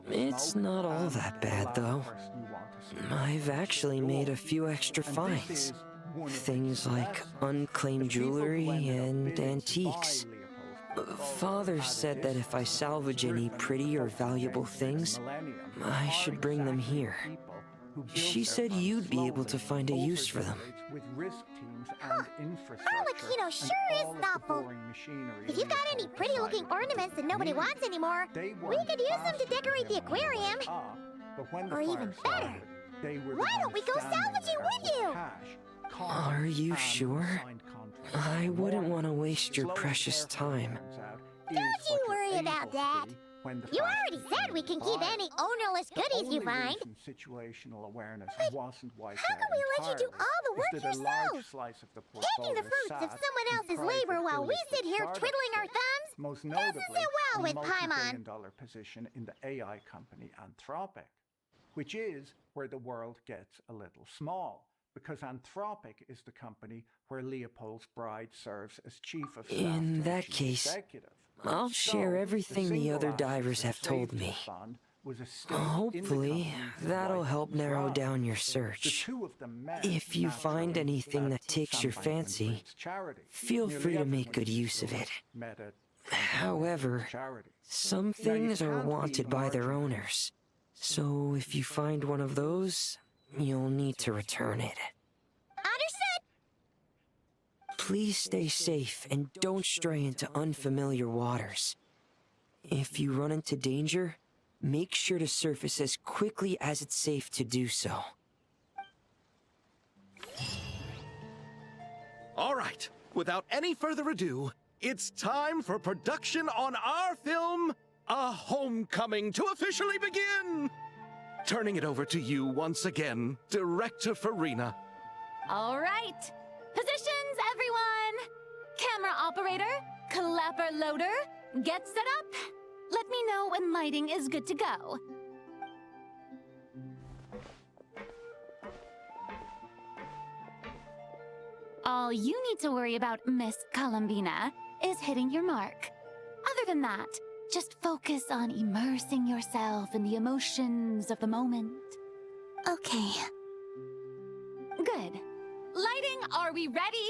It's not all that bad, though. I've actually made a few extra finds. Things like unclaimed jewelry and antiques. Father said that if I salvage any pretty or valuable things, I should bring them here. She said you'd be able to find a use for them. Arlecchino sure is thoughtful. If you've got any pretty-looking ornaments that nobody wants anymore, we could use them to decorate the aquarium. Or even better, why don't we go salvaging with you? Are you sure? I wouldn't want to waste your precious time. Don't you worry about that. You already said we can keep any ownerless goodies you find. Situational awareness wasn't How can we let you do all the work yourself? Taking the fruits of someone else's labor while we sit here twiddling our thumbs? most notably well a with Paimon. multi-billion-dollar position in the AI company Anthropic, which is where the world gets a little small, because Anthropic is the company where Leopold's bride serves as chief of staff In to the that chief case, executive. I'll share So, everything the other single divers asset have that told saved me. his fund was a stake in the Hopefully, company's that'll wife help narrow bride. down your The search. two of them met If you find naturally anything at that takes your Sam fancy, Bankman-Fried's charity. feel Nearly free to everyone make good in use of Seoul it. met at However, charity. some Now, you things are can't be wanted by their marginal. owners. So if you find one of those, you'll need to return it. Understood! Please stay safe and don't stray into unfamiliar waters. If you run into danger, make sure to surface as quickly as it's safe to do so. All right, without any further ado, it's time for production on our film, A Homecoming, to officially begin! Turning it over to you once again, Director Farina. All right. Positions, everyone. Camera operator, clapper loader, get set up. Let me know when lighting is good to go. All you need to worry about, Miss Columbina, is hitting your mark. Other than that, just focus on immersing yourself in the emotions of the moment. Okay. Good. Lighting, are we ready?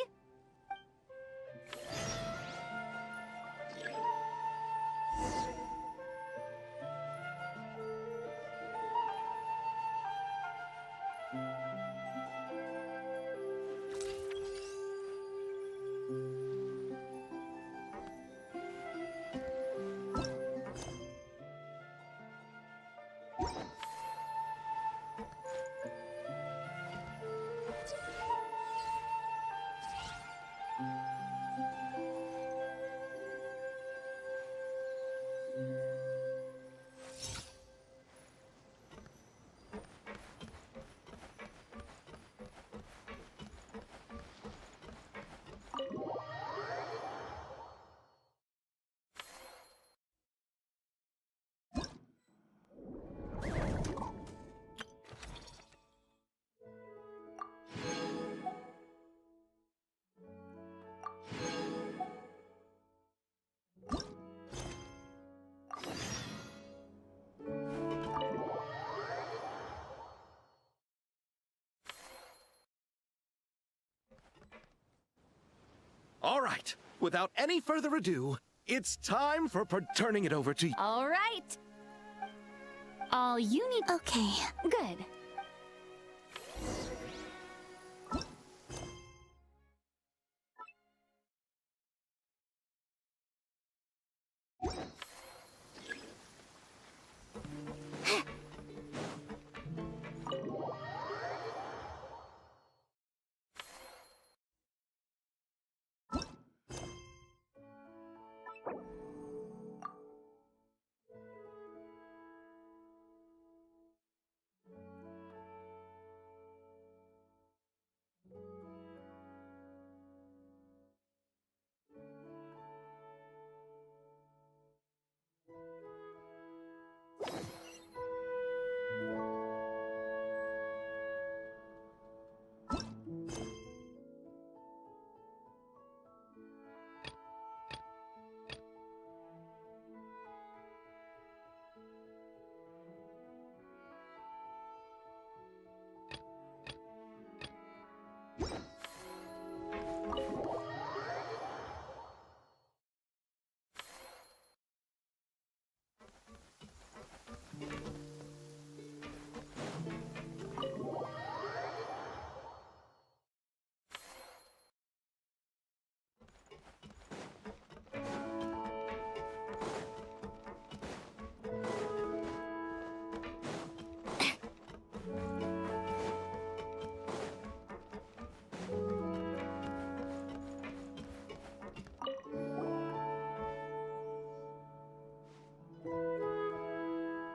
All right, without any further ado, it's time for turning it over to you. All right. All you need... Okay. Good.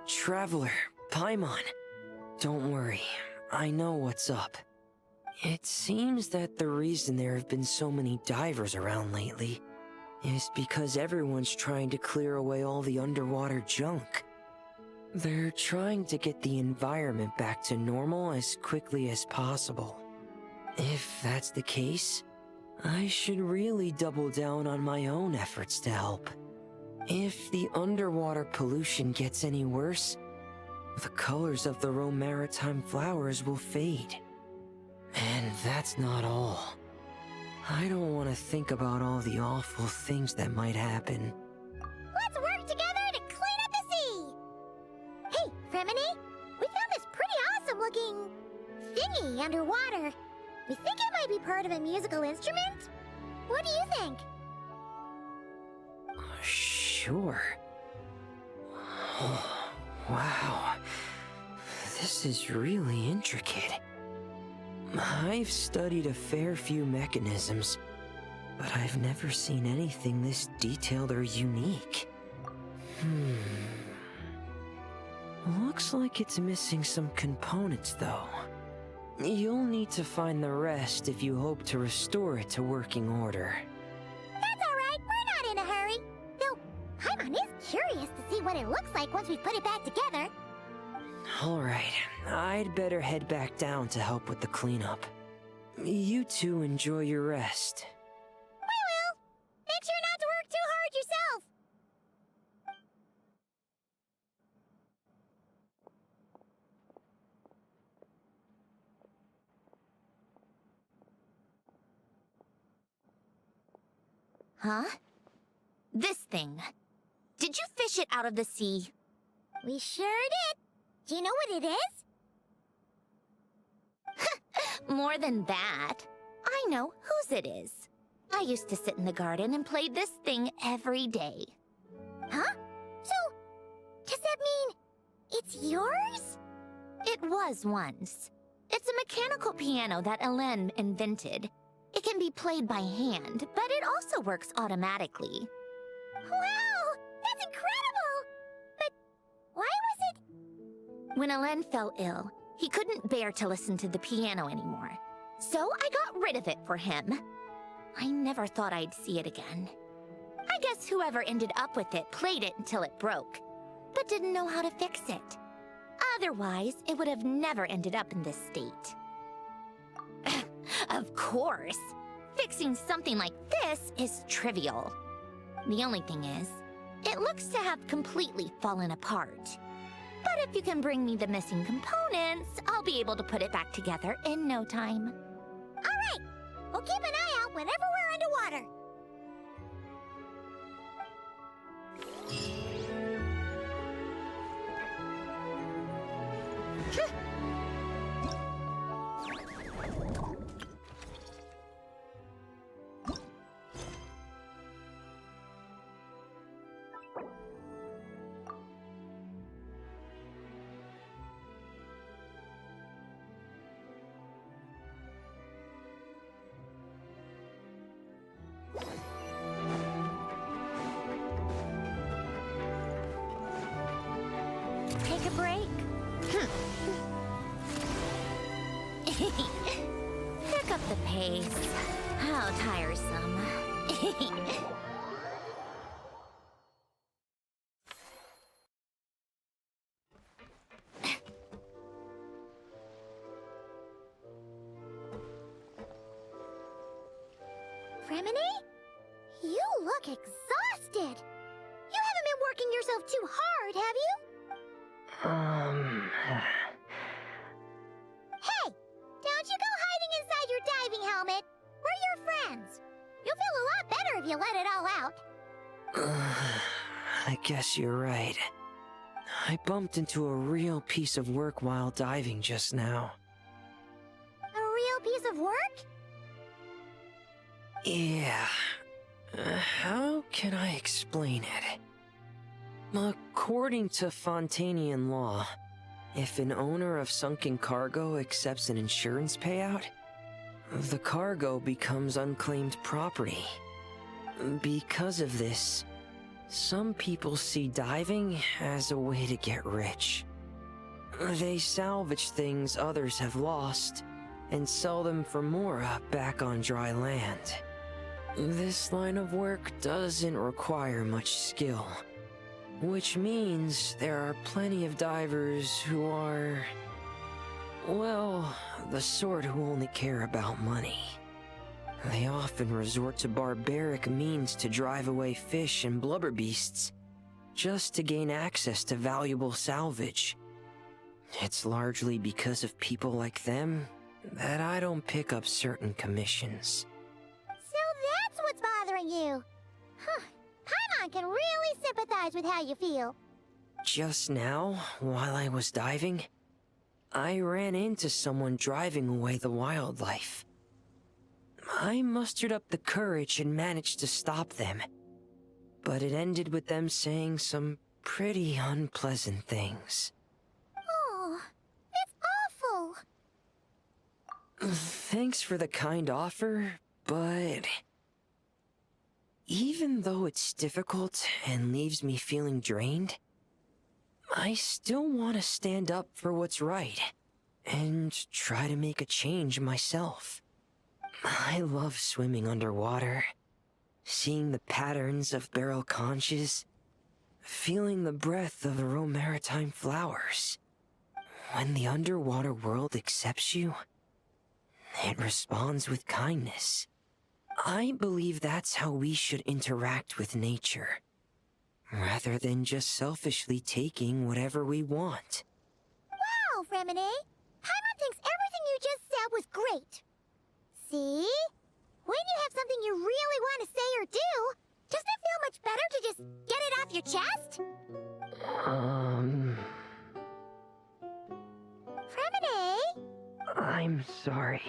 Traveler, Paimon. Don't worry, I know what's up. It seems that the reason there have been so many divers around lately is because everyone's trying to clear away all the underwater junk. They're trying to get the environment back to normal as quickly as possible. If that's the case, I should really double down on my own efforts to help. If the underwater pollution gets any worse, the colors of the Rome maritime flowers will fade. And that's not all. I don't want to think about all the awful things that might happen. Let's work together to clean up the sea! Hey, Fremini, we found this pretty awesome looking thingy underwater. We think it might be part of a musical instrument? What do you think? Sure. Oh, wow. This is really intricate. I've studied a fair few mechanisms, but I've never seen anything this detailed or unique. Looks like it's missing some components, though. You'll need to find the rest if you hope to restore it to working order. That's alright, we're not in a hurry. Though, Paimon is curious to see what it looks like once we put it back together. Alright, I'd better head back down to help with the cleanup. You two enjoy your rest. We will! Make sure not to work too hard yourself! Huh? This thing. Did you fish it out of the sea? We sure did! Do you know what it is? More than that. I know whose it is. I used to sit in the garden and play this thing every day. Huh? So, does that mean it's yours? It was once. It's a mechanical piano that Ellen invented. It can be played by hand, but it also works automatically. Wow! That's incredible! But why was it... When Ellen fell ill, he couldn't bear to listen to the piano anymore. So I got rid of it for him. I never thought I'd see it again. I guess whoever ended up with it played it until it broke, but didn't know how to fix it. Otherwise, it would have never ended up in this state. Of course! Fixing something like this is trivial. The only thing is, it looks to have completely fallen apart. But if you can bring me the missing components, I'll be able to put it back together in no time. Alright! We'll keep an eye out whenever we're underwater. Take a break? Pick up the pace. How tiresome. Fremini? You look exhausted! You haven't been working yourself too hard, have you? Hey! Don't you go hiding inside your diving helmet! We're your friends! You'll feel a lot better if you let it all out. I guess you're right. I bumped into a real piece of work while diving just now. A real piece of work? Yeah. How can I explain it? According to Fontanian law, if an owner of sunken cargo accepts an insurance payout, the cargo becomes unclaimed property. Because of this, some people see diving as a way to get rich. They salvage things others have lost and sell them for more back on dry land. This line of work doesn't require much skill. Which means there are plenty of divers who are... well, the sort who only care about money. They often resort to barbaric means to drive away fish and blubber beasts, just to gain access to valuable salvage. It's largely because of people like them that I don't pick up certain commissions. So that's what's bothering you. Huh. Paimon can really sympathize with how you feel. Just now, while I was diving, I ran into someone driving away the wildlife. I mustered up the courage and managed to stop them, but it ended with them saying some pretty unpleasant things. Oh, it's awful. Thanks for the kind offer, but... even though it's difficult and leaves me feeling drained, I still want to stand up for what's right and try to make a change myself. I love swimming underwater, seeing the patterns of barrel conches, feeling the breath of the maritime flowers. When the underwater world accepts you, it responds with kindness. I believe that's how we should interact with nature, rather than just selfishly taking whatever we want. Wow, Remine! Paimon thinks everything you just said was great. See? When you have something you really want to say or do, doesn't it feel much better to just get it off your chest? Remine! I'm sorry.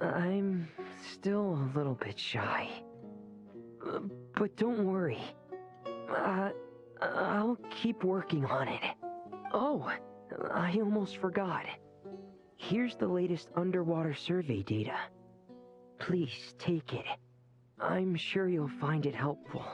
I'm still a little bit shy. But don't worry. I'll keep working on it. Oh, I almost forgot. Here's the latest underwater survey data. Please take it. I'm sure you'll find it helpful.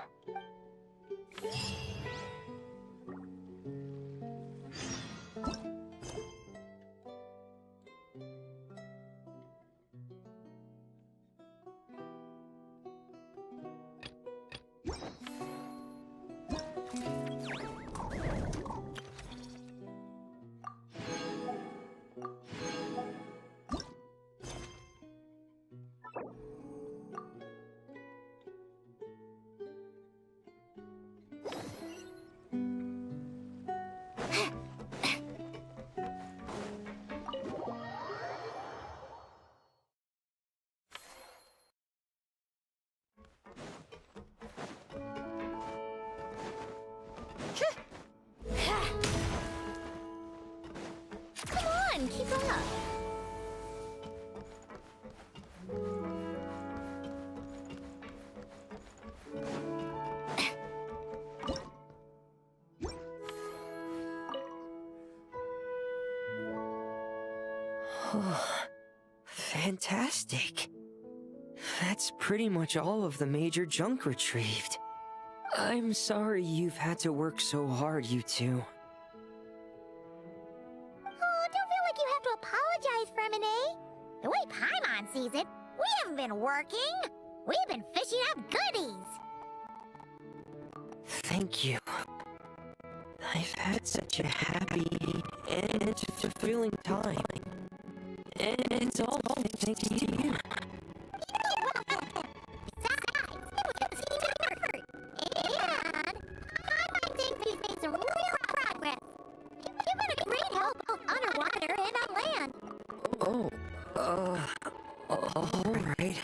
Come on, keep up. Fantastic. That's pretty much all of the major junk retrieved. I'm sorry you've had to work so hard, you two. Oh, don't feel like you have to apologize, Remine. The way Paimon sees it, we haven't been working. We've been fishing up goodies. Thank you. I've had such a happy and fulfilling time. And it's all thanks to you. Alright.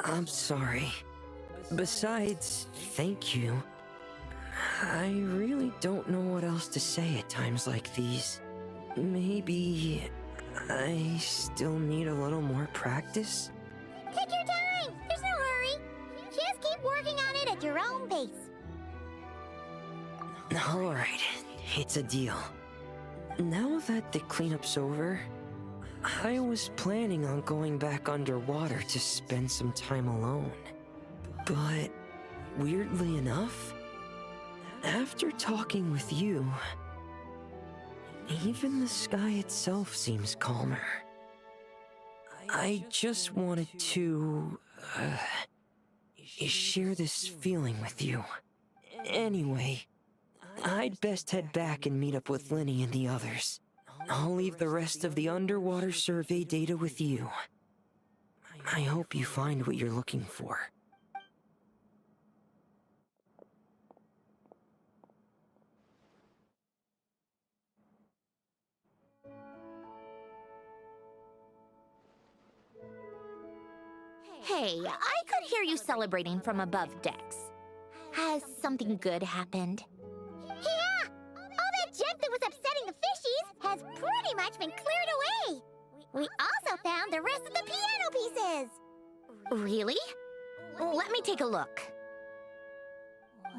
I'm sorry. Besides, thank you. I really don't know what else to say at times like these. Maybe I still need a little more practice? Take your time. There's no hurry. Just keep working on it at your own pace. Alright, it's a deal. Now that the cleanup's over, I was planning on going back underwater to spend some time alone. But, weirdly enough, after talking with you, even the sky itself seems calmer. I just wanted to share this feeling with you. Anyway, I'd best head back and meet up with Lenny and the others. I'll leave the rest of the underwater survey data with you. I hope you find what you're looking for. Hey, I could hear you celebrating from above decks. Has something good happened? Yeah! All that junk that was upsetting the fishies has pretty much been cleared away! We also found the rest of the piano pieces! Really? Let me take a look.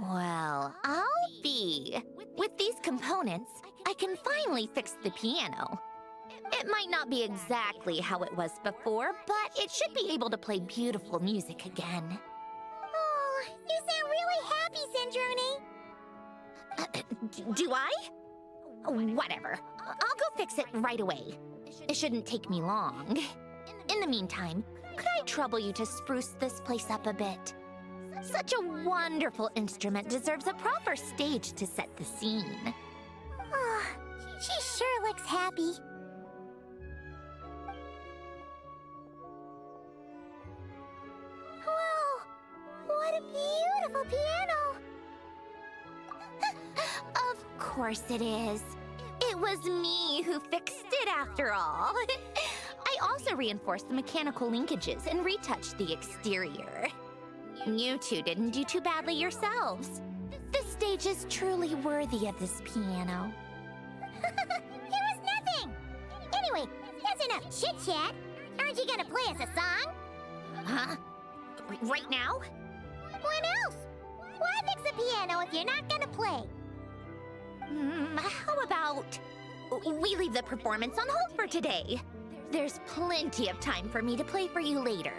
Well, I'll be. With these components, I can finally fix the piano. It might not be exactly how it was before, but it should be able to play beautiful music again. Oh, you sound really happy, Sandrone! Do I? Whatever. I'll go fix it right away. It shouldn't take me long. In the meantime, could I trouble you to spruce this place up a bit? Such a wonderful instrument deserves a proper stage to set the scene. Oh, she sure looks happy. Whoa! What a beautiful piano! Of course it is. It was me who fixed it after all. I also reinforced the mechanical linkages and retouched the exterior. You two didn't do too badly yourselves. This stage is truly worthy of this piano. It was nothing! Anyway, that's enough chit-chat. Aren't you gonna play us a song? Huh? Right now? When else? Why fix the piano if you're not gonna play? How about we leave the performance on hold for today? There's plenty of time for me to play for you later.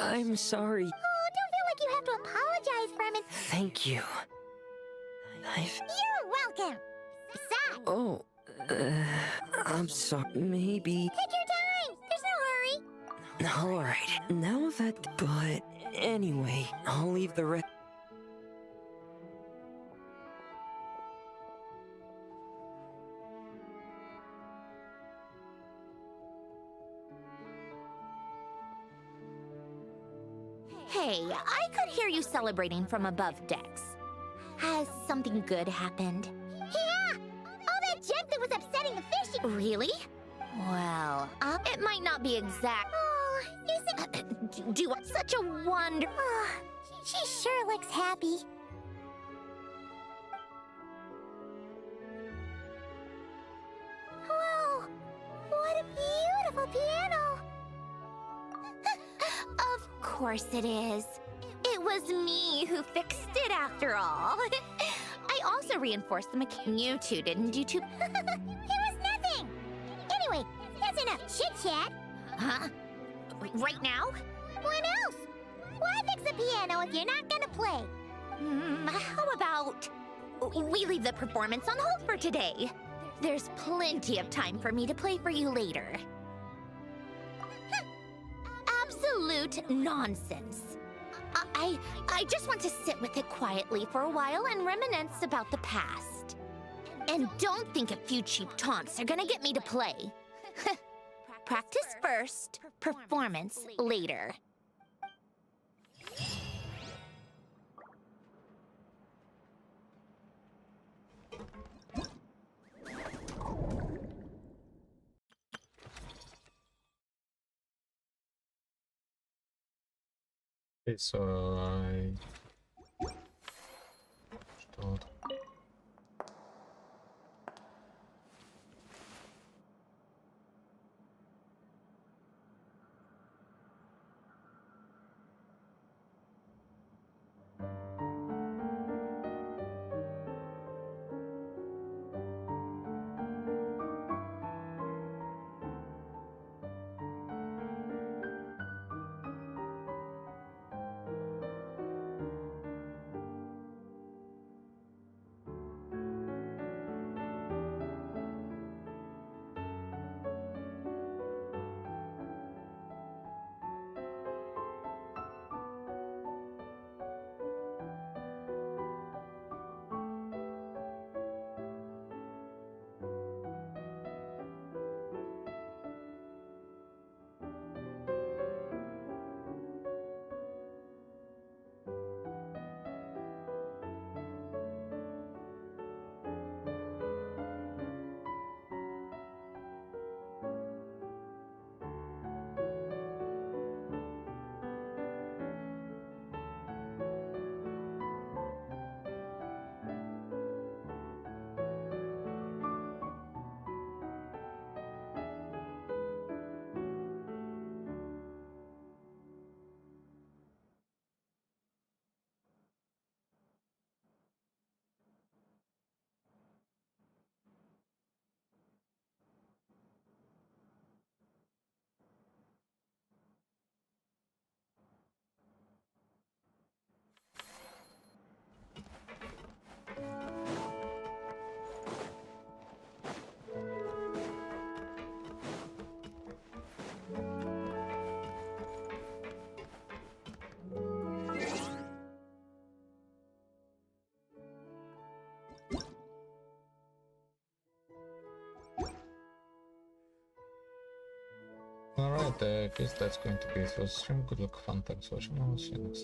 I'm sorry. Oh, don't feel like you have to apologize for him. Thank you. You're welcome. Besides, Oh, I'm sorry. Maybe. take your time. There's no hurry. Alright, now that. But anyway, I'll leave the rest. Hey, I could hear you celebrating from above decks. Has something good happened? Yeah! All that junk that was upsetting the fishies. Really? Well, it might not be exact. Oh, you Do such a wonder. Oh, she sure looks happy. Whoa! What a beautiful piano! Of course it is. It was me who fixed it after all. I also reinforced the You two didn't do too. It was nothing! Anyway, that's enough chit-chat. Huh? Right now? When else? Why fix the piano if you're not gonna play? How about we leave the performance on hold for today? There's plenty of time for me to play for you later. Absolute nonsense. I just want to sit with it quietly for a while and reminisce about the past. And don't think a few cheap taunts are gonna get me to play. Practice first, performance later. Okay, so что тут? Alright, I guess that's going to be it for the stream. Good luck, fun, thanks for watching. I'll see you next time.